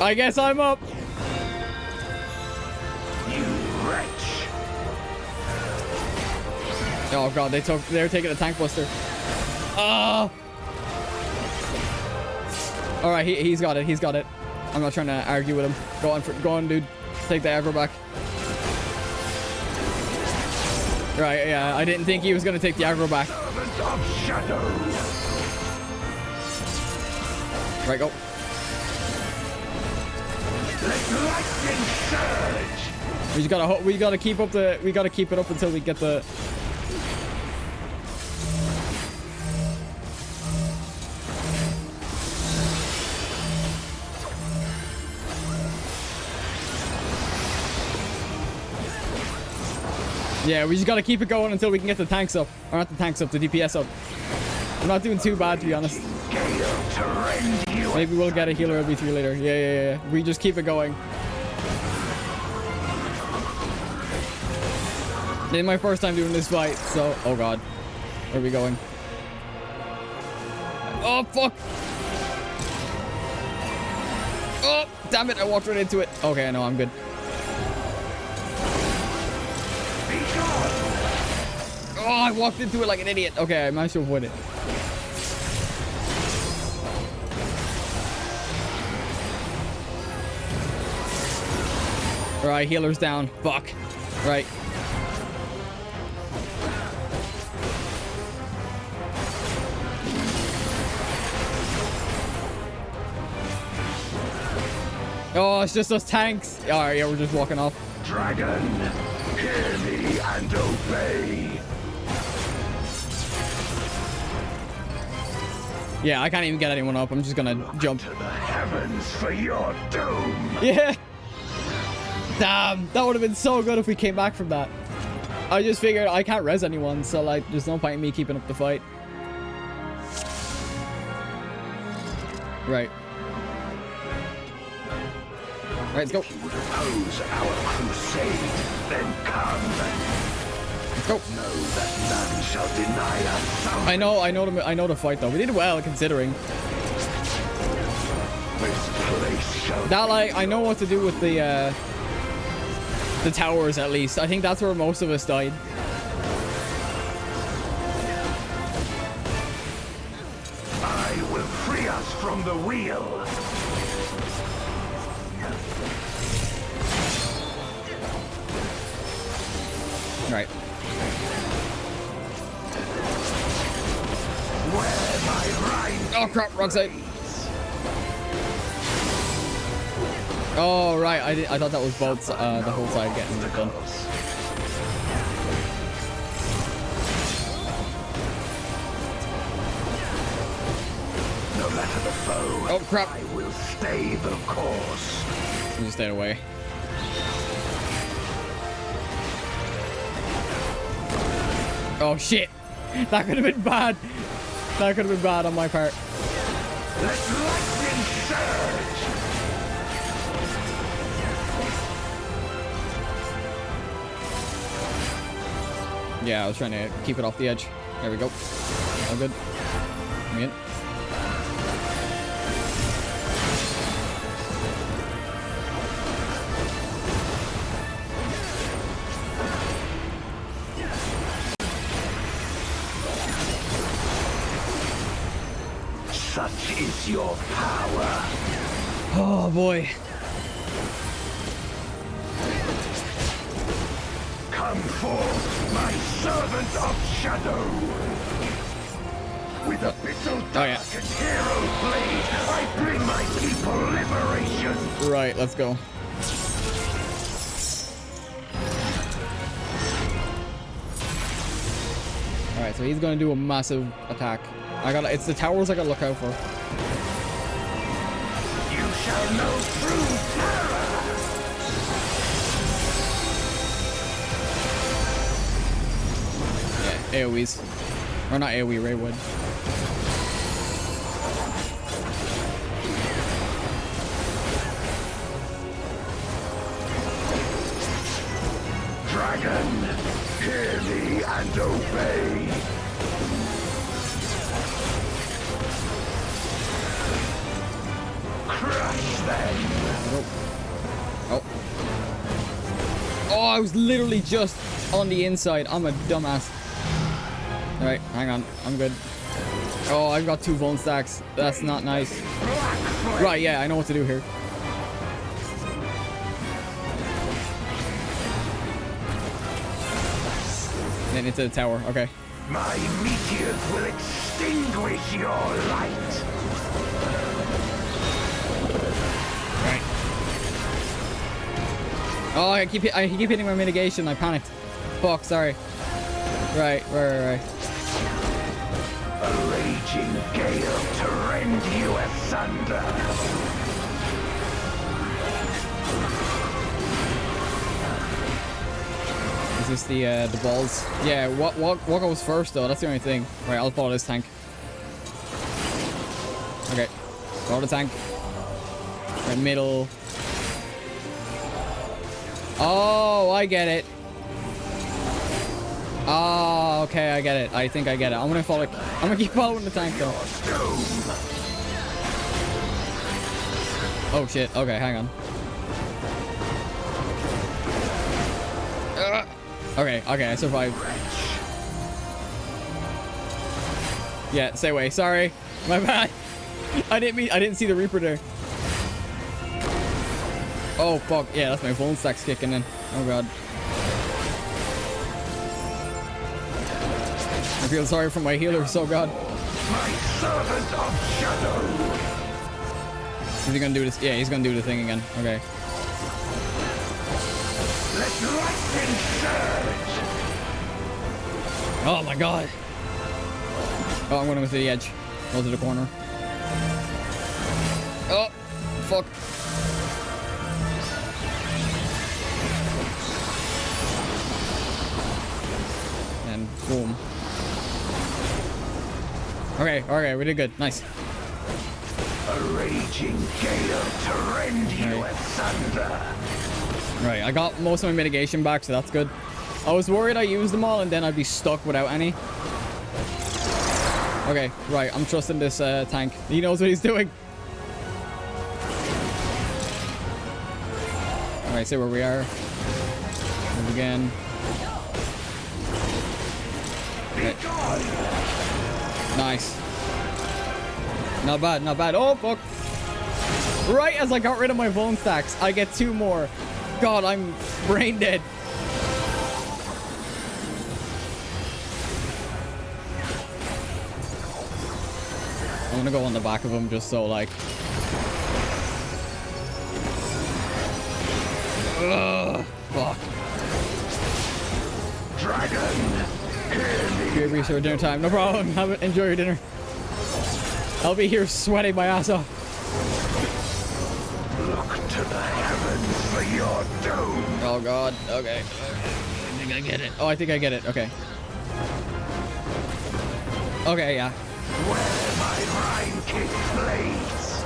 I guess I'm up. You wretch. Oh god, they're taking a tank buster. Oh. All right, he's got it. I'm not trying to argue with him. Go on, dude. Take the aggro back. Right, yeah, I didn't think he was gonna take the aggro back. Servant of shadows. Right, go. Let lightning surge. We gotta keep it up until we get the. Yeah, we just gotta keep it going until we can get the tanks up. Or not the tanks up, the DPS up. I'm not doing too bad, to be honest. Gale to rend you Maybe we'll get a healer LB3 later. Yeah. We just keep it going. This is my first time doing this fight, so... Oh, God. Where are we going? Oh, fuck! Oh, damn it, I walked right into it. Okay, no, I'm good. Oh, I walked into it like an idiot. Okay, I managed to avoid it. Alright, healer's down. Fuck. Right. Oh, it's just those tanks. Alright, yeah, we're just walking off. Dragon, hear me and obey. Yeah, I can't even get anyone up. I'm just gonna jump. To the heavens for your doom. Yeah. Damn, that would have been so good if we came back from that. I just figured I can't res anyone, so like, there's no point in me keeping up the fight. Right. Let's go. If you would oppose our crusade, then come. Let's go. Know that none shall deny us. I know the fight though. We did well considering. This place shall that like I know what to do with the towers at least. I think that's where most of us died. I will free us from the wheel. Right. Oh crap, wrong side. Oh right, I thought that was both the whole side getting it done. No matter the foe, oh crap, I will stay the course. I'm just staying away. Oh shit! That could have been bad. That could have been bad on my part. Let lightning surge. Yeah, I was trying to keep it off the edge. There we go. All good. I'm in. Such is your power. Oh boy. Come forth, my servant of shadow. With abyssal dark and hero blade, I bring my people liberation. Right, let's go. Alright, so he's gonna do a massive attack. It's the towers I gotta look out for. You shall know true terror. Yeah, AoEs. Or not AoE, Raywood. Dragon, hear me and obey. Crush them. Oh. Oh, I was literally just on the inside. I'm a dumbass. Alright, hang on. I'm good. Oh, I've got 2 vuln stacks. That's not nice. Right, yeah, I know what to do here. Then into the tower. Okay. My meteors will extinguish your light. Right. Oh, I keep hitting my mitigation. I panicked. Fuck, sorry. Right. A raging gale to rend you asunder. Is this the balls? Yeah, what goes first though? That's the only thing. Right, I'll follow this tank. Okay. Throw the tank. Right middle. Oh, I get it. Oh, okay, I get it. I think I get it. I'm gonna follow. I'm gonna keep following the tank though. Oh shit. Okay, hang on. Okay, I survived. Yeah, stay away. Sorry, my bad. I didn't see the Reaper there. Oh fuck. Yeah, that's my phone stacks kicking in. Oh god. I feel sorry for my healers. Oh god. My servant of shadow. Is he gonna do this? Yeah, he's gonna do the thing again. Okay. Let lightning surge. Oh my god. Oh, I'm gonna go to the edge. Go to the corner. Oh, fuck. And boom. Okay, we did good. Nice. A raging gale to rend you asunder. Right, I got most of my mitigation back, so that's good. I was worried I used them all and then I'd be stuck without any. Okay, right, I'm trusting this tank. He knows what he's doing. Alright, see where we are. Move again. Okay. Nice. Not bad, not bad. Oh, fuck. Right as I got rid of my bone stacks, I get 2 more. God, I'm brain dead. I'm gonna go on the back of him just so, like... Ugh, fuck. Dragon, Good research dinner time. No problem. Enjoy your dinner. I'll be here sweating my ass off. look to the heavens for your doom. Oh god. Okay. I think I get it. Oh, I think I get it. Okay. Okay, yeah. Where my Rhine-kick blades.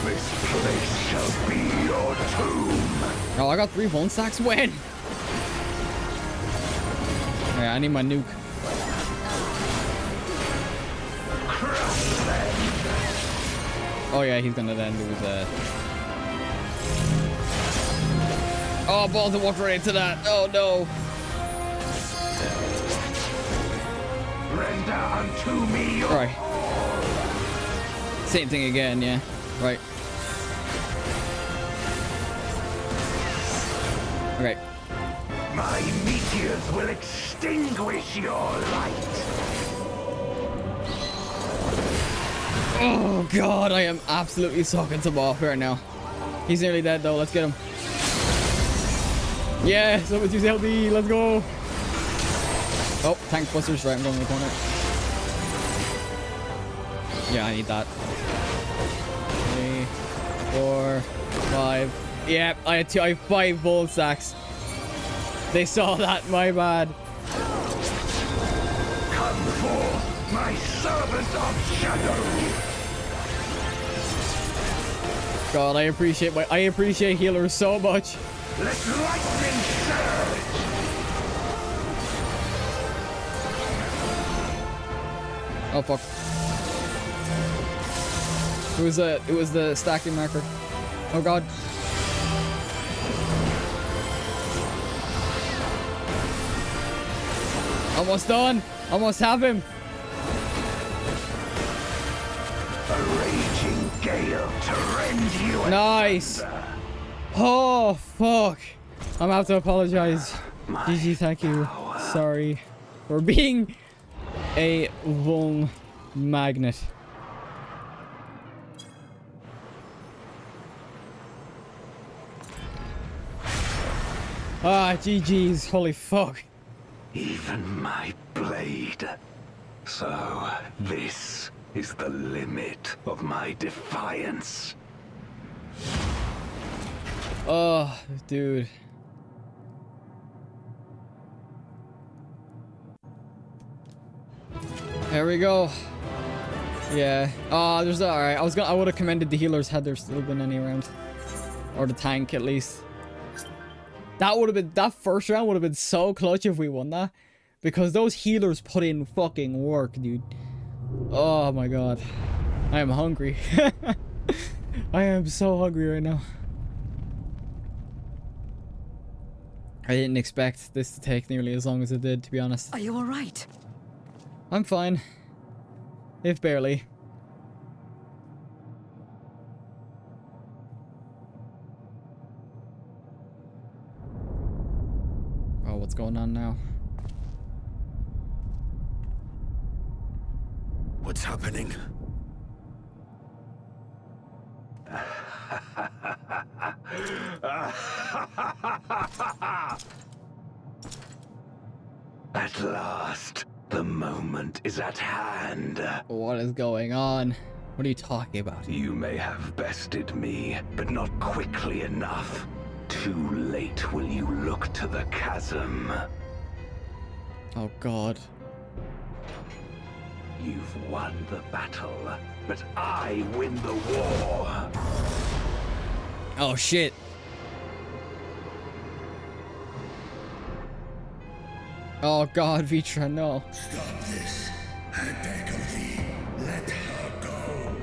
This place shall be your tomb. Oh, I got 3 bone stacks. When? Yeah, I need my nuke. Oh yeah, he's gonna then lose that. Oh, balls and walk right into that. Oh no. Render unto me your Right. Same thing again, yeah. Right. Okay. My meteors will extinguish your light. Oh god, I am absolutely sucking some off right now. He's nearly dead though. Let's get him. Yeah, so let's use LB. Let's go. Oh, tank busters. Right, I'm going in the corner. Yeah, I need that. 3, 4, 5. Yeah, I had 5 bolt sacks. They saw that. My bad. Come forth, my servant of shadow. God, I appreciate healers so much. Let lightning surge. Oh fuck. It was the stacking marker. Oh god. Almost done. Almost have him. A raging gale to rend you. Nice. Oh fuck. I'm gonna have to apologize. GG, thank you. Sorry for being a vuln magnet. Ah, GG's. Holy fuck. Even my blade. So, this is the limit of my defiance. Oh, dude. There we go. Yeah. There's alright. I would have commended the healers had there still been any around. Or the tank at least. That first round would have been so clutch if we won that. Because those healers put in fucking work, dude. Oh my god. I am hungry. I am so hungry right now. I didn't expect this to take nearly as long as it did, to be honest. Are you alright? I'm fine. If barely. Oh, what's going on now? What's happening? At last, the moment is at hand. What is going on? What are you talking about? You may have bested me, but not quickly enough. Too late will you look to the chasm. Oh god. You've won the battle, but I win the war. Oh shit. Oh god, Vitra, no. Stop this. I beg of thee, let her go.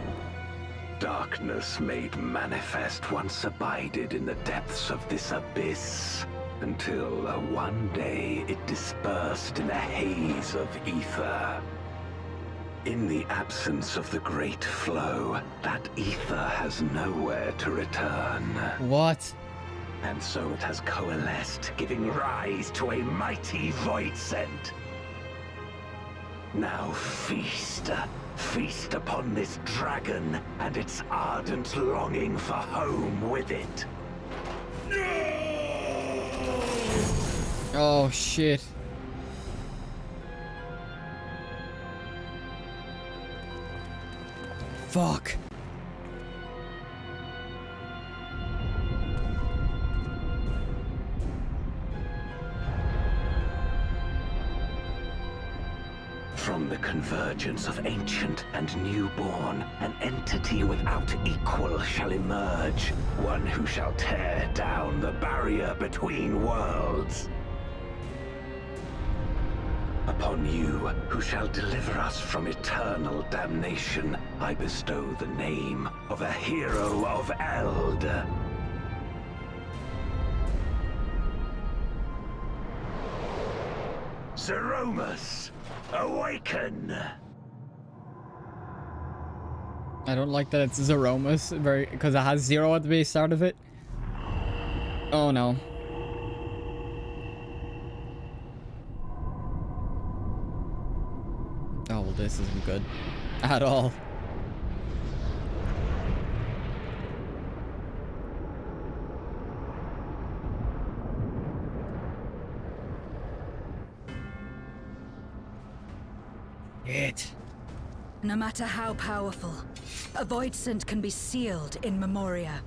Darkness made manifest once abided in the depths of this abyss, until one day it dispersed in a haze of ether. In the absence of the great flow, that ether has nowhere to return. What? And so it has coalesced, giving rise to a mighty void scent. Now feast. Feast upon this dragon and its ardent longing for home with it. Oh shit. Fuck. From the convergence of ancient and newborn, an entity without equal shall emerge, one who shall tear down the barrier between worlds. Upon you, who shall deliver us from eternal damnation, I bestow the name of a hero of Eld. Zeromus, awaken! I don't like that it's Zeromus, because it has 0 at the base start of it. Oh no. Oh well, this isn't good at all. No matter how powerful, a void scent can be sealed in Memoria.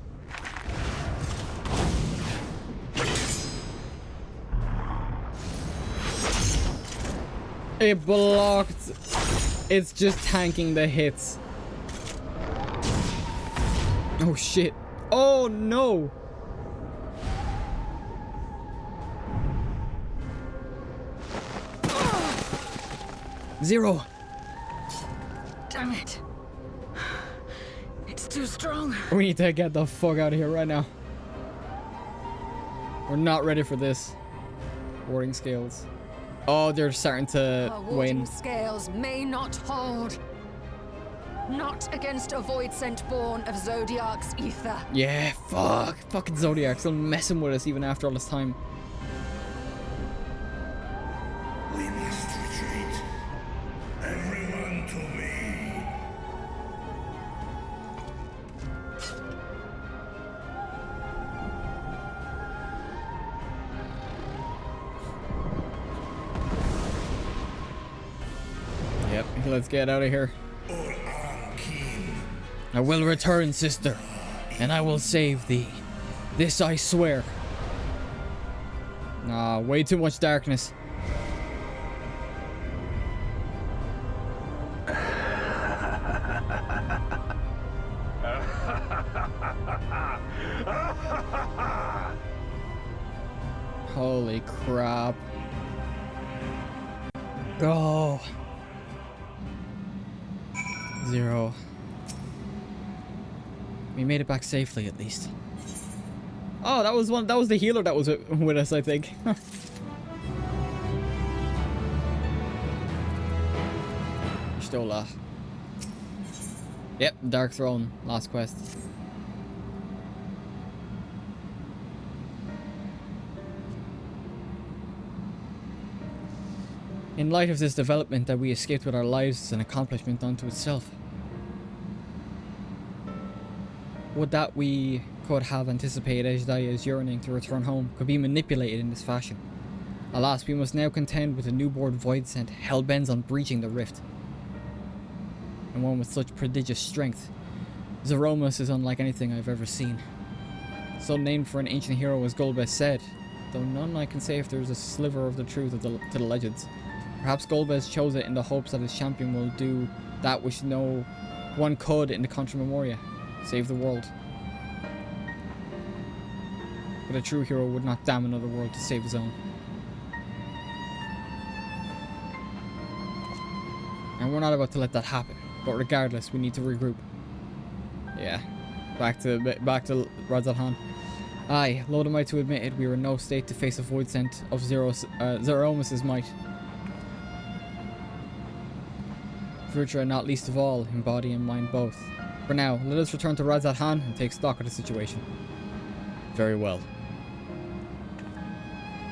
It blocked. It's just tanking the hits. Oh shit. Oh no. Zero. Damn it. It's too strong. We need to get the fuck out of here right now. We're not ready for this. Warding scales. Oh, they're starting to Our wane. warding scales may not hold. Not against a void scent born of Zodiac's ether. Yeah, fuck. Fucking Zodiac still messing with us even after all this time. We must retreat. Everyone to me. Yep, let's get out of here. I will return, sister, and I will save thee. This I swear. Nah, way too much darkness. Holy crap. Oh. 0. We made it back safely at least. Oh, that was the healer that was with us, I think. Stola. Yep, Dark Throne, last quest. In light of this development that we escaped with our lives is an accomplishment unto itself. Would that we could have anticipated Ejdaya's yearning to return home could be manipulated in this fashion. Alas, we must now contend with a newborn void scent hell-bent on breaching the rift. And one with such prodigious strength. Zeromus is unlike anything I've ever seen. So named for an ancient hero as Golbez said, though none I can say if there's a sliver of the truth of to the legends. Perhaps Golbez chose it in the hopes that his champion will do that which no one could in the Contra Memoria. Save the world. But a true hero would not damn another world to save his own. And we're not about to let that happen. But regardless, we need to regroup. Yeah. Back to Radzalhan. Aye, loath am I to admit it, we were in no state to face a void scent of Zeromus's might. Future, not least of all, in body and mind both. For now, let us return to Radzalhan and take stock of the situation. Very well.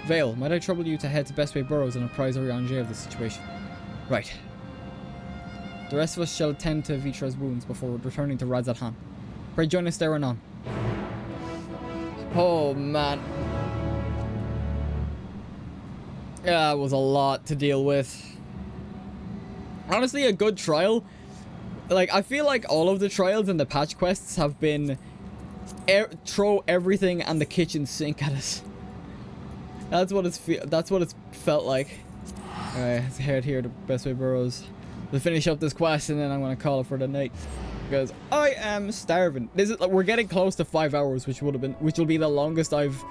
Vale, might I trouble you to head to Bestway Burrows and apprise Oriange of the situation? Right. The rest of us shall tend to Vitra's wounds before returning to Radzalhan. Pray join us there anon. Oh man. Yeah, it was a lot to deal with. Honestly, a good trial. Like, I feel like all of the trials and the patch quests have been throw everything and the kitchen sink at us. That's what it's felt like. Alright, let's head here to Bestway Burrows. We'll finish up this quest and then I'm gonna call it for the night. Because I am starving. This is we're getting close to 5 hours, which will be the longest I've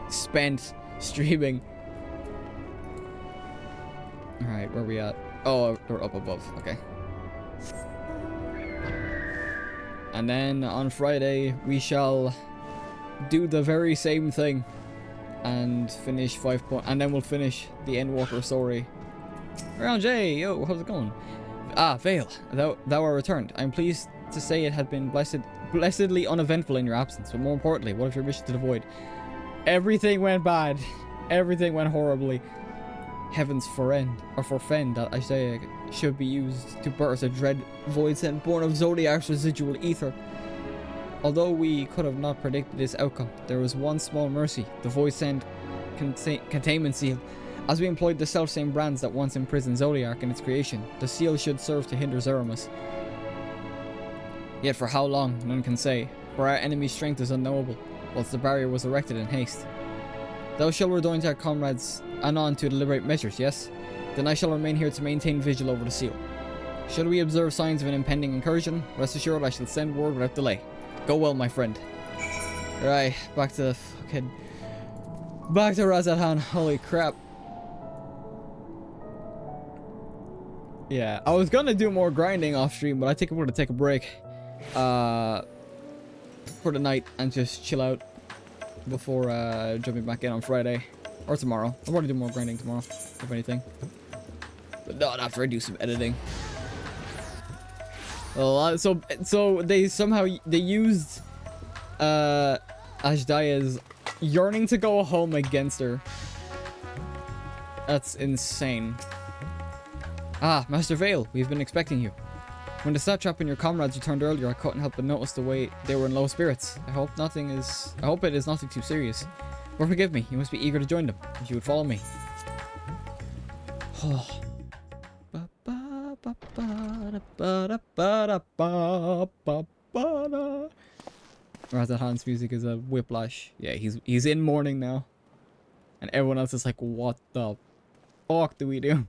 spent streaming. Alright, where are we at? Oh, we're up above. Okay. And then on Friday we shall do the very same thing and finish 5 points, and then we'll finish the Endwalker story. Round J, yo, how's it going? Ah, Vale, thou art returned. I'm pleased to say it had been blessedly uneventful in your absence, but more importantly, what of your mission to the void? Everything went bad. Everything went horribly. Heavens forfend that Isaiah should be used to birth a dread void scent born of Zodiac's residual ether. Although we could have not predicted this outcome, there was one small mercy, the void scent containment seal. As we employed the self-same brands that once imprisoned Zodiac in its creation, the seal should serve to hinder Zeromus. Yet for how long, none can say, for our enemy's strength is unknowable, whilst the barrier was erected in haste. Thou shalt rejoin our comrades anon to deliberate measures, yes? Then I shall remain here to maintain vigil over the seal. Should we observe signs of an impending incursion, rest assured I shall send word without delay. Go well, my friend. Right, back to Radzalhan. Holy crap. Yeah, I was gonna do more grinding off stream, but I think I'm gonna take a break for the night and just chill out before jumping back in on Friday or tomorrow. I'll probably do more grinding tomorrow, if anything, but not after I do some editing. So they somehow used Ajdaya's yearning to go home against her. That's insane. Ah, Master Vale, we've been expecting you. When the satrap and your comrades returned earlier, I couldn't help but notice the way they were in low spirits. I hope it is nothing too serious. But forgive me, you must be eager to join them, if you would follow me. Oh. Radzalhan's music is a whiplash. Yeah, he's in mourning now. And everyone else is like, what the fuck do we do?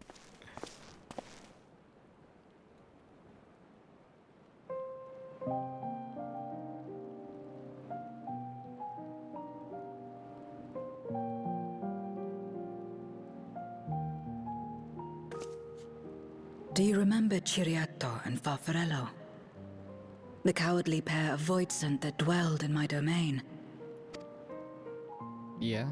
Do you remember Ciriato and Farfarello? The cowardly pair of voidsent that dwelled in my domain? Yeah.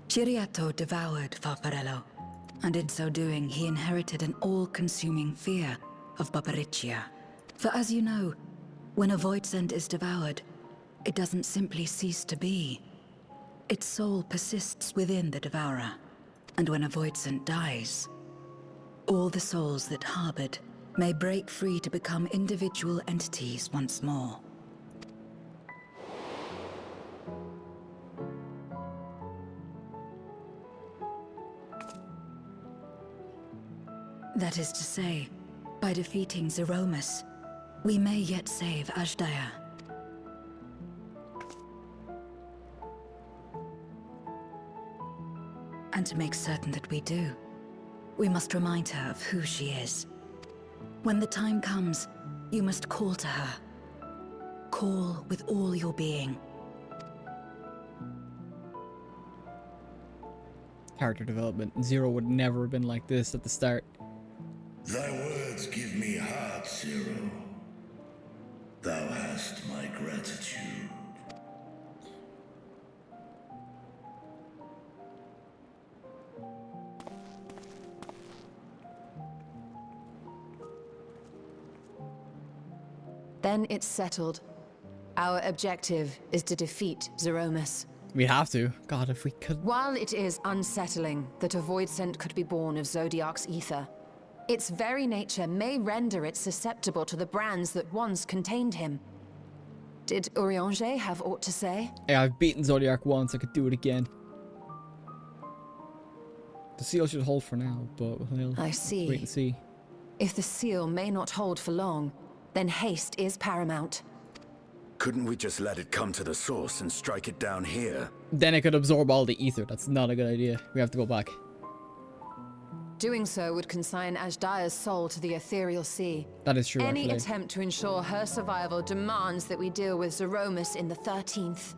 Ciriato devoured Farfarello, and in so doing he inherited an all-consuming fear of Barbariccia. For as you know, when a voidsent is devoured, it doesn't simply cease to be. Its soul persists within the devourer, and when a voidsent dies, all the souls that harbored may break free to become individual entities once more. That is to say, by defeating Zeromus, we may yet save Azdaja. And to make certain that we do, we must remind her of who she is. When the time comes, you must call to her. Call with all your being. Character development. Zero would never have been like this at the start. Thy words give me heart, Zero. Thou hast my gratitude. Then it's settled. Our objective is to defeat Zeromus. We have to. God, if we could. While it is unsettling that a voidsent could be born of Zodiac's ether, its very nature may render it susceptible to the brands that once contained him. Did Urianger have aught to say? Yeah, I've beaten Zodiac once, I could do it again. The seal should hold for now, but we'll I see. wait and see. If the seal may not hold for long, then haste is paramount. Couldn't we just let it come to the source and strike it down here? Then it could absorb all the ether. That's not a good idea. We have to go back. Doing so would consign Azdaja's soul to the ethereal sea. That is true, Any actually. attempt to ensure her survival demands that we deal with Zeromus in the 13th.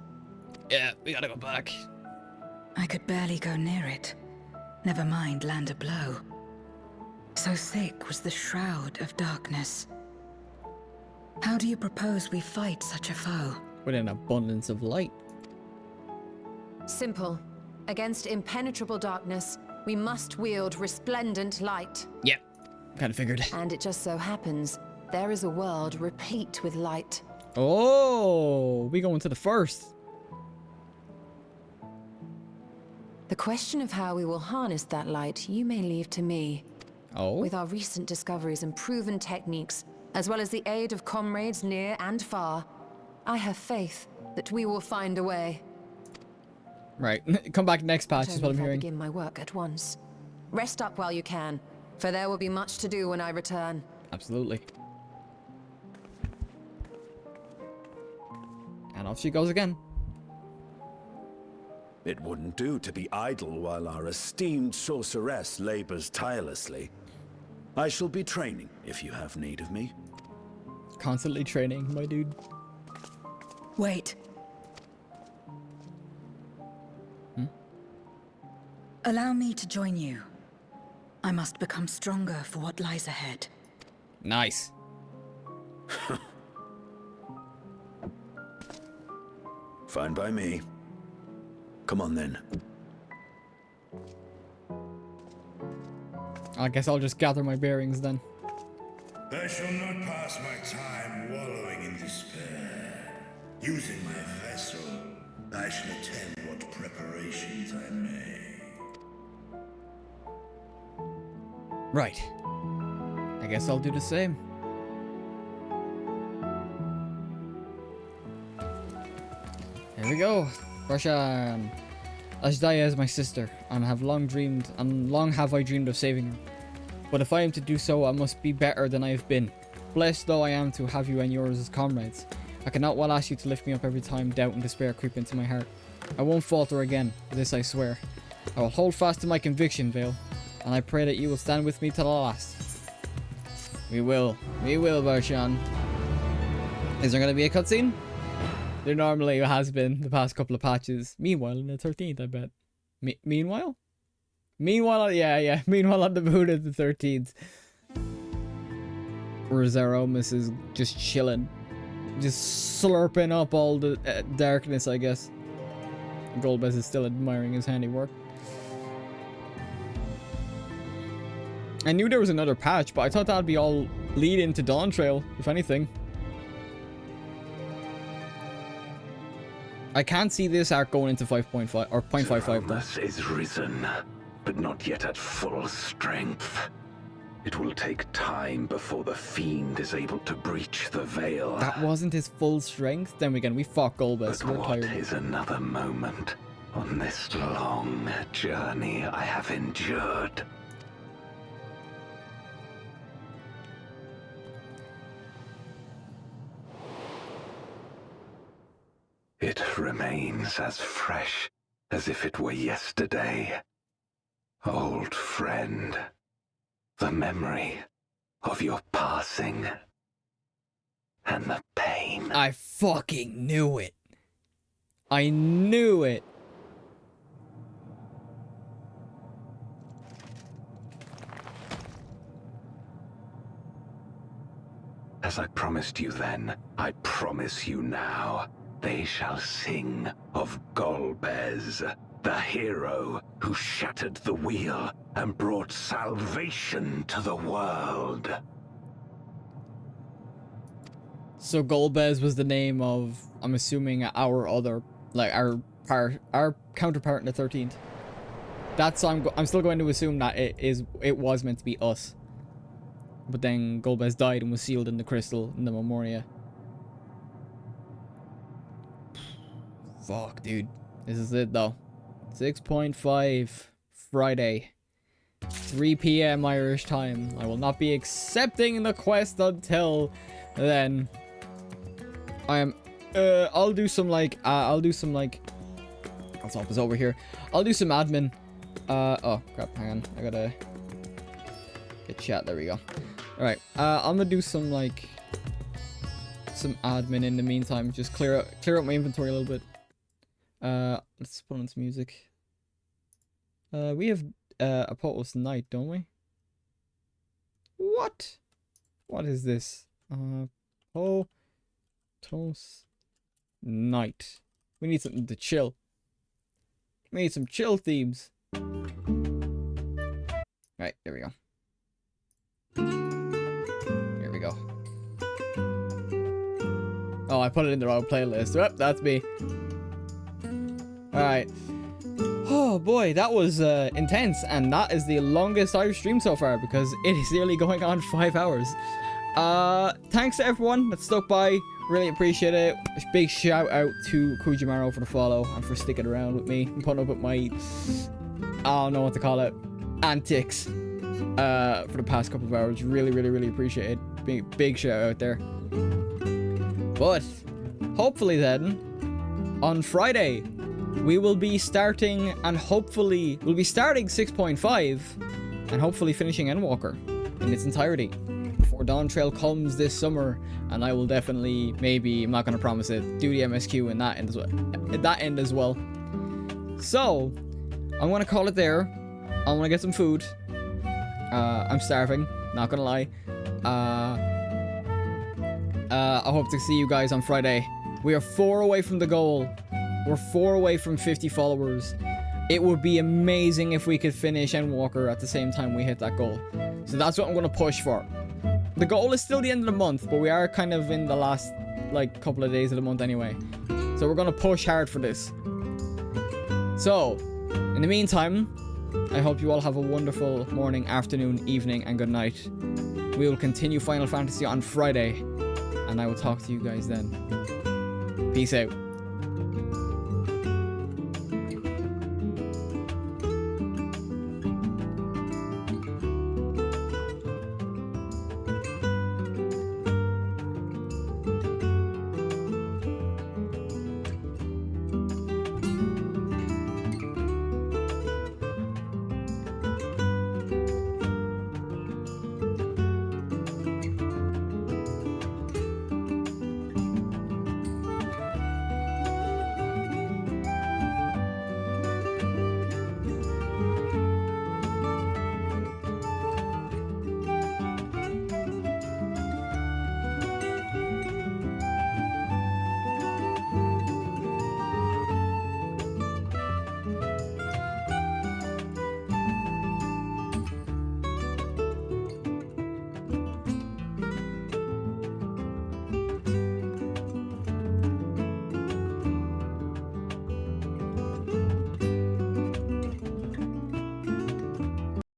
Yeah, we gotta go back. I could barely go near it. Never mind land a blow. So thick was the shroud of darkness. How do you propose we fight such a foe? With an abundance of light. Simple. Against impenetrable darkness, we must wield resplendent light. Yep, kind of figured. And it just so happens, there is a world replete with light. Oh, we going to the first. The question of how we will harness that light, you may leave to me. Oh? With our recent discoveries and proven techniques, as well as the aid of comrades near and far, I have faith that we will find a way. Right, come back next patch is what I'm hearing. Begin my work at once. Rest up while you can, for there will be much to do when I return. Absolutely. And off she goes again. It wouldn't do to be idle while our esteemed sorceress labors tirelessly. I shall be training if you have need of me. Constantly training, my dude. Wait. Allow me to join you. I must become stronger for what lies ahead. Nice. Fine by me. Come on then. I guess I'll just gather my bearings then. I shall not pass my time wallowing in despair. Using my vessel, I shall attend what preparations I may. Right. I guess I'll do the same. Here we go. Roshan. Azdaja is my sister, and long have I dreamed of saving her. But if I am to do so, I must be better than I have been. Blessed though I am to have you and yours as comrades, I cannot well ask you to lift me up every time doubt and despair creep into my heart. I won't falter again, this I swear. I will hold fast to my conviction, Vale, and I pray that you will stand with me to the last. We will, Barshan. Is there going to be a cutscene? There normally has been the past couple of patches. Meanwhile, in the 13th, I bet. Meanwhile? Meanwhile, yeah. Meanwhile, on the moon at the 13th. Rosaromus is just chilling. Just slurping up all the darkness, I guess. Golbez is still admiring his handiwork. I knew there was another patch, but I thought that'd be all lead into Dawn Trail, if anything. I can't see this arc going into 5.5 or 0.55 Zoromus is risen, but not yet at full strength. It will take time before the fiend is able to breach the veil. That wasn't his full strength? Then again, we fought Golbez. But what is another moment on this long journey I have endured? It remains as fresh as if it were yesterday. Old friend, the memory of your passing and the pain. I fucking knew it. I knew it. As I promised you then, I promise you now. They shall sing of Golbez, the hero who shattered the wheel and brought salvation to the world. So Golbez was the name of, I'm assuming, our other, like our counterpart in the 13th. That's I'm still going to assume that it was meant to be us. But then Golbez died and was sealed in the crystal in the Memoria. Fuck, dude. This is it, though. 6.5 Friday. 3 p.m. Irish time. I will not be accepting the quest until then. I am... I'll do some, like... I'll swap this over here. I'll do some admin. Oh, crap. Hang on. I gotta... get chat. There we go. Alright. I'm gonna do some, like... some admin in the meantime. Just clear out my inventory a little bit. Let's put on some music. We have a Potos Night, don't we? What? What is this? Potos Night. We need something to chill. We need some chill themes. Right, there we go. Here we go. Oh, I put it in the wrong playlist. Oh, that's me. Alright. Oh boy, that was intense, and that is the longest I've streamed so far because it is nearly going on 5 hours. Thanks to everyone that stuck by. Really appreciate it. Big shout out to Kujimaro for the follow and for sticking around with me and putting up with my, I don't know what to call it, antics for the past couple of hours. Really appreciate it. Big shout out there. But hopefully then on Friday we will be starting, and hopefully we'll be starting 6.5 and hopefully finishing Endwalker in its entirety before Dawn Trail comes this summer. And I will definitely, maybe, I'm not going to promise it, do the MSQ in that end as well. So I'm going to call it there. I want to get some food. I'm starving, not going to lie. I hope to see you guys on Friday. We are 4 away from the goal. We're 4 away from 50 followers. It would be amazing if we could finish Endwalker at the same time we hit that goal. So that's what I'm going to push for. The goal is still the end of the month, but we are kind of in the last, like, couple of days of the month anyway. So we're going to push hard for this. So, in the meantime, I hope you all have a wonderful morning, afternoon, evening, and good night. We will continue Final Fantasy on Friday, and I will talk to you guys then. Peace out.